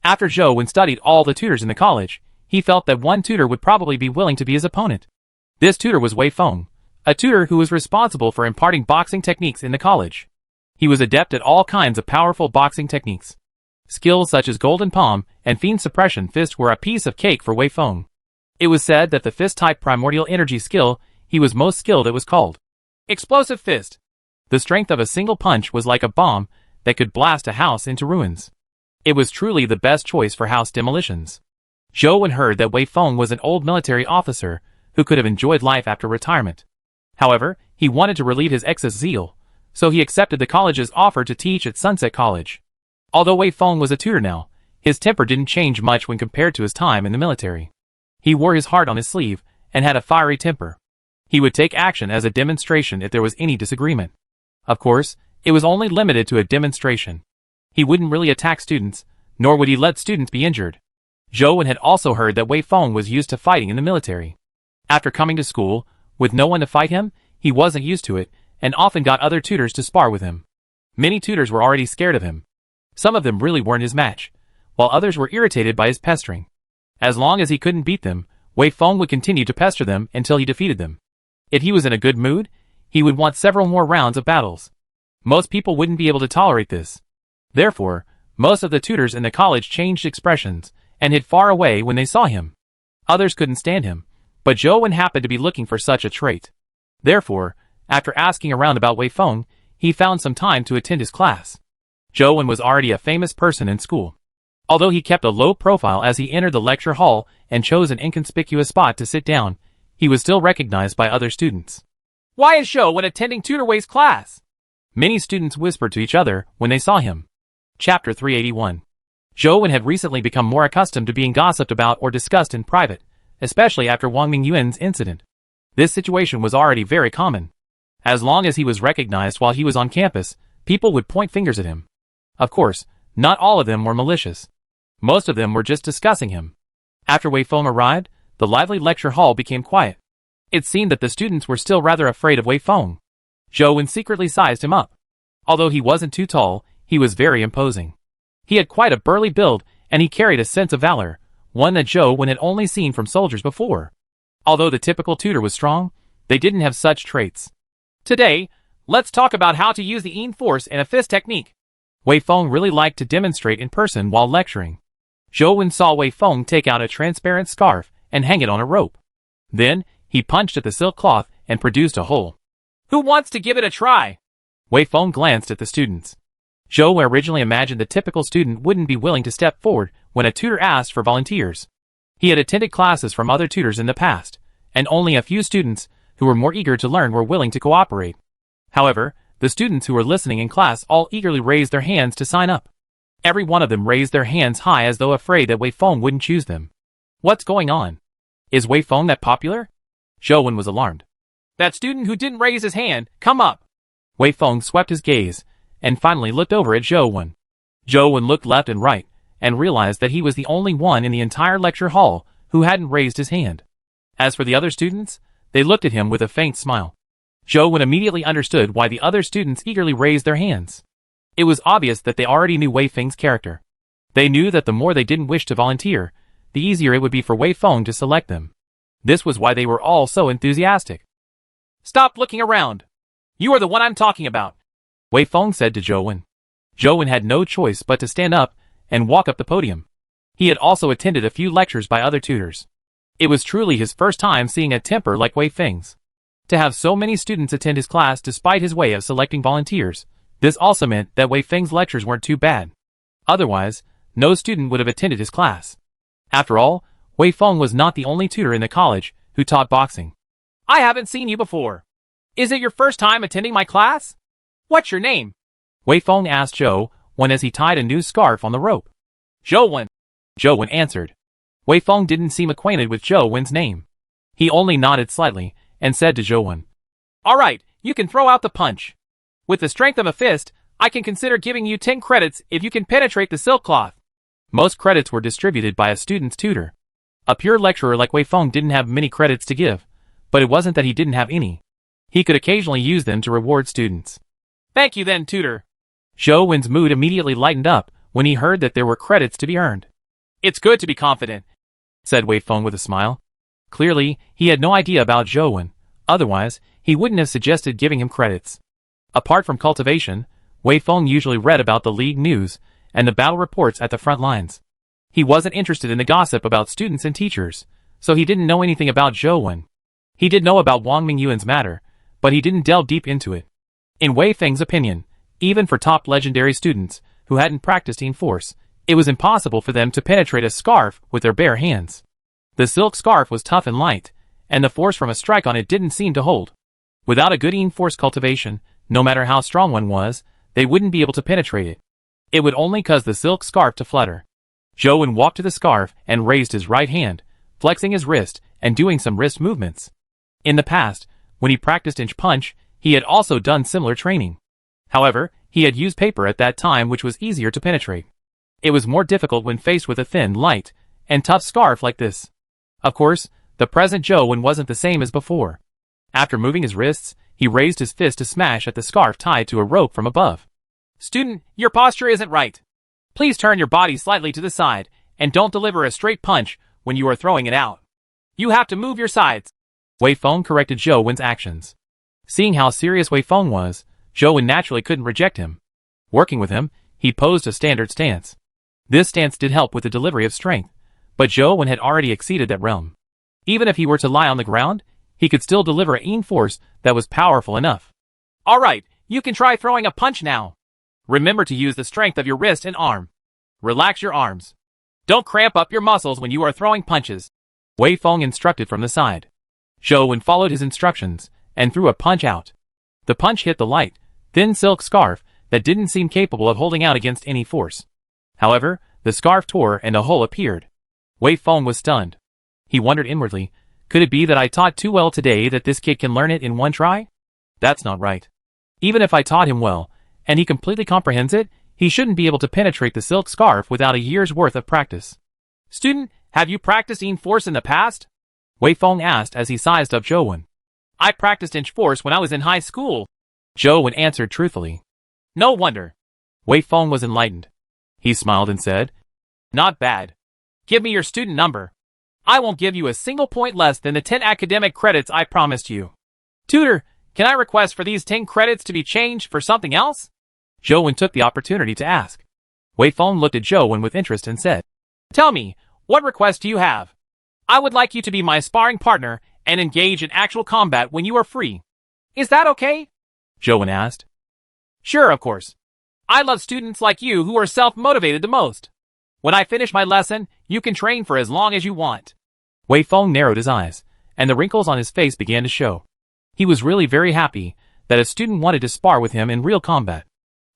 After Zhou Wen studied all the tutors in the college, he felt that one tutor would probably be willing to be his opponent. This tutor was Wei Feng, a tutor who was responsible for imparting boxing techniques in the college. He was adept at all kinds of powerful boxing techniques. Skills such as Golden Palm and Fiend Suppression Fist were a piece of cake for Wei Feng. It was said that the fist-type primordial energy skill he was most skilled at was called Explosive Fist. The strength of a single punch was like a bomb that could blast a house into ruins. It was truly the best choice for house demolitions. Zhou Wen heard that Wei Feng was an old military officer who could have enjoyed life after retirement. However, he wanted to relieve his excess zeal, so he accepted the college's offer to teach at Sunset College. Although Wei Feng was a tutor now, his temper didn't change much when compared to his time in the military. He wore his heart on his sleeve and had a fiery temper. He would take action as a demonstration if there was any disagreement. Of course, it was only limited to a demonstration. He wouldn't really attack students, nor would he let students be injured. Zhou Wen had also heard that Wei Feng was used to fighting in the military. After coming to school, with no one to fight him, he wasn't used to it, and often got other tutors to spar with him. Many tutors were already scared of him. Some of them really weren't his match, while others were irritated by his pestering. As long as he couldn't beat them, Wei Feng would continue to pester them until he defeated them. If he was in a good mood, he would want several more rounds of battles. Most people wouldn't be able to tolerate this. Therefore, most of the tutors in the college changed expressions and hid far away when they saw him. Others couldn't stand him, but Zhou Wen happened to be looking for such a trait. Therefore, after asking around about Wei Feng, he found some time to attend his class. Zhou Wen was already a famous person in school. Although he kept a low profile as he entered the lecture hall and chose an inconspicuous spot to sit down, he was still recognized by other students. Why is Zhou Wen attending Tutor Wei's class? Many students whispered to each other when they saw him. Chapter 381. Zhou Wen had recently become more accustomed to being gossiped about or discussed in private, especially after Wang Mingyuan's incident. This situation was already very common. As long as he was recognized while he was on campus, people would point fingers at him. Of course, not all of them were malicious. Most of them were just discussing him. After Wei Feng arrived, the lively lecture hall became quiet. It seemed that the students were still rather afraid of Wei Feng. Zhou Wen secretly sized him up. Although he wasn't too tall, he was very imposing. He had quite a burly build, and he carried a sense of valor, one that Zhou Wen had only seen from soldiers before. Although the typical tutor was strong, they didn't have such traits. Today, let's talk about how to use the Yin Force in a fist technique. Wei Feng really liked to demonstrate in person while lecturing. Zhou Wen saw Wei Feng take out a transparent scarf and hang it on a rope. Then, he punched at the silk cloth and produced a hole. Who wants to give it a try? Wei Feng glanced at the students. Zhou Wen originally imagined the typical student wouldn't be willing to step forward when a tutor asked for volunteers. He had attended classes from other tutors in the past, and only a few students who were more eager to learn were willing to cooperate. However, the students who were listening in class all eagerly raised their hands to sign up. Every one of them raised their hands high as though afraid that Wei Feng wouldn't choose them. What's going on? Is Wei Feng that popular? Zhou Wen was alarmed. That student who didn't raise his hand, come up! Wei Feng swept his gaze, and finally looked over at Zhou Wen. Zhou Wen looked left and right, and realized that he was the only one in the entire lecture hall who hadn't raised his hand. As for the other students, they looked at him with a faint smile. Zhou Wen immediately understood why the other students eagerly raised their hands. It was obvious that they already knew Wei Feng's character. They knew that the more they didn't wish to volunteer, the easier it would be for Wei Feng to select them. This was why they were all so enthusiastic. Stop looking around! You are the one I'm talking about, Wei Feng said to Zhou Wen. Zhou Wen had no choice but to stand up and walk up the podium. He had also attended a few lectures by other tutors. It was truly his first time seeing a temper like Wei Feng's. To have so many students attend his class despite his way of selecting volunteers, this also meant that Wei Feng's lectures weren't too bad. Otherwise, no student would have attended his class. After all,
Wei Feng was not the only tutor in the college who taught boxing.
I haven't seen you before. Is it your first time attending my class? What's your name?
Wei Feng asked Zhou Wen as he tied a new scarf on the rope.
Zhou Wen.
Zhou Wen answered. Wei Feng didn't seem acquainted with Zhou Wen's name. He only nodded slightly and said to Zhou Wen,
All right, you can throw out the punch. With the strength of a fist, I can consider giving you 10 credits if you can penetrate the silk cloth.
Most credits were distributed by a student's tutor. A pure lecturer like Wei Feng didn't have many credits to give, but it wasn't that he didn't have any. He could occasionally use them to reward students.
Thank you then, tutor.
Zhou Wen's mood immediately lightened up when he heard that there were credits to be earned.
It's good to be confident,
said Wei Feng with a smile. Clearly, he had no idea about Zhou Wen. Otherwise, he wouldn't have suggested giving him credits. Apart from cultivation, Wei Feng usually read about the league news and the battle reports at the front lines. He wasn't interested in the gossip about students and teachers, so he didn't know anything about Zhou Wen. He did know about Wang Mingyuan's matter, but he didn't delve deep into it. In Wei Feng's opinion, even for top legendary students who hadn't practiced in force, it was impossible for them to penetrate a scarf with their bare hands. The silk scarf was tough and light, and the force from a strike on it didn't seem to hold. Without a good force cultivation, no matter how strong one was, they wouldn't be able to penetrate it. It would only cause the silk scarf to flutter. Zhou Wen walked to the scarf and raised his right hand, flexing his wrist and doing some wrist movements. In the past, when he practiced inch punch, he had also done similar training. However, he had used paper at that time, which was easier to penetrate. It was more difficult when faced with a thin, light, and tough scarf like this. Of course, the present Zhou Wen wasn't the same as before. After moving his wrists, he raised his fist to smash at the scarf tied to a rope from above.
Student, your posture isn't right. Please turn your body slightly to the side, and don't deliver a straight punch when you are throwing it out. You have to move your sides.
Wei Feng corrected Zhou Wen's actions. Seeing how serious Wei Feng was, Zhou Wen naturally couldn't reject him. Working with him, he posed a standard stance. This stance did help with the delivery of strength, but Zhou Wen had already exceeded that realm. Even if he were to lie on the ground, he could still deliver a force that was powerful enough.
All right, you can try throwing a punch now. Remember to use the strength of your wrist and arm. Relax your arms. Don't cramp up your muscles when you are throwing punches.
Wei Feng instructed from the side. Zhou Wen followed his instructions and threw a punch out. The punch hit the light, thin silk scarf that didn't seem capable of holding out against any force. However, the scarf tore and a hole appeared. Wei Feng was stunned. He wondered inwardly, could it be that I taught too well today that this kid can learn it in one try? That's not right. Even if I taught him well, and he completely comprehends it, he shouldn't be able to penetrate the silk scarf without a year's worth of practice.
Student, have you practiced force in the past?
Wei Feng asked as he sized up Zhou Wen.
I practiced inch force when I was in high school.
Zhou Wen answered truthfully.
No wonder.
Wei Feng was enlightened. He smiled and said,
Not bad. Give me your student number. I won't give you a single point less than the 10 academic credits I promised you. Tutor, can I request for these 10 credits to be changed for something else?
Zhou Wen took the opportunity to ask. Wei Feng looked at Zhou Wen with interest and said,
Tell me, what request do you have? I would like you to be my sparring partner and engage in actual combat when you are free. Is that okay?
Zhou Wen asked.
Sure, of course. I love students like you who are self-motivated the most. When I finish my lesson, you can train for as long as you want.
Wei Feng narrowed his eyes, and the wrinkles on his face began to show. He was really very happy that a student wanted to spar with him in real combat.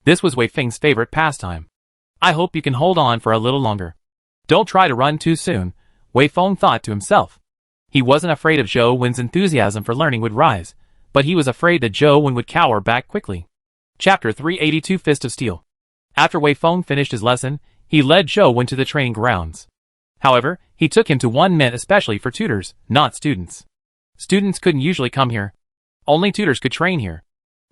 This was Wei Feng's favorite pastime. I hope you can hold on for a little longer. Don't try to run too soon, Wei Feng thought to himself. He wasn't afraid of Zhou Wen's enthusiasm for learning would rise, but he was afraid that Zhou Wen would cower back quickly. Chapter 382 Fist of Steel. After Wei Feng finished his lesson, he led Zhou Wen to the training grounds. However, he took him to one meant especially for tutors, not students. Students couldn't usually come here. Only tutors could train here.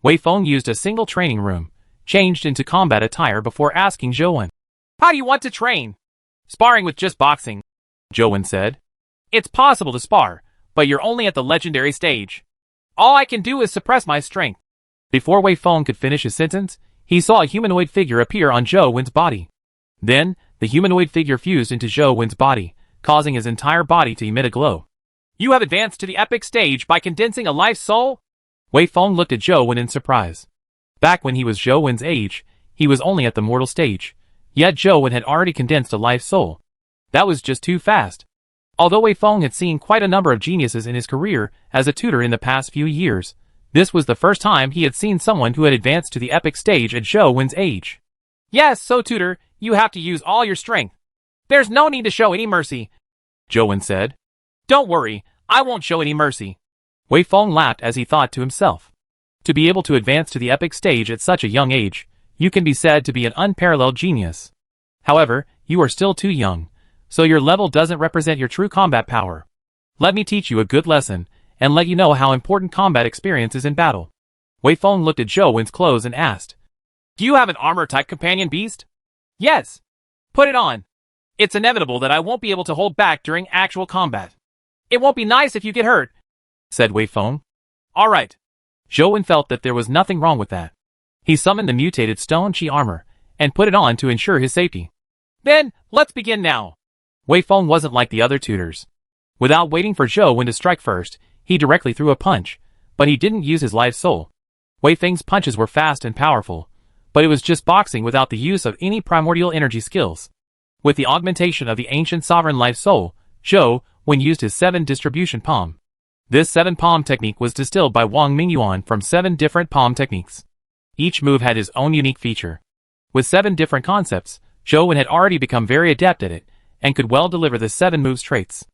Wei Feng used a single training room, changed into combat attire before asking Zhou Wen.
How do you want to train? Sparring with just boxing,
Zhou Wen said.
It's possible to spar, but you're only at the legendary stage. All I can do is suppress my strength.
Before Wei Feng could finish his sentence, he saw a humanoid figure appear on Zhou Wen's body. Then, the humanoid figure fused into Zhou Wen's body, causing his entire body to emit a glow.
You have advanced to the epic stage by condensing a life soul?
Wei Feng looked at Zhou Wen in surprise. Back when he was Zhou Wen's age, he was only at the mortal stage, yet Zhou Wen had already condensed a life soul. That was just too fast. Although Wei Feng had seen quite a number of geniuses in his career as a tutor in the past few years, this was the first time he had seen someone who had advanced to the epic stage at Zhou Wen's age.
Yes, so tutor, you have to use all your strength. There's no need to show any mercy,
Zhou Wen said.
Don't worry, I won't show any mercy.
Wei Feng laughed as he thought to himself. To be able to advance to the epic stage at such a young age, you can be said to be an unparalleled genius. However, you are still too young, so your level doesn't represent your true combat power. Let me teach you a good lesson, and let you know how important combat experience is in battle. Wei Feng looked at Zhou Wen's clothes and asked,
Do you have an armor-type companion beast? Yes. Put it on. It's inevitable that I won't be able to hold back during actual combat. It won't be nice if you get hurt,
said Wei Feng.
Alright.
Zhou Wen felt that there was nothing wrong with that. He summoned the mutated stone chi armor, and put it on to ensure his safety.
Then, let's begin now.
Wei Feng wasn't like the other tutors. Without waiting for Zhou Wen to strike first, he directly threw a punch, but he didn't use his life soul. Wei Feng's punches were fast and powerful, but it was just boxing without the use of any primordial energy skills. With the augmentation of the ancient sovereign life soul, Zhou Wen used his 7 distribution palm. This 7 palm technique was distilled by Wang Mingyuan from 7 different palm techniques. Each move had his own unique feature. With 7 different concepts, Zhou Wen had already become very adept at it, and could well deliver the 7 moves traits.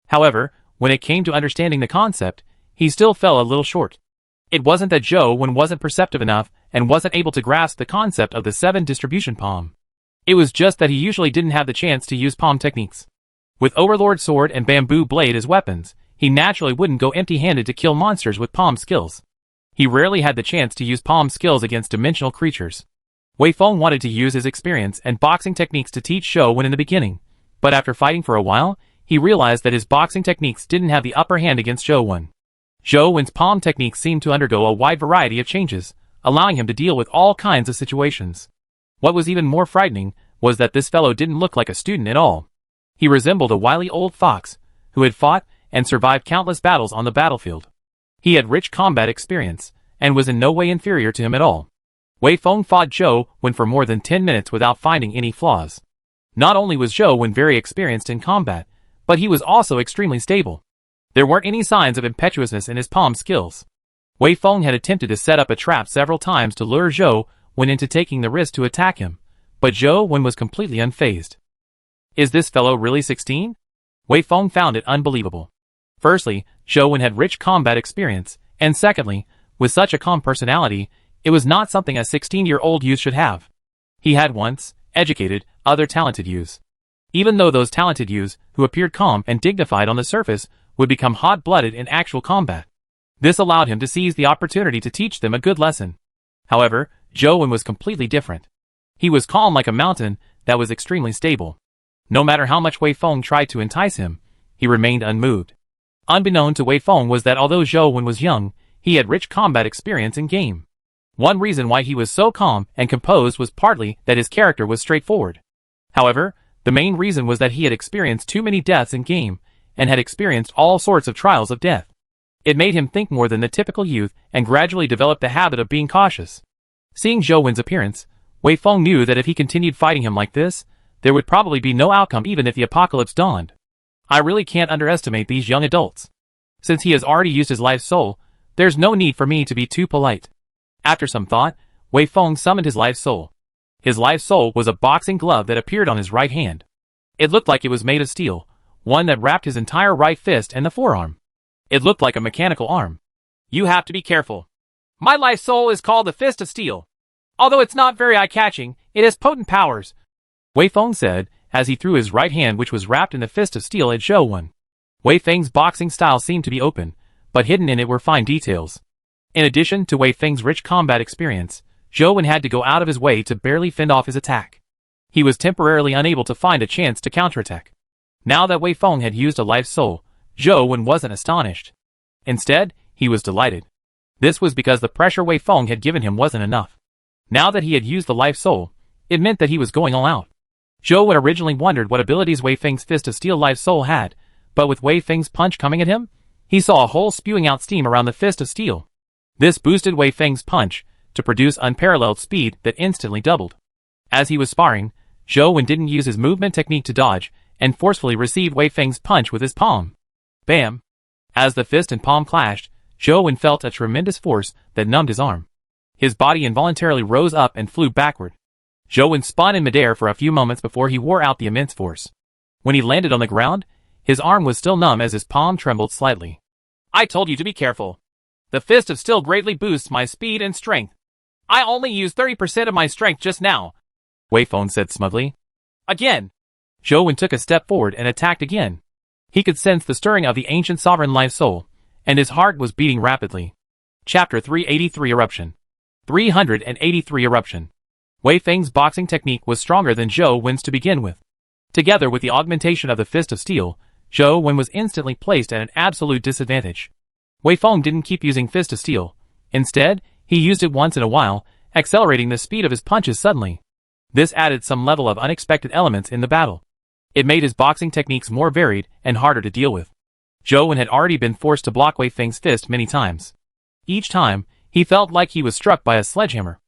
However, when it came to understanding the concept, he still fell a little short. It wasn't that Zhou Wen wasn't perceptive enough and wasn't able to grasp the concept of the 7 distribution palm. It was just that he usually didn't have the chance to use palm techniques. With Overlord Sword and Bamboo Blade as weapons, he naturally wouldn't go empty-handed to kill monsters with palm skills. He rarely had the chance to use palm skills against dimensional creatures. Wei Feng wanted to use his experience and boxing techniques to teach Zhou Wen in the beginning, but after fighting for a while, he realized that his boxing techniques didn't have the upper hand against Zhou Wen. Zhou Wen's palm techniques seemed to undergo a wide variety of changes, allowing him to deal with all kinds of situations. What was even more frightening was that this fellow didn't look like a student at all. He resembled a wily old fox, who had fought and survived countless battles on the battlefield. He had rich combat experience, and was in no way inferior to him at all. Wei Feng fought Zhou Wen for more than 10 minutes without finding any flaws. Not only was Zhou Wen very experienced in combat, but he was also extremely stable. There weren't any signs of impetuousness in his palm skills. Wei Feng had attempted to set up a trap several times to lure Zhou Wen into taking the risk to attack him, but Zhou Wen was completely unfazed. Is this fellow really 16? Wei Feng found it unbelievable. Firstly, Zhou Wen had rich combat experience, and secondly, with such a calm personality, it was not something a 16-year-old youth should have. He had once educated other talented youths. Even though those talented youths, who appeared calm and dignified on the surface, would become hot-blooded in actual combat. This allowed him to seize the opportunity to teach them a good lesson. However, Zhou Wen was completely different. He was calm like a mountain that was extremely stable. No matter how much Wei Feng tried to entice him, he remained unmoved. Unbeknown to Wei Feng was that although Zhou Wen was young, he had rich combat experience in game. One reason why he was so calm and composed was partly that his character was straightforward. However, the main reason was that he had experienced too many deaths in game, and had experienced all sorts of trials of death. It made him think more than the typical youth and gradually developed the habit of being cautious. Seeing Zhou Wen's appearance, Wei Feng knew that if he continued fighting him like this, there would probably be no outcome even if the apocalypse dawned. I really can't underestimate these young adults. Since he has already used his life soul, there's no need for me to be too polite. After some thought, Wei Feng summoned his life soul. His life soul was a boxing glove that appeared on his right hand. It looked like it was made of steel, one that wrapped his entire right fist and the forearm. It looked like a mechanical arm.
You have to be careful. My life soul is called the Fist of Steel. Although it's not very eye-catching, it has potent powers,
Wei Feng said, as he threw his right hand which was wrapped in the fist of steel at Zhou Wen. Wei Feng's boxing style seemed to be open, but hidden in it were fine details. In addition to Wei Feng's rich combat experience, Zhou Wen had to go out of his way to barely fend off his attack. He was temporarily unable to find a chance to counterattack. Now that Wei Feng had used a life soul, Zhou Wen wasn't astonished. Instead, he was delighted. This was because the pressure Wei Feng had given him wasn't enough. Now that he had used the life soul, it meant that he was going all out. Zhou Wen originally wondered what abilities Wei Feng's Fist of Steel life soul had, but with Wei Feng's punch coming at him, he saw a hole spewing out steam around the Fist of Steel. This boosted Wei Feng's punch to produce unparalleled speed that instantly doubled. As he was sparring, Zhou Wen didn't use his movement technique to dodge, and forcefully received Wei Feng's punch with his palm. Bam! As the fist and palm clashed, Zhou Wen felt a tremendous force that numbed his arm. His body involuntarily rose up and flew backward. Zhou Wen spun in midair for a few moments before he wore out the immense force. When he landed on the ground, his arm was still numb as his palm trembled slightly.
I told you to be careful. The fist of steel greatly boosts my speed and strength. I only used 30% of my strength just now,
Wei Feng said smugly.
Again.
Zhou Wen took a step forward and attacked again. He could sense the stirring of the ancient sovereign life soul, and his heart was beating rapidly. Chapter 383 Eruption 383 Eruption. Wei Feng's boxing technique was stronger than Zhou Wen's to begin with. Together with the augmentation of the fist of steel, Zhou Wen was instantly placed at an absolute disadvantage. Wei Feng didn't keep using fist of steel. Instead, he used it once in a while, accelerating the speed of his punches suddenly. This added some level of unexpected elements in the battle. It made his boxing techniques more varied and harder to deal with. Zhou Wen had already been forced to block Wei Feng's fist many times. Each time, he felt like he was struck by a sledgehammer.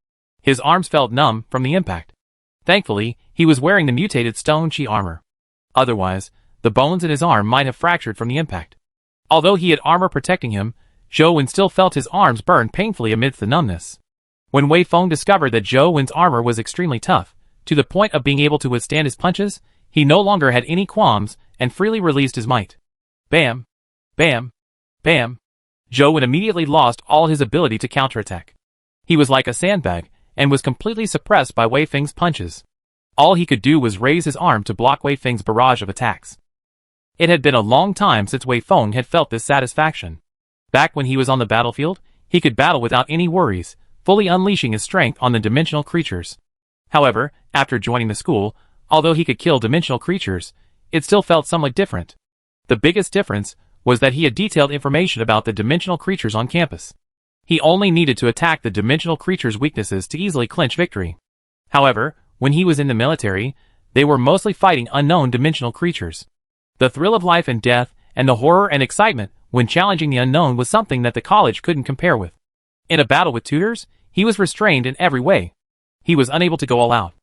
His arms felt numb from the impact. Thankfully, he was wearing the mutated stone chi armor. Otherwise, the bones in his arm might have fractured from the impact. Although he had armor protecting him, Zhou Wen still felt his arms burn painfully amidst the numbness. When Wei Feng discovered that Zhou Wen's armor was extremely tough, to the point of being able to withstand his punches, he no longer had any qualms and freely released his might. Bam! Bam! Bam! Zhou Wen immediately lost all his ability to counterattack. He was like a sandbag, and was completely suppressed by Wei Feng's punches. All he could do was raise his arm to block Wei Feng's barrage of attacks. It had been a long time since Wei Feng had felt this satisfaction. Back when he was on the battlefield, he could battle without any worries, fully unleashing his strength on the dimensional creatures. However, after joining the school, although he could kill dimensional creatures, it still felt somewhat different. The biggest difference was that he had detailed information about the dimensional creatures on campus. He only needed to attack the dimensional creatures' weaknesses to easily clinch victory. However, when he was in the military, they were mostly fighting unknown dimensional creatures. The thrill of life and death, and the horror and excitement when challenging the unknown was something that the college couldn't compare with. In a battle with tutors, he was restrained in every way. He was unable to go all out.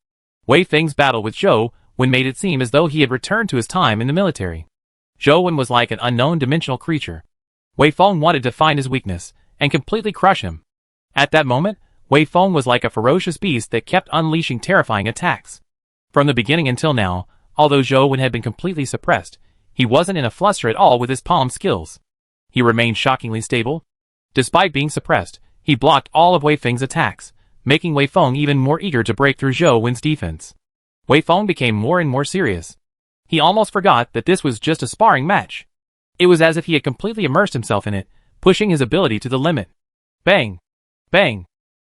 Wei Feng's battle with Zhou Wen made it seem as though he had returned to his time in the military. Zhou Wen was like an unknown dimensional creature. Wei Feng wanted to find his weakness and completely crush him. At that moment, Wei Feng was like a ferocious beast that kept unleashing terrifying attacks. From the beginning until now, although Zhou Wen had been completely suppressed, he wasn't in a fluster at all with his palm skills. He remained shockingly stable. Despite being suppressed, he blocked all of Wei Feng's attacks, making Wei Feng even more eager to break through Zhou Wen's defense. Wei Feng became more and more serious. He almost forgot that this was just a sparring match. It was as if he had completely immersed himself in it, pushing his ability to the limit. Bang! Bang!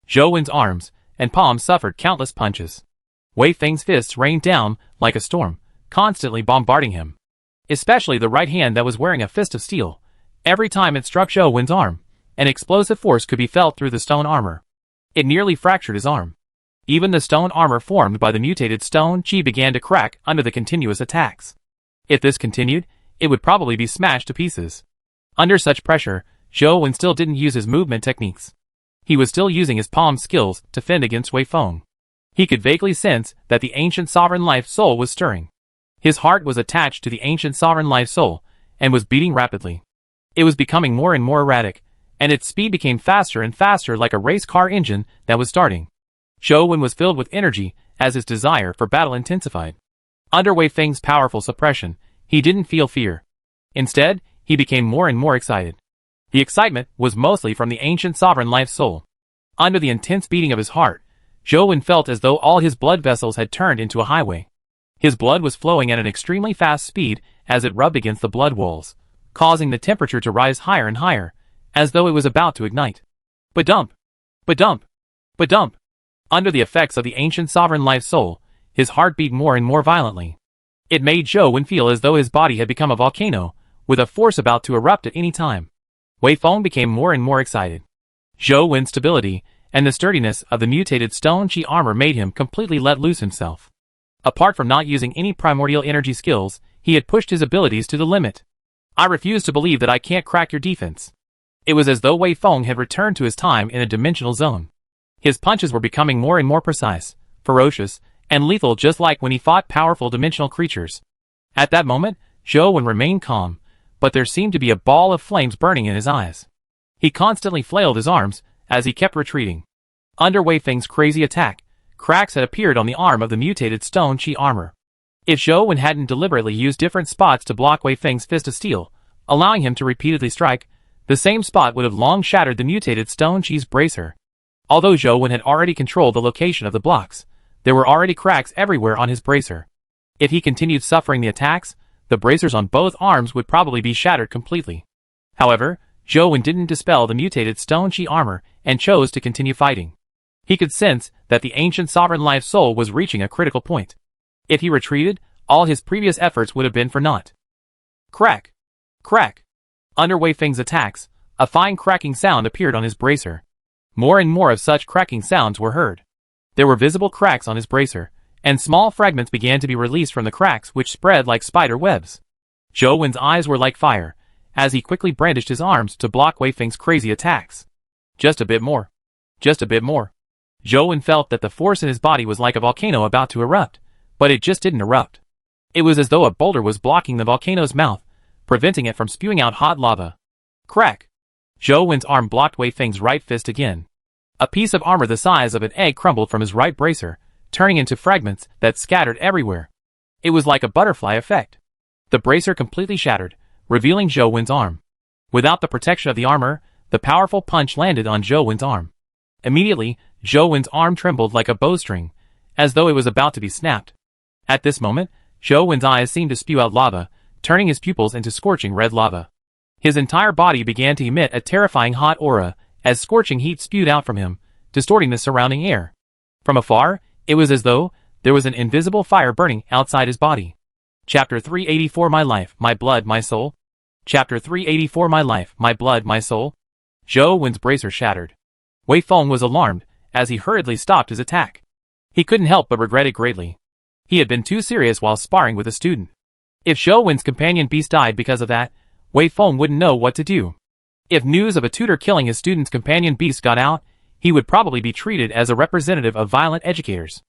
Zhou Wen's arms and palms suffered countless punches. Wei Feng's fists rained down like a storm, constantly bombarding him. Especially the right hand that was wearing a fist of steel. Every time it struck Zhou Wen's arm, an explosive force could be felt through the stone armor. It nearly fractured his arm. Even the stone armor formed by the mutated stone chi began to crack under the continuous attacks. If this continued, it would probably be smashed to pieces. Under such pressure, Zhou Wen still didn't use his movement techniques. He was still using his palm skills to fend against Wei Feng. He could vaguely sense that the ancient sovereign life soul was stirring. His heart was attached to the ancient sovereign life soul, and was beating rapidly. It was becoming more and more erratic, and its speed became faster and faster like a race car engine that was starting. Zhou Wen was filled with energy as his desire for battle intensified. Under Wei Feng's powerful suppression, he didn't feel fear. Instead, he became more and more excited. The excitement was mostly from the ancient sovereign life soul. Under the intense beating of his heart, Zhou Wen felt as though all his blood vessels had turned into a highway. His blood was flowing at an extremely fast speed as it rubbed against the blood walls, causing the temperature to rise higher and higher, as though it was about to ignite. Ba-dump! Ba-dump! Ba-dump! Under the effects of the ancient sovereign life soul, his heart beat more and more violently. It made Zhou Wen feel as though his body had become a volcano, with a force about to erupt at any time. Wei Feng became more and more excited. Zhou Wen's stability and the sturdiness of the mutated stone chi armor made him completely let loose himself. Apart from not using any primordial energy skills, he had pushed his abilities to the limit. I refuse to believe that I can't crack your defense. It was as though Wei Feng had returned to his time in a dimensional zone. His punches were becoming more and more precise, ferocious, and lethal just like when he fought powerful dimensional creatures. At that moment, Zhou Wen remained calm, but there seemed to be a ball of flames burning in his eyes. He constantly flailed his arms as he kept retreating. Under Wei Feng's crazy attack, cracks had appeared on the arm of the mutated stone chi armor. If Zhou Wen hadn't deliberately used different spots to block Wei Feng's fist of steel, allowing him to repeatedly strike, the same spot would have long shattered the mutated stone chi's bracer. Although Zhou Wen had already controlled the location of the blocks, there were already cracks everywhere on his bracer. If he continued suffering the attacks, the bracers on both arms would probably be shattered completely. However, Zhou Wen didn't dispel the mutated stone chi armor and chose to continue fighting. He could sense that the ancient sovereign life soul was reaching a critical point. If he retreated, all his previous efforts would have been for naught. Crack! Crack! Under Wei Feng's attacks, a fine cracking sound appeared on his bracer. More and more of such cracking sounds were heard. There were visible cracks on his bracer, and small fragments began to be released from the cracks which spread like spider webs. Zhou Wen's eyes were like fire, as he quickly brandished his arms to block Wei Feng's crazy attacks. Just a bit more. Just a bit more. Zhou Wen felt that the force in his body was like a volcano about to erupt, but it just didn't erupt. It was as though a boulder was blocking the volcano's mouth, preventing it from spewing out hot lava. Crack! Zhou Wen's arm blocked Wei Feng's right fist again. A piece of armor the size of an egg crumbled from his right bracer, turning into fragments that scattered everywhere. It was like a butterfly effect. The bracer completely shattered, revealing Zhou Wen's arm. Without the protection of the armor, the powerful punch landed on Zhou Wen's arm. Immediately, Zhou Wen's arm trembled like a bowstring, as though it was about to be snapped. At this moment, Zhou Wen's eyes seemed to spew out lava, turning his pupils into scorching red lava. His entire body began to emit a terrifying hot aura, as scorching heat spewed out from him, distorting the surrounding air. From afar, it was as though there was an invisible fire burning outside his body. Chapter 384 My Life, My Blood, My Soul. Chapter 384 My Life, My Blood, My Soul. Zhou Wen's bracer shattered. Wei Feng was alarmed, as he hurriedly stopped his attack. He couldn't help but regret it greatly. He had been too serious while sparring with a student. If Zhou Wen's companion beast died because of that, Wei Feng wouldn't know what to do. If news of a tutor killing his student's companion beast got out, he would probably be treated as a representative of violent educators.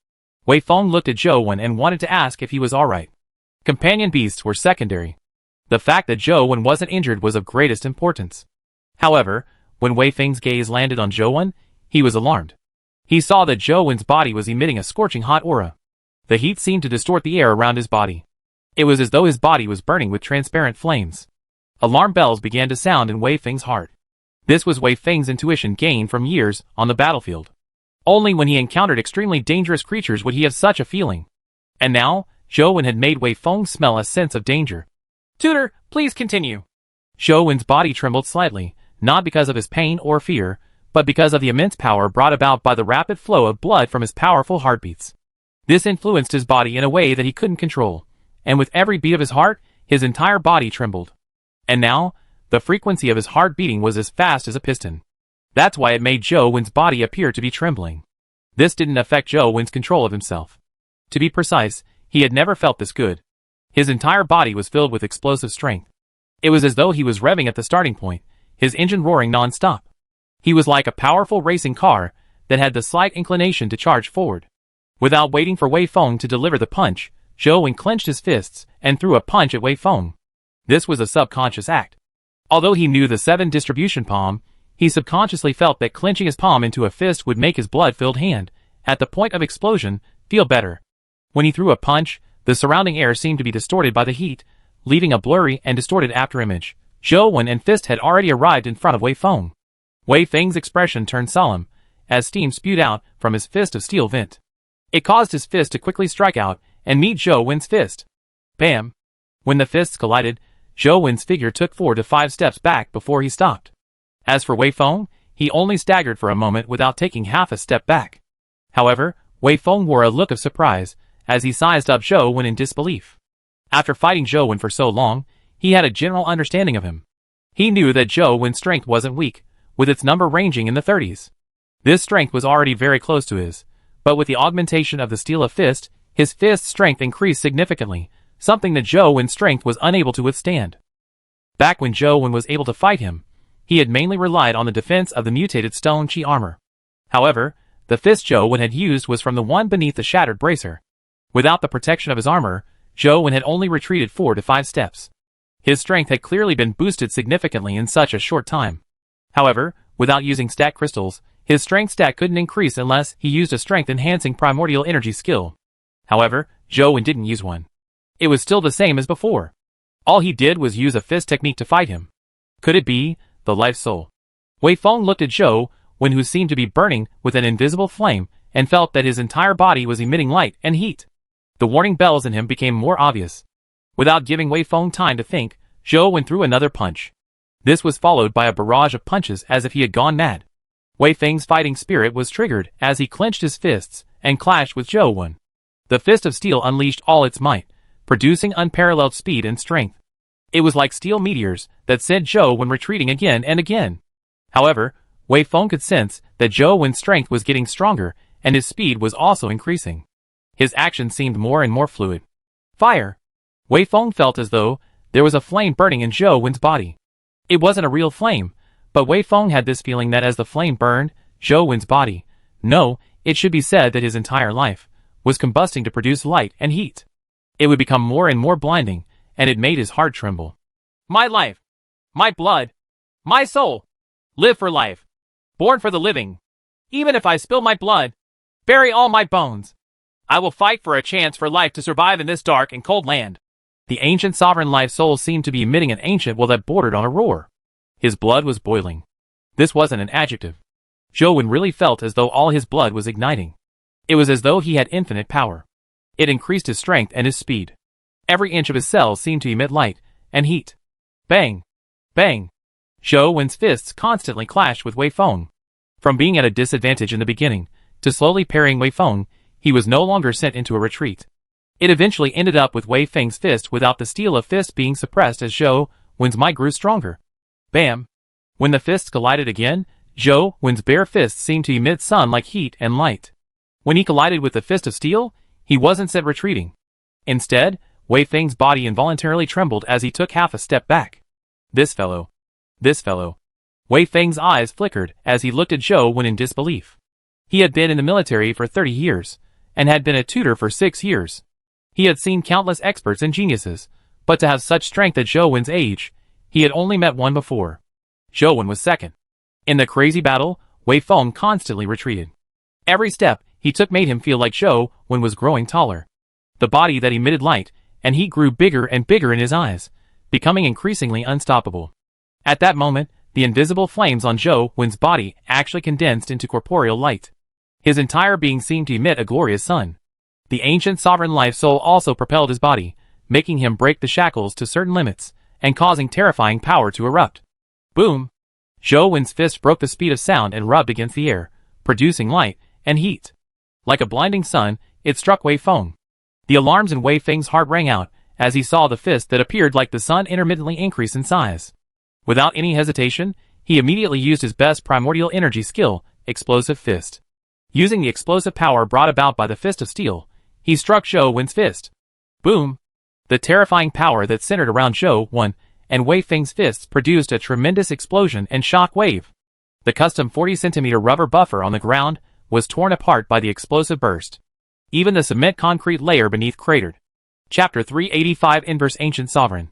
Wei Feng looked at Zhou Wen and wanted to ask if he was alright. Companion beasts were secondary. The fact that Zhou Wen wasn't injured was of greatest importance. However, when Wei Feng's gaze landed on Zhou Wen, he was alarmed. He saw that Zhou Wen's body was emitting a scorching hot aura. The heat seemed to distort the air around his body. It was as though his body was burning with transparent flames. Alarm bells began to sound in Wei Feng's heart. This was Wei Feng's intuition gained from years on the battlefield. Only when he encountered extremely dangerous creatures would he have such a feeling. And now, Zhou Wen had made Wei Feng smell a sense of danger. Tutor, please continue. Zhou Wen's body trembled slightly, not because of his pain or fear, but because of the immense power brought about by the rapid flow of blood from his powerful heartbeats. This influenced his body in a way that he couldn't control, and with every beat of his heart, his entire body trembled. And now, the frequency of his heart beating was as fast as a piston. That's why it made Zhou Wen's body appear to be trembling. This didn't affect Zhou Wen's control of himself. To be precise, he had never felt this good. His entire body was filled with explosive strength. It was as though he was revving at the starting point, his engine roaring non-stop. He was like a powerful racing car that had the slight inclination to charge forward. Without waiting for Wei Feng to deliver the punch, Zhou Wen clenched his fists and threw a punch at Wei Feng. This was a subconscious act. Although he knew the 7 distribution palm, he subconsciously felt that clenching his palm into a fist would make his blood-filled hand, at the point of explosion, feel better. When he threw a punch, the surrounding air seemed to be distorted by the heat, leaving a blurry and distorted afterimage. Zhou Wen and fist had already arrived in front of Wei Feng. Wei Feng's expression turned solemn, as steam spewed out from his fist of steel vent. It caused his fist to quickly strike out and meet Zhou Wen's fist. Bam! When the fists collided, Zhou Wen's figure took 4 to 5 steps back before he stopped. As for Wei Feng, he only staggered for a moment without taking half a step back. However, Wei Feng wore a look of surprise, as he sized up Zhou Wen in disbelief. After fighting Zhou Wen for so long, he had a general understanding of him. He knew that Zhou Wen's strength wasn't weak, with its number ranging in the 30s. This strength was already very close to his, but with the augmentation of the steel of fist, his fist's strength increased significantly, something that Zhou Wen's strength was unable to withstand. Back when Zhou Wen was able to fight him, he had mainly relied on the defense of the mutated stone chi armor. However, the fist Zhou Wen had used was from the one beneath the shattered bracer. Without the protection of his armor, Zhou Wen had only retreated 4 to 5 steps. His strength had clearly been boosted significantly in such a short time. However, without using stat crystals, his strength stat couldn't increase unless he used a strength-enhancing primordial energy skill. However, Zhou Wen didn't use one. It was still the same as before. All he did was use a fist technique to fight him. Could it be the life soul? Wei Feng looked at Zhou Wen, who seemed to be burning with an invisible flame, and felt that his entire body was emitting light and heat. The warning bells in him became more obvious. Without giving Wei Feng time to think, Zhou Wen threw another punch. This was followed by a barrage of punches as if he had gone mad. Wei Feng's fighting spirit was triggered as he clenched his fists and clashed with Zhou Wen. The fist of steel unleashed all its might, producing unparalleled speed and strength. It was like steel meteors that sent Zhou Wen retreating again and again. However, Wei Feng could sense that Zhou Wen's strength was getting stronger and his speed was also increasing. His actions seemed more and more fluid. Fire! Wei Feng felt as though there was a flame burning in Zhou Wen's body. It wasn't a real flame, but Wei Feng had this feeling that as the flame burned Zhou Wen's body, no, it should be said that his entire life was combusting to produce light and heat. It would become more and more blinding, and it made his heart tremble. My life, my blood, my soul, live for life, born for the living. Even if I spill my blood, bury all my bones, I will fight for a chance for life to survive in this dark and cold land. The ancient sovereign life soul seemed to be emitting an ancient will that bordered on a roar. His blood was boiling. This wasn't an adjective. Zhou Wen really felt as though all his blood was igniting. It was as though he had infinite power. It increased his strength and his speed. Every inch of his cells seemed to emit light and heat. Bang! Bang! Zhou Wen's fists constantly clashed with Wei Feng. From being at a disadvantage in the beginning, to slowly parrying Wei Feng, he was no longer sent into a retreat. It eventually ended up with Wei Feng's fist without the steel of fist being suppressed as Zhou Wen's might grew stronger. Bam! When the fists collided again, Zhou Wen's bare fists seemed to emit sun-like heat and light. When he collided with the fist of steel, he wasn't set retreating. Instead, Wei Feng's body involuntarily trembled as he took half a step back. This fellow. Wei Feng's eyes flickered as he looked at Zhou Wen in disbelief. He had been in the military for 30 years, and had been a tutor for 6 years. He had seen countless experts and geniuses, but to have such strength at Zhou Wen's age, he had only met one before. Zhou Wen was second. In the crazy battle, Wei Feng constantly retreated. Every step he took made him feel like Zhou Wen was growing taller. The body that emitted light and heat grew bigger and bigger in his eyes, becoming increasingly unstoppable. At that moment, the invisible flames on Zhou Wen's body actually condensed into corporeal light. His entire being seemed to emit a glorious sun. The ancient sovereign life soul also propelled his body, making him break the shackles to certain limits, and causing terrifying power to erupt. Boom! Zhou Wen's fist broke the speed of sound and rubbed against the air, producing light and heat. Like a blinding sun, it struck Wei Feng. The alarms in Wei Feng's heart rang out as he saw the fist that appeared like the sun intermittently increase in size. Without any hesitation, he immediately used his best primordial energy skill, Explosive Fist. Using the explosive power brought about by the fist of steel, he struck Zhou Wen's fist. Boom! The terrifying power that centered around Zhou Wen and Wei Feng's fists produced a tremendous explosion and shock wave. The custom 40-centimeter rubber buffer on the ground was torn apart by the explosive burst. Even the cement concrete layer beneath cratered. Chapter 385 Inverse Ancient Sovereign.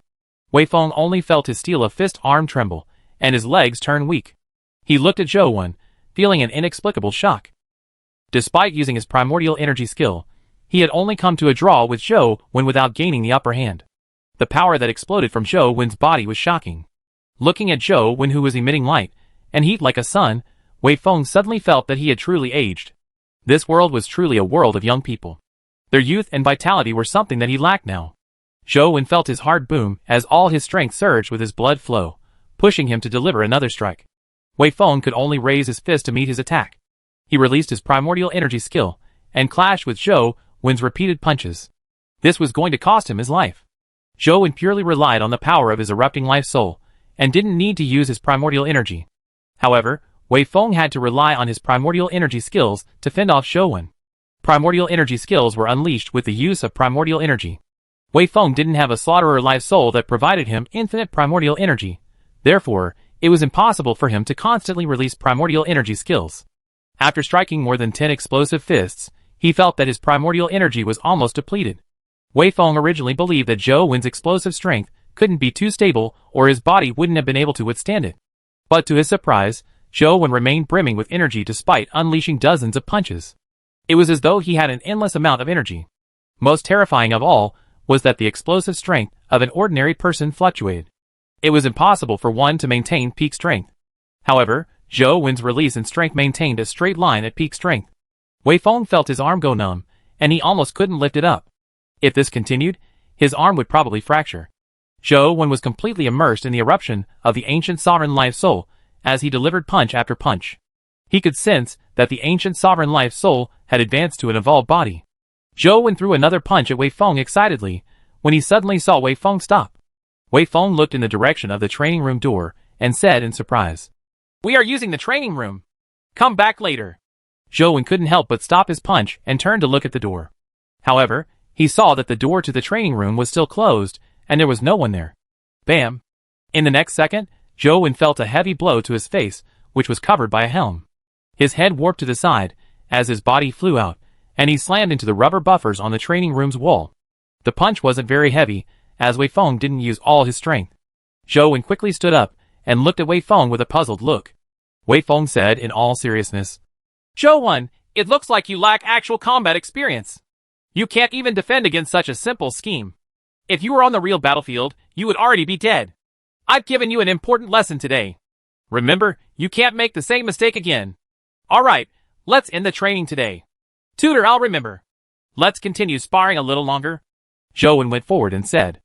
Wei Feng only felt his steel of fist arm tremble, and his legs turn weak. He looked at Zhou Wen, feeling an inexplicable shock. Despite using his primordial energy skill, he had only come to a draw with Zhou Wen without gaining the upper hand. The power that exploded from Zhou Wen's body was shocking. Looking at Zhou Wen, who was emitting light and heat like a sun, Wei Feng suddenly felt that he had truly aged. This world was truly a world of young people. Their youth and vitality were something that he lacked now. Zhou Wen felt his heart boom as all his strength surged with his blood flow, pushing him to deliver another strike. Wei Feng could only raise his fist to meet his attack. He released his primordial energy skill, and clashed with Zhou Wen's repeated punches. This was going to cost him his life. Zhou Wen purely relied on the power of his erupting life soul, and didn't need to use his primordial energy. However, Wei Feng had to rely on his primordial energy skills to fend off Zhou Wen. Primordial energy skills were unleashed with the use of primordial energy. Wei Feng didn't have a slaughterer life soul that provided him infinite primordial energy. Therefore, it was impossible for him to constantly release primordial energy skills. After striking more than 10 explosive fists, he felt that his primordial energy was almost depleted. Wei Feng originally believed that Zhou Wen's explosive strength couldn't be too stable or his body wouldn't have been able to withstand it. But to his surprise, Zhou Wen remained brimming with energy despite unleashing dozens of punches. It was as though he had an endless amount of energy. Most terrifying of all was that the explosive strength of an ordinary person fluctuated. It was impossible for one to maintain peak strength. However, Zhou Wen's release and strength maintained a straight line at peak strength. Wei Feng felt his arm go numb, and he almost couldn't lift it up. If this continued, his arm would probably fracture. Zhou Wen was completely immersed in the eruption of the ancient sovereign life soul as he delivered punch after punch. He could sense that the ancient sovereign life soul had advanced to an evolved body. Zhou Wen threw another punch at Wei Feng excitedly when he suddenly saw Wei Feng stop. Wei Feng looked in the direction of the training room door and said in surprise,
"We are using the training room. Come back later."
Zhou Wen couldn't help but stop his punch and turn to look at the door. However, he saw that the door to the training room was still closed and there was no one there. Bam! In the next second, Zhou Wen felt a heavy blow to his face, which was covered by a helm. His head warped to the side as his body flew out, and he slammed into the rubber buffers on the training room's wall. The punch wasn't very heavy, as Wei Feng didn't use all his strength. Zhou Wen quickly stood up and looked at Wei Feng with a puzzled look. Wei Feng said in all seriousness,
"Zhou Wen, it looks like you lack actual combat experience. You can't even defend against such a simple scheme. If you were on the real battlefield, you would already be dead. I've given you an important lesson today. Remember, you can't make the same mistake again. Alright, let's end the training today. Tutor, I'll remember. Let's continue sparring a little longer."
Zhou Wen went forward and said,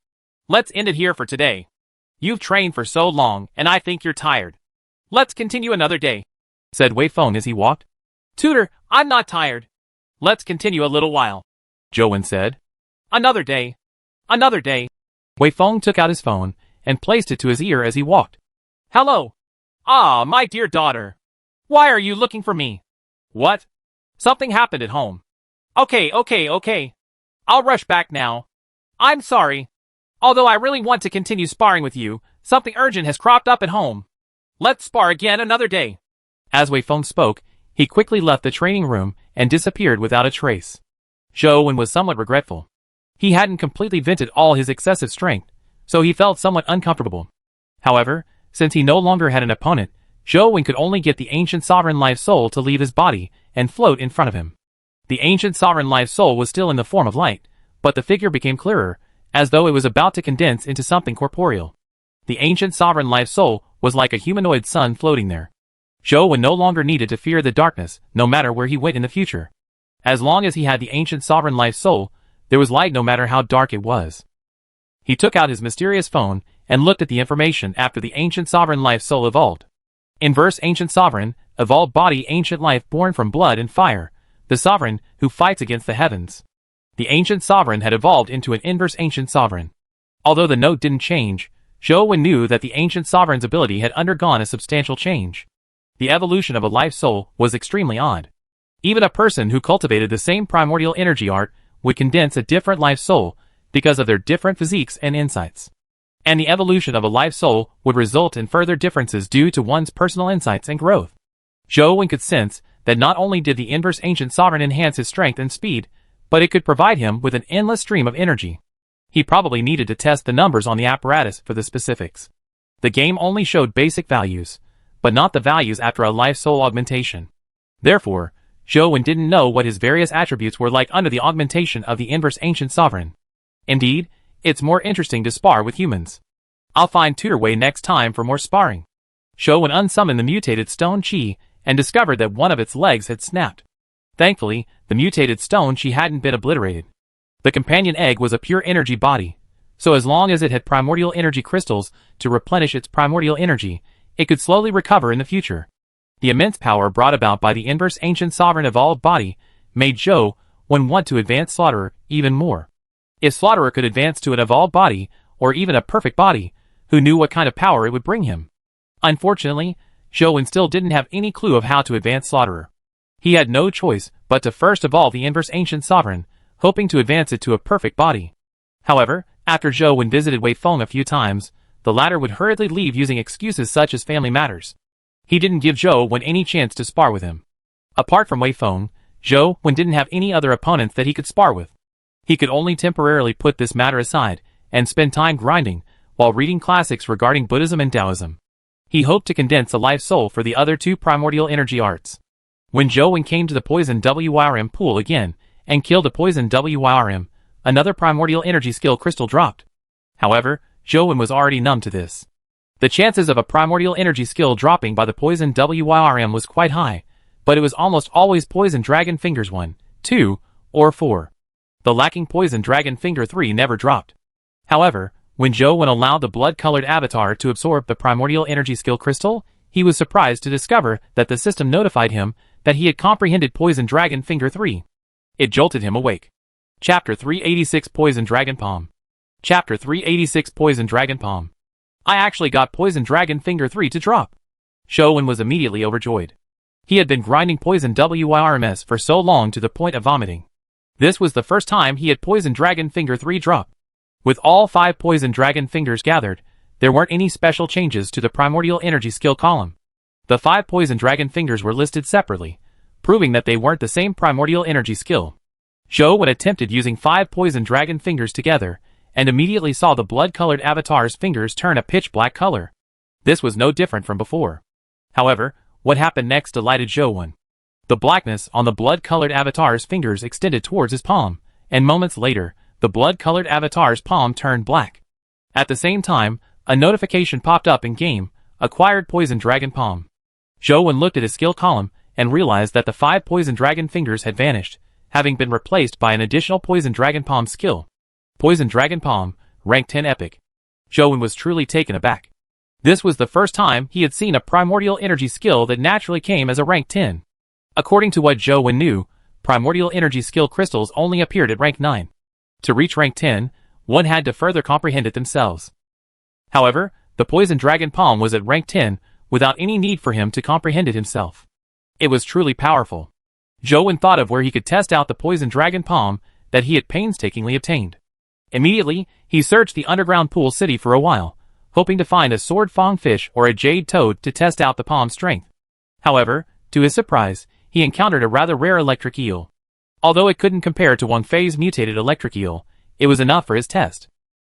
"Let's end it here for today. You've trained for so long, and I think you're tired. Let's continue another day,"
said Wei Feng as he walked.
"Tutor, I'm not tired. Let's continue a little while,"
Zhou Wen said.
"Another day. Another day."
Wei Feng took out his phone and placed it to his ear as he walked.
"Hello. Ah, my dear daughter. Why are you looking for me? What? Something happened at home. Okay. I'll rush back now. I'm sorry. Although I really want to continue sparring with you, something urgent has cropped up at home. Let's spar again another day."
As Wei Feng spoke, he quickly left the training room and disappeared without a trace. Zhou Wen was somewhat regretful. He hadn't completely vented all his excessive strength, so he felt somewhat uncomfortable. However, since he no longer had an opponent, Zhou Wen could only get the ancient sovereign life soul to leave his body and float in front of him. The ancient sovereign life soul was still in the form of light, but the figure became clearer, as though it was about to condense into something corporeal. The ancient sovereign life soul was like a humanoid sun floating there. Zhou Wen no longer needed to fear the darkness, no matter where he went in the future. As long as he had the ancient sovereign life soul, there was light no matter how dark it was. He took out his mysterious phone and looked at the information after the ancient sovereign life soul evolved. Inverse ancient sovereign, evolved body ancient life born from blood and fire, the sovereign who fights against the heavens. The ancient sovereign had evolved into an inverse ancient sovereign. Although the note didn't change, Zhou Wen knew that the ancient sovereign's ability had undergone a substantial change. The evolution of a life soul was extremely odd. Even a person who cultivated the same primordial energy art would condense a different life soul because of their different physiques and insights. And the evolution of a life soul would result in further differences due to one's personal insights and growth. Zhou Wen could sense that not only did the inverse ancient sovereign enhance his strength and speed, but it could provide him with an endless stream of energy. He probably needed to test the numbers on the apparatus for the specifics. The game only showed basic values, but not the values after a life soul augmentation. Therefore, Zhou Wen didn't know what his various attributes were like under the augmentation of the inverse ancient sovereign. Indeed, it's more interesting to spar with humans. I'll find Tutor Wei next time for more sparring. Zhou Wen unsummoned the mutated stone Qi and discovered that one of its legs had snapped. Thankfully, the mutated stone Qi hadn't been obliterated. The companion egg was a pure energy body, so as long as it had primordial energy crystals to replenish its primordial energy, it could slowly recover in the future. The immense power brought about by the inverse ancient sovereign evolved body made Zhou Wen want to advance Slaughterer even more. If Slaughterer could advance to an evolved body, or even a perfect body, who knew what kind of power it would bring him? Unfortunately, Zhou Wen still didn't have any clue of how to advance Slaughterer. He had no choice but to first evolve the inverse ancient sovereign, hoping to advance it to a perfect body. However, after Zhou Wen visited Wei Feng a few times, the latter would hurriedly leave using excuses such as family matters. He didn't give Zhou Wen any chance to spar with him. Apart from Wei Feng, Zhou Wen didn't have any other opponents that he could spar with.
He could only temporarily put this matter aside and spend time grinding while reading classics regarding Buddhism and Taoism. He hoped to condense a life soul for the other two primordial energy arts. When Zhou Wen came to the poison WYRM pool again and killed the poison WYRM, another primordial energy skill crystal dropped. However, Zhou Wen was already numb to this. The chances of a primordial energy skill dropping by the poison WYRM was quite high, but it was almost always poison dragon fingers 1, 2, or 4. The lacking poison dragon finger 3 never dropped. However, when Zhou Wen allowed the blood-colored avatar to absorb the primordial energy skill crystal, he was surprised to discover that the system notified him that he had comprehended Poison Dragon Finger 3. It jolted him awake. Chapter 386 Poison Dragon Palm. Chapter 386 Poison Dragon Palm. I actually got Poison Dragon Finger 3 to drop. Zhou Wen was immediately overjoyed. He had been grinding Poison WYRMS for so long to the point of vomiting. This was the first time he had Poison Dragon Finger 3 drop. With all 5 Poison Dragon Fingers gathered, there weren't any special changes to the Primordial Energy skill column. The 5 Poison Dragon Fingers were listed separately, proving that they weren't the same Primordial Energy skill. Zhou Wen attempted using 5 Poison Dragon Fingers together, and immediately saw the blood-colored avatar's fingers turn a pitch-black color. This was no different from before. However, what happened next delighted Zhou Wen. The blackness on the blood-colored avatar's fingers extended towards his palm, and moments later, the blood-colored avatar's palm turned black. At the same time, a notification popped up in-game, acquired Poison Dragon Palm. Zhou Wen looked at his skill column and realized that the 5 Poison Dragon Fingers had vanished, having been replaced by an additional Poison Dragon Palm skill. Poison Dragon Palm, rank 10 epic. Zhou Wen was truly taken aback. This was the first time he had seen a primordial energy skill that naturally came as a rank 10. According to what Zhou Wen knew, primordial energy skill crystals only appeared at rank 9. To reach rank 10, one had to further comprehend it themselves. However, the Poison Dragon Palm was at rank 10 without any need for him to comprehend it himself. It was truly powerful. Zhou Wen thought of where he could test out the Poison Dragon Palm that he had painstakingly obtained. Immediately, he searched the underground pool city for a while, hoping to find a sword fang fish or a jade toad to test out the palm's strength. However, to his surprise, he encountered a rather rare electric eel. Although it couldn't compare to Wang Fei's mutated electric eel, it was enough for his test.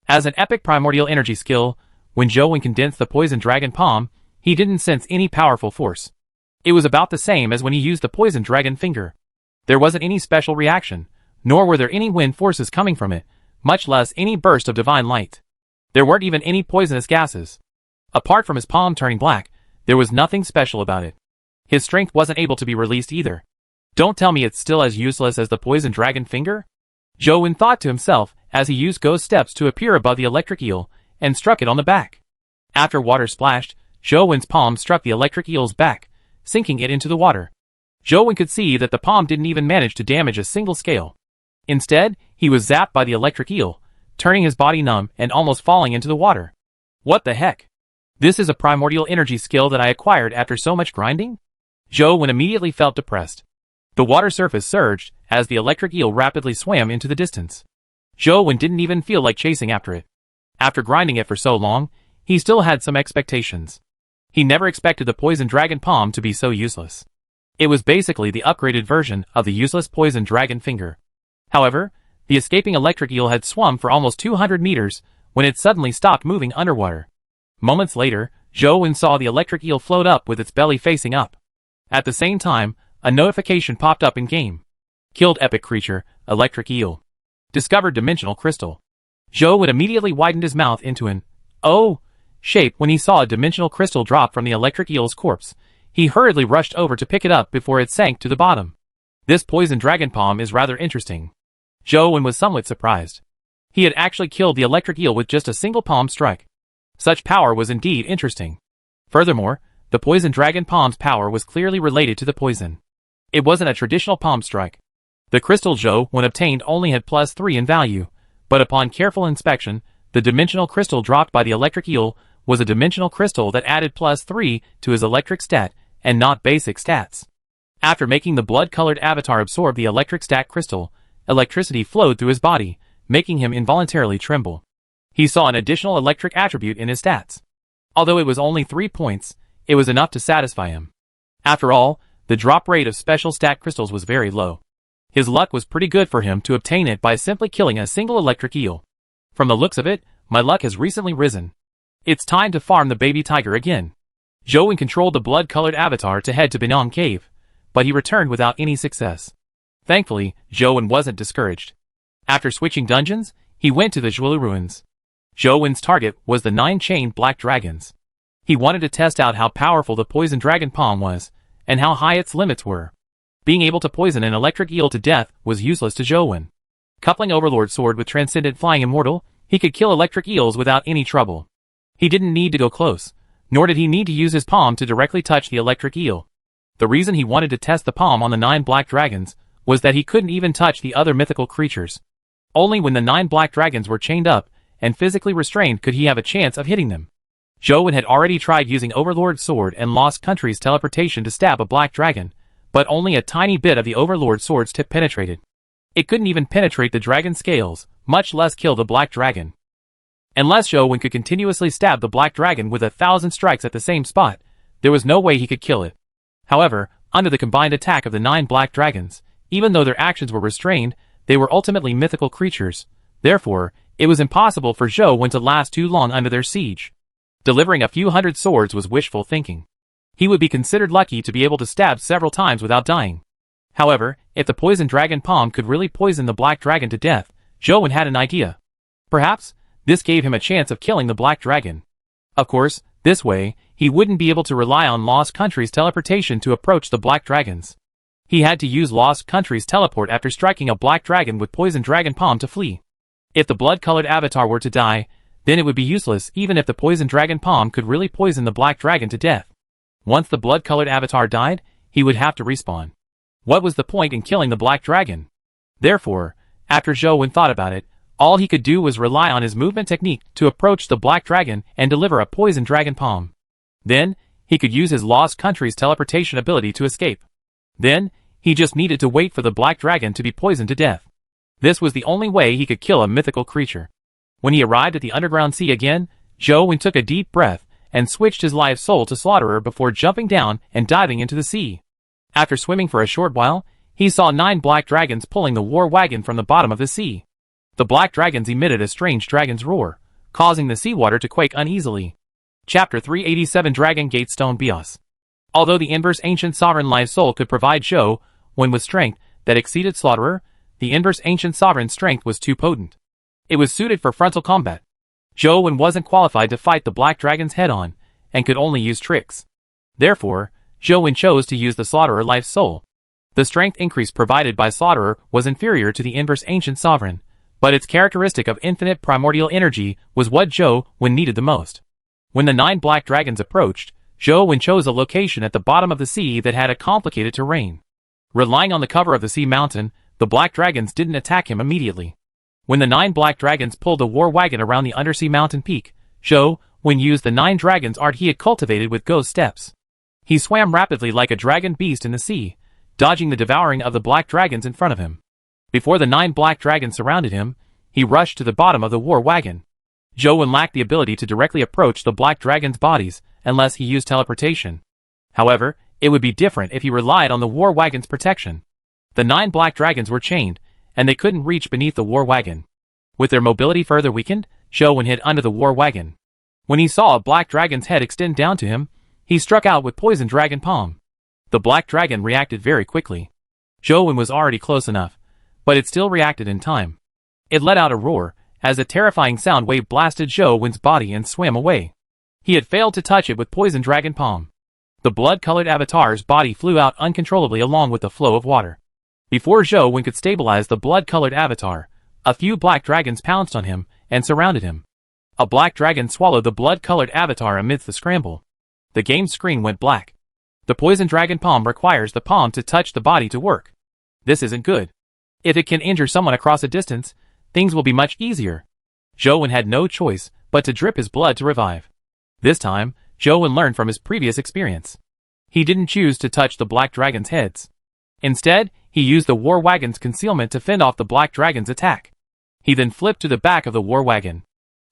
As an epic primordial energy skill, when Zhou Wen condensed the Poison Dragon Palm, he didn't sense any powerful force. It was about the same as when he used the Poison Dragon Finger. There wasn't any special reaction, nor were there any wind forces coming from it, much less any burst of divine light. There weren't even any poisonous gases. Apart from his palm turning black, there was nothing special about it. His strength wasn't able to be released either. Don't tell me it's still as useless as the Poison Dragon Finger? Zhou Wen thought to himself as he used ghost steps to appear above the electric eel and struck it on the back. After water splashed, Zhou Wen's palm struck the electric eel's back, sinking it into the water. Zhou Wen could see that the palm didn't even manage to damage a single scale. Instead, he was zapped by the electric eel, turning his body numb and almost falling into the water. What the heck? This is a primordial energy skill that I acquired after so much grinding? Zhou Wen immediately felt depressed. The water surface surged as the electric eel rapidly swam into the distance. Zhou Wen didn't even feel like chasing after it. After grinding it for so long, he still had some expectations. He never expected the Poison Dragon Palm to be so useless. It was basically the upgraded version of the useless Poison Dragon Finger. However, the escaping electric eel had swum for almost 200 meters when it suddenly stopped moving underwater. Moments later, Zhou Wen saw the electric eel float up with its belly facing up. At the same time, a notification popped up in-game. Killed epic creature, electric eel. Discovered dimensional crystal. Zhou Wen immediately widened his mouth into an "oh" shape when he saw a dimensional crystal drop from the electric eel's corpse. He hurriedly rushed over to pick it up before it sank to the bottom. This Poison Dragon Palm is rather interesting. Zhou Wen was somewhat surprised. He had actually killed the electric eel with just a single palm strike. Such power was indeed interesting. Furthermore, the Poison Dragon Palm's power was clearly related to the poison. It wasn't a traditional palm strike. The crystal Zhou Wen obtained only had +3 in value, but upon careful inspection, the dimensional crystal dropped by the electric eel was a dimensional crystal that added +3 to his electric stat and not basic stats. After making the blood-colored avatar absorb the electric stat crystal, electricity flowed through his body, making him involuntarily tremble. He saw an additional electric attribute in his stats. Although it was only 3 points, it was enough to satisfy him. After all, the drop rate of special stat crystals was very low. His luck was pretty good for him to obtain it by simply killing a single electric eel. From the looks of it, my luck has recently risen. It's time to farm the baby tiger again. Zhou controlled the blood-colored avatar to head to Binong Cave, but he returned without any success. Thankfully, Zhou wasn't discouraged. After switching dungeons, he went to the Zhuolu ruins. Zhou's target was the 9-chained black dragons. He wanted to test out how powerful the poison dragon palm was, and how high its limits were. Being able to poison an electric eel to death was useless to Zhou. Coupling Overlord Sword with Transcendent Flying Immortal, he could kill electric eels without any trouble. He didn't need to go close, nor did he need to use his palm to directly touch the electric eel. The reason he wanted to test the palm on the 9 black dragons was that he couldn't even touch the other mythical creatures. Only when the 9 black dragons were chained up and physically restrained could he have a chance of hitting them. Zhou had already tried using Overlord Sword and Lost Country's teleportation to stab a black dragon, but only a tiny bit of the Overlord Sword's tip penetrated. It couldn't even penetrate the dragon's scales, much less kill the black dragon. Unless Zhou could continuously stab the black dragon with 1,000 strikes at the same spot, there was no way he could kill it. However, under the combined attack of the 9 black dragons, even though their actions were restrained, they were ultimately mythical creatures. Therefore, it was impossible for Zhou to last too long under their siege. Delivering a few hundred swords was wishful thinking. He would be considered lucky to be able to stab several times without dying. However, if the poison dragon palm could really poison the black dragon to death, Zhou had an idea. Perhaps, this gave him a chance of killing the black dragon. Of course, this way, he wouldn't be able to rely on Lost Country's teleportation to approach the black dragons. He had to use Lost Country's teleport after striking a black dragon with poison dragon palm to flee. If the blood-colored avatar were to die, then it would be useless even if the poison dragon palm could really poison the black dragon to death. Once the blood-colored avatar died, he would have to respawn. What was the point in killing the black dragon? Therefore, after Zhou thought about it, all he could do was rely on his movement technique to approach the black dragon and deliver a poison dragon palm. Then, he could use his Lost Country's teleportation ability to escape. Then, he just needed to wait for the black dragon to be poisoned to death. This was the only way he could kill a mythical creature. When he arrived at the underground sea again, Zhou took a deep breath and switched his live soul to Slaughterer before jumping down and diving into the sea. After swimming for a short while, he saw 9 black dragons pulling the war wagon from the bottom of the sea. The black dragons emitted a strange dragon's roar, causing the seawater to quake uneasily. Chapter 387 Dragon Gate Stone Bios. Although the Inverse Ancient Sovereign Live Soul could provide Zhou with strength that exceeded Slaughterer, the Inverse Ancient Sovereign's strength was too potent. It was suited for frontal combat. Zhou wasn't qualified to fight the black dragons head-on, and could only use tricks. Therefore, Zhou chose to use the Slaughterer Life Soul. The strength increase provided by Slaughterer was inferior to the Inverse Ancient Sovereign, but its characteristic of infinite primordial energy was what Zhou needed the most. When the 9 black dragons approached, Zhou chose a location at the bottom of the sea that had a complicated terrain. Relying on the cover of the sea mountain, the black dragons didn't attack him immediately. When the 9 black dragons pulled the war wagon around the undersea mountain peak, Zhou used the 9 dragons' art he had cultivated with ghost steps. He swam rapidly like a dragon beast in the sea, dodging the devouring of the black dragons in front of him. Before the 9 black dragons surrounded him, he rushed to the bottom of the war wagon. Zhou lacked the ability to directly approach the black dragons' bodies unless he used teleportation. However, it would be different if he relied on the war wagon's protection. The 9 black dragons were chained, and they couldn't reach beneath the war wagon. With their mobility further weakened, Zhou hid under the war wagon. When he saw a black dragon's head extend down to him, he struck out with poison dragon palm. The black dragon reacted very quickly. Zhou was already close enough, but it still reacted in time. It let out a roar, as a terrifying sound wave blasted Zhou's body and swam away. He had failed to touch it with poison dragon palm. The blood-colored avatar's body flew out uncontrollably along with the flow of water. Before Zhou could stabilize the blood-colored avatar, a few black dragons pounced on him and surrounded him. A black dragon swallowed the blood-colored avatar amidst the scramble. The game screen went black. The poison dragon palm requires the palm to touch the body to work. This isn't good. If it can injure someone across a distance, things will be much easier. Zhou had no choice but to drip his blood to revive. This time, Zhou learned from his previous experience. He didn't choose to touch the black dragon's heads. Instead, he used the war wagon's concealment to fend off the black dragon's attack. He then flipped to the back of the war wagon.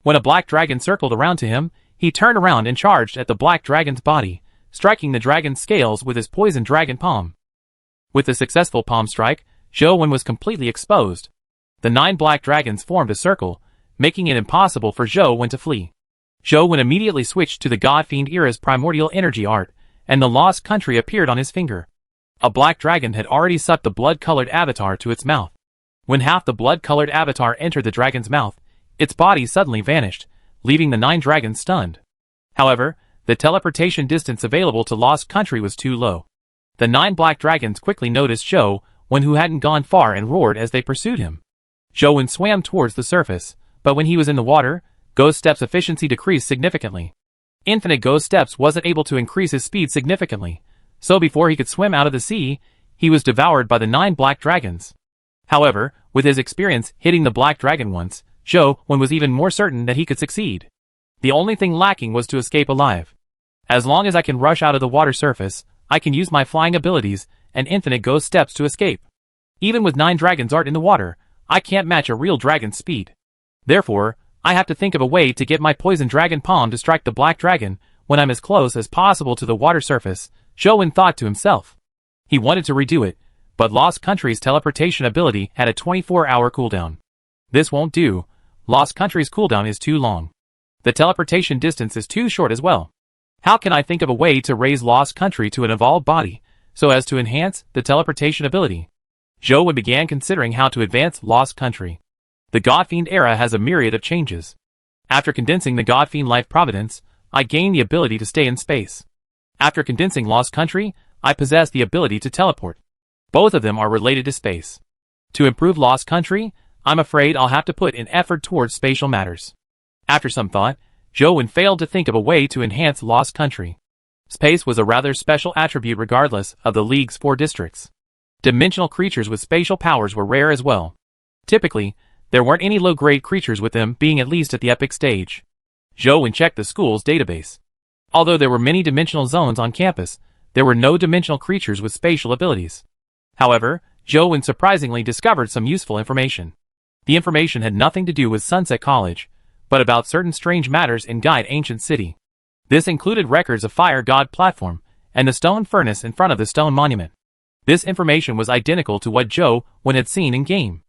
When a black dragon circled around to him, he turned around and charged at the black dragon's body, striking the dragon's scales with his poison dragon palm. With the successful palm strike,
Zhou Wen was completely exposed. The 9 black dragons formed a circle, making it impossible for Zhou Wen to flee. Zhou Wen immediately switched to the God Fiend Era's primordial energy art, and the Lost Country appeared on his finger. A black dragon had already sucked the blood-colored avatar to its mouth. When half the blood-colored avatar entered the dragon's mouth, its body suddenly vanished, leaving the 9 dragons stunned. However, the teleportation distance available to Lost Country was too low. The 9 black dragons quickly noticed Zhou Wen, who hadn't gone far, and roared as they pursued him. Zhou Wen swam towards the surface, but when he was in the water, Ghost Step's efficiency decreased significantly. Infinite Ghost Steps wasn't able to increase his speed significantly, so before he could swim out of the sea, he was devoured by the 9 black dragons. However, with his experience hitting the black dragon once, Zhou Wen was even more certain that he could succeed. The only thing lacking was to escape alive. As long as I can rush out of the water surface, I can use my flying abilities and infinite ghost steps to escape. Even with 9 dragons art in the water, I can't match a real dragon's speed. Therefore, I have to think of a way to get my poison dragon palm to strike the black dragon when I'm as close as possible to the water surface, Zhou Wen thought to himself. He wanted to redo it, but Lost Country's teleportation ability had a 24-hour cooldown. This won't do. Lost Country's cooldown is too long. The teleportation distance is too short as well. How can I think of a way to raise Lost Country to an evolved body, so as to enhance the teleportation ability? Zhou Wen began considering how to advance Lost Country. The God Fiend era has a myriad of changes. After condensing the God Fiend Life Providence, I gained the ability to stay in space. After condensing Lost Country, I possess the ability to teleport. Both of them are related to space. To improve Lost Country, I'm afraid I'll have to put in effort towards spatial matters. After some thought, Zhou Wen failed to think of a way to enhance Lost Country. Space was a rather special attribute regardless of the League's 4 districts. Dimensional creatures with spatial powers were rare as well. Typically, there weren't any low-grade creatures, with them being at least at the epic stage. Zhou Wen checked the school's database. Although there were many dimensional zones on campus, there were no dimensional creatures with spatial abilities. However, Zhou Wen surprisingly discovered some useful information. The information had nothing to do with Sunset College, but about certain strange matters in Guide Ancient City. This included records of Fire God Platform and the stone furnace in front of the stone monument. This information was identical to what Zhou Wen had seen in-game.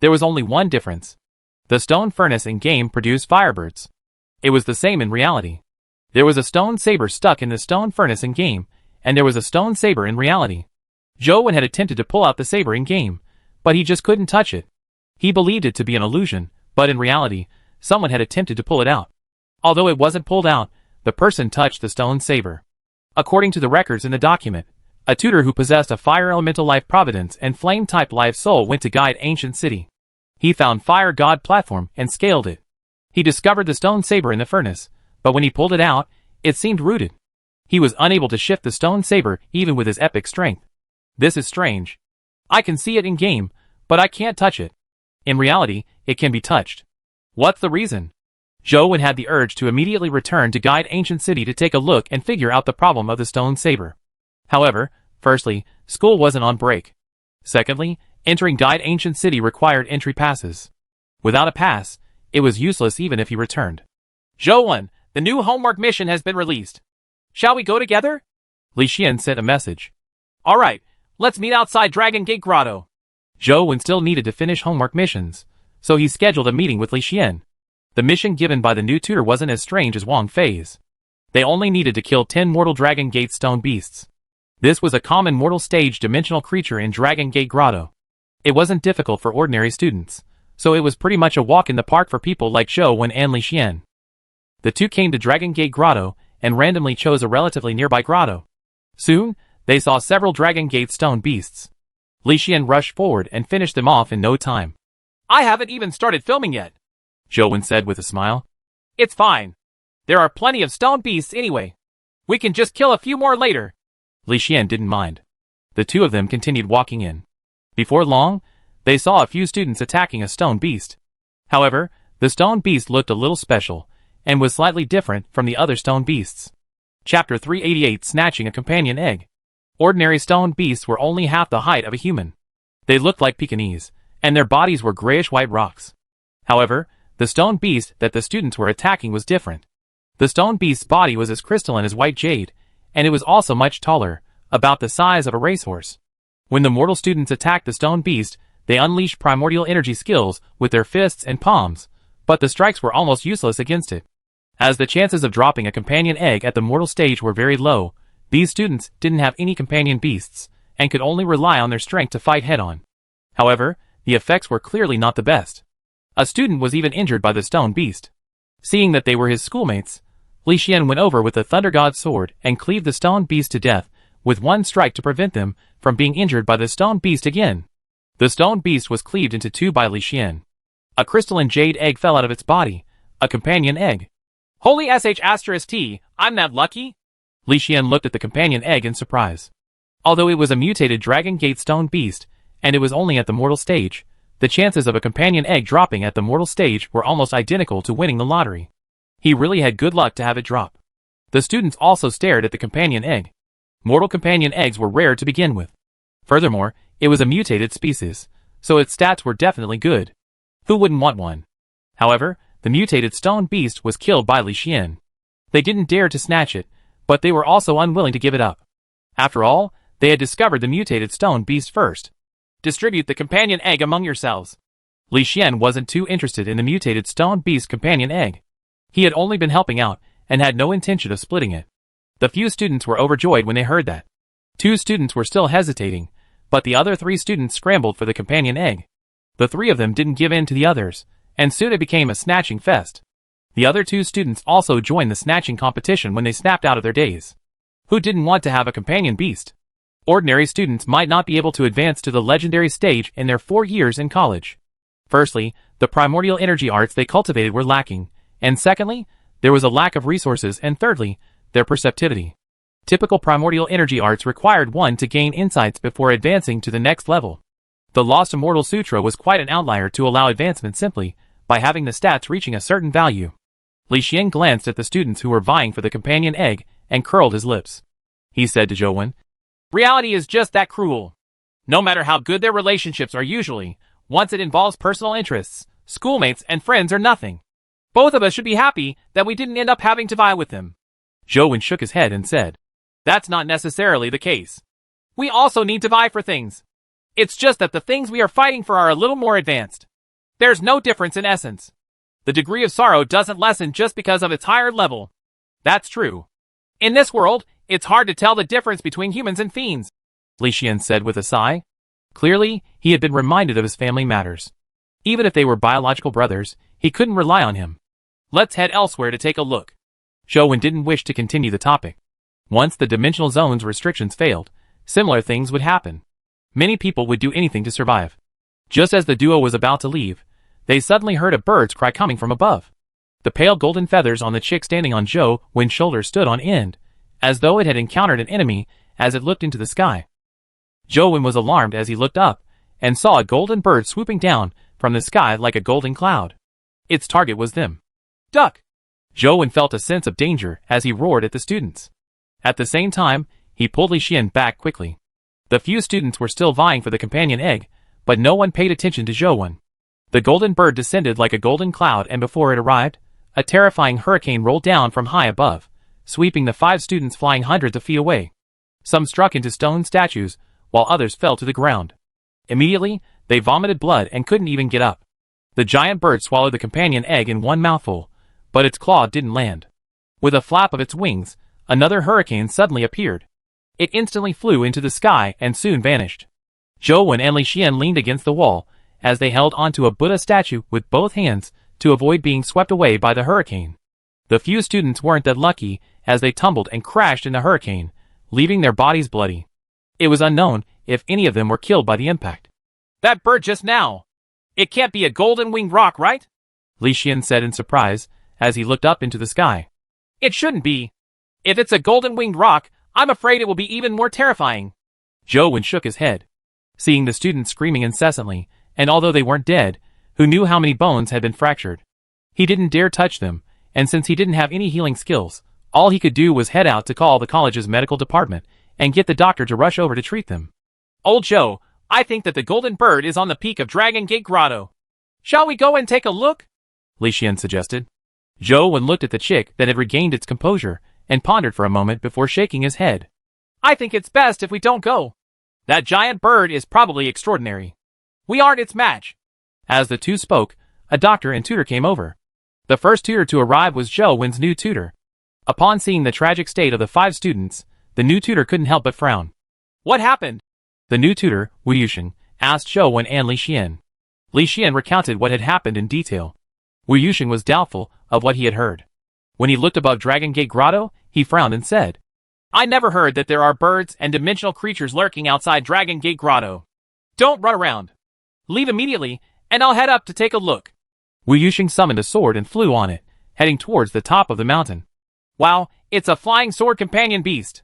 There was only one difference. The stone furnace in-game produced firebirds. It was the same in reality. There was a stone saber stuck in the stone furnace in-game, and there was a stone saber in reality. Zhou Wen had attempted to pull out the saber in-game, but he just couldn't touch it. He believed it to be an illusion, but in reality, someone had attempted to pull it out. Although it wasn't pulled out, the person touched the stone saber. According to the records in the document, a tutor who possessed a fire elemental life providence and flame type life soul went to Guide Ancient City. He found Fire God Platform and scaled it. He discovered the stone saber in the furnace, but when he pulled it out, it seemed rooted. He was unable to shift the stone saber even with his epic strength. This is strange. I can see it in-game, but I can't touch it. In reality, it can be touched. What's the reason? Zhou Wen had the urge to immediately return to Guide Ancient City to take a look and figure out the problem of the stone saber. However, firstly, school wasn't on break. Secondly, entering Guide Ancient City required entry passes. Without a pass, it was useless even if he returned.
Zhou Wen, the new homework mission has been released. Shall we go together?
Li Xian sent a message.
Alright, let's meet outside Dragon Gate Grotto.
Zhou Wen still needed to finish homework missions, so he scheduled a meeting with Li Xian. The mission given by the new tutor wasn't as strange as Wang Fei's. They only needed to kill 10 mortal Dragon Gate stone beasts. This was a common mortal stage dimensional creature in Dragon Gate Grotto. It wasn't difficult for ordinary students, so it was pretty much a walk in the park for people like Zhou Wen and Li Xian. The two came to Dragon Gate Grotto and randomly chose a relatively nearby grotto. Soon, they saw several Dragon Gate stone beasts. Li Xian rushed forward and finished them off in no time.
I haven't even started filming yet,
Zhou Wen said with a smile.
It's fine. There are plenty of stone beasts anyway. We can just kill a few more later.
Li Xian didn't mind. The two of them continued walking in. Before long, they saw a few students attacking a stone beast. However, the stone beast looked a little special, and was slightly different from the other stone beasts. Chapter 388 Snatching a Companion Egg. Ordinary stone beasts were only half the height of a human. They looked like Pekingese, and their bodies were grayish-white rocks. However, the stone beast that the students were attacking was different. The stone beast's body was as crystalline as white jade, and it was also much taller, about the size of a racehorse. When the mortal students attacked the stone beast, they unleashed primordial energy skills with their fists and palms, but the strikes were almost useless against it. As the chances of dropping a companion egg at the mortal stage were very low, these students didn't have any companion beasts, and could only rely on their strength to fight head-on. However, the effects were clearly not the best. A student was even injured by the stone beast. Seeing that they were his schoolmates, Li Xian went over with the Thunder God's sword and cleaved the stone beast to death with one strike to prevent them from being injured by the stone beast again. The stone beast was cleaved into two by Li Xian. A crystalline jade egg fell out of its body, a companion egg.
Holy sh*t, I'm that lucky?
Li Xian looked at the companion egg in surprise. Although it was a mutated Dragon Gate stone beast, and it was only at the mortal stage, the chances of a companion egg dropping at the mortal stage were almost identical to winning the lottery. He really had good luck to have it drop. The students also stared at the companion egg. Mortal companion eggs were rare to begin with. Furthermore, it was a mutated species, so its stats were definitely good. Who wouldn't want one? However, the mutated stone beast was killed by Li Xian. They didn't dare to snatch it, but they were also unwilling to give it up. After all, they had discovered the mutated stone beast first.
Distribute the companion egg among yourselves.
Li Xian wasn't too interested in the mutated stone beast companion egg. He had only been helping out, and had no intention of splitting it. The few students were overjoyed when they heard that. 2 students were still hesitating, but the other 3 students scrambled for the companion egg. The 3 of them didn't give in to the others, and soon it became a snatching fest. The other 2 students also joined the snatching competition when they snapped out of their daze. Who didn't want to have a companion beast? Ordinary students might not be able to advance to the legendary stage in their 4 years in college. Firstly, the primordial energy arts they cultivated were lacking, and secondly, there was a lack of resources, and thirdly, their perceptivity. Typical primordial energy arts required one to gain insights before advancing to the next level. The Lost Immortal Sutra was quite an outlier to allow advancement simply by having the stats reaching a certain value. Li Xian glanced at the students who were vying for the companion egg and curled his lips. He said to Zhou Wen,
"Reality is just that cruel. No matter how good their relationships are usually, once it involves personal interests, schoolmates and friends are nothing. Both of us should be happy that we didn't end up having to vie with them."
Zhou Wen shook his head and said,
"That's not necessarily the case. We also need to vie for things. It's just that the things we are fighting for are a little more advanced. There's no difference in essence. The degree of sorrow doesn't lessen just because of its higher level. That's true. In this world, it's hard to tell the difference between humans and fiends,"
Li Xian said with a sigh. Clearly, he had been reminded of his family matters. Even if they were biological brothers, he couldn't rely on him.
"Let's head elsewhere to take a look."
Zhou Wen didn't wish to continue the topic. Once the dimensional zone's restrictions failed, similar things would happen. Many people would do anything to survive. Just as the duo was about to leave, they suddenly heard a bird's cry coming from above. The pale golden feathers on the chick standing on Zhou Wen's shoulder stood on end, as though it had encountered an enemy as it looked into the sky. Zhou Wen was alarmed as he looked up, and saw a golden bird swooping down from the sky like a golden cloud. Its target was them.
"Duck!"
Zhou Wen felt a sense of danger as he roared at the students. At the same time, he pulled Li Xian back quickly. The few students were still vying for the companion egg, but no one paid attention to Zhou Wen. The golden bird descended like a golden cloud, and before it arrived, a terrifying hurricane rolled down from high above, sweeping the 5 students flying hundreds of feet away. Some struck into stone statues, while others fell to the ground. Immediately, they vomited blood and couldn't even get up. The giant bird swallowed the companion egg in one mouthful, but its claw didn't land. With a flap of its wings, another hurricane suddenly appeared. It instantly flew into the sky and soon vanished. Zhou Wen and Li Xian leaned against the wall as they held onto a Buddha statue with both hands to avoid being swept away by the hurricane. The few students weren't that lucky as they tumbled and crashed in the hurricane, leaving their bodies bloody. It was unknown if any of them were killed by the impact.
"That bird just now. It can't be a golden-winged rock, right?"
Li Xian said in surprise as he looked up into the sky.
"It shouldn't be. If it's a golden-winged rock, I'm afraid it will be even more terrifying."
Zhou Wen shook his head. Seeing the students screaming incessantly, and although they weren't dead, who knew how many bones had been fractured? He didn't dare touch them, and since he didn't have any healing skills, all he could do was head out to call the college's medical department and get the doctor to rush over to treat them.
"Old Zhou, I think that the golden bird is on the peak of Dragon Gate Grotto. Shall we go and take a look?"
Li Xian suggested. Zhou Wen looked at the chick that had regained its composure and pondered for a moment before shaking his head.
"I think it's best if we don't go. That giant bird is probably extraordinary. We aren't its match.
As the two spoke, a doctor and tutor came over. The first tutor to arrive was Zhou Wen's new tutor. Upon seeing the tragic state of the 5 students, the new tutor couldn't help but frown.
What happened?
The new tutor, Wu Yusheng, asked Zhou Wen and Li Xian. Li Xian recounted what had happened in detail. Wu Yusheng was doubtful of what he had heard. When he looked above Dragon Gate Grotto, he frowned and said,
I never heard that there are birds and dimensional creatures lurking outside Dragon Gate Grotto. Don't run around. Leave immediately, and I'll head up to take a look.
Wu Yusheng summoned a sword and flew on it, heading towards the top of the mountain.
Wow, it's a flying sword companion beast.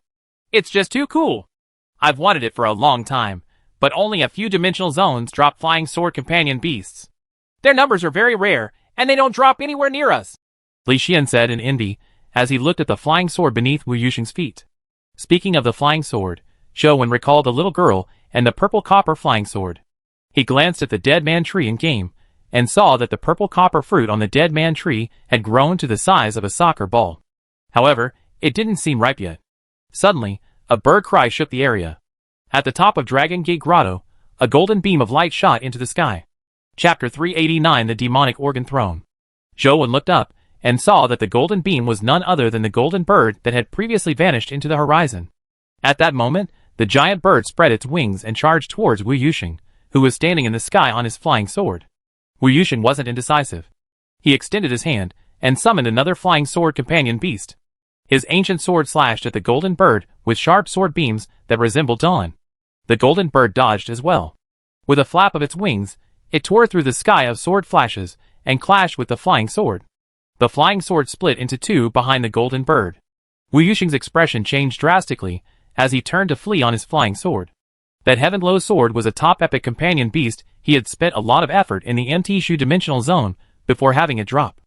It's just too cool. I've wanted it for a long time, but only a few dimensional zones drop flying sword companion beasts. Their numbers are very rare, and they don't drop anywhere near us.
Li Xian said in envy, as he looked at the flying sword beneath Wu Yusheng's feet. Speaking of the flying sword, Zhou Wen recalled the little girl and the purple copper flying sword. He glanced at the dead man tree in game, and saw that the purple copper fruit on the dead man tree had grown to the size of a soccer ball. However, it didn't seem ripe yet. Suddenly, a bird cry shook the area. At the top of Dragon Gate Grotto, a golden beam of light shot into the sky. Chapter 389 The Demonic Organ Throne. Zhou Wen looked up, and saw that the golden beam was none other than the golden bird that had previously vanished into the horizon. At that moment, the giant bird spread its wings and charged towards Wu Yusheng, who was standing in the sky on his flying sword. Wu Yusheng wasn't indecisive. He extended his hand, and summoned another flying sword companion beast. His ancient sword slashed at the golden bird with sharp sword beams that resembled dawn. The golden bird dodged as well. With a flap of its wings, it tore through the sky of sword flashes, and clashed with the flying sword. The flying sword split into 2 behind the golden bird. Wu Yusheng's expression changed drastically, as he turned to flee on his flying sword. That Heaven-Low sword was a top epic companion beast. He had spent a lot of effort in the MT Shu dimensional zone before having it drop.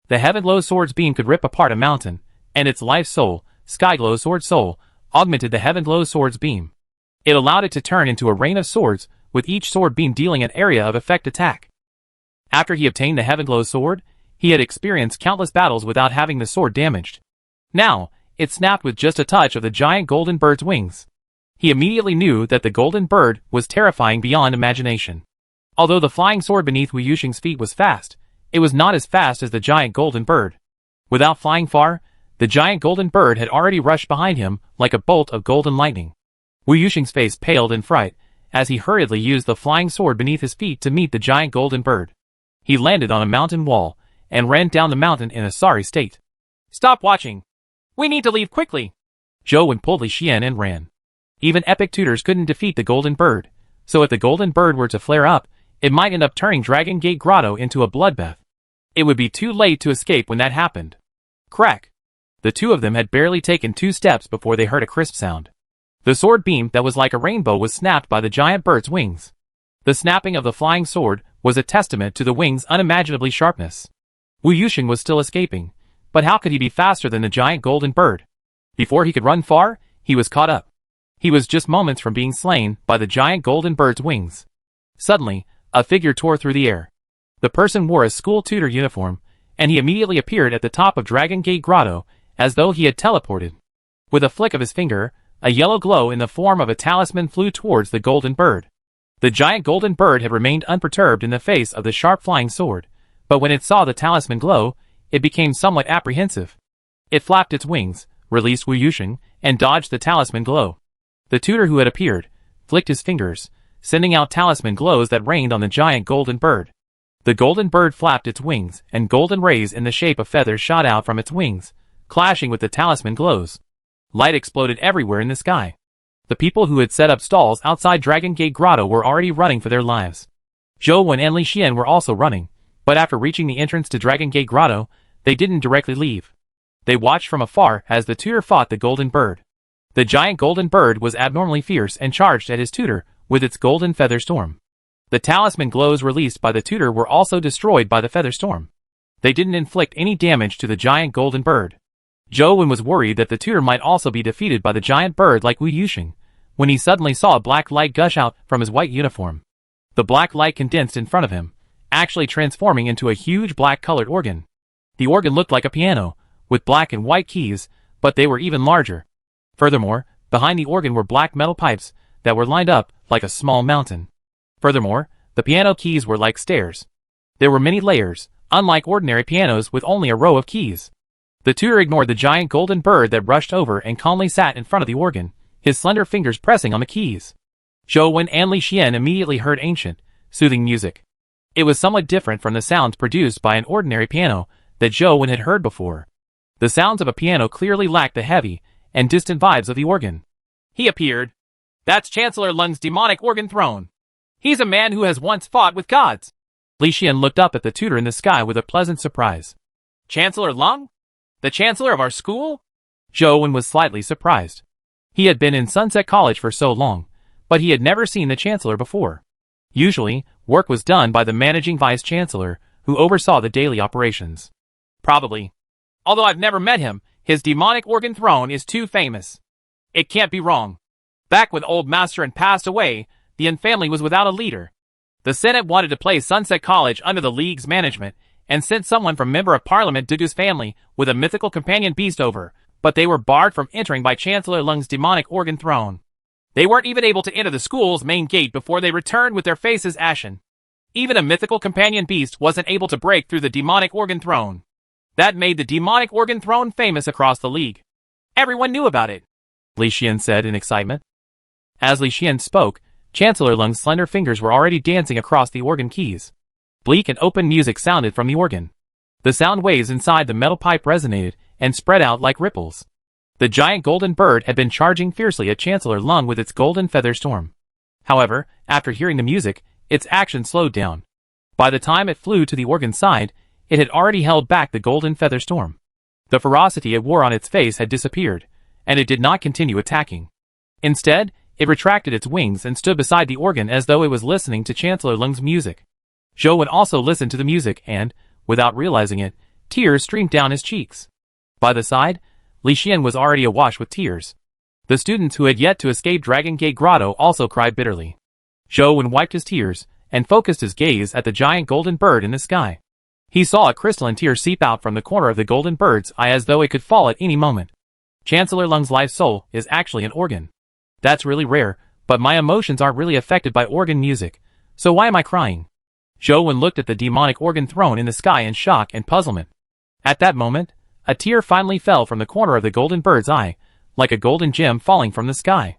The Heaven-Low sword's beam could rip apart a mountain, and its life soul, Skyglow Sword Soul, augmented the Heaven-Low sword's beam. It allowed it to turn into a rain of swords, with each sword beam dealing an area of effect attack. After he obtained the Heaven-Glow sword, he had experienced countless battles without having the sword damaged. Now, it snapped with just a touch of the giant golden bird's wings. He immediately knew that the golden bird was terrifying beyond imagination. Although the flying sword beneath Wu Yusheng's feet was fast, it was not as fast as the giant golden bird. Without flying far, the giant golden bird had already rushed behind him like a bolt of golden lightning. Wu Yusheng's face paled in fright, as he hurriedly used the flying sword beneath his feet to meet the giant golden bird. He landed on a mountain wall, and ran down the mountain in a sorry state.
Stop watching. We need to leave quickly.
Zhou Wen pulled Li Xian and ran. Even epic tutors couldn't defeat the golden bird, so if the golden bird were to flare up, it might end up turning Dragon Gate Grotto into a bloodbath. It would be too late to escape when that happened. Crack! The two of them had barely taken 2 steps before they heard a crisp sound. The sword beam that was like a rainbow was snapped by the giant bird's wings. The snapping of the flying sword was a testament to the wings' unimaginably sharpness. Wu Yusheng was still escaping, but how could he be faster than the giant golden bird? Before he could run far, he was caught up. He was just moments from being slain by the giant golden bird's wings. Suddenly, a figure tore through the air. The person wore a school tutor uniform, and he immediately appeared at the top of Dragon Gate Grotto, as though he had teleported. With a flick of his finger, a yellow glow in the form of a talisman flew towards the golden bird. The giant golden bird had remained unperturbed in the face of the sharp flying sword, but when it saw the talisman glow, it became somewhat apprehensive. It flapped its wings, released Wu Yusheng, and dodged the talisman glow. The tutor who had appeared flicked his fingers, sending out talisman glows that rained on the giant golden bird. The golden bird flapped its wings, and golden rays in the shape of feathers shot out from its wings, clashing with the talisman glows. Light exploded everywhere in the sky. The people who had set up stalls outside Dragon Gate Grotto were already running for their lives. Zhou Wen and Li Xian were also running, but after reaching the entrance to Dragon Gate Grotto, they didn't directly leave. They watched from afar as the tutor fought the golden bird. The giant golden bird was abnormally fierce and charged at his tutor with its golden feather storm. The talisman glows released by the tutor were also destroyed by the feather storm. They didn't inflict any damage to the giant golden bird. Zhou Wen was worried that the tutor might also be defeated by the giant bird like Wu Yusheng, when he suddenly saw a black light gush out from his white uniform. The black light condensed in front of him, actually transforming into a huge black-colored organ. The organ looked like a piano, with black and white keys, but they were even larger. Furthermore, behind the organ were black metal pipes, that were lined up like a small mountain. Furthermore, the piano keys were like stairs. There were many layers, unlike ordinary pianos with only a row of keys. The tutor ignored the giant golden bird that rushed over and calmly sat in front of the organ, his slender fingers pressing on the keys. Zhou Wen and Li Xian immediately heard ancient, soothing music. It was somewhat different from the sounds produced by an ordinary piano that Zhou Wen had heard before. The sounds of a piano clearly lacked the heavy and distant vibes of the organ.
He appeared. That's Chancellor Lung's demonic organ throne. He's a man who has once fought with gods.
Li Xian looked up at the tutor in the sky with a pleasant surprise.
Chancellor Lung? The chancellor of our school?
Zhou Wen was slightly surprised. He had been in Sunset College for so long, but he had never seen the chancellor before. Usually, work was done by the managing vice-chancellor, who oversaw the daily operations.
Probably. Although I've never met him, his demonic organ throne is too famous. It can't be wrong. Back when Old Master An passed away, the An family was without a leader. The Senate wanted to place Sunset College under the League's management, and sent someone from Member of Parliament Dugu's family with a mythical companion beast over, but they were barred from entering by Chancellor Lung's demonic organ throne. They weren't even able to enter the school's main gate before they returned with their faces ashen. Even a mythical companion beast wasn't able to break through the demonic organ throne. That made the demonic organ throne famous across the League. Everyone knew about it,
Li Xian said in excitement. As Li Xian spoke, Chancellor Lung's slender fingers were already dancing across the organ keys. Bleak and open music sounded from the organ. The sound waves inside the metal pipe resonated and spread out like ripples. The giant golden bird had been charging fiercely at Chancellor Lung with its golden feather storm. However, after hearing the music, its action slowed down. By the time it flew to the organ's side, it had already held back the golden feather storm. The ferocity it wore on its face had disappeared, and it did not continue attacking. Instead, it retracted its wings and stood beside the organ as though it was listening to Chancellor Lung's music. Zhou Wen also listened to the music and, without realizing it, tears streamed down his cheeks. By the side, Li Xian was already awash with tears. The students who had yet to escape Dragon Gate Grotto also cried bitterly. Zhou Wen wiped his tears and focused his gaze at the giant golden bird in the sky. He saw a crystalline tear seep out from the corner of the golden bird's eye as though it could fall at any moment. Chancellor Lung's life soul is actually an organ. That's really rare, but my emotions aren't really affected by organ music, so why am I crying? Zhou Wen looked at the demonic organ throne in the sky in shock and puzzlement. At that moment, a tear finally fell from the corner of the golden bird's eye, like a golden gem falling from the sky.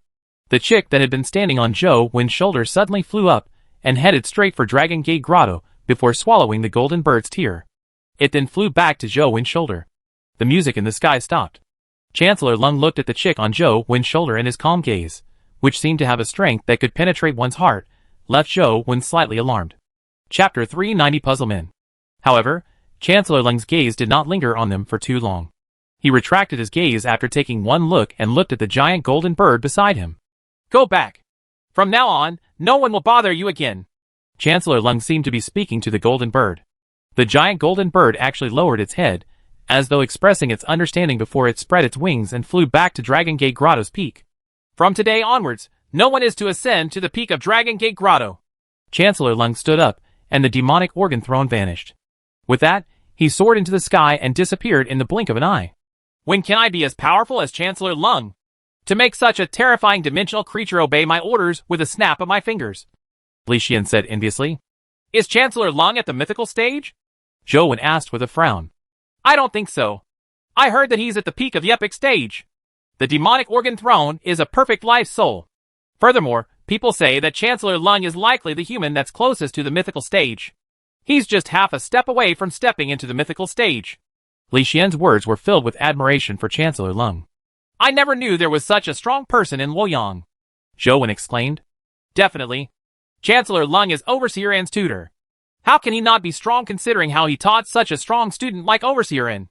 The chick that had been standing on Zhou Wen's shoulder suddenly flew up and headed straight for Dragon Gate Grotto before swallowing the golden bird's tear. It then flew back to Zhou Wen's shoulder. The music in the sky stopped. Chancellor Lung looked at the chick on Zhou Wen's shoulder and his calm gaze, which seemed to have a strength that could penetrate one's heart, left Zhou Wen slightly alarmed. Chapter 390 Puzzlemen. However, Chancellor Lung's gaze did not linger on them for too long. He retracted his gaze after taking one look and looked at the giant golden bird beside him.
Go back. From now on, no one will bother you again.
Chancellor Lung seemed to be speaking to the golden bird. The giant golden bird actually lowered its head, as though expressing its understanding before it spread its wings and flew back to Dragon Gate Grotto's peak.
From today onwards, no one is to ascend to the peak of Dragon Gate Grotto.
Chancellor Lung stood up, and the demonic organ throne vanished. With that, he soared into the sky and disappeared in the blink of an eye.
When can I be as powerful as Chancellor Lung? To make such a terrifying dimensional creature obey my orders with a snap of my fingers,
Li Xian said enviously.
Is Chancellor Lung at the mythical stage?
Zhou Wen asked with a frown.
I don't think so. I heard that he's at the peak of the epic stage. The demonic organ throne is a perfect life soul. Furthermore, people say that Chancellor Lung is likely the human that's closest to the mythical stage. He's just half a step away from stepping into the mythical stage.
Li Xian's words were filled with admiration for Chancellor Lung.
I never knew there was such a strong person in Luoyang,
Zhou Wen exclaimed.
Definitely. Chancellor Lung is Overseer An's tutor. How can he not be strong considering how he taught such a strong student like Overseer An?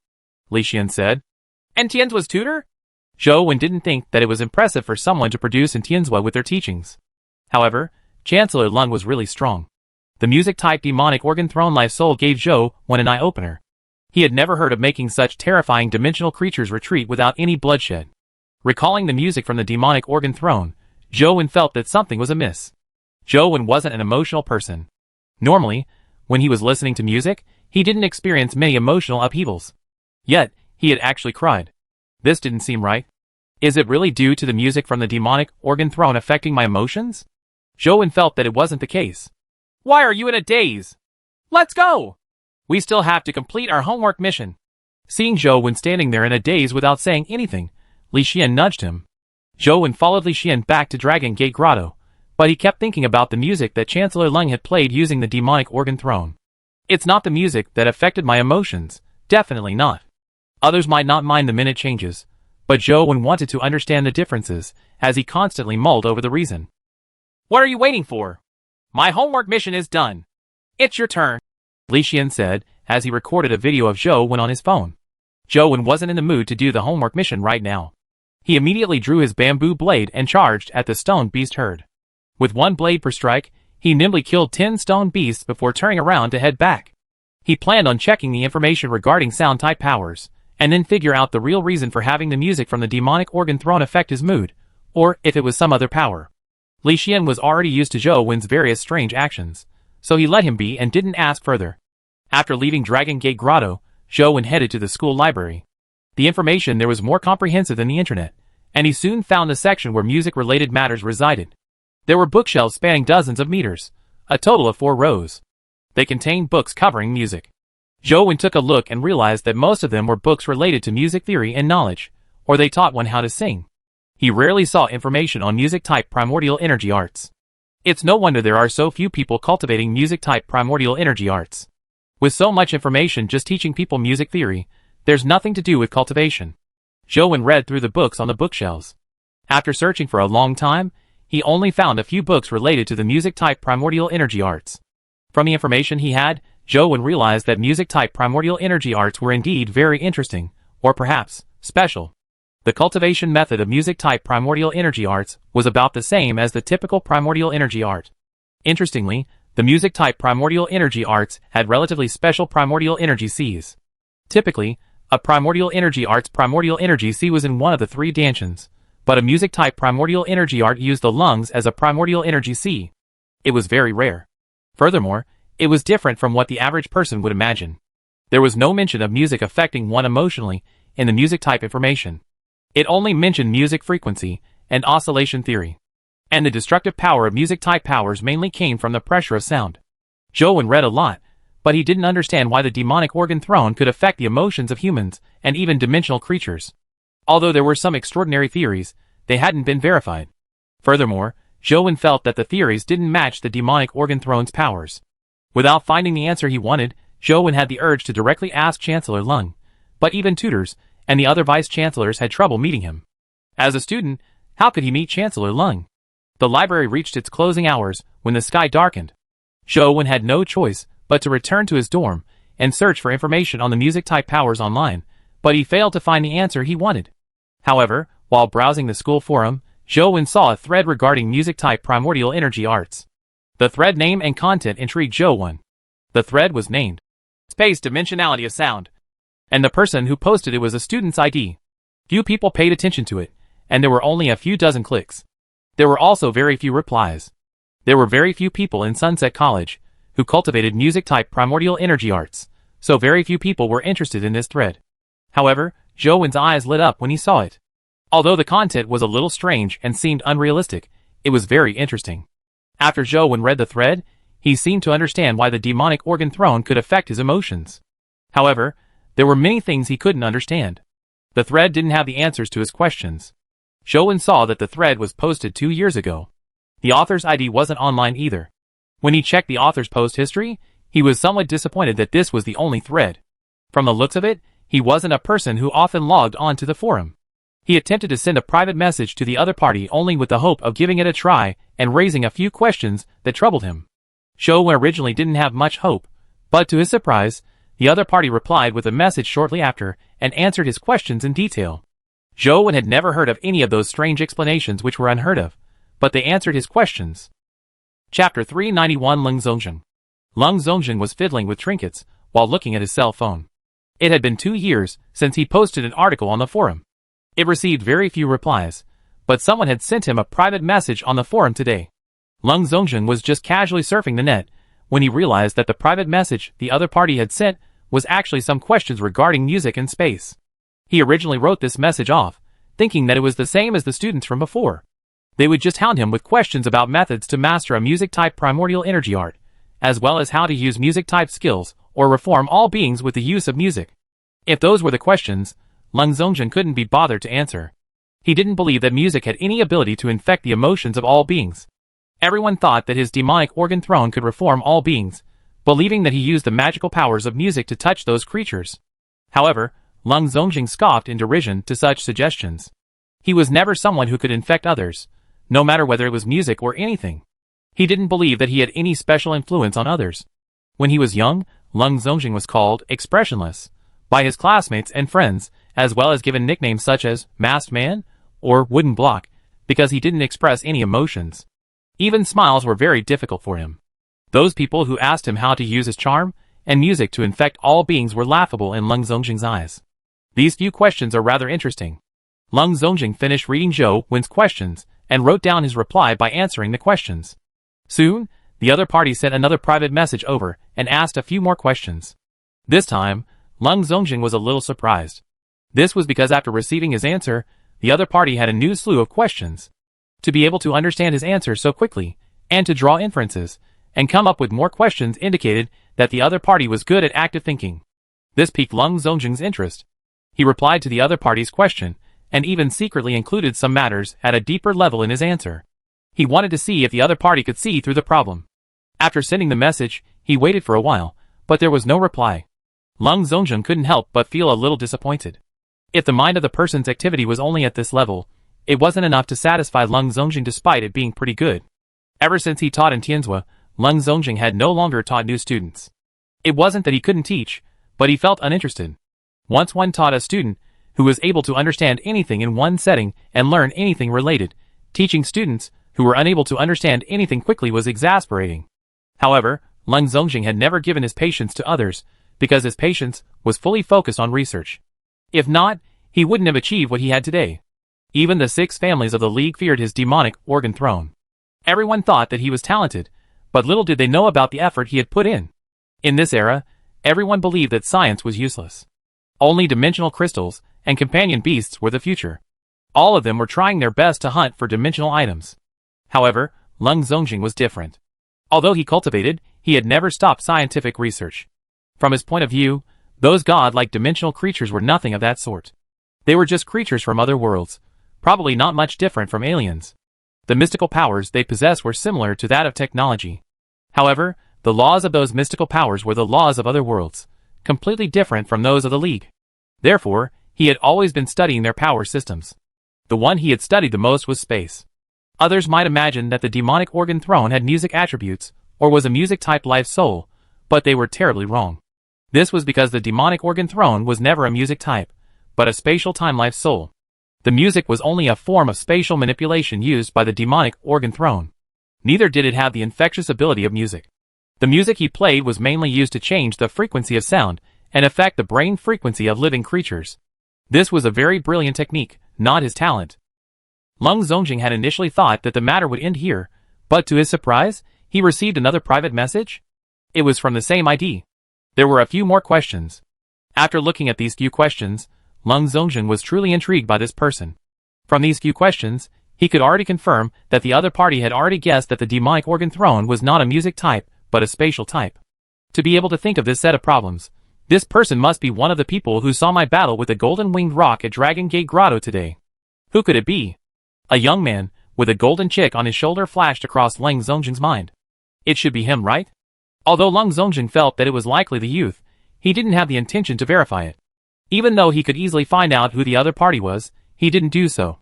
Li Xian said.
And Tianzua's tutor?
Zhou Wen didn't think that it was impressive for someone to produce in Tianzua with their teachings. However, Chancellor Lung was really strong. The music-type demonic organ throne life soul gave Zhou Wen an eye-opener. He had never heard of making such terrifying dimensional creatures retreat without any bloodshed. Recalling the music from the demonic organ throne, Zhou Wen felt that something was amiss. Zhou Wen wasn't an emotional person. Normally, when he was listening to music, he didn't experience many emotional upheavals. Yet, he had actually cried. This didn't seem right.
Is it really due to the music from the demonic organ throne affecting my emotions? Zhou felt that it wasn't the case. Why are you in a daze? Let's go! We still have to complete our homework mission. Seeing Zhou standing there in a daze without saying anything, Li Xian nudged him. Zhou followed Li Xian back to Dragon Gate Grotto, but he kept thinking about the music that Chancellor Leng had played using the demonic organ throne. It's not the music that affected my emotions, definitely not. Others might not mind the minute changes, but Zhou wanted to understand the differences, as he constantly mulled over the reason. What are you waiting for? My homework mission is done. It's your turn, Li Xian said, as he recorded a video of Zhou on his phone. Zhou wasn't in the mood to do the homework mission right now. He immediately drew his bamboo blade and charged at the stone beast herd. With one blade per strike, he nimbly killed 10 stone beasts before turning around to head back. He planned on checking the information regarding sound-type powers, and then figure out the real reason for having the music from the demonic organ throne affect his mood, or if it was some other power. Li Xian was already used to Zhou various strange actions, so he let him be and didn't ask further. After leaving Dragon Gate Grotto, Zhou headed to the school library. The information there was more comprehensive than the internet, and he soon found a section where music-related matters resided. There were bookshelves spanning dozens of meters, a total of 4 rows. They contained books covering music. Zhou took a look and realized that most of them were books related to music theory and knowledge, or they taught one how to sing. He rarely saw information on music-type primordial energy arts. It's no wonder there are so few people cultivating music-type primordial energy arts. With so much information just teaching people music theory, there's nothing to do with cultivation. Zhou read through the books on the bookshelves. After searching for a long time, he only found a few books related to the music-type primordial energy arts. From the information he had, Zhou realized that music-type primordial energy arts were indeed very interesting, or perhaps, special. The cultivation method of music-type primordial energy arts was about the same as the typical primordial energy art. Interestingly, the music-type primordial energy arts had relatively special primordial energy Cs. Typically, a primordial energy art's primordial energy C was in one of the 3 dantians, but a music-type primordial energy art used the lungs as a primordial energy C. It was very rare. Furthermore, it was different from what the average person would imagine. There was no mention of music affecting one emotionally in the music-type information. It only mentioned music frequency and oscillation theory. And the destructive power of music-type powers mainly came from the pressure of sound. Zhou read a lot, but he didn't understand why the demonic organ throne could affect the emotions of humans and even dimensional creatures. Although there were some extraordinary theories, they hadn't been verified. Furthermore, Zhou felt that the theories didn't match the demonic organ throne's powers. Without finding the answer he wanted, Zhou had the urge to directly ask Chancellor Leng, but even tutors and the other vice-chancellors had trouble meeting him. As a student, how could he meet Chancellor Leng? The library reached its closing hours when the sky darkened. Zhou had no choice but to return to his dorm and search for information on the music-type powers online, but he failed to find the answer he wanted. However, while browsing the school forum, Zhou saw a thread regarding music-type primordial energy arts. The thread name and content intrigued Zhou. The thread was named Space Dimensionality of Sound, and the person who posted it was a student's ID. Few people paid attention to it, and there were only a few dozen clicks. There were also very few replies. There were very few people in Sunset College who cultivated music-type primordial energy arts, so very few people were interested in this thread. However, Zhou's eyes lit up when he saw it. Although the content was a little strange and seemed unrealistic, it was very interesting. After Zhou read the thread, he seemed to understand why the demonic organ throne could affect his emotions. However, there were many things he couldn't understand. The thread didn't have the answers to his questions. Zhou saw that the thread was posted 2 years ago. The author's ID wasn't online either. When he checked the author's post history, he was somewhat disappointed that this was the only thread. From the looks of it, he wasn't a person who often logged on to the forum. He attempted to send a private message to the other party only with the hope of giving it a try and raising a few questions that troubled him. Zhou originally didn't have much hope, but to his surprise, the other party replied with a message shortly after and answered his questions in detail. Zhou had never heard of any of those strange explanations which were unheard of, but they answered his questions. Chapter 391 Leng Zongzhen. Leng Zongzhen was fiddling with trinkets while looking at his cell phone. It had been 2 years since he posted an article on the forum. It received very few replies, but someone had sent him a private message on the forum today. Leng Zongzhen was just casually surfing the net when he realized that the private message the other party had sent was actually some questions regarding music and space. He originally wrote this message off, thinking that it was the same as the students from before. They would just hound him with questions about methods to master a music-type primordial energy art, as well as how to use music-type skills or reform all beings with the use of music. If those were the questions, Lung Zongjin couldn't be bothered to answer. He didn't believe that music had any ability to infect the emotions of all beings. Everyone thought that his demonic organ throne could reform all beings, believing that he used the magical powers of music to touch those creatures. However, Lung Zongjin scoffed in derision to such suggestions. He was never someone who could infect others, no matter whether it was music or anything. He didn't believe that he had any special influence on others. When he was young, Lung Zongjin was called expressionless by his classmates and friends, as well as given nicknames such as Masked Man or Wooden Block, because he didn't express any emotions. Even smiles were very difficult for him. Those people who asked him how to use his charm and music to infect all beings were laughable in Lung Zongjin's eyes. These few questions are rather interesting. Lung Zongjin finished reading Zhou Wen's questions and wrote down his reply by answering the questions. Soon, the other party sent another private message over and asked a few more questions. This time, Lung Zongjin was a little surprised. This was because after receiving his answer, the other party had a new slew of questions. To be able to understand his answer so quickly, and to draw inferences, and come up with more questions indicated that the other party was good at active thinking. This piqued Lung Zongjin's interest. He replied to the other party's question, and even secretly included some matters at a deeper level in his answer. He wanted to see if the other party could see through the problem. After sending the message, he waited for a while, but there was no reply. Lung Zongjin couldn't help but feel a little disappointed. If the mind of the person's activity was only at this level, it wasn't enough to satisfy Lung Zongjin despite it being pretty good. Ever since he taught in Tianzhua, Lung Zongjin had no longer taught new students. It wasn't that he couldn't teach, but he felt uninterested. Once one taught a student who was able to understand anything in one setting and learn anything related, teaching students who were unable to understand anything quickly was exasperating. However, Lung Zongjin had never given his patience to others, because his patience was fully focused on research. If not, he wouldn't have achieved what he had today. Even the 6 families of the League feared his demonic organ throne. Everyone thought that he was talented, but little did they know about the effort he had put in. In this era, everyone believed that science was useless. Only dimensional crystals and companion beasts were the future. All of them were trying their best to hunt for dimensional items. However, Lung Zongjin was different. Although he cultivated, he had never stopped scientific research. From his point of view, those god-like dimensional creatures were nothing of that sort. They were just creatures from other worlds, probably not much different from aliens. The mystical powers they possessed were similar to that of technology. However, the laws of those mystical powers were the laws of other worlds, completely different from those of the League. Therefore, he had always been studying their power systems. The one he had studied the most was space. Others might imagine that the demonic organ throne had music attributes, or was a music-type life soul, but they were terribly wrong. This was because the demonic organ throne was never a music type, but a spatial time life soul. The music was only a form of spatial manipulation used by the demonic organ throne. Neither did it have the infectious ability of music. The music he played was mainly used to change the frequency of sound and affect the brain frequency of living creatures. This was a very brilliant technique, not his talent. Lung Zongjin had initially thought that the matter would end here, but to his surprise, he received another private message. It was from the same ID. There were a few more questions. After looking at these few questions, Lung Zongjin was truly intrigued by this person. From these few questions, he could already confirm that the other party had already guessed that the demonic organ throne was not a music type, but a spatial type. To be able to think of this set of problems, this person must be one of the people who saw my battle with the golden-winged rock at Dragon Gate Grotto today. Who could it be? A young man, with a golden chick on his shoulder flashed across Lung Zongjin's mind. It should be him, right? Although Lung Zongjin felt that it was likely the youth, he didn't have the intention to verify it. Even though he could easily find out who the other party was, he didn't do so.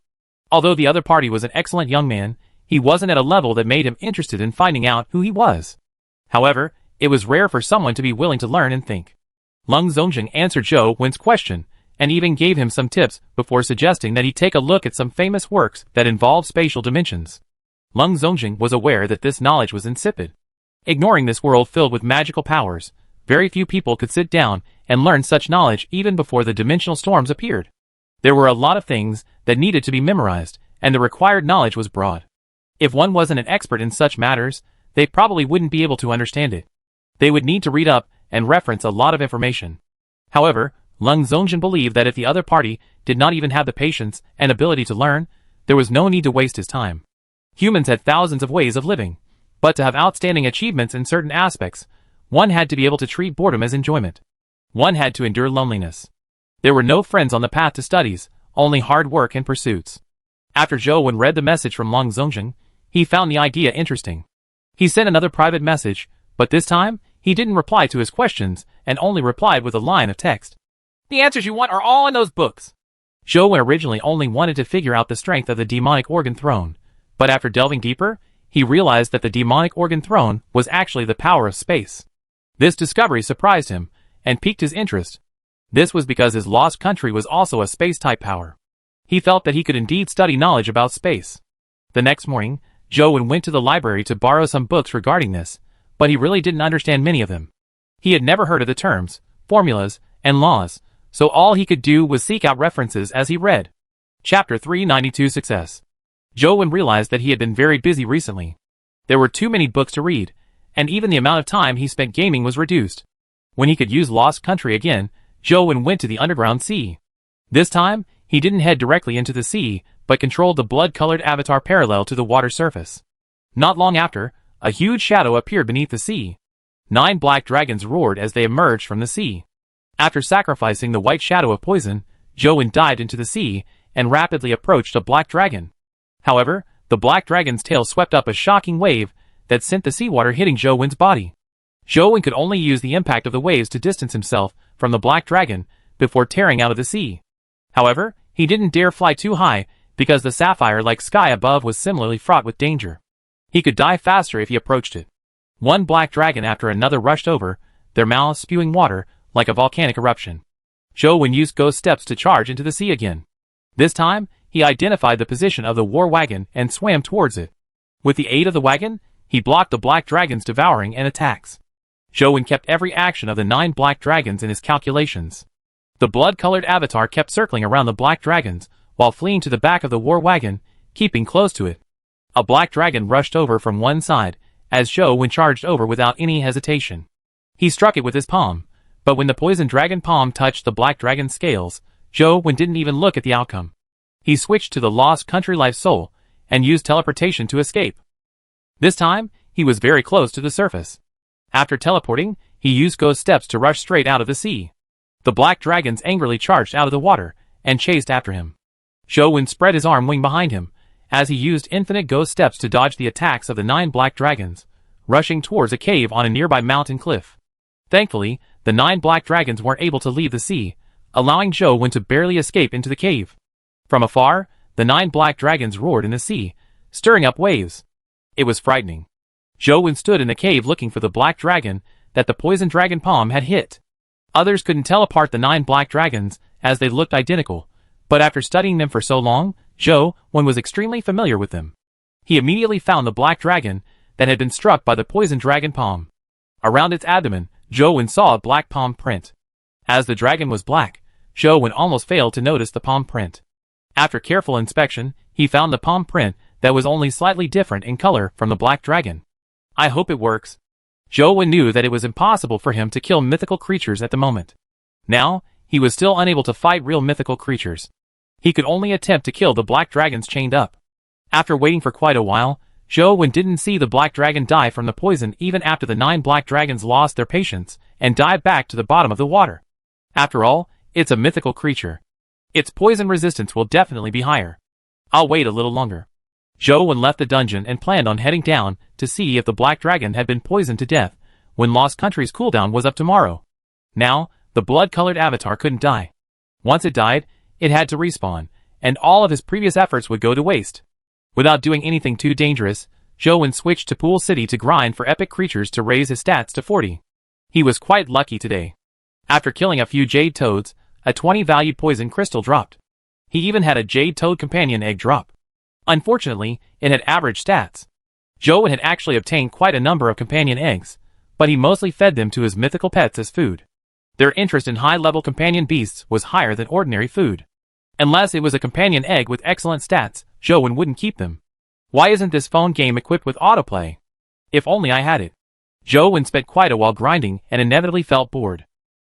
Although the other party was an excellent young man, he wasn't at a level that made him interested in finding out who he was. However, it was rare for someone to be willing to learn and think. Lung Zongjin answered Zhou Wen's question, and even gave him some tips before suggesting that he take a look at some famous works that involve spatial dimensions. Lung Zongjin was aware that this knowledge was insipid. Ignoring this world filled with magical powers, very few people could sit down and learn such knowledge even before the dimensional storms appeared. There were a lot of things that needed to be memorized, and the required knowledge was broad. If one wasn't an expert in such matters, they probably wouldn't be able to understand it. They would need to read up and reference a lot of information. However, Lung Zongjin believed that if the other party did not even have the patience and ability to learn, there was no need to waste his time. Humans had thousands of ways of living, but to have outstanding achievements in certain aspects, one had to be able to treat boredom as enjoyment. One had to endure loneliness. There were no friends on the path to studies, only hard work and pursuits. After Zhou Wen read the message from Lung Zongjin, he found the idea interesting. He sent another private message, but this time, he didn't reply to his questions and only replied with a line of text. The answers you want are all in those books. Zhou Wen originally only wanted to figure out the strength of the demonic organ throne, but after delving deeper, he realized that the demonic organ throne was actually the power of space. This discovery surprised him and piqued his interest. This was because his lost country was also a space-type power. He felt that he could indeed study knowledge about space. The next morning, Zhou Wen went to the library to borrow some books regarding this, but he really didn't understand many of them. He had never heard of the terms, formulas, and laws, so all he could do was seek out references as he read. Chapter 392 Success. Zhou Wen realized that he had been very busy recently. There were too many books to read, and even the amount of time he spent gaming was reduced. When he could use Lost Country again, Zhou Wen went to the underground sea. This time, he didn't head directly into the sea, but controlled the blood-colored avatar parallel to the water surface. Not long after, a huge shadow appeared beneath the sea. 9 black dragons roared as they emerged from the sea. After sacrificing the white shadow of poison, Zhou Wen dived into the sea and rapidly approached a black dragon. However, the black dragon's tail swept up a shocking wave that sent the seawater hitting Zhou Wen's body. Zhou Wen could only use the impact of the waves to distance himself from the black dragon before tearing out of the sea. However, he didn't dare fly too high because the sapphire-like sky above was similarly fraught with danger. He could die faster if he approached it. One black dragon after another rushed over, their mouths spewing water like a volcanic eruption. Zhou Wen used ghost steps to charge into the sea again. This time, he identified the position of the war wagon and swam towards it. With the aid of the wagon, he blocked the black dragon's devouring and attacks. Zhou Wen kept every action of the 9 black dragons in his calculations. The blood-colored avatar kept circling around the black dragons, while fleeing to the back of the war wagon, keeping close to it. A black dragon rushed over from one side, as Zhou Wen charged over without any hesitation. He struck it with his palm, but when the poison dragon palm touched the black dragon's scales, Zhou Wen didn't even look at the outcome. He switched to the Lost Country Life Soul, and used teleportation to escape. This time, he was very close to the surface. After teleporting, he used ghost steps to rush straight out of the sea. The black dragons angrily charged out of the water, and chased after him. Zhou Wen spread his arm wing behind him, as he used infinite ghost steps to dodge the attacks of the 9 black dragons, rushing towards a cave on a nearby mountain cliff. Thankfully, the 9 black dragons weren't able to leave the sea, allowing Zhou Wen to barely escape into the cave. From afar, the 9 black dragons roared in the sea, stirring up waves. It was frightening. Zhou Wen stood in the cave looking for the black dragon that the poison dragon palm had hit. Others couldn't tell apart the 9 black dragons as they looked identical, but after studying them for so long, Zhou Wen was extremely familiar with them. He immediately found the black dragon that had been struck by the poison dragon palm. Around its abdomen, Zhou Wen saw a black palm print. As the dragon was black, Zhou Wen almost failed to notice the palm print. After careful inspection, he found the palm print that was only slightly different in color from the black dragon. I hope it works. Zhou Wen knew that it was impossible for him to kill mythical creatures at the moment. Now, he was still unable to fight real mythical creatures. He could only attempt to kill the black dragons chained up. After waiting for quite a while, Zhou Wen didn't see the black dragon die from the poison even after the 9 black dragons lost their patience and dived back to the bottom of the water. After all, it's a mythical creature. Its poison resistance will definitely be higher. I'll wait a little longer. Zhou Wen left the dungeon and planned on heading down to see if the black dragon had been poisoned to death when Lost Country's cooldown was up tomorrow. Now, the blood-colored avatar couldn't die. Once it died, it had to respawn, and all of his previous efforts would go to waste. Without doing anything too dangerous, Zhou Wen switched to Pool City to grind for epic creatures to raise his stats to 40. He was quite lucky today. After killing a few jade toads, a 20 valued poison crystal dropped. He even had a jade toad companion egg drop. Unfortunately, it had average stats. Zhou Wen had actually obtained quite a number of companion eggs, but he mostly fed them to his mythical pets as food. Their interest in high-level companion beasts was higher than ordinary food. Unless it was a companion egg with excellent stats, Zhou Wen wouldn't keep them. Why isn't this phone game equipped with autoplay? If only I had it. Zhou Wen spent quite a while grinding and inevitably felt bored.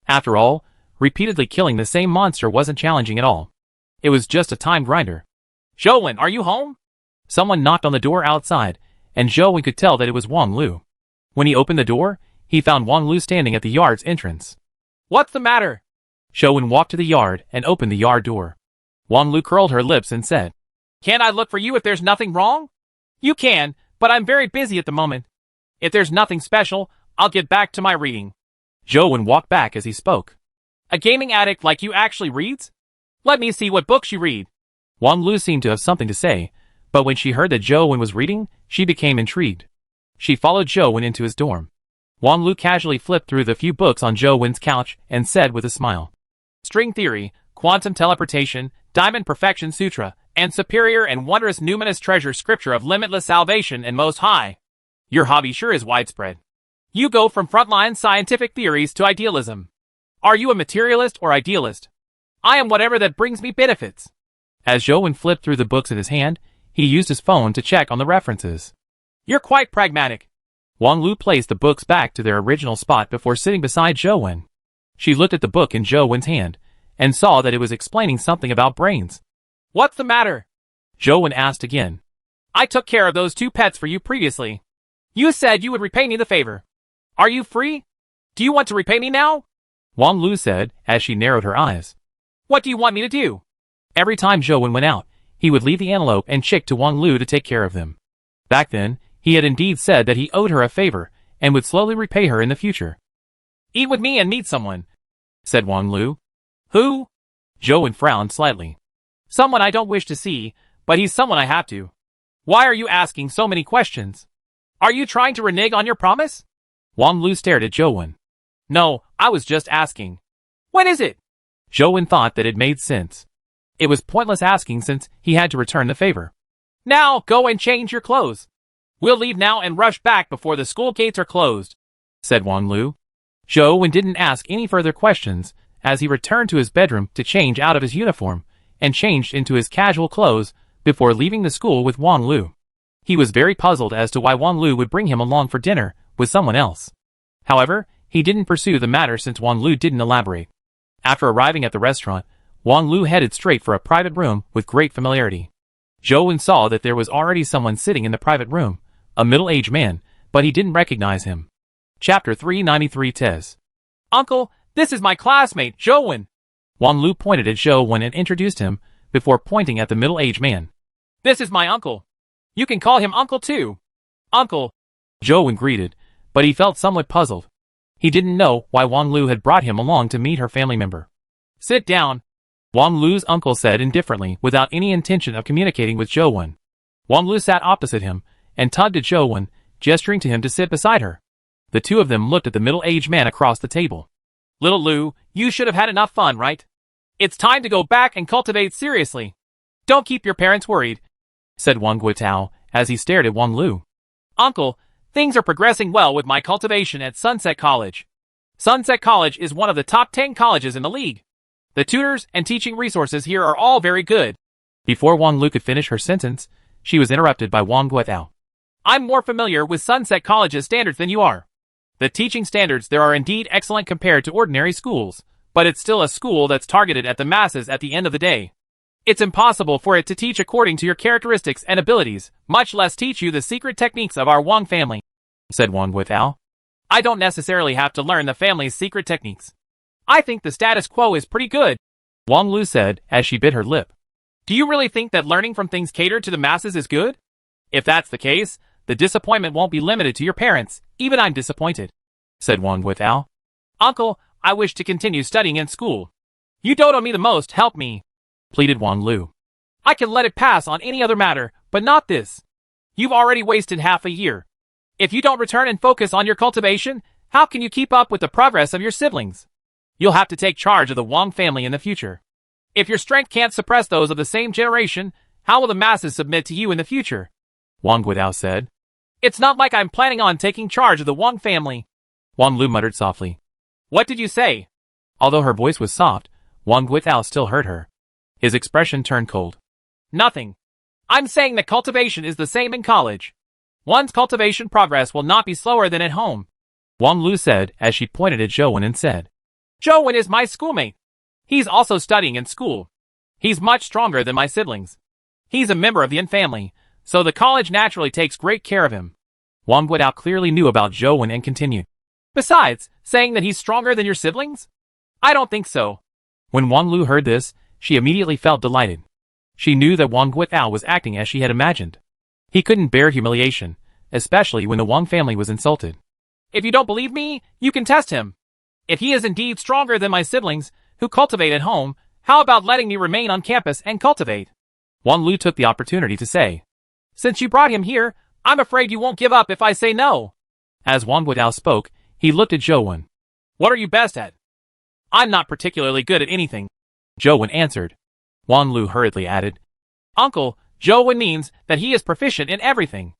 After all,
repeatedly killing the same monster wasn't challenging at all. It was just a time grinder.
Zhou, are you home?
Someone knocked on the door outside, and Zhou could tell that it was Wang Lu. When he opened the door, he found Wang Lu standing at the yard's entrance.
What's the matter?
Zhou walked to the yard and opened the yard door. Wang Lu curled her lips and said,
"Can't I look for you if there's nothing wrong?" "You can, but I'm very busy at the moment. If there's nothing special, I'll get back to my reading."
Zhou walked back as he spoke.
"A gaming addict like you actually reads? Let me see what books you read."
Wang Lu seemed to have something to say, but when she heard that Zhou was reading, she became intrigued. She followed Zhou into his dorm. Wang Lu casually flipped through the few books on Zhou's couch and said with a smile,
"String Theory, Quantum Teleportation, Diamond Perfection Sutra, and Superior and Wondrous Numinous Treasure Scripture of Limitless Salvation and Most High. Your hobby sure is widespread. You go from frontline scientific theories to idealism. Are you a materialist or idealist? I am whatever that brings me benefits."
As Zhou flipped through the books in his hand, he used his phone to check on the references.
"You're quite pragmatic."
Wang Lu placed the books back to their original spot before sitting beside Zhou. She looked at the book in Zhou's hand, and saw that it was explaining something about brains.
"What's the matter?"
Zhou asked again.
"I took care of those 2 pets for you previously. You said you would repay me the favor. Are you free? Do you want to repay me now?"
Wang Lu said, as she narrowed her eyes.
"What do you want me to do?"
Every time Zhou went out, he would leave the antelope and chick to Wang Lu to take care of them. Back then, he had indeed said that he owed her a favor, and would slowly repay her in the future.
"Eat with me and meet someone,"
said Wang Lu.
"Who?"
Zhou frowned slightly.
"Someone I don't wish to see, but he's someone I have to." "Why are you asking so many questions? Are you trying to renege on your promise?"
Wang Lu stared at Zhou.
"No, I was just asking. When is it?"
Zhou thought that it made sense. It was pointless asking since he had to return the favor.
"Now go and change your clothes. We'll leave now and rush back before the school gates are closed,"
said Wang Lu. Zhou didn't ask any further questions as he returned to his bedroom to change out of his uniform and changed into his casual clothes before leaving the school with Wang Lu. He was very puzzled as to why Wang Lu would bring him along for dinner with someone else. However, he didn't pursue the matter since Wang Lu didn't elaborate. After arriving at the restaurant, Wang Lu headed straight for a private room with great familiarity. Zhou saw that there was already someone sitting in the private room, a middle-aged man, but he didn't recognize him. Chapter 393 Tez.
"Uncle, this is my classmate, Zhou."
Wang Lu pointed at Zhou and introduced him, before pointing at the middle-aged man.
"This is my uncle. You can call him Uncle too." "Uncle,"
Zhou greeted, but he felt somewhat puzzled. He didn't know why Wang Lu had brought him along to meet her family member.
"Sit down,"
Wang Lu's uncle said indifferently without any intention of communicating with Zhou. Wang Lu sat opposite him and tugged at Zhou, gesturing to him to sit beside her. The two of them looked at the middle-aged man across the table.
"Little Lu, you should have had enough fun, right? It's time to go back and cultivate seriously. Don't keep your parents worried,"
said Wang Guitao as he stared at Wang Lu.
"Uncle, things are progressing well with my cultivation at Sunset College. Sunset College is one of the top 10 colleges in the league. The tutors and teaching resources here are all very good."
Before Wang Lu could finish her sentence, she was interrupted by Wang Guitao.
"I'm more familiar with Sunset College's standards than you are. The teaching standards there are indeed excellent compared to ordinary schools, but it's still a school that's targeted at the masses at the end of the day. It's impossible for it to teach according to your characteristics and abilities, much less teach you the secret techniques of our Wang family,"
said Wang Guitao.
"I don't necessarily have to learn the family's secret techniques. I think the status quo is pretty good,"
Wang Lu said as she bit her lip.
"Do you really think that learning from things catered to the masses is good? If that's the case, the disappointment won't be limited to your parents. Even I'm disappointed," said Wang Guitao. "Uncle, I wish to continue studying in school. You don't owe me the most, help me," pleaded Wang Lu. "I can let it pass on any other matter, but not this. You've already wasted half a year. If you don't return and focus on your cultivation, how can you keep up with the progress of your siblings? You'll have to take charge of the Wang family in the future. If your strength can't suppress those of the same generation, how will the masses submit to you in the future?"
Wang Guitao said.
"It's not like I'm planning on taking charge of the Wang family,"
Wang Lu muttered softly.
"What did you say?"
Although her voice was soft, Wang Guitao still heard her. His expression turned cold.
"Nothing. I'm saying that cultivation is the same in college. One's cultivation progress will not be slower than at home,"
Wang Lu said as she pointed at Zhou and said.
Zhou is my schoolmate. He's also studying in school. He's much stronger than my siblings. He's a member of the Yin family, so the college naturally takes great care of him.
Wang Guotao clearly knew about Zhou and continued.
Besides, saying that he's stronger than your siblings? I don't think so.
When Wang Lu heard this, she immediately felt delighted. She knew that Wang Guotao was acting as she had imagined. He couldn't bear humiliation, especially when the Wang family was insulted.
If you don't believe me, you can test him. If he is indeed stronger than my siblings, who cultivate at home, how about letting me remain on campus and cultivate?
Wang Lu took the opportunity to say.
Since you brought him here, I'm afraid you won't give up if I say no.
As Wang Guotao spoke, he looked at Zhou Wen.
What are you best at? I'm not particularly good at anything,
Zhou Wen answered. Wang Lu hurriedly added.
Uncle, Zhou Wen means that he is proficient in everything.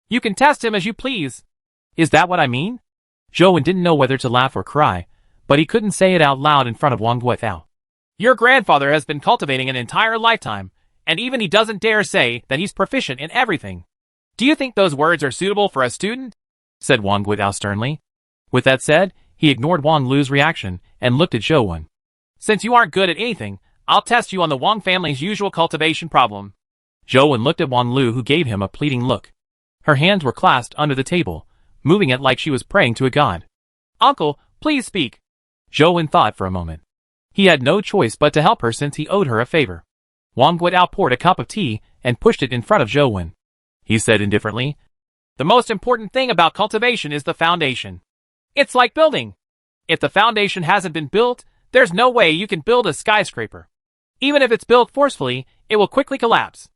You can test him as you please.
Is that what I mean? Zhou Wen didn't know whether to laugh or cry, but he couldn't say it out loud in front of Wang Guotao.
Your grandfather has been cultivating an entire lifetime, and even he doesn't dare say that he's proficient in everything. Do you think those words are suitable for a student?
Said Wang Guotao sternly. With that said, he ignored Wang Lu's reaction and looked at Zhou Wen.
Since you aren't good at anything, I'll test you on the Wang family's usual cultivation problem.
Zhou Wen looked at Wang Lu, who gave him a pleading look. Her hands were clasped under the table, moving it like she was praying to a god.
Uncle, please speak.
Zhou Wen thought for a moment. He had no choice but to help her since he owed her a favor. Wang Guotao poured a cup of tea and pushed it in front of Zhou Wen. He said indifferently,
The most important thing about cultivation is the foundation. It's like building. If the foundation hasn't been built, there's no way you can build a skyscraper. Even if it's built forcefully, it will quickly collapse.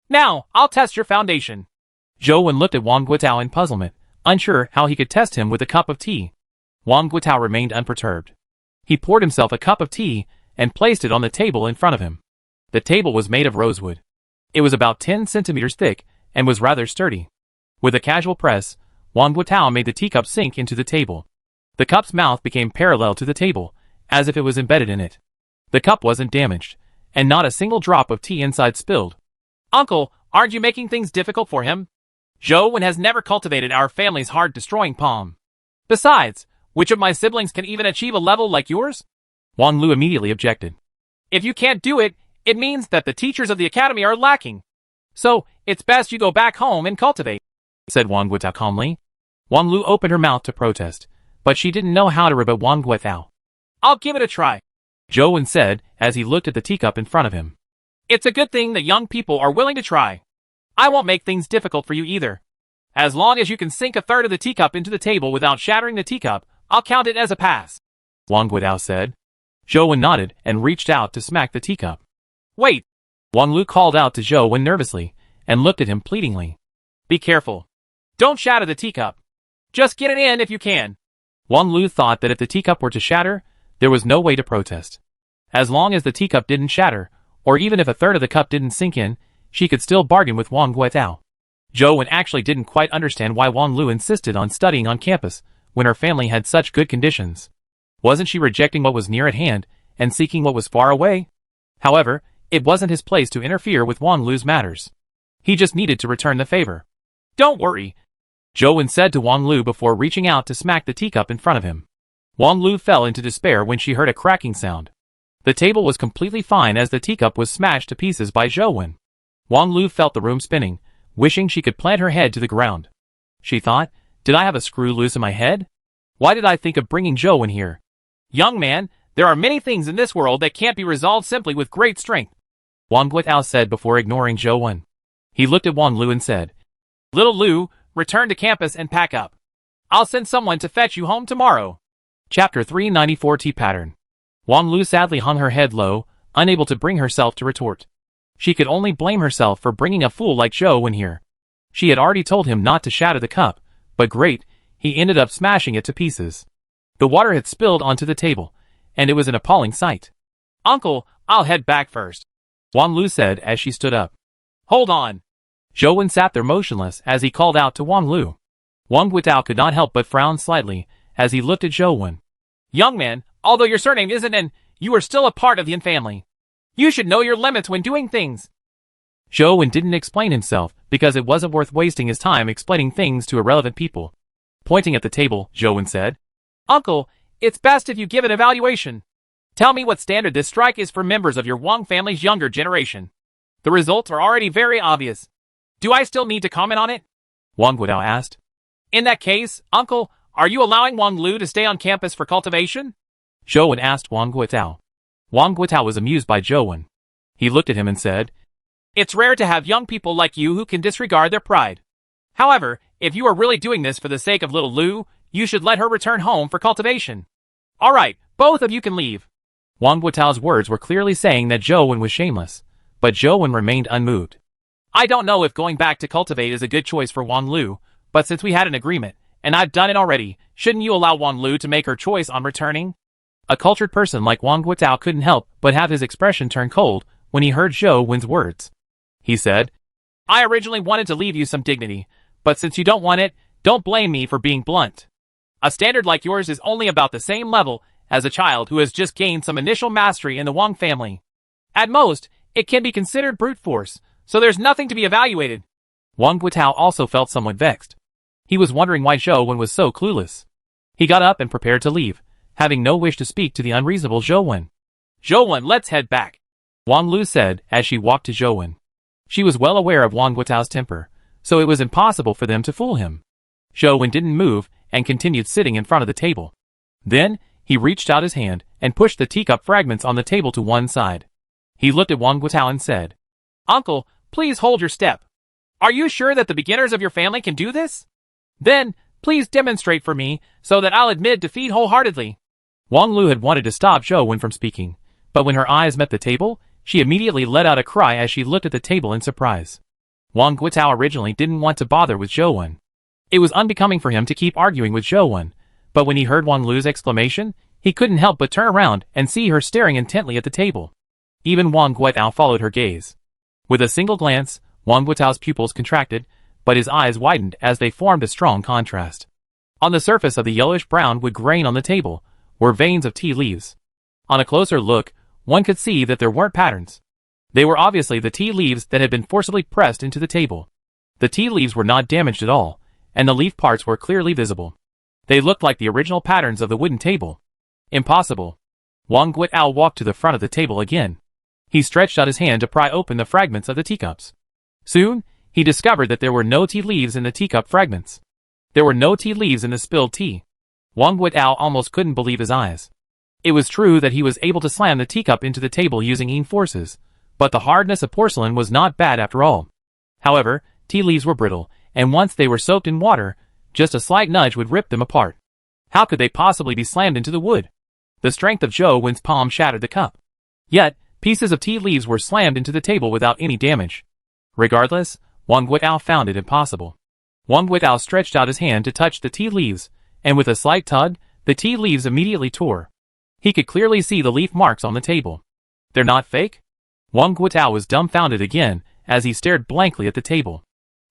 Now, I'll test your foundation.
Zhou Wen looked at Wang Guotao in puzzlement, unsure how he could test him with a cup of tea. Wang Guotao remained unperturbed. He poured himself a cup of tea and placed it on the table in front of him. The table was made of rosewood. It was about 10 centimeters thick and was rather sturdy. With a casual press, Wang Guotao made the teacup sink into the table. The cup's mouth became parallel to the table, as if it was embedded in it. The cup wasn't damaged, and not a single drop of tea inside spilled.
Uncle, aren't you making things difficult for him? Zhou Wen has never cultivated our family's heart-destroying palm. Besides, which of my siblings can even achieve a level like yours?
Wang Lu immediately objected.
If you can't do it, it means that the teachers of the academy are lacking. So, it's best you go back home and cultivate,
said Wang Guotao calmly. Wang Lu opened her mouth to protest, but she didn't know how to rebut Wang Guotao.
I'll give it a try,
Zhou Wen said as he looked at the teacup in front of him.
It's a good thing that young people are willing to try. I won't make things difficult for you either. As long as you can sink a third of the teacup into the table without shattering the teacup, I'll count it as a pass,
Wang Guotao said. Zhou Wen nodded and reached out to smack the teacup.
Wait!
Wang Lu called out to Zhou Wen nervously and looked at him pleadingly.
Be careful. Don't shatter the teacup. Just get it in if you can.
Wang Lu thought that if the teacup were to shatter, there was no way to protest. As long as the teacup didn't shatter, or even if a third of the cup didn't sink in, she could still bargain with Wang Guotao. Zhou Wen actually didn't quite understand why Wang Lu insisted on studying on campus when her family had such good conditions. Wasn't she rejecting what was near at hand and seeking what was far away? However, it wasn't his place to interfere with Wang Lu's matters. He just needed to return the favor.
Don't worry,
Zhou Wen said to Wang Lu before reaching out to smack the teacup in front of him. Wang Lu fell into despair when she heard a cracking sound. The table was completely fine as the teacup was smashed to pieces by Zhou Wen. Wang Lu felt the room spinning, wishing she could plant her head to the ground. She thought, did I have a screw loose in my head? Why did I think of bringing Zhou Wen here?
Young man, there are many things in this world that can't be resolved simply with great strength,
Wang Guotao said before ignoring Zhou Wen. He looked at Wang Lu and said,
Little Lu, return to campus and pack up. I'll send someone to fetch you home tomorrow.
Chapter 394 Tea Pattern. Wang Lu sadly hung her head low, unable to bring herself to retort. She could only blame herself for bringing a fool like Zhou Wen here. She had already told him not to shatter the cup, but great, he ended up smashing it to pieces. The water had spilled onto the table, and it was an appalling sight.
Uncle, I'll head back first,
Wang Lu said as she stood up.
Hold on.
Zhou Wen sat there motionless as he called out to Wang Lu. Wang Guotao could not help but frown slightly as he looked at Zhou Wen.
Young man, although your surname isn't N, you are still a part of the Yin family. You should know your limits when doing things.
Zhou Wen didn't explain himself because it wasn't worth wasting his time explaining things to irrelevant people. Pointing at the table, Zhou Wen said,
Uncle, It's best if you give an evaluation. Tell me what standard this strike is for members of your Wang family's younger generation. The results are already very obvious. Do I still need to comment on it?
Wang Guotao asked.
In that case, Uncle, are you allowing Wang Lu to stay on campus for cultivation?
Zhou Wen asked Wang Guotao. Wang Guotao was amused by Zhou Wen. He looked at him and said,
It's rare to have young people like you who can disregard their pride. However, if you are really doing this for the sake of little Lu, you should let her return home for cultivation. All right, both of you can leave.
Wang Guotao's words were clearly saying that Zhou Wen was shameless, but Zhou Wen remained unmoved.
I don't know if going back to cultivate is a good choice for Wang Lu, but since we had an agreement, and I've done it already, shouldn't you allow Wang Lu to make her choice on returning?
A cultured person like Wang Guotao couldn't help but have his expression turn cold when he heard Zhou Wen's words. He said,
I originally wanted to leave you some dignity, but since you don't want it, don't blame me for being blunt. A standard like yours is only about the same level as a child who has just gained some initial mastery in the Wang family. At most, it can be considered brute force, so there's nothing to be evaluated.
Wang Guotao also felt somewhat vexed. He was wondering why Zhou Wen was so clueless. He got up and prepared to leave, having no wish to speak to the unreasonable Zhou Wen.
Zhou Wen, let's head back,
Wang Lu said as she walked to Zhou Wen. She was well aware of Wang Guotao's temper, so it was impossible for them to fool him. Zhou Wen didn't move and continued sitting in front of the table. Then, he reached out his hand and pushed the teacup fragments on the table to one side. He looked at Wang Guotao and said,
Uncle, please hold your step. Are you sure that the beginners of your family can do this? Then, please demonstrate for me, so that I'll admit defeat wholeheartedly.
Wang Lu had wanted to stop Zhou Wen from speaking, but when her eyes met the table, she immediately let out a cry as she looked at the table in surprise. Wang Guotao originally didn't want to bother with Zhou Wen. It was unbecoming for him to keep arguing with Zhou Wen, but when he heard Wang Lu's exclamation, he couldn't help but turn around and see her staring intently at the table. Even Wang Guotao followed her gaze. With a single glance, Wang Guotao's pupils contracted, but his eyes widened as they formed a strong contrast. On the surface of the yellowish-brown wood grain on the table were veins of tea leaves. On a closer look, one could see that there weren't patterns. They were obviously the tea leaves that had been forcibly pressed into the table. The tea leaves were not damaged at all, and the leaf parts were clearly visible. They looked like the original patterns of the wooden table. Impossible. Wang Guotao walked to the front of the table again. He stretched out his hand to pry open the fragments of the teacups. Soon, he discovered that there were no tea leaves in the teacup fragments. There were no tea leaves in the spilled tea. Wang Guotao almost couldn't believe his eyes. It was true that he was able to slam the teacup into the table using yin forces, but the hardness of porcelain was not bad after all. However, tea leaves were brittle, and once they were soaked in water, just a slight nudge would rip them apart. How could they possibly be slammed into the wood? The strength of Zhou Wen's palm shattered the cup. Yet, pieces of tea leaves were slammed into the table without any damage. Regardless, Wang Guotao found it impossible. Wang Guotao stretched out his hand to touch the tea leaves, and with a slight tug, the tea leaves immediately tore. He could clearly see the leaf marks on the table. They're not fake? Wang Guotao was dumbfounded again as he stared blankly at the table.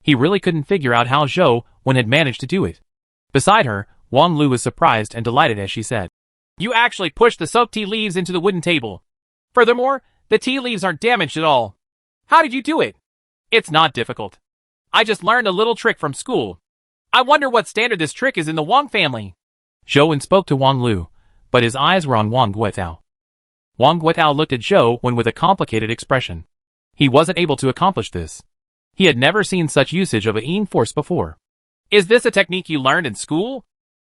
He really couldn't figure out how Zhou Wen had managed to do it. Beside her, Wang Lu was surprised and delighted as she said,
You actually pushed the soaked tea leaves into the wooden table. Furthermore, the tea leaves aren't damaged at all. How did you do it? It's not difficult. I just learned a little trick from school. I wonder what standard this trick is in the Wang family.
Zhou Wen spoke to Wang Lu, but his eyes were on Wang Guotao. Wang Guotao looked at Zhou Wen with a complicated expression. He wasn't able to accomplish this. He had never seen such usage of a yin force before.
Is this a technique you learned in school?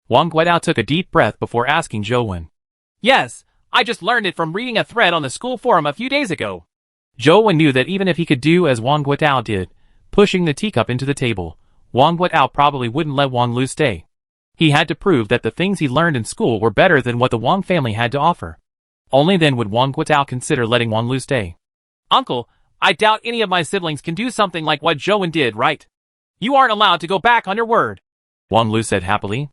Wang Guotao took a deep breath before asking Zhou Wen.
Yes, I just learned it from reading a thread on the school forum a few days ago.
Zhou Wen knew that even if he could do as Wang Guotao did, pushing the teacup into the table, Wang Guotao probably wouldn't let Wang Lu stay. He had to prove that the things he learned in school were better than what the Wang family had to offer. Only then would Wang Guotao consider letting Wang Lu stay.
Uncle, I doubt any of my siblings can do something like what Zhou Wen did, right? You aren't allowed to go back on your word,
Wang Lu said happily.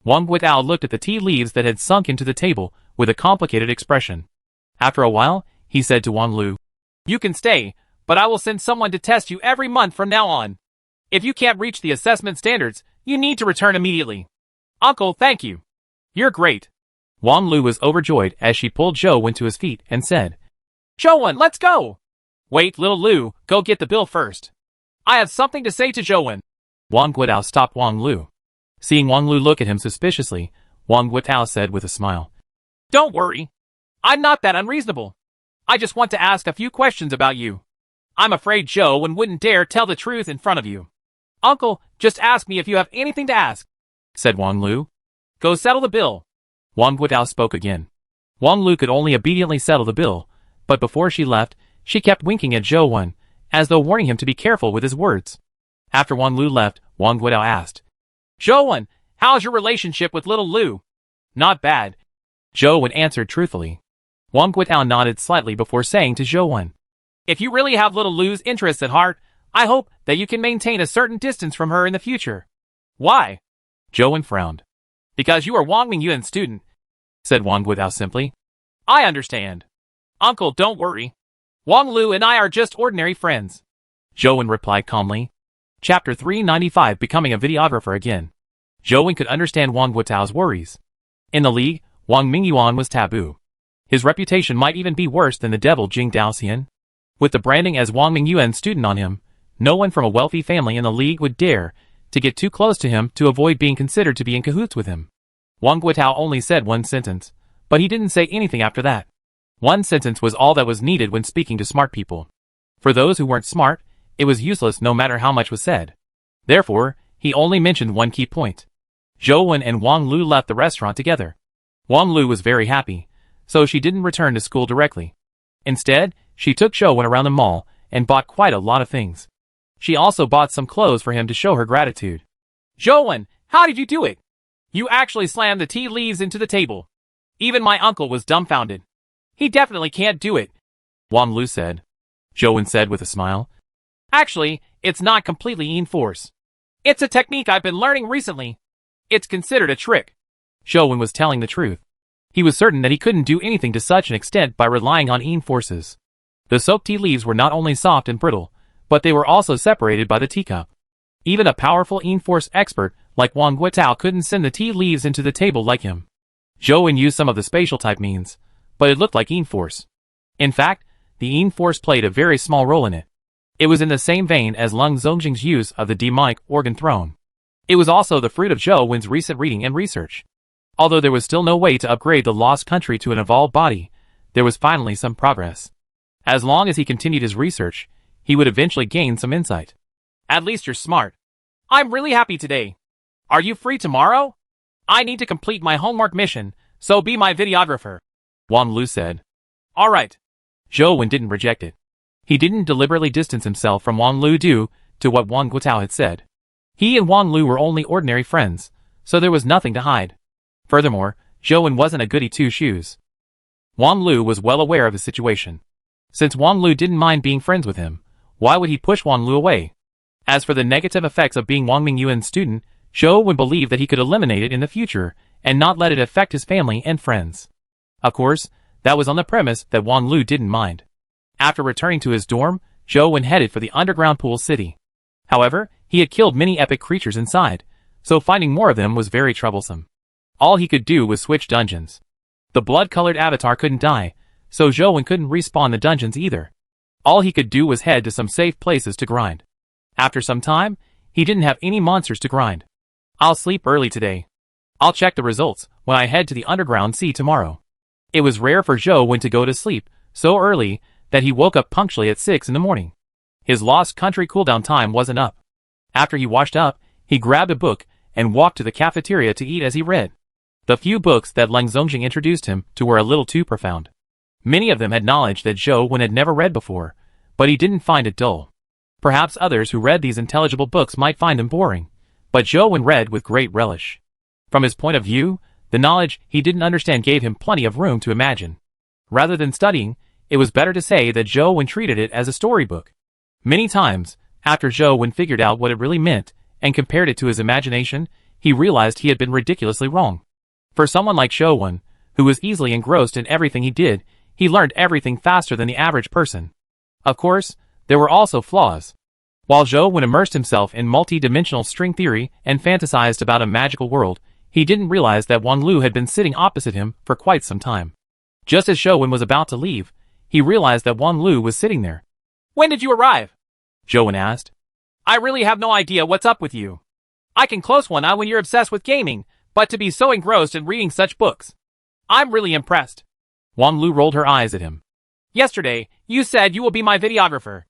Wang Guotao looked at the tea leaves that had sunk into the table with a complicated expression. After a while, he said to Wang Lu,
You can stay, but I will send someone to test you every month from now on. If you can't reach the assessment standards, you need to return immediately. Uncle, thank you. You're great.
Wang Lu was overjoyed as she pulled Zhou Wen to his feet and said,
Zhou Wen, let's go. Wait, little Lu, go get the bill first. I have something to say to Zhou Wen.
Wang Guotao stopped Wang Lu. Seeing Wang Lu look at him suspiciously, Wang Guitao said with a smile.
Don't worry. I'm not that unreasonable. I just want to ask a few questions about you. I'm afraid Zhou wouldn't dare tell the truth in front of you. Uncle, just ask me if you have anything to ask,
said Wang Lu.
Go settle the bill.
Wang Guitao spoke again. Wang Lu could only obediently settle the bill, but before she left, she kept winking at Zhou Wen, as though warning him to be careful with his words. After Wang Lu left, Wang Guitao asked,
Zhou Wen, how's your relationship with little Lu? Not bad,
Zhou Wen answered truthfully. Wang Guitao nodded slightly before saying to Zhou Wen,
If you really have little Lu's interests at heart, I hope that you can maintain a certain distance from her in the future. Why?
Zhou Wen frowned.
Because you are Wang Mingyuan's student,
said Wang Guitao simply.
I understand. Uncle, don't worry. Wang Lu and I are just ordinary friends,
Zhou Wen replied calmly. Chapter 395 Becoming a Videographer Again. Zhou Wen could understand Wang Guitao's worries. In the league, Wang Mingyuan was taboo. His reputation might even be worse than the devil Jing Daoxian. With the branding as Wang Mingyuan's student on him, no one from a wealthy family in the league would dare to get too close to him to avoid being considered to be in cahoots with him. Wang Guitao only said one sentence, but he didn't say anything after that. One sentence was all that was needed when speaking to smart people. For those who weren't smart, it was useless no matter how much was said. Therefore, he only mentioned one key point. Zhou Wen and Wang Lu left the restaurant together. Wang Lu was very happy, so she didn't return to school directly. Instead, she took Zhou Wen around the mall and bought quite a lot of things. She also bought some clothes for him to show her gratitude.
Zhou Wen, how did you do it? You actually slammed the tea leaves into the table. Even my uncle was dumbfounded. He definitely can't do it,
Wang Lu said. Zhou Wen said with a smile.
Actually, it's not completely in-force. It's a technique I've been learning recently. It's considered a trick.
Zhou Wen was telling the truth. He was certain that he couldn't do anything to such an extent by relying on in-forces. The soaked tea leaves were not only soft and brittle, but they were also separated by the teacup. Even a powerful in-force expert like Wang Guitao couldn't send the tea leaves into the table like him. Zhou Wen used some of the spatial type means, but it looked like in-force. In fact, the in-force played a very small role in it. It was in the same vein as Lung Zongjing's use of the demonic organ throne. It was also the fruit of Zhou Wen's recent reading and research. Although there was still no way to upgrade the lost country to an evolved body, there was finally some progress. As long as he continued his research, he would eventually gain some insight.
At least you're smart. I'm really happy today. Are you free tomorrow? I need to complete my homework mission, so be my videographer,
Wang Lu said.
All right.
Zhou Wen didn't reject it. He didn't deliberately distance himself from Wang Lu due to what Wang Guitao had said. He and Wang Lu were only ordinary friends, so there was nothing to hide. Furthermore, Zhou Wen wasn't a goody two-shoes. Wang Lu was well aware of his situation. Since Wang Lu didn't mind being friends with him, why would he push Wang Lu away? As for the negative effects of being Wang Mingyuan's student, Zhou Wen believed that he could eliminate it in the future and not let it affect his family and friends. Of course, that was on the premise that Wang Lu didn't mind. After returning to his dorm, Zhou Wen headed for the underground pool city. However, he had killed many epic creatures inside, so finding more of them was very troublesome. All he could do was switch dungeons. The blood-colored avatar couldn't die, so Zhou Wen couldn't respawn the dungeons either. All he could do was head to some safe places to grind. After some time, he didn't have any monsters to grind. I'll sleep early today. I'll check the results when I head to the underground sea tomorrow. It was rare for Zhou Wen to go to sleep so early that he woke up punctually at 6 in the morning. His lost country cooldown time wasn't up. After he washed up, he grabbed a book and walked to the cafeteria to eat as he read. The few books that Lung Zongjing introduced him to were a little too profound. Many of them had knowledge that Zhou Wen had never read before, but he didn't find it dull. Perhaps others who read these intelligible books might find them boring, but Zhou Wen read with great relish. From his point of view, the knowledge he didn't understand gave him plenty of room to imagine. Rather than studying, it was better to say that Zhou Wen treated it as a storybook. Many times, after Zhou Wen figured out what it really meant and compared it to his imagination, he realized he had been ridiculously wrong. For someone like Zhou Wen, who was easily engrossed in everything he did, he learned everything faster than the average person. Of course, there were also flaws. While Zhou Wen immersed himself in multi-dimensional string theory and fantasized about a magical world, he didn't realize that Wang Lu had been sitting opposite him for quite some time. Just as Zhou Wen was about to leave, he realized that Wang Lu was sitting there.
When did you arrive?
Zhou Wen asked.
I really have no idea what's up with you. I can close one eye when you're obsessed with gaming, but to be so engrossed in reading such books. I'm really impressed.
Wang Lu rolled her eyes at him.
Yesterday, you said you will be my videographer.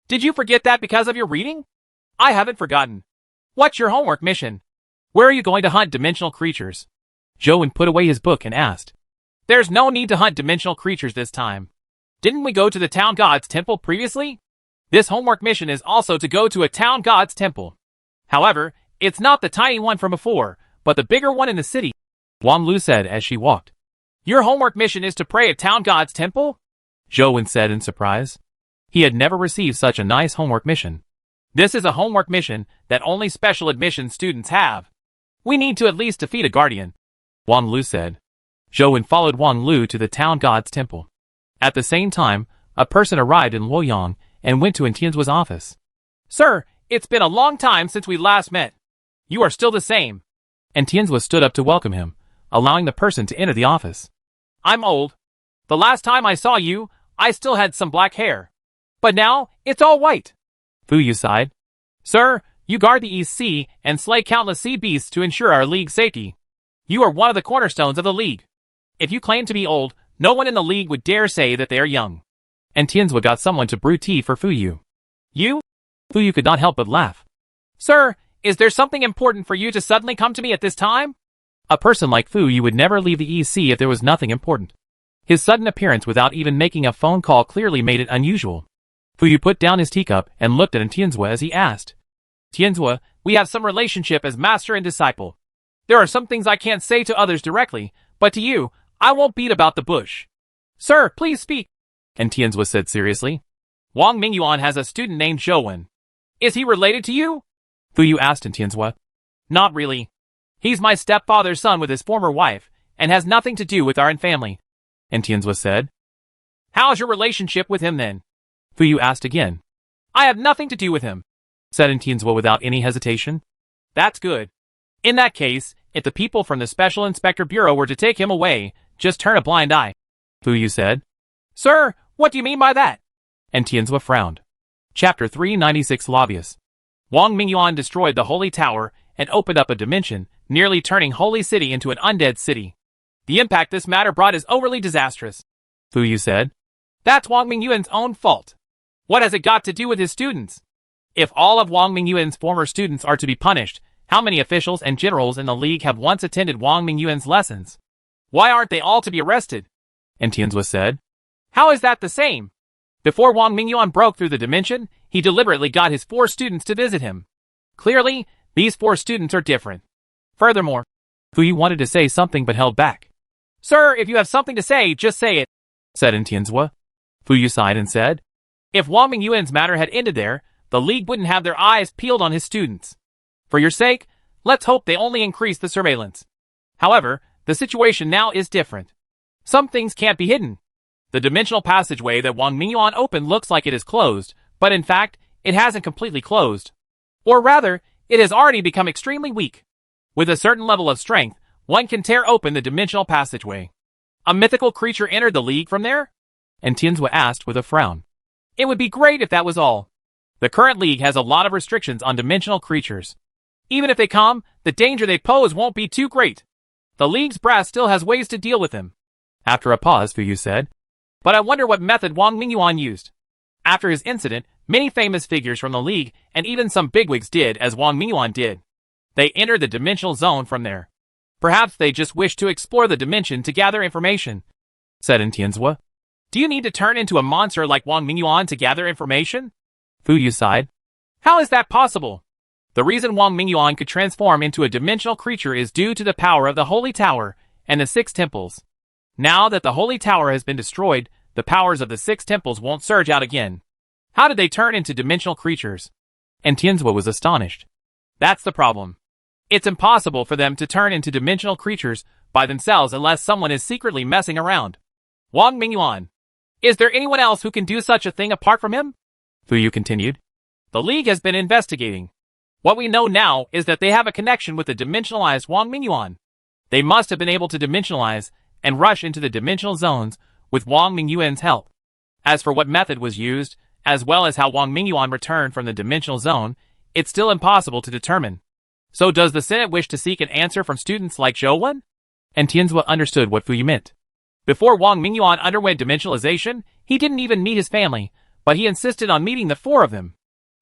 Did you forget that because of your reading? I haven't forgotten. What's your homework mission?
Where are you going to hunt dimensional creatures? Zhou put away his book and asked.
There's no need to hunt dimensional creatures this time. Didn't we go to the town god's temple previously? This homework mission is also to go to a town god's temple. However, it's not the tiny one from before, but the bigger one in the city,
Wang Lu said as she walked.
Your homework mission is to pray at town god's temple?
Zhou said in surprise. He had never received such a nice homework mission.
This is a homework mission that only special admission students have. We need to at least defeat a guardian,
Wang Lu said. Zhou followed Wang Lu to the town god's temple. At the same time, a person arrived in Luoyang and went to Tianzuo's office.
Sir, it's been a long time since we last met. You are still the same.
Tianzuo stood up to welcome him, allowing the person to enter the office.
I'm old. The last time I saw you, I still had some black hair. But now, it's all white.
Fu Yu sighed.
Sir, you guard the East Sea and slay countless sea beasts to ensure our league's safety. You are one of the cornerstones of the league. If you claim to be old, no one in the league would dare say that they are young.
Tianzuo got someone to brew tea for Fu Yu.
You?
Fu Yu could not help but laugh.
Sir, is there something important for you to suddenly come to me at this time?
A person like Fu Yu would never leave the East Sea if there was nothing important. His sudden appearance without even making a phone call clearly made it unusual. Fu Yu put down his teacup and looked at Tianzuo as he asked.
Tianzuo, we have some relationship as master and disciple. There are some things I can't say to others directly, but to you, I won't beat about the bush. Sir, please speak.
Tianzuo said seriously.
Wang Mingyuan has a student named Zhou. Is he related to you?
Fu Yu asked Tianzuo.
Not really. He's my stepfather's son with his former wife, and has nothing to do with our family.
Tianzuo said.
How's your relationship with him then?
Fu Yu asked again.
I have nothing to do with him,
said Tianzuo without any hesitation.
That's good. In that case, if the people from the Special Inspector Bureau were to take him away, just turn a blind eye,
Fu Yu said.
Sir, what do you mean by that?
Tianzuo frowned. Chapter 396 Lobbyist.
Wang Mingyuan destroyed the Holy Tower and opened up a dimension, nearly turning Holy City into an undead city. The impact this matter brought is overly disastrous,
Fu Yu said.
That's Wang Mingyuan's own fault. What has it got to do with his students? If all of Wang Mingyuan's former students are to be punished, how many officials and generals in the league have once attended Wang Mingyuan's lessons? Why aren't they all to be arrested?
Tianzuo said.
How is that the same? Before Wang Mingyuan broke through the dimension, he deliberately got his 4 students to visit him. Clearly, these 4 students are different. Furthermore,
Fu Yu wanted to say something but held back.
Sir, if you have something to say, just say it,
said Tianzuo. Fu Yu sighed and said.
If Wang Mingyuan's matter had ended there, the league wouldn't have their eyes peeled on his students. For your sake, let's hope they only increase the surveillance. However, the situation now is different. Some things can't be hidden. The dimensional passageway that Wang Mingyuan opened looks like it is closed, but in fact, it hasn't completely closed. Or rather, it has already become extremely weak. With a certain level of strength, one can tear open the dimensional passageway. A mythical creature entered the league from there?
Tianzuo asked with a frown.
It would be great if that was all. The current league has a lot of restrictions on dimensional creatures. Even if they come, the danger they pose won't be too great. The league's brass still has ways to deal with them.
After a pause, Fu Yu said.
But I wonder what method Wang Mingyuan used. After his incident, many famous figures from the league and even some bigwigs did as Wang Mingyuan did. They entered the dimensional zone from there. Perhaps they just wished to explore the dimension to gather information,
said Tianzuo.
Do you need to turn into a monster like Wang Mingyuan to gather information?
Fu Yu sighed.
How is that possible? The reason Wang Mingyuan could transform into a dimensional creature is due to the power of the Holy Tower and the 6 temples. Now that the Holy Tower has been destroyed, the powers of the 6 temples won't surge out again. How did they turn into dimensional creatures?
Tianzuo was astonished.
That's the problem. It's impossible for them to turn into dimensional creatures by themselves unless someone is secretly messing around. Wang Mingyuan. Is there anyone else who can do such a thing apart from him?
Fu Yu continued.
The league has been investigating. What we know now is that they have a connection with the dimensionalized Wang Mingyuan. They must have been able to dimensionalize and rush into the dimensional zones with Wang Mingyuan's help. As for what method was used, as well as how Wang Mingyuan returned from the dimensional zone, it's still impossible to determine. So does the Senate wish to seek an answer from students like Zhou Wen?
And Tianzua understood what Fu Yu meant.
Before Wang Mingyuan underwent dimensionalization, he didn't even meet his family, but he insisted on meeting the four of them.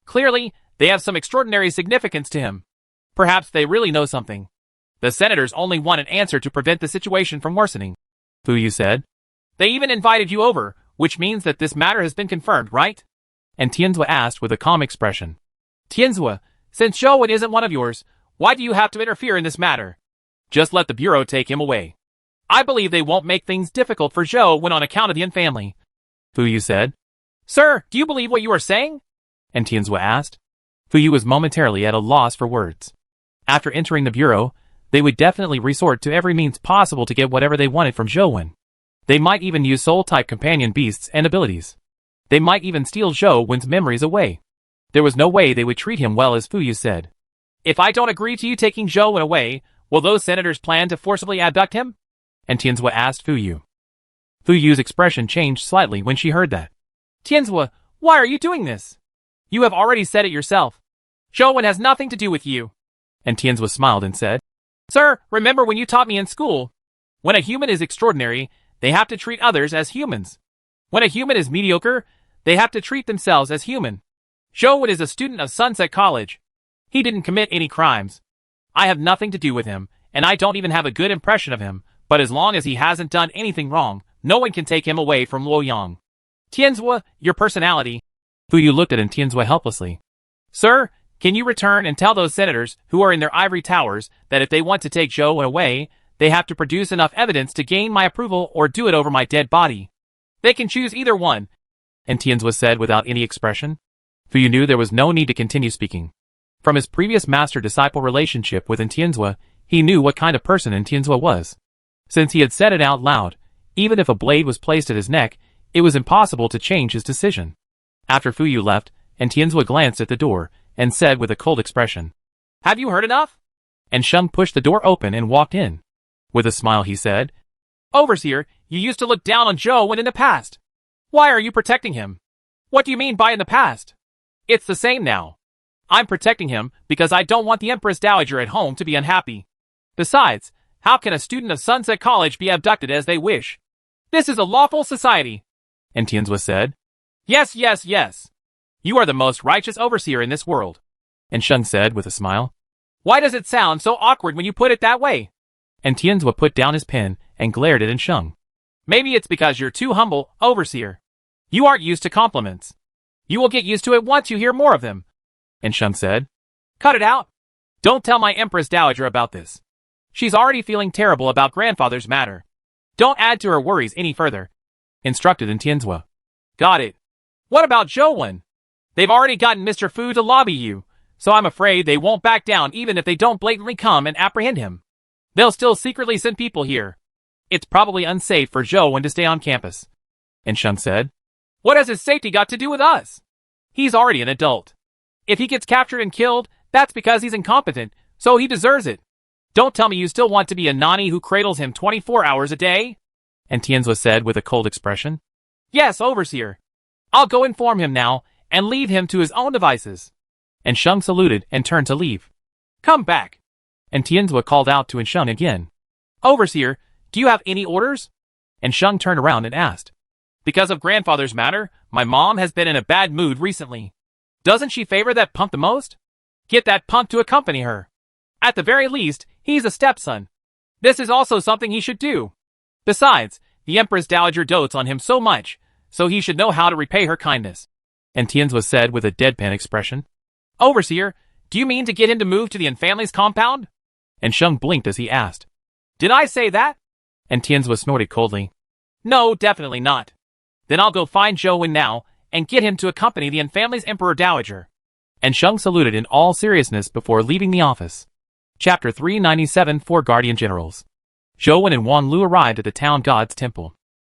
Clearly, they have some extraordinary significance to him. Perhaps they really know something. The senators only want an answer to prevent the situation from worsening,
Fu Yu said.
They even invited you over, which means that this matter has been confirmed, right?
And Tianzua asked with a calm expression.
Tianzua, since Zhou Wen isn't one of yours, why do you have to interfere in this matter? Just let the Bureau take him away. I believe they won't make things difficult for Zhou Wen on account of the Yin family,
Fu Yu said.
Sir, do you believe what you are saying?
And Tianzua asked. Fu Yu was momentarily at a loss for words. After entering the Bureau, they would definitely resort to every means possible to get whatever they wanted from Zhou Wen. They might even use soul-type companion beasts and abilities. They might even steal Zhou Wen's memories away. There was no way they would treat him well, as Fu Yu said.
If I don't agree to you taking Zhou Wen away, will those senators plan to forcibly abduct him?
And Tianzua asked Fu Yu. Fu Yu's expression changed slightly when she heard that.
Tianzua, why are you doing this? You have already said it yourself. Zhou Wen has nothing to do with you.
And Tianzua smiled and said,
Sir, remember when you taught me in school? When a human is extraordinary, they have to treat others as humans. When a human is mediocre, they have to treat themselves as human. Zhou Wen is a student of Sunset College. He didn't commit any crimes. I have nothing to do with him, and I don't even have a good impression of him, but as long as he hasn't done anything wrong, no one can take him away from Luoyang. Tianzua, your personality.
Fu Yu looked at Tianzua helplessly.
Sir, can you return and tell those senators who are in their ivory towers that if they want to take Zhou Wen away, they have to produce enough evidence to gain my approval or do it over my dead body. They can choose either one.
And Tianzua said without any expression. Fu Yu knew there was no need to continue speaking. From his previous master-disciple relationship with Tianzua, he knew what kind of person Tianzua was. Since he had said it out loud, even if a blade was placed at his neck, it was impossible to change his decision. After Fu Yu left, Tianzua glanced at the door and said with a cold expression,
Have you heard enough?
And Sheng pushed the door open and walked in. With a smile he said,
Overseer, you used to look down on Zhou Wen in the past. Why are you protecting him? What do you mean by in the past? It's the same now. I'm protecting him because I don't want the Empress Dowager at home to be unhappy. Besides, how can a student of Sunset College be abducted as they wish? This is a lawful society.
And Tianzua said,
Yes, yes, yes. You are the most righteous overseer in this world.
And Sheng said with a smile,
Why does it sound so awkward when you put it that way?
And Tianzua put down his pen and glared at Sheng.
Maybe it's because you're too humble, overseer. You aren't used to compliments. You will get used to it once you hear more of them.
And Sheng said,
Cut it out. Don't tell my Empress Dowager about this. She's already feeling terrible about grandfather's matter. Don't add to her worries any further.
Instructed Tianzua.
Got it. What about Zhou Wen? They've already gotten Mr. Fu to lobby you, so I'm afraid they won't back down even if they don't blatantly come and apprehend him. They'll still secretly send people here. It's probably unsafe for Zhou Wen to stay on campus.
And Sheng said,
What has his safety got to do with us? He's already an adult. If he gets captured and killed, that's because he's incompetent, so he deserves it. Don't tell me you still want to be a nanny who cradles him 24 hours a day?
And Tianzua said with a cold expression,
Yes, overseer. I'll go inform him now and leave him to his own devices.
And Sheng saluted and turned to leave.
Come back.
And Tianzua called out to Sheng again.
Overseer, do you have any orders?
And Sheng turned around and asked.
Because of grandfather's matter, my mom has been in a bad mood recently. Doesn't she favor that punk the most? Get that punk to accompany her. At the very least, he's a stepson. This is also something he should do. Besides, the Empress Dowager dotes on him so much, so he should know how to repay her kindness.
And Tianzua said with a deadpan expression,
Overseer, do you mean to get him to move to the Yin family's compound?
And Sheng blinked as he asked,
Did I say that?
And Tianzua snorted coldly,
No, definitely not. Then I'll go find Zhou Wen now and get him to accompany the Yin family's Emperor Dowager.
And Sheng saluted in all seriousness before leaving the office. Chapter 397 Four Guardian Generals. Zhou Wen and Wan Lu arrived at the town god's temple.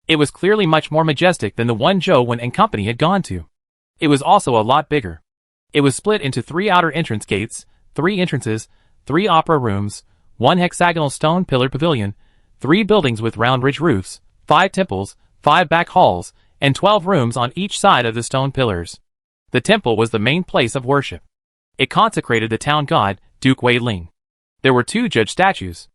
It was clearly much more majestic than the one Zhou Wen and company had gone to. It was also a lot bigger. It was split into 3 outer entrance gates, 3 entrances, 3 opera rooms, 1 hexagonal stone pillared pavilion, 3 buildings with round ridge roofs, 5 temples, 5 back halls, and 12 rooms on each side of the stone pillars. The temple was the main place of worship. It consecrated the town god, Duke Wei Ling. There were 2 judge statues.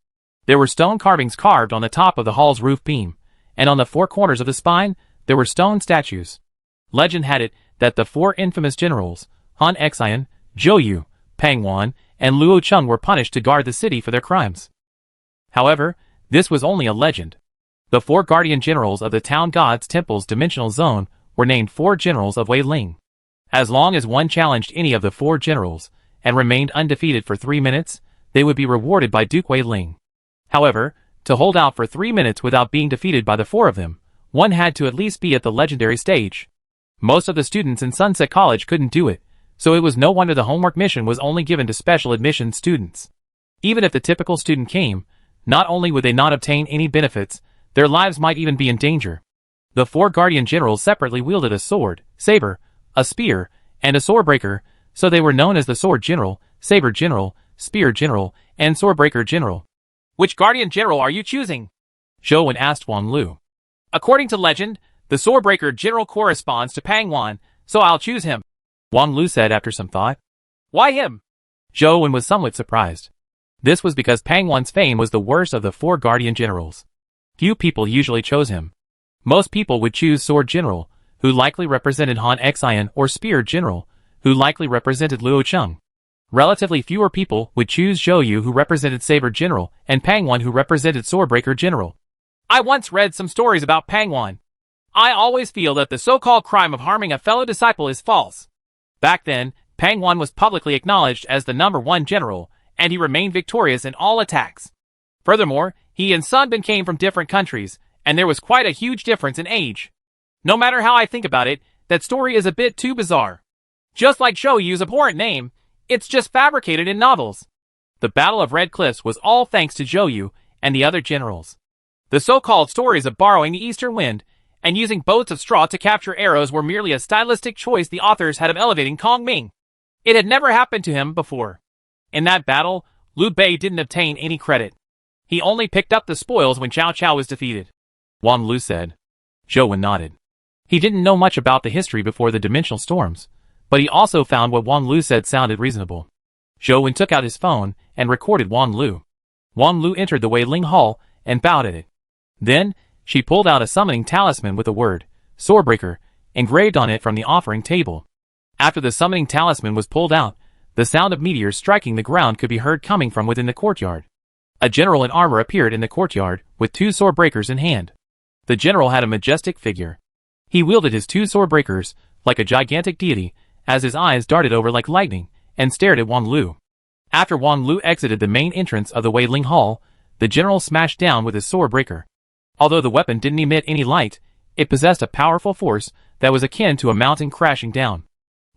There were stone carvings carved on the top of the hall's roof beam, and on the 4 corners of the spine, there were stone statues. Legend had it that the 4 infamous generals, Han Xian, Zhou Yu, Pang Wan, and Luo Cheng were punished to guard the city for their crimes. However, this was only a legend. The 4 guardian generals of the town god's temple's dimensional zone were named 4 generals of Wei Ling. As long as one challenged any of the 4 generals and remained undefeated for 3 minutes, they would be rewarded by Duke Wei Ling. However, to hold out for 3 minutes without being defeated by the 4 of them, one had to at least be at the legendary stage. Most of the students in Sunset College couldn't do it, so it was no wonder the homework mission was only given to special admission students. Even if the typical student came, not only would they not obtain any benefits, their lives might even be in danger. The 4 guardian generals separately wielded a sword, saber, a spear, and a swordbreaker, so they were known as the Sword General, Saber General, Spear General, and Swordbreaker General.
Which guardian general are you choosing?
Zhou Wen asked Wang Lu.
According to legend, the Swordbreaker General corresponds to Pang Wan, so I'll choose him.
Wang Lu said after some thought.
Why him?
Zhou Wen was somewhat surprised. This was because Pang Wan's fame was the worst of the 4 guardian generals. Few people usually chose him. Most people would choose Sword General, who likely represented Han Xian, or Spear General, who likely represented Luo Cheng. Relatively fewer people would choose Zhou Yu, who represented Saber General, and Pang Wan, who represented Swordbreaker General.
I once read some stories about Pang Wan. I always feel that the so-called crime of harming a fellow disciple is false. Back then, Pang Wan was publicly acknowledged as the #1 general, and he remained victorious in all attacks. Furthermore, he and Sun Bin came from different countries, and there was quite a huge difference in age. No matter how I think about it, that story is a bit too bizarre. Just like Zhou Yu's abhorrent name, it's just fabricated in novels. The Battle of Red Cliffs was all thanks to Zhou Yu and the other generals. The so-called stories of borrowing the eastern wind and using boats of straw to capture arrows were merely a stylistic choice the authors had of elevating Kong Ming. It had never happened to him before. In that battle, Liu Bei didn't obtain any credit. He only picked up the spoils when Cao Cao was defeated.
Wang Lu said. Zhou Wen nodded. He didn't know much about the history before the dimensional storms, but he also found what Wang Lu said sounded reasonable. Zhou Wen took out his phone and recorded Wang Lu. Wang Lu entered the Wei Ling Hall and bowed at it. Then, she pulled out a summoning talisman with the word, Swordbreaker, engraved on it from the offering table. After the summoning talisman was pulled out, the sound of meteors striking the ground could be heard coming from within the courtyard. A general in armor appeared in the courtyard, with 2 sword breakers in hand. The general had a majestic figure. He wielded his 2 sword breakers, like a gigantic deity, as his eyes darted over like lightning, and stared at Wang Lu. After Wang Lu exited the main entrance of the Wei Ling Hall, the general smashed down with his sword breaker. Although the weapon didn't emit any light, it possessed a powerful force that was akin to a mountain crashing down.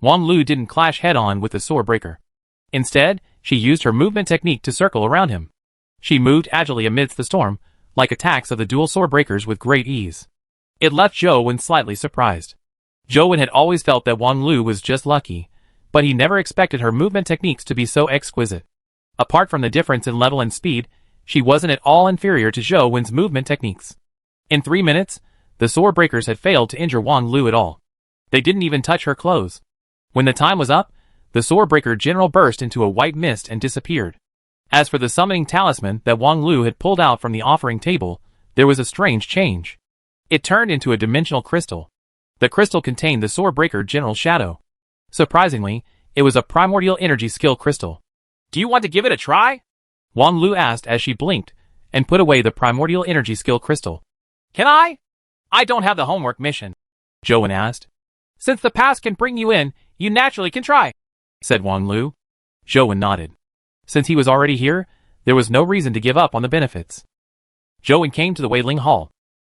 Wang Lu didn't clash head-on with the sword breaker. Instead, she used her movement technique to circle around him. She moved agilely amidst the storm, like attacks of the dual sword breakers with great ease. It left Zhou Wen slightly surprised. Zhou Wen had always felt that Wang Lu was just lucky, but he never expected her movement techniques to be so exquisite. Apart from the difference in level and speed, she wasn't at all inferior to Zhou Wen's movement techniques. In 3 minutes, the sword breakers had failed to injure Wang Lu at all. They didn't even touch her clothes. When the time was up, the sword breaker general burst into a white mist and disappeared. As for the summoning talisman that Wang Lu had pulled out from the offering table, there was a strange change. It turned into a dimensional crystal. The crystal contained the sword breaker general's shadow. Surprisingly, it was a primordial energy skill crystal.
Do you want to give it a try?
Wang Lu asked as she blinked and put away the primordial energy skill crystal.
Can I? I don't have the homework mission,
Zhou Wen asked.
Since the past can bring you in, you naturally can try,
said Wang Lu. Zhou Wen nodded. Since he was already here, there was no reason to give up on the benefits. Zhou Wen came to the Wei Ling Hall.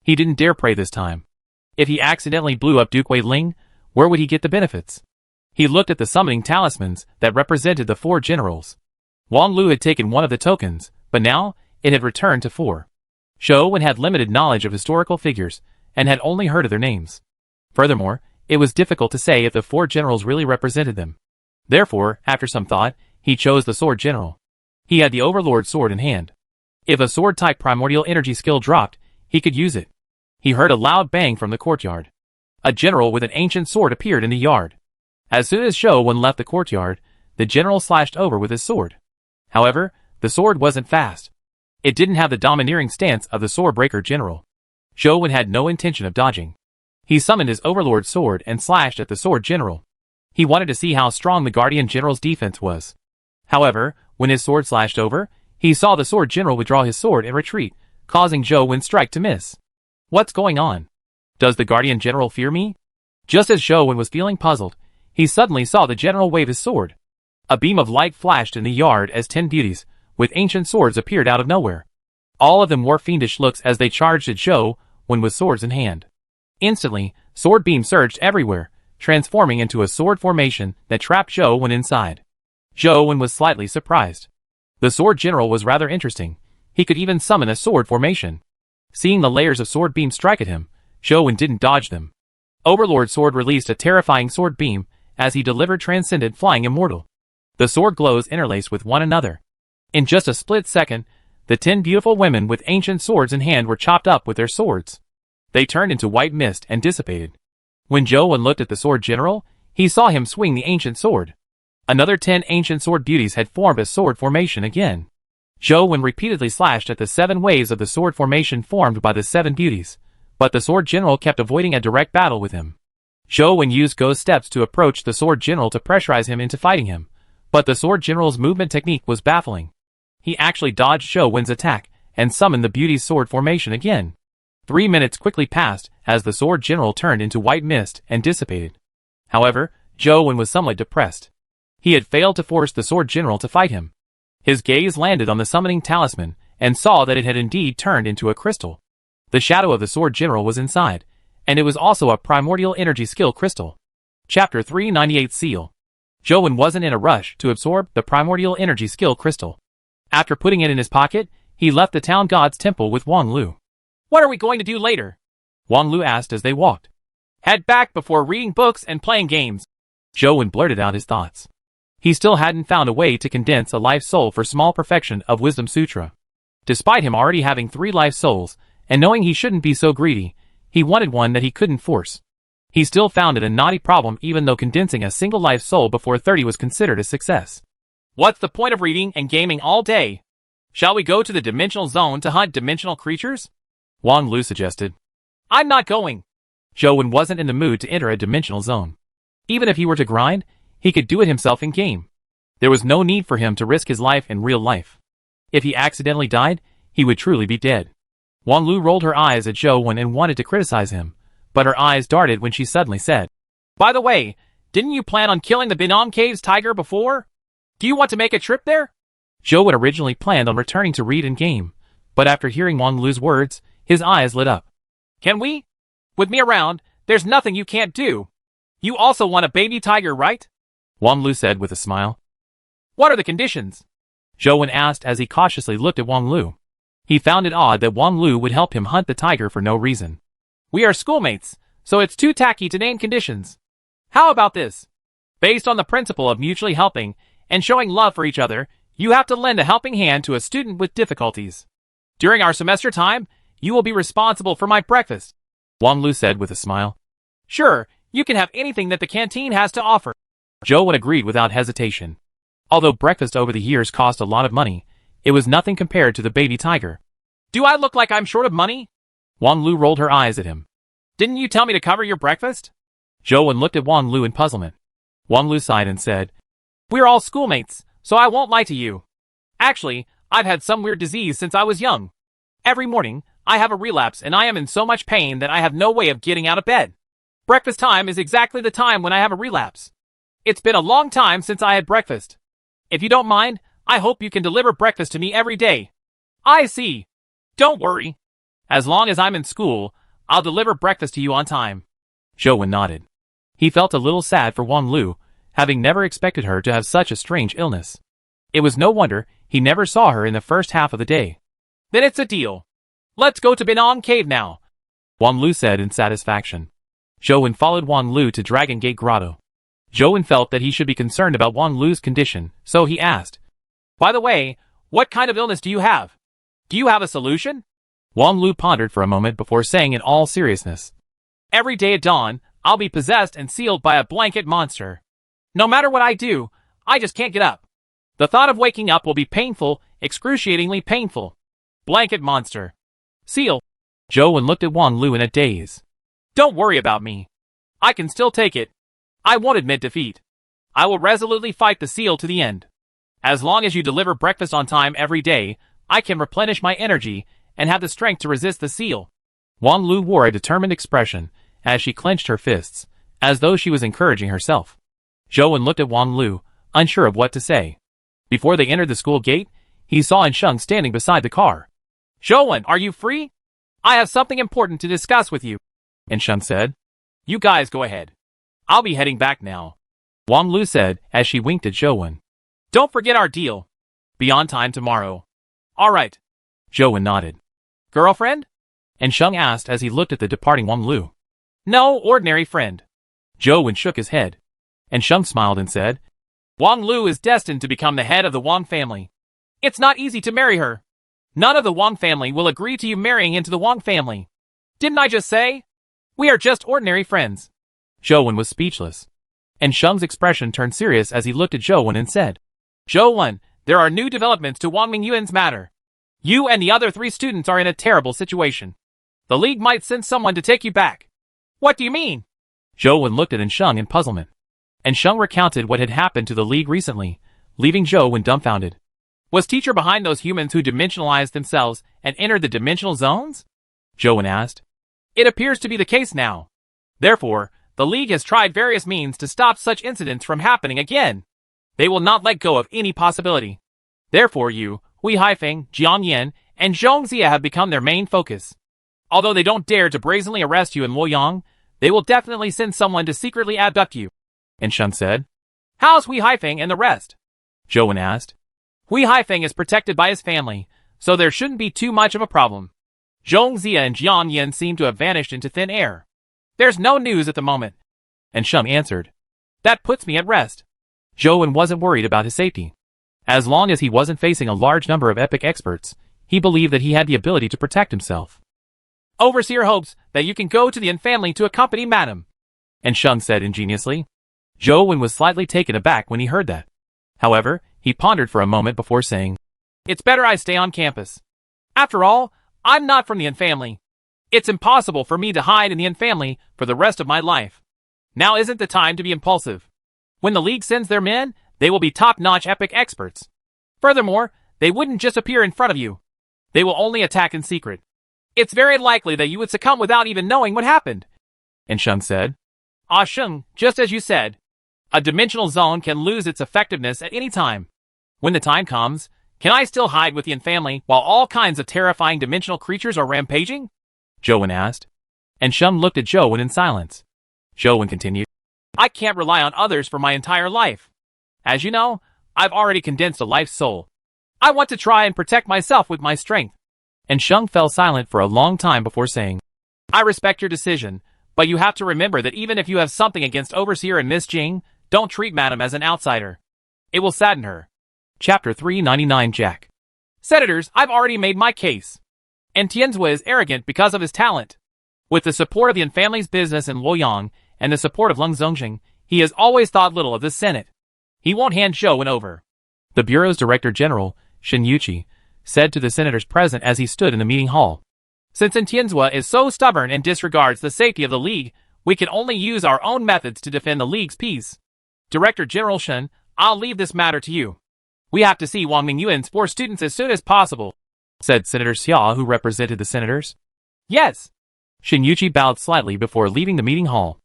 He didn't dare pray this time. If he accidentally blew up Duke Wei Ling, where would he get the benefits? He looked at the summoning talismans that represented the 4 generals. Wang Lu had taken one of the tokens, but now it had returned to 4. Zhou Wen had limited knowledge of historical figures and had only heard of their names. Furthermore, it was difficult to say if the 4 generals really represented them. Therefore, after some thought, he chose the sword general. He had the Overlord sword in hand. If a sword-type primordial energy skill dropped, he could use it. He heard a loud bang from the courtyard. A general with an ancient sword appeared in the yard. As soon as Zhou Wen left the courtyard, the general slashed over with his sword. However, the sword wasn't fast. It didn't have the domineering stance of the Swordbreaker general. Zhou Wen had no intention of dodging. He summoned his overlord sword and slashed at the sword general. He wanted to see how strong the guardian general's defense was. However, when his sword slashed over, he saw the sword general withdraw his sword and retreat, causing Zhou Wen's strike to miss. What's going on? Does the guardian general fear me? Just as Zhou Wen was feeling puzzled, he suddenly saw the general wave his sword. A beam of light flashed in the yard as 10 beauties, with ancient swords, appeared out of nowhere. All of them wore fiendish looks as they charged at Zhou Wen with swords in hand. Instantly, sword beams surged everywhere, transforming into a sword formation that trapped Zhou Wen inside. Zhou Wen was slightly surprised. The sword general was rather interesting. He could even summon a sword formation. Seeing the layers of sword beams strike at him, Zhou Wen didn't dodge them. Overlord Sword released a terrifying sword beam as he delivered Transcendent Flying Immortal. The sword glows interlaced with one another. In just a split second, the 10 beautiful women with ancient swords in hand were chopped up with their swords. They turned into white mist and dissipated. When Zhou Wen looked at the sword general, he saw him swing the ancient sword. Another 10 ancient sword beauties had formed a sword formation again. Zhou Wen repeatedly slashed at the 7 waves of the sword formation formed by the 7 beauties, but the sword general kept avoiding a direct battle with him. Zhou Wen used ghost steps to approach the sword general to pressurize him into fighting him, but the sword general's movement technique was baffling. He actually dodged Zhou Wen's attack and summoned the beauty's sword formation again. 3 minutes quickly passed as the sword general turned into white mist and dissipated. However, Zhou Wen was somewhat depressed. He had failed to force the sword general to fight him. His gaze landed on the summoning talisman and saw that it had indeed turned into a crystal. The shadow of the sword general was inside, and it was also a primordial energy skill crystal. Chapter 398 Seal. Zhou Wen wasn't in a rush to absorb the primordial energy skill crystal. After putting it in his pocket, he left the town god's temple with Wang Lu.
What are we going to do later?
Wang Lu asked as they walked.
Head back before reading books and playing games.
Zhou Wen blurted out his thoughts. He still hadn't found a way to condense a life soul for small perfection of Wisdom Sutra. Despite him already having 3 life souls, and knowing he shouldn't be so greedy, he wanted one that he couldn't force. He still found it a naughty problem even though condensing a single life soul before 30 was considered a success.
What's the point of reading and gaming all day? Shall we go to the dimensional zone to hunt dimensional creatures?
Wang Lu suggested.
I'm not going.
Zhou Wen wasn't in the mood to enter a dimensional zone. Even if he were to grind, he could do it himself in-game. There was no need for him to risk his life in real life. If he accidentally died, he would truly be dead. Wang Lu rolled her eyes at Zhou Wen and wanted to criticize him, but her eyes darted when she suddenly said,
By the way, didn't you plan on killing the Binong Caves tiger before? Do you want to make a trip there?
Zhou Wen originally planned on returning to read and game, but after hearing Wang Lu's words, his eyes lit up.
Can we? With me around, there's nothing you can't do. You also want a baby tiger, right?
Wang Lu said with a smile.
What are the conditions?
Zhou Wen asked as he cautiously looked at Wang Lu. He found it odd that Wang Lu would help him hunt the tiger for no reason.
We are schoolmates, so it's too tacky to name conditions. How about this? Based on the principle of mutually helping and showing love for each other, you have to lend a helping hand to a student with difficulties. During our semester time, you will be responsible for my breakfast.
Wang Lu said with a smile.
Sure, you can have anything that the canteen has to offer.
Zhou Wen agreed without hesitation. Although breakfast over the years cost a lot of money, it was nothing compared to the baby tiger.
Do I look like I'm short of money?
Wang Lu rolled her eyes at him.
Didn't you tell me to cover your breakfast?
Zhou Wen looked at Wang Lu in puzzlement. Wang Lu sighed and said,
We're all schoolmates, so I won't lie to you. Actually, I've had some weird disease since I was young. Every morning, I have a relapse and I am in so much pain that I have no way of getting out of bed. Breakfast time is exactly the time when I have a relapse. It's been a long time since I had breakfast. If you don't mind, I hope you can deliver breakfast to me every day. I see. Don't worry. As long as I'm in school, I'll deliver breakfast to you on time.
Zhou Wen nodded. He felt a little sad for Wang Lu, having never expected her to have such a strange illness. It was no wonder he never saw her in the first half of the day.
Then it's a deal. Let's go to Binong Cave now,
Wang Lu said in satisfaction. Zhou Wen followed Wang Lu to Dragon Gate Grotto. Zhou Wen felt that he should be concerned about Wang Lu's condition, so he asked,
By the way, what kind of illness do you have? Do you have a solution?
Wang Lu pondered for a moment before saying in all seriousness,
Every day at dawn, I'll be possessed and sealed by a blanket monster. No matter what I do, I just can't get up. The thought of waking up will be painful, excruciatingly painful. Blanket monster. Seal.
Zhou looked at Wang Lu in a daze.
Don't worry about me. I can still take it. I won't admit defeat. I will resolutely fight the seal to the end. As long as you deliver breakfast on time every day, I can replenish my energy and have the strength to resist the seal.
Wang Lu wore a determined expression as she clenched her fists, as though she was encouraging herself. Zhou looked at Wang Lu, unsure of what to say. Before they entered the school gate, he saw Ansheng standing beside the car.
Zhou, are you free? I have something important to discuss with you,
Ansheng said.
You guys go ahead. I'll be heading back now,
Wang Lu said as she winked at Zhou.
Don't forget our deal. Be on time tomorrow. All right.
Zhou nodded.
Girlfriend?
Ansheng asked as he looked at the departing Wang Lu.
No, ordinary friend.
Zhou shook his head. Ansheng smiled and said,
Wang Lu is destined to become the head of the Wang family. It's not easy to marry her. None of the Wang family will agree to you marrying into the Wang family. Didn't I just say? We are just ordinary friends.
Zhou was speechless. Ansheng's expression turned serious as he looked at Zhou and said,
Zhou, there are new developments to Wang Mingyuan's matter. You and the other 3 students are in a terrible situation. The league might send someone to take you back. What do you mean?
Zhou looked at Ansheng in puzzlement. Ansheng recounted what had happened to the league recently, leaving Zhou dumbfounded.
Was teacher behind those humans who dimensionalized themselves and entered the dimensional zones?
Zhou asked.
It appears to be the case now. Therefore, the league has tried various means to stop such incidents from happening again. They will not let go of any possibility. Therefore you, Hui Haifeng, Jiang Yan, and Zhong Zia have become their main focus. Although they don't dare to brazenly arrest you in Luoyang, they will definitely send someone to secretly abduct you,
Ansheng said.
How's Hui Haifeng and the rest?
Zhou asked.
Hui Haifeng is protected by his family, so there shouldn't be too much of a problem. Zhong Zia and Jiang Yan seem to have vanished into thin air. There's no news at the moment,
Ansheng answered.
That puts me at rest.
Zhou wasn't worried about his safety. As long as he wasn't facing a large number of epic experts, he believed that he had the ability to protect himself.
Overseer hopes that you can go to the Yin family to accompany Madam,
Ansheng said ingeniously. Zhou was slightly taken aback when he heard that. However, he pondered for a moment before saying,
It's better I stay on campus. After all, I'm not from the Yin family. It's impossible for me to hide in the Yin family for the rest of my life. Now isn't the time to be impulsive. When the League sends their men, they will be top-notch epic experts. Furthermore, they wouldn't just appear in front of you. They will only attack in secret. It's very likely that you would succumb without even knowing what happened,
Ansheng said.
Ah Sheng, just as you said. A dimensional zone can lose its effectiveness at any time. When the time comes, can I still hide with the Yin family while all kinds of terrifying dimensional creatures are rampaging?
Zhou asked. Ansheng looked at Zhou in silence. Zhou continued.
I can't rely on others for my entire life. As you know, I've already condensed a life's soul. I want to try and protect myself with my strength.
Ansheng fell silent for a long time before saying,
I respect your decision, but you have to remember that even if you have something against Overseer and Miss Jing, don't treat Madam as an outsider. It will sadden her.
Chapter 399 Jack.
Senators, I've already made my case. And Tianzue is arrogant because of his talent. With the support of the Yin family's business in Luoyang and the support of Leng Zhongxing, he has always thought little of the Senate. He won't hand Zhou over.
The Bureau's Director General, Shin Yuqi, said to the senators present as he stood in the meeting hall.
Since Tianzue is so stubborn and disregards the safety of the League, we can only use our own methods to defend the League's peace. Director General Shen, I'll leave this matter to you. We have to see Wang Mingyuan's 4 students as soon as possible,
said Senator Xia, who represented the senators.
Yes.
Shin Yuqi bowed slightly before leaving the meeting hall.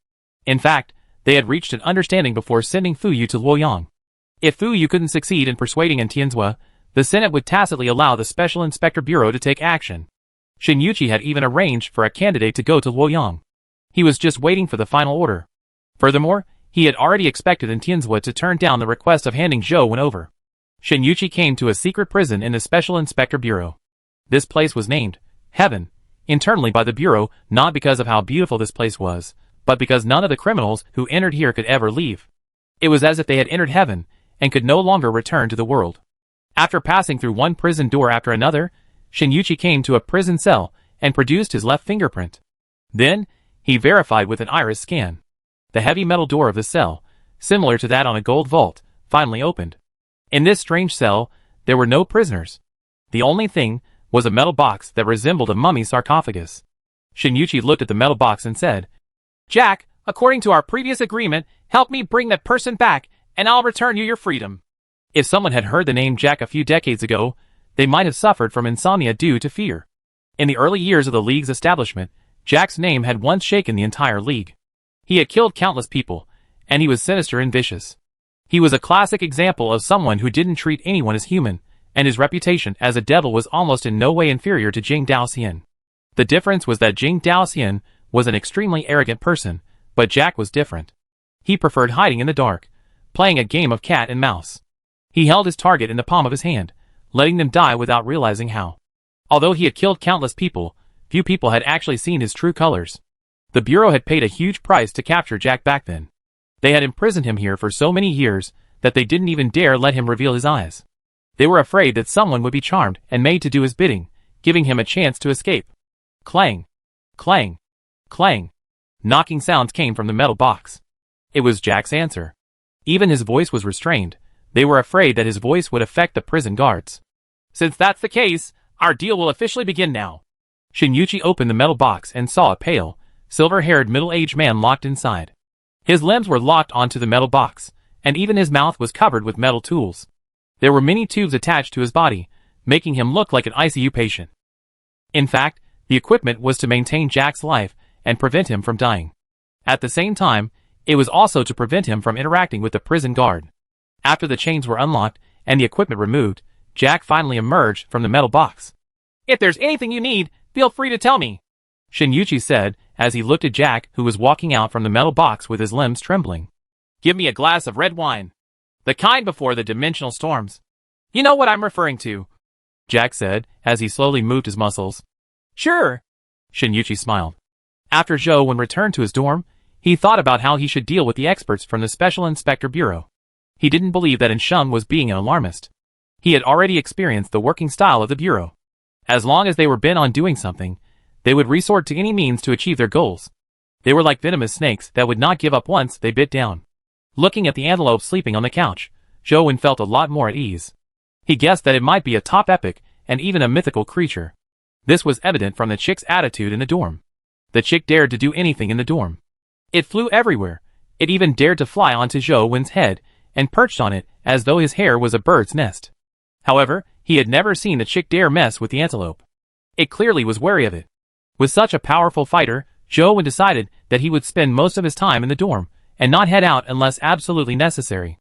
In fact, they had reached an understanding before sending Fu Yu to Luoyang. If Fu Yu couldn't succeed in persuading Tianzue, the Senate would tacitly allow the Special Inspector Bureau to take action. Shin Yuqi had even arranged for a candidate to go to Luoyang. He was just waiting for the final order. Furthermore, he had already expected Tianzue to turn down the request of handing Zhou over. Shin Yuqi came to a secret prison in the Special Inspector Bureau. This place was named Heaven, internally by the Bureau, not because of how beautiful this place was, but because none of the criminals who entered here could ever leave. It was as if they had entered heaven and could no longer return to the world. After passing through one prison door after another, Shin Yuqi came to a prison cell and produced his left fingerprint. Then, he verified with an iris scan. The heavy metal door of the cell, similar to that on a gold vault, finally opened. In this strange cell, there were no prisoners. The only thing was a metal box that resembled a mummy sarcophagus. Shinichi looked at the metal box and said,
Jack, according to our previous agreement, help me bring that person back, and I'll return you your freedom.
If someone had heard the name Jack a few decades ago, they might have suffered from insomnia due to fear. In the early years of the League's establishment, Jack's name had once shaken the entire League. He had killed countless people, and he was sinister and vicious. He was a classic example of someone who didn't treat anyone as human, and his reputation as a devil was almost in no way inferior to Jing Daoxian. The difference was that Jing Daoxian was an extremely arrogant person, but Jack was different. He preferred hiding in the dark, playing a game of cat and mouse. He held his target in the palm of his hand, letting them die without realizing how. Although he had killed countless people, few people had actually seen his true colors. The Bureau had paid a huge price to capture Jack back then. They had imprisoned him here for so many years that they didn't even dare let him reveal his eyes. They were afraid that someone would be charmed and made to do his bidding, giving him a chance to escape. Clang! Clang! Clang! Knocking sounds came from the metal box. It was Jack's answer. Even his voice was restrained. They were afraid that his voice would affect the prison guards.
Since that's the case, our deal will officially begin now.
Shinichi opened the metal box and saw a pale, silver-haired middle-aged man locked inside. His limbs were locked onto the metal box, and even his mouth was covered with metal tools. There were many tubes attached to his body, making him look like an ICU patient. In fact, the equipment was to maintain Jack's life and prevent him from dying. At the same time, it was also to prevent him from interacting with the prison guard. After the chains were unlocked and the equipment removed, Jack finally emerged from the metal box.
If there's anything you need, feel free to tell me,
Shinichi said as he looked at Jack, who was walking out from the metal box with his limbs trembling.
Give me a glass of red wine. The kind before the dimensional storms. You know what I'm referring to,
Jack said as he slowly moved his muscles.
Sure,
Shinichi smiled. After Zhou returned to his dorm, he thought about how he should deal with the experts from the Special Inspector Bureau. He didn't believe that Inshun was being an alarmist. He had already experienced the working style of the Bureau. As long as they were bent on doing something, they would resort to any means to achieve their goals. They were like venomous snakes that would not give up once they bit down. Looking at the antelope sleeping on the couch, Zhou felt a lot more at ease. He guessed that it might be a top epic and even a mythical creature. This was evident from the chick's attitude in the dorm. The chick dared to do anything in the dorm. It flew everywhere. It even dared to fly onto Zhou's head and perched on it as though his hair was a bird's nest. However, he had never seen the chick dare mess with the antelope. It clearly was wary of it. With such a powerful fighter, Zhou decided that he would spend most of his time in the dorm and not head out unless absolutely necessary.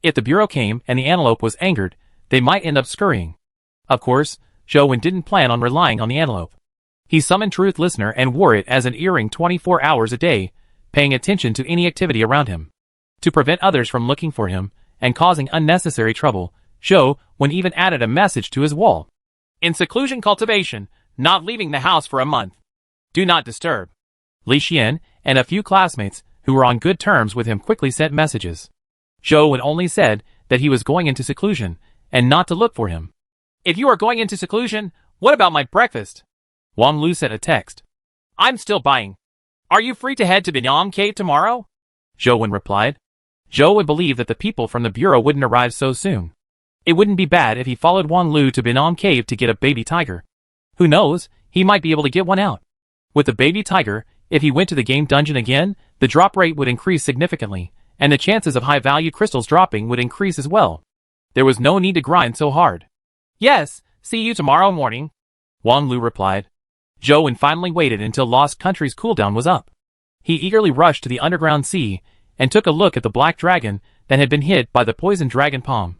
If the Bureau came and the antelope was angered, they might end up scurrying. Of course, Zhou didn't plan on relying on the antelope. He summoned Truth Listener and wore it as an earring 24 hours a day, paying attention to any activity around him. To prevent others from looking for him and causing unnecessary trouble, Zhou even added a message to his wall.
In seclusion cultivation, not leaving the house for a month. Do not disturb.
Li Xian and a few classmates who were on good terms with him quickly sent messages. Zhou only said that he was going into seclusion and not to look for him.
If you are going into seclusion, what about my breakfast?
Wang Lu sent a text.
I'm still buying. Are you free to head to Binyam Cave tomorrow?
Zhou replied. Zhou believed that the people from the Bureau wouldn't arrive so soon. It wouldn't be bad if he followed Wang Lu to Binyam Cave to get a baby tiger. Who knows, he might be able to get one out. With the baby tiger, if he went to the game dungeon again, the drop rate would increase significantly, and the chances of high-value crystals dropping would increase as well. There was no need to grind so hard.
Yes, see you tomorrow morning,
Wang Lu replied. Zhou finally waited until Lost Country's cooldown was up. He eagerly rushed to the underground sea and took a look at the black dragon that had been hit by the poison dragon palm.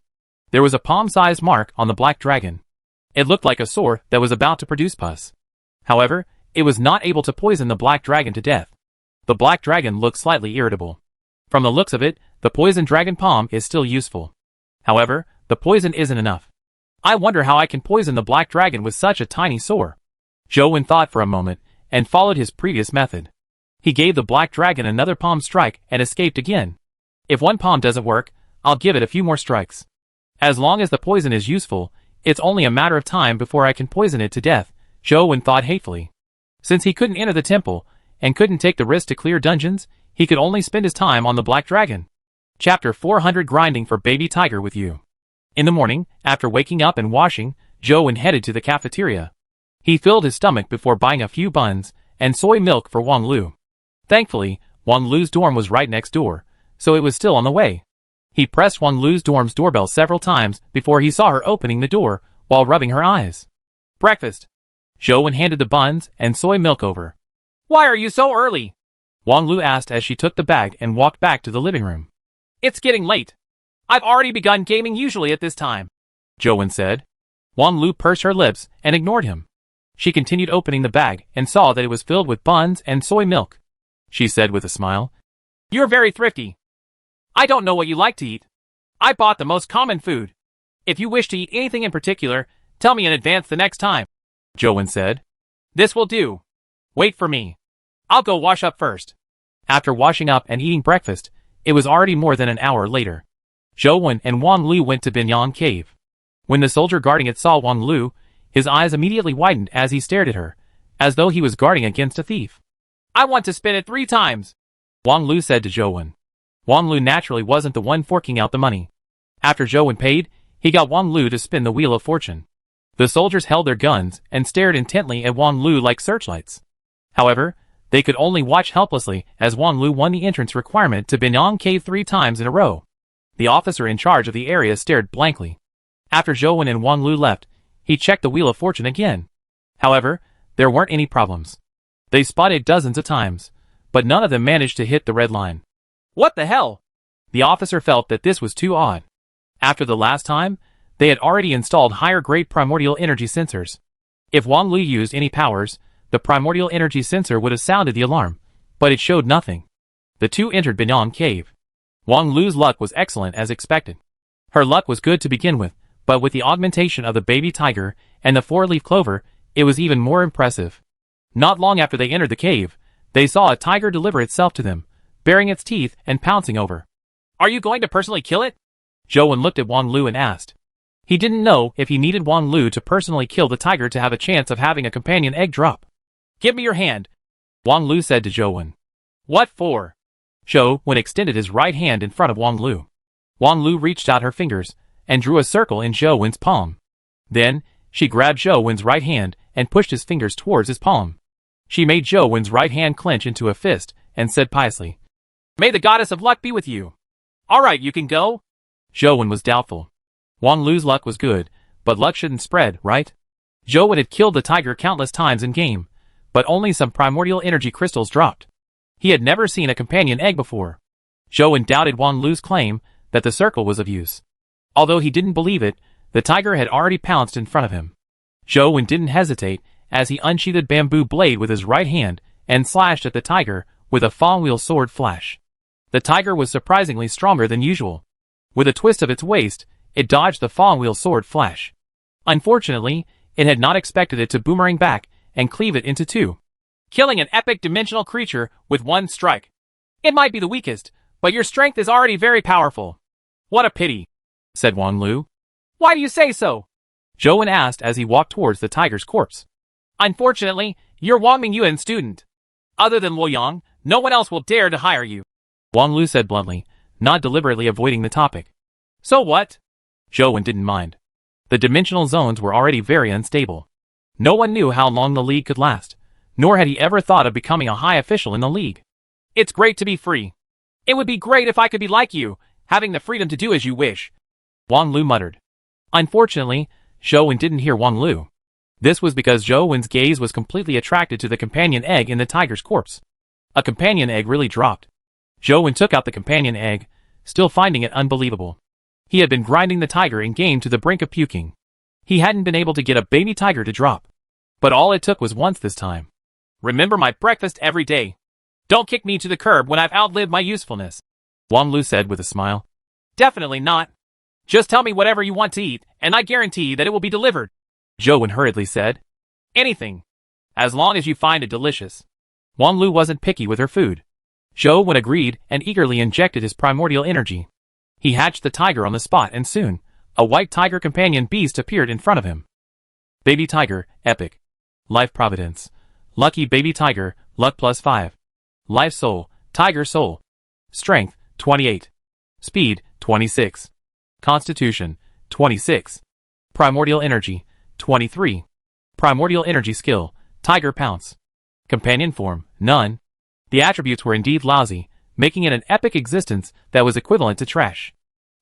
There was a palm-sized mark on the black dragon. It looked like a sore that was about to produce pus. However, it was not able to poison the black dragon to death. The black dragon looked slightly irritable. From the looks of it, the poison dragon palm is still useful. However, the poison isn't enough. I wonder how I can poison the black dragon with such a tiny sore. Zhou thought for a moment and followed his previous method. He gave the black dragon another palm strike and escaped again. If one palm doesn't work, I'll give it a few more strikes. As long as the poison is useful, it's only a matter of time before I can poison it to death, Zhou thought hatefully. Since he couldn't enter the temple and couldn't take the risk to clear dungeons, he could only spend his time on the black dragon. Chapter 400 Grinding for Baby Tiger with You. In the morning, after waking up and washing, Zhou headed to the cafeteria. He filled his stomach before buying a few buns and soy milk for Wang Lu. Thankfully, Wang Lu's dorm was right next door, so it was still on the way. He pressed Wang Lu's dorm's doorbell several times before he saw her opening the door while rubbing her eyes.
Breakfast.
Zhou handed the buns and soy milk over.
Why are you so early?
Wang Lu asked as she took the bag and walked back to the living room.
It's getting late. I've already begun gaming usually at this time,
Zhou said. Wang Lu pursed her lips and ignored him. She continued opening the bag and saw that it was filled with buns and soy milk. She said with a smile,
You're very thrifty. I don't know what you like to eat. I bought the most common food. If you wish to eat anything in particular, tell me in advance the next time,
Zhou said.
This will do. Wait for me. I'll go wash up first.
After washing up and eating breakfast, it was already more than an hour later. Zhou and Wang Lu went to Binyang Cave. When the soldier guarding it saw Wang Lu, his eyes immediately widened as he stared at her, as though he was guarding against a thief.
I want to spin it 3 times,
Wang Lu said to Zhou. Wang Lu naturally wasn't the one forking out the money. After Zhou paid, he got Wang Lu to spin the Wheel of Fortune. The soldiers held their guns and stared intently at Wang Lu like searchlights. However, they could only watch helplessly as Wang Lu won the entrance requirement to Binyang Cave 3 times in a row. The officer in charge of the area stared blankly. After Zhou and Wang Lu left, he checked the Wheel of Fortune again. However, there weren't any problems. They spotted dozens of times, but none of them managed to hit the red line.
What the hell?
The officer felt that this was too odd. After the last time, they had already installed higher-grade primordial energy sensors. If Wang Lu used any powers, the primordial energy sensor would have sounded the alarm, but it showed nothing. The two entered Binyang Cave. Wang Lu's luck was excellent as expected. Her luck was good to begin with, but with the augmentation of the baby tiger and the 4-leaf clover, it was even more impressive. Not long after they entered the cave, they saw a tiger deliver itself to them, baring its teeth and pouncing over.
Are you going to personally kill it?
Zhou looked at Wang Lu and asked. He didn't know if he needed Wang Lu to personally kill the tiger to have a chance of having a companion egg drop.
Give me your hand,
Wang Lu said to Zhou.
What for?
Zhou extended his right hand in front of Wang Lu. Wang Lu reached out her fingers and drew a circle in Zhou's palm. Then, she grabbed Zhou's right hand and pushed his fingers towards his palm. She made Zhou's right hand clench into a fist and said piously,
May the goddess of luck be with you. All right, you can go.
Zhou was doubtful. Wang Lu's luck was good, but luck shouldn't spread, right? Zhou had killed the tiger countless times in game, but only some primordial energy crystals dropped. He had never seen a companion egg before. Zhou doubted Wang Lu's claim that the circle was of use. Although he didn't believe it, the tiger had already pounced in front of him. Zhou didn't hesitate as he unsheathed a bamboo blade with his right hand and slashed at the tiger with a Fangwheel sword flash. The tiger was surprisingly stronger than usual. With a twist of its waist, it dodged the Fangwheel sword flash. Unfortunately, it had not expected it to boomerang back and cleave it into 2.
Killing an epic dimensional creature with 1 strike. It might be the weakest, but your strength is already very powerful. What a pity,
said Wang Lu.
Why do you say so?
Zhou asked as he walked towards the tiger's corpse.
Unfortunately, you're Wang Mingyuan's student. Other than Luoyang, no one else will dare to hire you,
Wang Lu said bluntly, not deliberately avoiding the topic.
So what?
Zhou didn't mind. The dimensional zones were already very unstable. No one knew how long the league could last, nor had he ever thought of becoming a high official in the league.
It's great to be free. It would be great if I could be like you, having the freedom to do as you wish,
Wang Lu muttered. Unfortunately, Zhou didn't hear Wang Lu. This was because Zhou's gaze was completely attracted to the companion egg in the tiger's corpse. A companion egg really dropped. Zhou took out the companion egg, still finding it unbelievable. He had been grinding the tiger in game to the brink of puking. He hadn't been able to get a baby tiger to drop. But all it took was once this time.
Remember my breakfast every day. Don't kick me to the curb when I've outlived my usefulness,
Wang Lu said with a smile.
Definitely not. Just tell me whatever you want to eat, and I guarantee that it will be delivered,
Zhou hurriedly said.
Anything. As long as you find it delicious.
Wang Lu wasn't picky with her food. Zhou agreed and eagerly injected his primordial energy. He hatched the tiger on the spot and soon, a white tiger companion beast appeared in front of him. Baby tiger, epic. Life providence. Lucky baby tiger, luck +5. Life soul, tiger soul. Strength, 28. Speed, 26. Constitution, 26. Primordial Energy, 23. Primordial Energy Skill, Tiger Pounce. Companion Form, none. The attributes were indeed lousy, making it an epic existence that was equivalent to trash.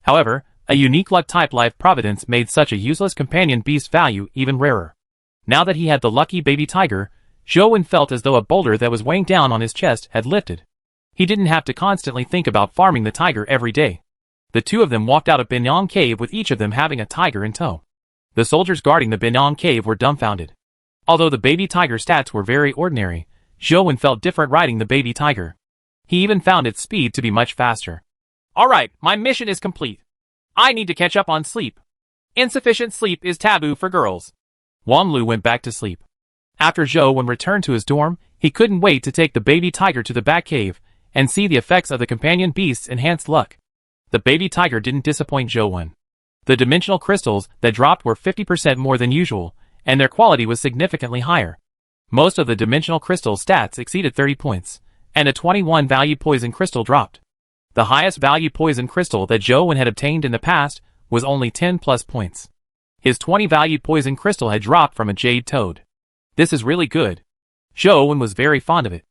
However, a unique luck-type Life Providence made such a useless companion beast value even rarer. Now that he had the lucky baby tiger, Zhou felt as though a boulder that was weighing down on his chest had lifted. He didn't have to constantly think about farming the tiger every day. The two of them walked out of Binyang Cave with each of them having a tiger in tow. The soldiers guarding the Binyang Cave were dumbfounded. Although the baby tiger stats were very ordinary, Zhou felt different riding the baby tiger. He even found its speed to be much faster.
Alright, my mission is complete. I need to catch up on sleep. Insufficient sleep is taboo for girls.
Wang Lu went back to sleep. After Zhou returned to his dorm, he couldn't wait to take the baby tiger to the Bat Cave and see the effects of the companion beast's enhanced luck. The baby tiger didn't disappoint Zhou. The dimensional crystals that dropped were 50% more than usual, and their quality was significantly higher. Most of the dimensional crystal stats exceeded 30 points, and a 21 value poison crystal dropped. The highest value poison crystal that Zhou had obtained in the past was only 10 plus points. His 20 value poison crystal had dropped from a jade toad. This is really good. Zhou was very fond of it.